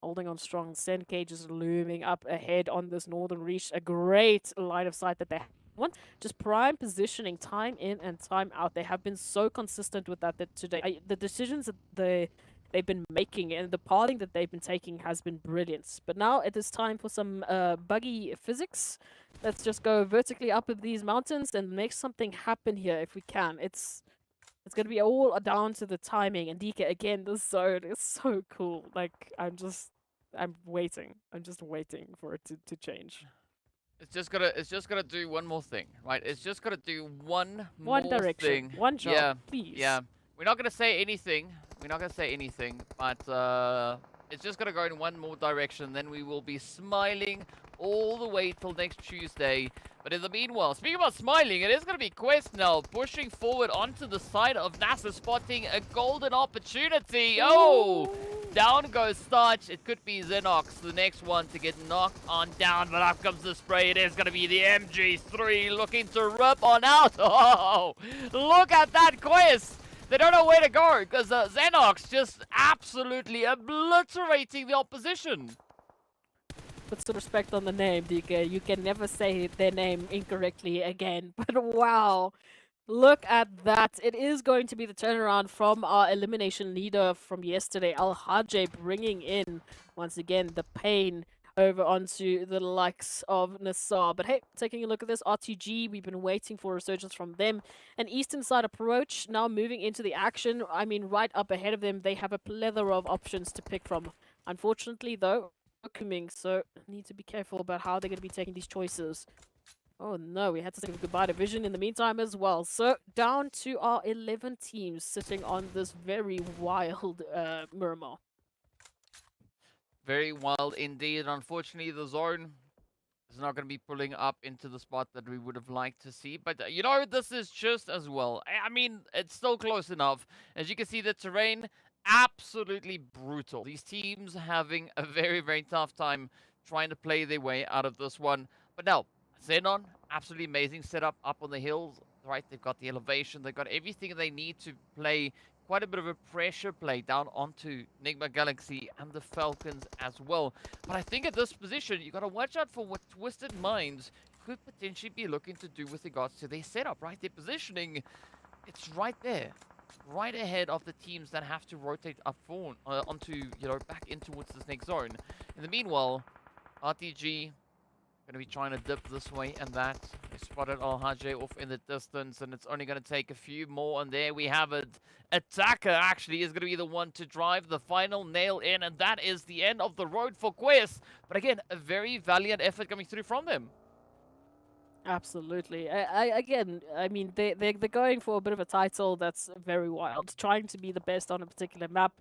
holding on strong. Senkei just looming up ahead on this northern reach. A great line of sight that they want. Just prime positioning, time in and time out. They have been so consistent with that today. The decisions that they've been making and the pathing that they've been taking has been brilliant. But now it is time for some buggy physics. Let's just go vertically up of these mountains and make something happen here if we can. It's going to be all down to the timing. And DK, again, this zone is so cool. Like, I'm waiting. I'm just waiting for it to change. It's just gonna do one more thing, right? It's just gonna do one more direction, thing. one job, yeah, please. Yeah, we're not gonna say anything. We're not gonna say anything, but it's just gonna go in one more direction. Then we will be smiling all the way till next Tuesday. But in the meanwhile, speaking about smiling, it is going to be Quest now pushing forward onto the side of NASR, spotting a golden opportunity. Oh! Down goes Starch. It could be Xenox, the next one to get knocked on down. But up comes the spray. It is going to be the MG3 looking to rip on out. Oh! Look at that Quest! They don't know where to go because Xenox just absolutely obliterating the opposition. Put some respect on the name, DK. You can never say their name incorrectly again. But wow, look at that. It is going to be the turnaround from our elimination leader from yesterday, RUKH, bringing in, once again, the pain over onto the likes of NASR. But hey, taking a look at this, RTG, we've been waiting for a resurgence from them. An eastern side approach, now moving into the action. I mean, right up ahead of them, they have a plethora of options to pick from. Unfortunately, though, coming, so need to be careful about how they're going to be taking these choices. Oh no, we had to say goodbye to Vision in the meantime as well. So down to our 11 teams sitting on this very wild Miramar. Very wild indeed. Unfortunately, the zone is not going to be pulling up into the spot that we would have liked to see. But, you know, this is just as well. I mean, it's still close enough. As you can see, the terrain absolutely brutal. These teams having a very, very tough time trying to play their way out of this one. But now, XENON, absolutely amazing setup up on the hills, right? They've got the elevation, they've got everything they need to play quite a bit of a pressure play down onto NIGMA Galaxy and the Falcons as well. But I think at this position, you got to watch out for what Twisted Minds could potentially be looking to do with regards to their setup, right? Their positioning, it's right there. Right ahead of the teams that have to rotate up forward, onto, you know, back in towards this next zone. In the meanwhile, RTG going to be trying to dip this way and that. They spotted RUKH off in the distance, and it's only going to take a few more, and there we have it. Attacker actually is going to be the one to drive the final nail in, and that is the end of the road for Quest. But again, a very valiant effort coming through from them. Absolutely. I mean, they're going for a bit of a title that's very wild. Trying to be the best on a particular map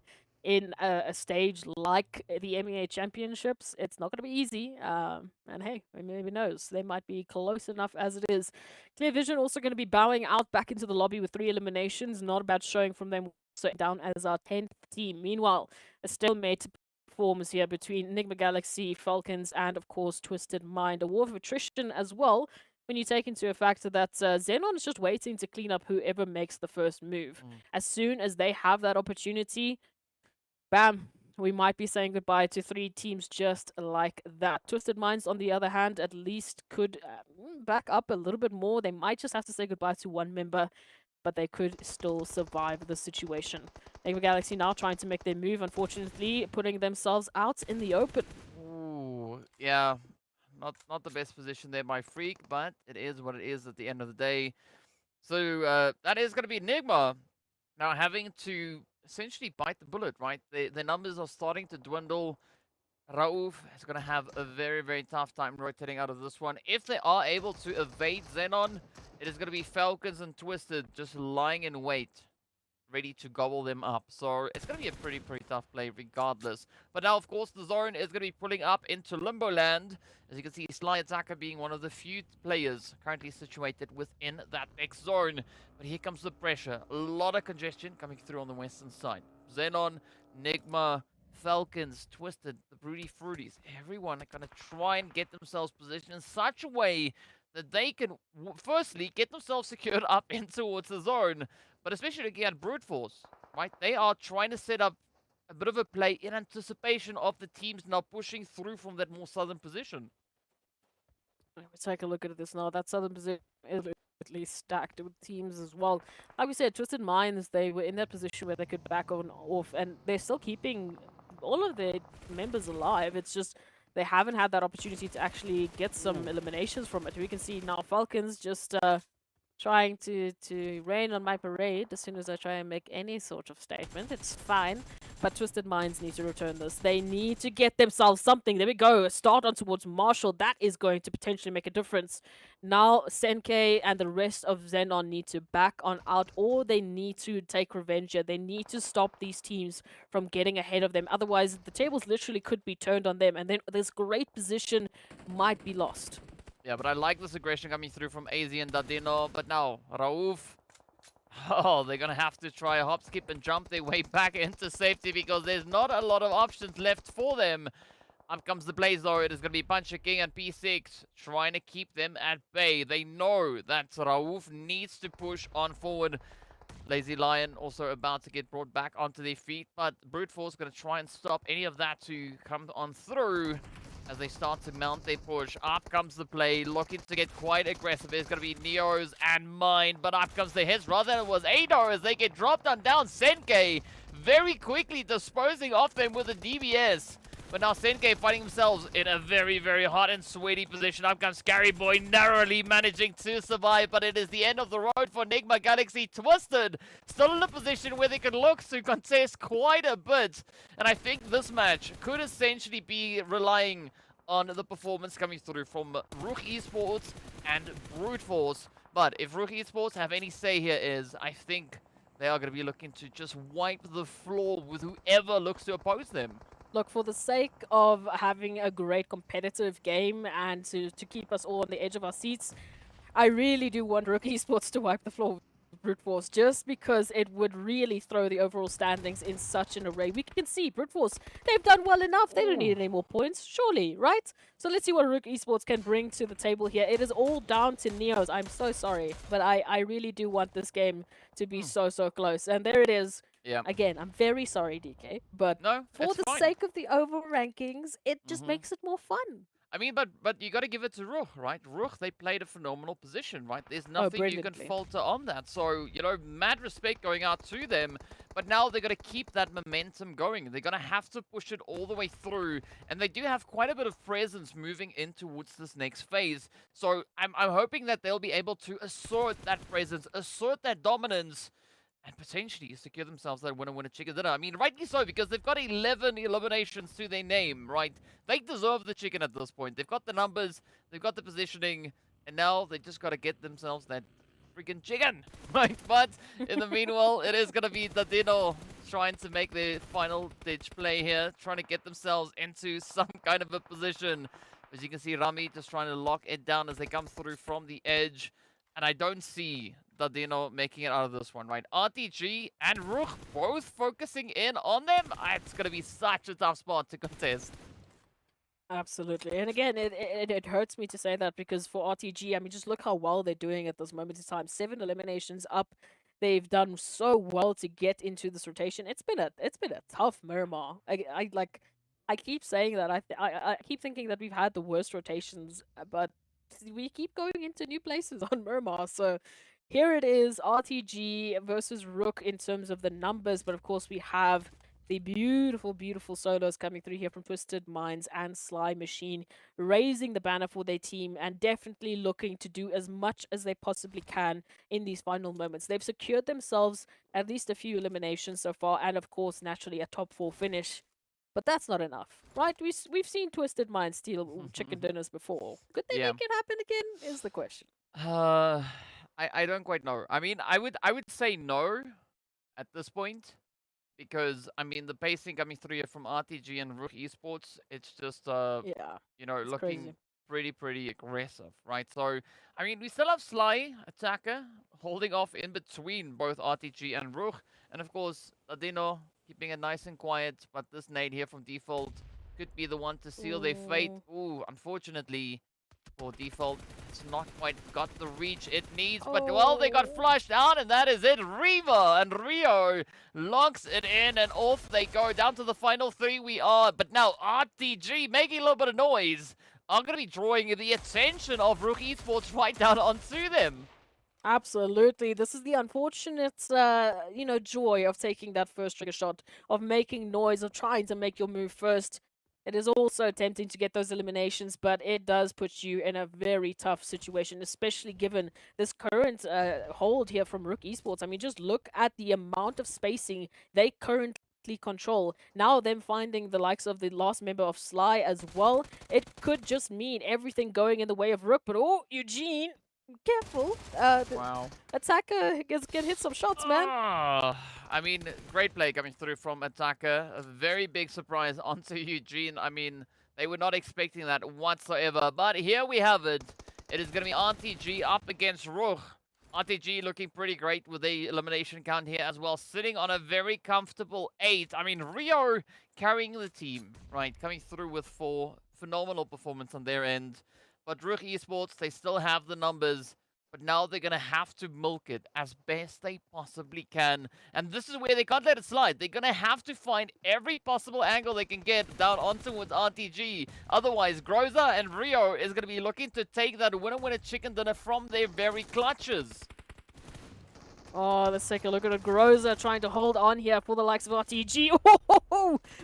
in a stage like the MEA Championships, it's not going to be easy. And hey, maybe knows. They might be close enough as it is. Clear Vision also going to be bowing out back into the lobby with 3 eliminations. Not a bad showing from them. So down as our 10th team. Meanwhile, a stalemate forms here between NIGMA Galaxy, Falcons, and of course Twisted Mind. A war of attrition as well, when you take into effect that XENON is just waiting to clean up whoever makes the first move. As soon as they have that opportunity, bam, we might be saying goodbye to 3 teams just like that. Twisted Minds, on the other hand, at least could back up a little bit more. They might just have to say goodbye to 1 member, but they could still survive the situation. NIGMA Galaxy now trying to make their move, unfortunately, putting themselves out in the open. Ooh, yeah. Not the best position there by Freak, but it is what it is at the end of the day. So that is going to be NIGMA now having to essentially bite the bullet, right? The numbers are starting to dwindle. RUKH is going to have a very, very tough time rotating out of this one. If they are able to evade XENON, it is going to be Falcons and Twisted just lying in wait, ready to gobble them up. So it's going to be a pretty tough play regardless. But now, of course, the zone is going to be pulling up into Limbo Land. As you can see, Sly Attacker being one of the few players currently situated within that next zone. But here comes the pressure. A lot of congestion coming through on the western side. XENON, NIGMA, Falcons, Twisted, the Broody Fruities. Everyone are going to try and get themselves positioned in such a way that they can, firstly, get themselves secured up in towards the zone. But especially looking at Brute Force, right? They are trying to set up a bit of a play in anticipation of the teams now pushing through from that more southern position. Let me take a look at this now. That southern position is at least stacked with teams as well. Like we said, Twisted Minds, they were in that position where they could back on off, and they're still keeping all of their members alive. It's just they haven't had that opportunity to actually get some eliminations from it. We can see now Falcons just trying to rain on my parade as soon as I try and make any sort of statement. It's fine. But Twisted Minds need to return this. They need to get themselves something. There we go. A start on towards Marshall. That is going to potentially make a difference. Now, Senkei and the rest of XENON need to back on out, or they need to take revenge here. They need to stop these teams from getting ahead of them. Otherwise, the tables literally could be turned on them, and then this great position might be lost. Yeah, but I like this aggression coming through from AZ and Dadino. But now, Rauf. Oh, they're going to have to try a hop, skip, and jump their way back into safety because there's not a lot of options left for them. Up comes the Blaze, though. It is going to be Puncher King and P6 trying to keep them at bay. They know that Rauf needs to push on forward. Lazy Lion also about to get brought back onto their feet, but Brute Force going to try and stop any of that to come on through as they start to mount their push. Up comes the play, looking to get quite aggressive. It's going to be Neo's and Mine, but up comes the hits. Rather, it was Ado as they get dropped on down. Senkei very quickly disposing of them with a DBS. But now Senkei finding themselves in a very, very hot and sweaty position. Up comes Scary Boy, narrowly managing to survive, but it is the end of the road for NIGMA Galaxy. Twisted, still in a position where they can look to contest quite a bit. And I think this match could essentially be relying on the performance coming through from RUKH Esports and Brute Force. But if RUKH Esports have any say here is, I think they are going to be looking to just wipe the floor with whoever looks to oppose them. Look, for the sake of having a great competitive game and to keep us all on the edge of our seats, I really do want RUKH Esports to wipe the floor with Brute Force, just because it would really throw the overall standings in such an array. We can see Brute Force, they've done well enough. They don't need any more points, surely, right? So let's see what RUKH Esports can bring to the table here. It is all down to Neos. I'm so sorry, but I really do want this game to be so close. And there it is. Yeah. Again, I'm very sorry, DK, but No, for it's the fine. sake of the overall rankings, it just makes it more fun. I mean, but you got to give it to RUKH, right? RUKH, they played a phenomenal position, right? There's nothing you can brilliantly. falter on that. So, you know, mad respect going out to them. But now they're going to keep that momentum going. They're going to have to push it all the way through. And they do have quite a bit of presence moving in towards this next phase. So I'm hoping that they'll be able to assert that presence, assert that dominance, and potentially secure themselves that winner chicken dinner. I mean, rightly so, because they've got 11 eliminations to their name, right? They deserve the chicken at this point. They've got the numbers, they've got the positioning, and now they just got to get themselves that freaking chicken, right? But in the meanwhile, it is going to be Dadino trying to make the final ditch play here, trying to get themselves into some kind of a position. As you can see, Rami just trying to lock it down as they come through from the edge. And I don't see Dadino making it out of this one, right? RTG and RUKH both focusing in on them. It's going to be such a tough spot to contest. Absolutely. And again, it hurts me to say that, because for RTG, I mean, just look how well they're doing at this moment in time. 7 eliminations up. They've done so well to get into this rotation. It's been a tough Miramar. I keep saying that. I keep thinking that we've had the worst rotations, but we keep going into new places on Miramar. So here it is, RTG versus RUKH in terms of the numbers, but of course we have the beautiful solos coming through here from Twisted Minds and Sly Machine, raising the banner for their team and definitely looking to do as much as they possibly can in these final moments. They've secured themselves at least a few eliminations so far, and of course naturally a top 4 finish. But that's not enough, right? We've seen Twisted Minds steal chicken dinners before. Could they make it happen again? Is the question. I don't quite know. I mean, I would say no at this point, because I mean the pacing coming through here from RTG and RUKH Esports, it's just yeah, you know, looking crazy. pretty aggressive, right? So I mean, we still have Sly attacker holding off in between both RTG and RUKH, and of course Adino keeping it nice and quiet, but this nade here from Default could be the one to seal their fate. Ooh, unfortunately for Default, it's not quite got the reach it needs, but well, they got flushed out, and that is it. Reva and Rio locks it in, and off they go. Down to the final 3 we are, but now RTG making a little bit of noise are going to be drawing the attention of RUKH Esports right down onto them. Absolutely. This is the unfortunate, joy of taking that first trigger shot, of making noise, of trying to make your move first. It is also tempting to get those eliminations, but it does put you in a very tough situation, especially given this current hold here from RUKH Esports. I mean, just look at the amount of spacing they currently completely control. Now them finding the likes of the last member of Sly as well, it could just mean everything going in the way of RUKH. But oh, Eugene, careful. The Wow. attacker can hit some shots, man. I mean, great play coming through from Attacker. A very big surprise onto Eugene. I mean, they were not expecting that whatsoever. But here we have it. It is going to be RTG up against RUKH. RTG looking pretty great with the elimination count here as well. Sitting on a very comfortable 8. I mean, Rio carrying the team, right? Coming through with 4. Phenomenal performance on their end. But RUKH Esports, they still have the numbers. But now they're going to have to milk it as best they possibly can. And this is where they can't let it slide. They're going to have to find every possible angle they can get down onto with RTG. Otherwise, Groza and Rio is going to be looking to take that winner-winner chicken dinner from their very clutches. Oh, let's take a look at it. Groza trying to hold on here for the likes of RTG.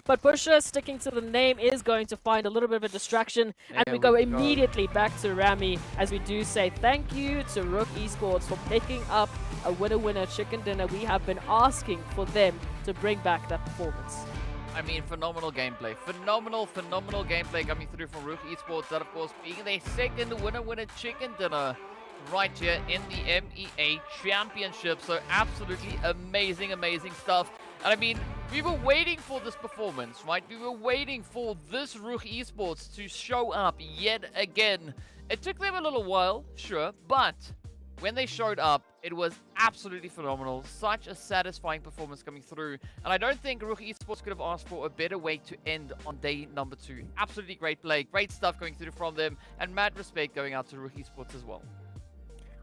But Pusher, sticking to the name, is going to find a little bit of a distraction. And we go immediately back to Rami as we do say thank you to RUKH Esports for picking up a winner-winner chicken dinner. We have been asking for them to bring back that performance. I mean, phenomenal gameplay. Phenomenal gameplay coming through from RUKH Esports. That, of course, being their second winner-winner chicken dinner right here in the MEA Championship. So absolutely amazing stuff. And I mean, we were waiting for this performance, right? We were waiting for this RUKH Esports to show up yet again. It took them a little while, sure, but when they showed up, it was absolutely phenomenal. Such a satisfying performance coming through. And I don't think RUKH Esports could have asked for a better way to end on day number 2. Absolutely great play. Great stuff going through from them. And mad respect going out to RUKH Esports as well.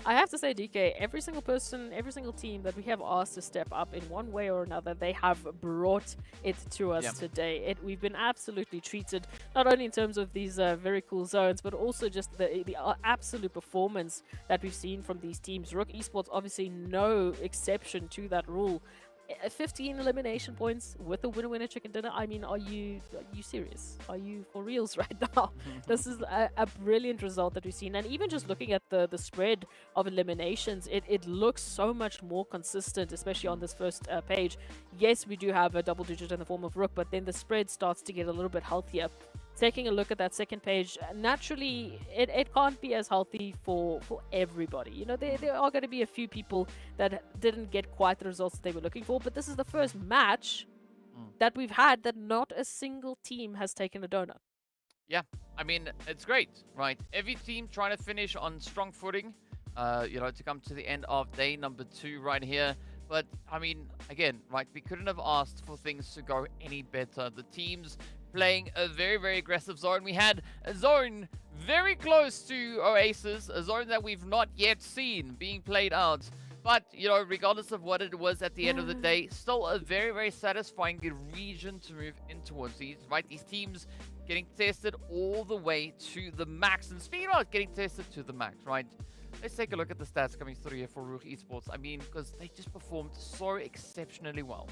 I have to say, DK, every single person, every single team that we have asked to step up in one way or another, they have brought it to us today. We've been absolutely treated, not only in terms of these very cool zones, but also just the absolute performance that we've seen from these teams. RUKH Esports, obviously no exception to that rule. 15 elimination points with a winner-winner chicken dinner. I mean, are you serious? Are you for reals right now? This is a brilliant result that we've seen. And even just looking at the spread of eliminations, it looks so much more consistent, especially on this first page. Yes, we do have a double digit in the form of RUKH, but then the spread starts to get a little bit healthier. Taking a look at that second page, naturally, it can't be as healthy for everybody. You know, there are going to be a few people that didn't get quite the results that they were looking for, but this is the first match that we've had that not a single team has taken a donut. Yeah, I mean, it's great, right? Every team trying to finish on strong footing, you know, to come to the end of day number 2 right here. But, I mean, again, right, we couldn't have asked for things to go any better. The teams playing a very aggressive zone. We had a zone very close to Oasis, a zone that we've not yet seen being played out. But, you know, regardless of what it was at the end of the day, still a very satisfying region to move in towards these, right? These teams getting tested all the way to the max. And speaking about getting tested to the max, right? Let's take a look at the stats coming through here for RUKH Esports. I mean, because they just performed so exceptionally well.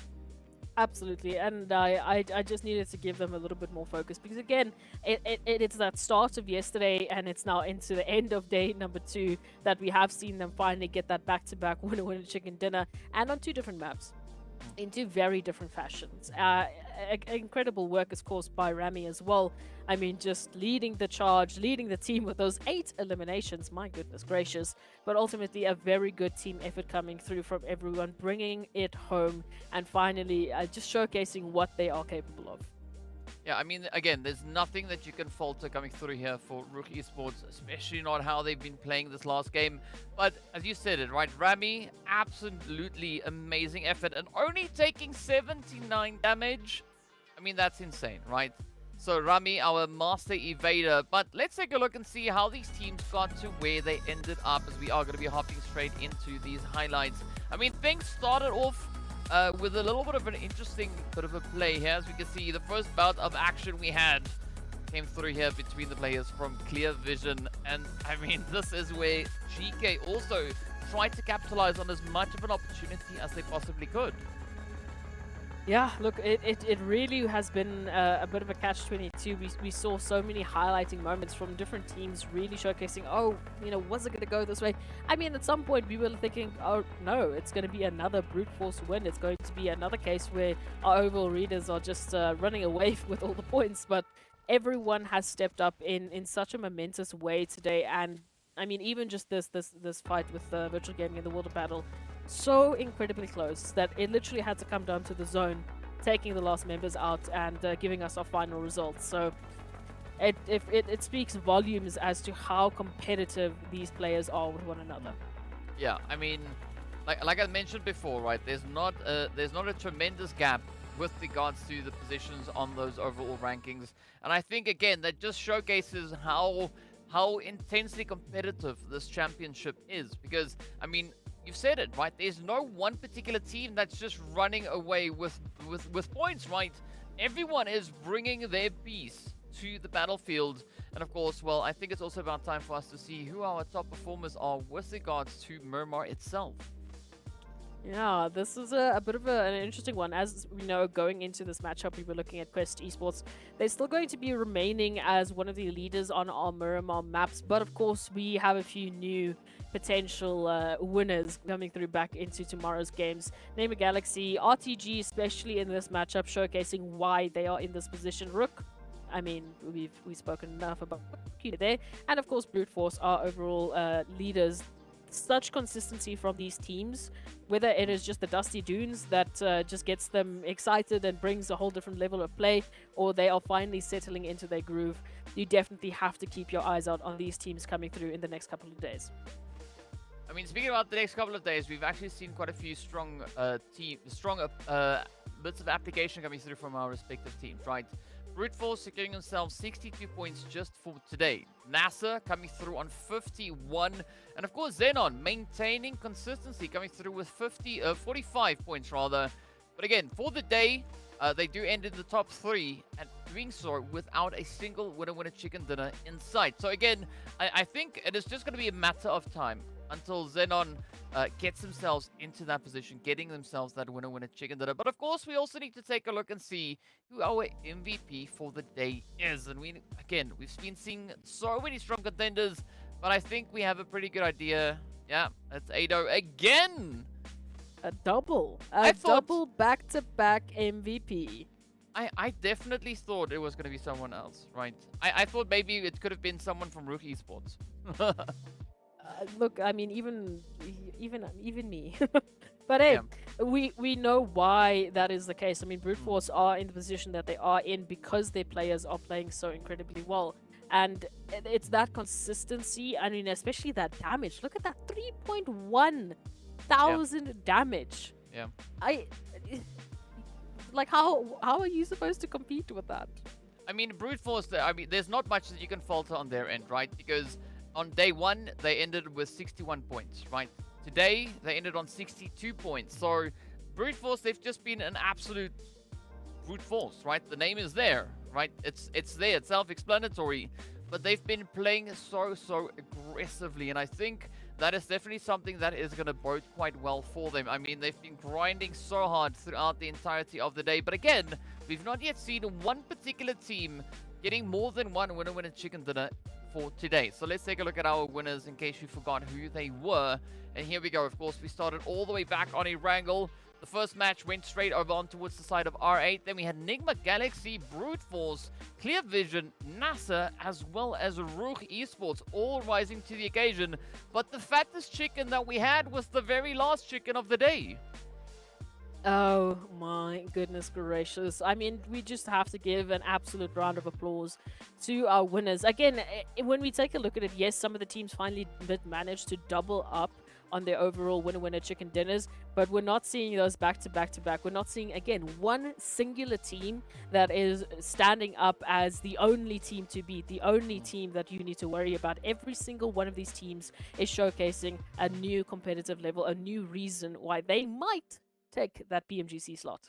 Absolutely, and I just needed to give them a little bit more focus because again, it's that start of yesterday and it's now into the end of day number 2 that we have seen them finally get that back-to-back winner chicken dinner, and on 2 different maps in 2 very different fashions. Incredible work, of course, by Rami as well. I mean, just leading the charge, leading the team with those 8 eliminations. My goodness gracious. But ultimately, a very good team effort coming through from everyone, bringing it home and finally just showcasing what they are capable of. Yeah, I mean, again, there's nothing that you can falter coming through here for RUKH Esports, especially not how they've been playing this last game. But as you said it, right, Rami, absolutely amazing effort and only taking 79 damage. I mean, that's insane, right? So Rami, our master evader. But let's take a look and see how these teams got to where they ended up, as we are going to be hopping straight into these highlights. I mean, things started off with a little bit of an interesting bit of a play here. As we can see, the first bout of action we had came through here between the players from Clear Vision. And I mean, this is where GEEKAY also tried to capitalize on as much of an opportunity as they possibly could. Yeah, look, it really has been a bit of a catch-22. We saw so many highlighting moments from different teams really showcasing, oh, was it going to go this way? I mean, at some point we were thinking, oh, no, it's going to be another brute force win. It's going to be another case where our overall readers are just running away with all the points. But everyone has stepped up in such a momentous way today. And, I mean, even just this fight with Virtual Gaming in the World of Battle, so incredibly close that it literally had to come down to the zone, taking the last members out and giving us our final results. So it speaks volumes as to how competitive these players are with one another. Yeah, I mean, like I mentioned before, right? There's not a tremendous gap with regards to the positions on those overall rankings, and I think again that just showcases how intensely competitive this championship is. Because I mean, you've said it, right? There's no one particular team that's just running away with points, right? Everyone is bringing their piece to the battlefield. And of course, well, I think it's also about time for us to see who our top performers are with regards to Miramar itself. Yeah, this is a bit of an interesting one. As we know, going into this matchup, we were looking at Quest Esports. They're still going to be remaining as one of the leaders on our Miramar maps. But of course, we have a few new potential winners coming through back into tomorrow's games. NIGMA Galaxy, RTG, especially in this matchup, showcasing why they are in this position. RUKH, I mean, we've spoken enough about there. And of course, Brute Force, our overall leaders. Such consistency from these teams, whether it is just the Dusty Dunes that just gets them excited and brings a whole different level of play, or they are finally settling into their groove. You definitely have to keep your eyes out on these teams coming through in the next couple of days. I mean, speaking about the next couple of days, we've actually seen quite a few strong bits of application coming through from our respective teams, right? Brute Force securing themselves 62 points just for today. NASR coming through on 51. And of course, XENON maintaining consistency, coming through with 45 points rather. But again, for the day, they do end in the top 3, and doing so without a single winner chicken dinner in sight. So again, I think it is just going to be a matter of time until XENON gets themselves into that position, getting themselves that winner chicken dinner. But of course, we also need to take a look and see who our MVP for the day is. And we've been seeing so many strong contenders, but I think we have a pretty good idea. Yeah, it's Ado again. A double back-to-back MVP. I definitely thought it was going to be someone else, right? I thought maybe it could have been someone from RUKH Esports. Look, I mean, even me. But hey, yeah. we know why that is the case. I mean, Brute Force are in the position that they are in because their players are playing so incredibly well. And it's that consistency. I mean, especially that damage. Look at that 3.1 thousand damage. Yeah. Like, how are you supposed to compete with that? I mean, Brute Force, there's not much that you can falter on their end, right? Because on day 1, they ended with 61 points, right? Today, they ended on 62 points. So, Brute Force, they've just been an absolute brute force, right? The name is there, right? It's there, it's self-explanatory. But they've been playing so aggressively, and I think that is definitely something that is going to bode quite well for them. I mean, they've been grinding so hard throughout the entirety of the day. But again, we've not yet seen one particular team getting more than one winner chicken dinner for today. So let's take a look at our winners in case you forgot who they were. And here we go. Of course, we started all the way back on Erangel. The first match went straight over on towards the side of R8. Then we had NIGMA Galaxy, Brute Force, Clear Vision, NASR, as well as RUKH Esports, all rising to the occasion. But the fattest chicken that we had was the very last chicken of the day. Oh my goodness gracious. I mean, we just have to give an absolute round of applause to our winners. Again, when we take a look at it, yes, some of the teams finally did manage to double up on their overall winner chicken dinners, but we're not seeing those back to back. We're not seeing, again, one singular team that is standing up as the only team to beat, the only team that you need to worry about. Every single one of these teams is showcasing a new competitive level, a new reason why they might take that PMGC slot.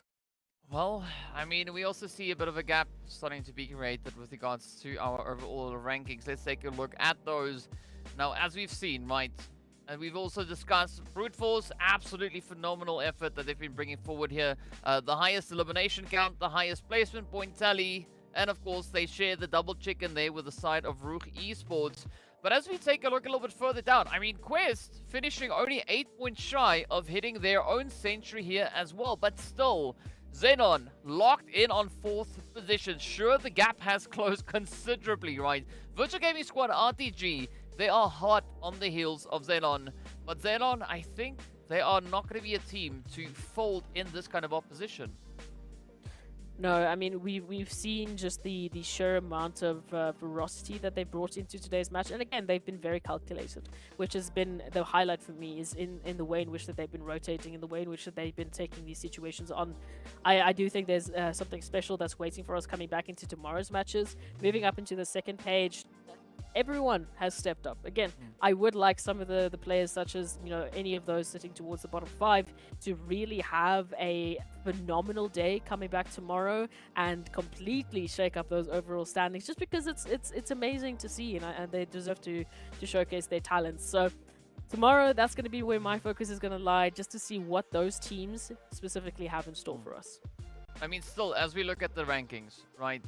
Well, I mean, we also see a bit of a gap starting to be created with regards to our overall rankings. Let's take a look at those. Now, as we've seen, right, And we've also discussed Brute Force, absolutely phenomenal effort that they've been bringing forward here. The highest elimination count, the highest placement point tally, and of course they share the double chicken there with the side of RUKH Esports. But as we take a look a little bit further down, I mean, Quest finishing only 8 points shy of hitting their own century here as well. But still, XENON locked in on 4th position. Sure, the gap has closed considerably, right? Virtual Gaming Squad, RTG, they are hot on the heels of XENON. But XENON, I think they are not going to be a team to fold in this kind of opposition. No, I mean, we've seen just the sheer amount of ferocity that they brought into today's match. And again, they've been very calculated, which has been the highlight for me, is in the way in which that they've been rotating, in the way in which that they've been taking these situations on. I do think there's something special that's waiting for us coming back into tomorrow's matches. Moving up into the second page, everyone has stepped up. Again, I would like some of the players, such as, you know, any of those sitting towards the bottom 5, to really have a phenomenal day coming back tomorrow and completely shake up those overall standings, just because it's amazing to see, and they deserve to showcase their talents. So tomorrow, that's going to be where my focus is going to lie, just to see what those teams specifically have in store for us. I mean, still, as we look at the rankings, right,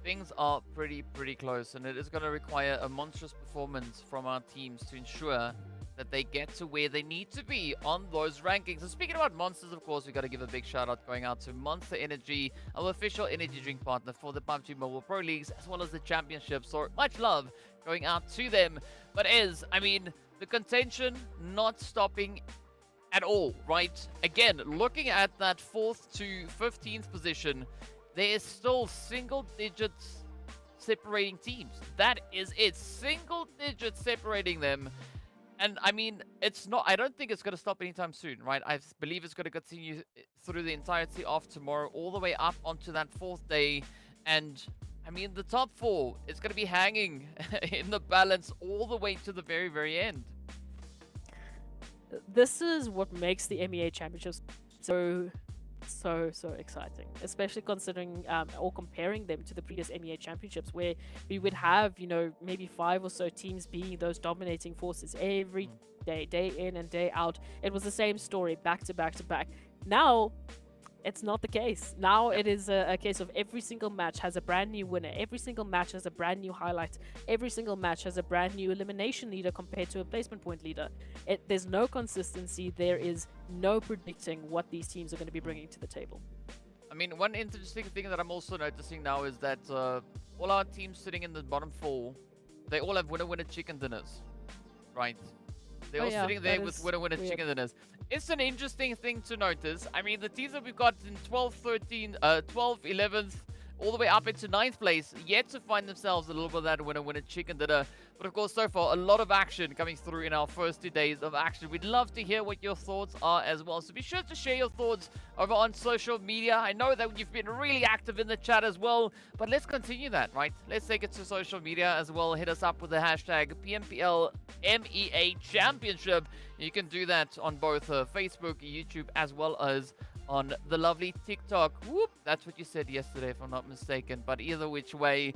things are pretty close, and it is going to require a monstrous performance from our teams to ensure that they get to where they need to be on those rankings. And speaking about monsters, of course, we got to give a big shout out going out to Monster Energy, our official energy drink partner for the PUBG Mobile Pro Leagues, as well as the championships. So much love going out to them. But I mean, the contention not stopping at all, right? Again, looking at that 4th to 15th position, there is still single digits separating teams. That is it. Single digits separating them. And I mean, I don't think it's going to stop anytime soon, right? I believe it's going to continue through the entirety of tomorrow, all the way up onto that 4th day. And I mean, the top 4 is going to be hanging in the balance all the way to the very end. This is what makes the MEA Championships so exciting, especially considering or comparing them to the previous MEA Championships, where we would have, you know, maybe 5 or so teams being those dominating forces every day in and day out. It was the same story back to back to back. Now it's not the case. Now it is a case of every single match has a brand new winner. Every single match has a brand new highlight. Every single match has a brand new elimination leader compared to a placement point leader. There's no consistency. There is no predicting what these teams are going to be bringing to the table. I mean, one interesting thing that I'm also noticing now is that all our teams sitting in the bottom 4, they all have winner chicken dinners, right? They're all sitting there with winner chicken dinners. It's an interesting thing to notice. I mean, the teams that we've got in 12th, 11th, all the way up into 9th place, yet to find themselves a little bit of that winner chicken dinner. But of course, so far, a lot of action coming through in our first 2 days of action. We'd love to hear what your thoughts are as well. So be sure to share your thoughts over on social media. I know that you've been really active in the chat as well, but let's continue that, right? Let's take it to social media as well. Hit us up with the hashtag PMPL MEA Championship. You can do that on both Facebook, YouTube, as well as on the lovely TikTok. Whoop, that's what you said yesterday, if I'm not mistaken. But either which way,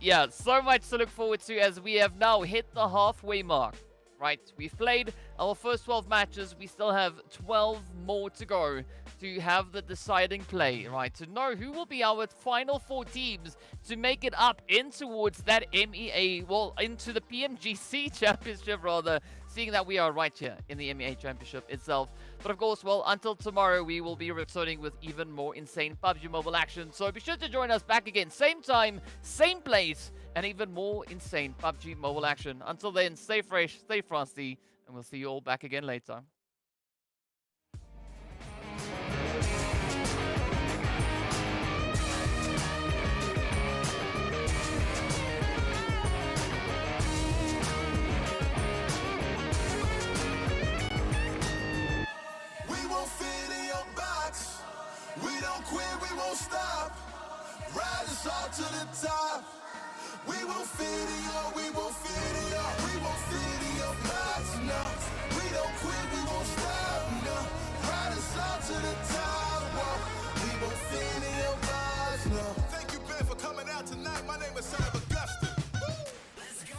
yeah, so much to look forward to as we have now hit the halfway mark, right? We've played our first 12 matches. We still have 12 more to go to have the deciding play, right? To know who will be our final 4 teams to make it up in towards that MEA, well, into the PMGC Championship, rather, seeing that we are right here in the MEA Championship itself. But of course, well, until tomorrow, we will be returning with even more insane PUBG Mobile action. So be sure to join us back again, same time, same place, and even more insane PUBG Mobile action. Until then, stay fresh, stay frosty, and we'll see you all back again later. We don't quit, we won't stop. Ride us all to the top. We won't fit in your, we won't fit in your, we won't fit in your box, no. We don't quit, we won't stop, no. Ride us all to the top, whoa. We won't fit in your box, no. Thank you, Ben, for coming out tonight. My name is Son of Augustus. Let's go.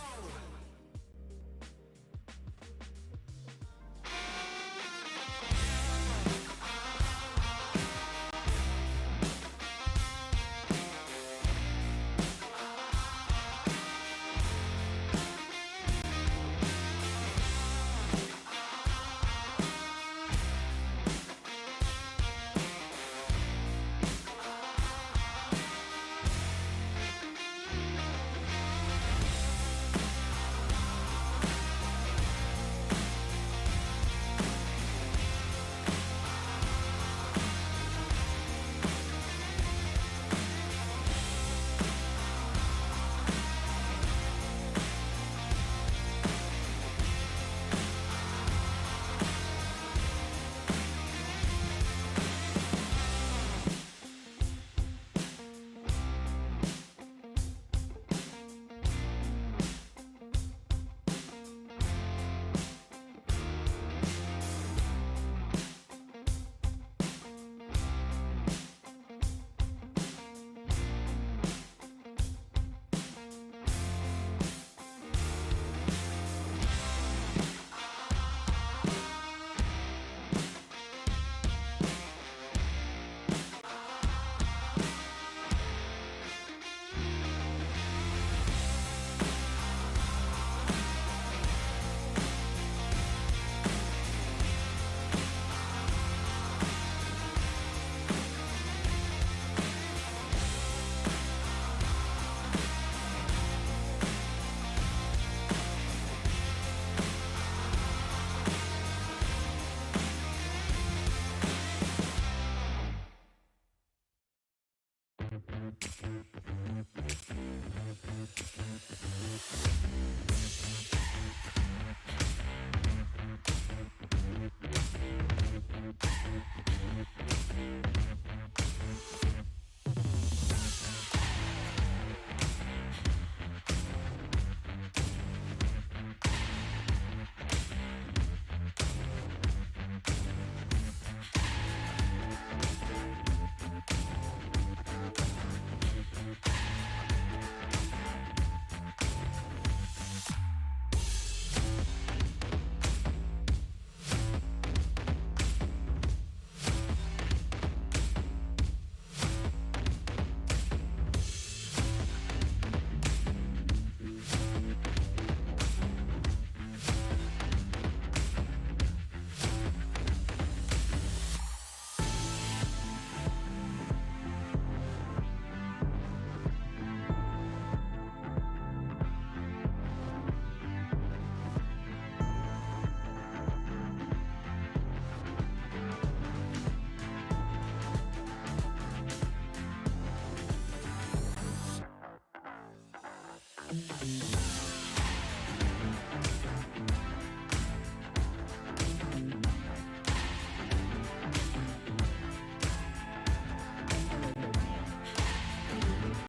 Yeah.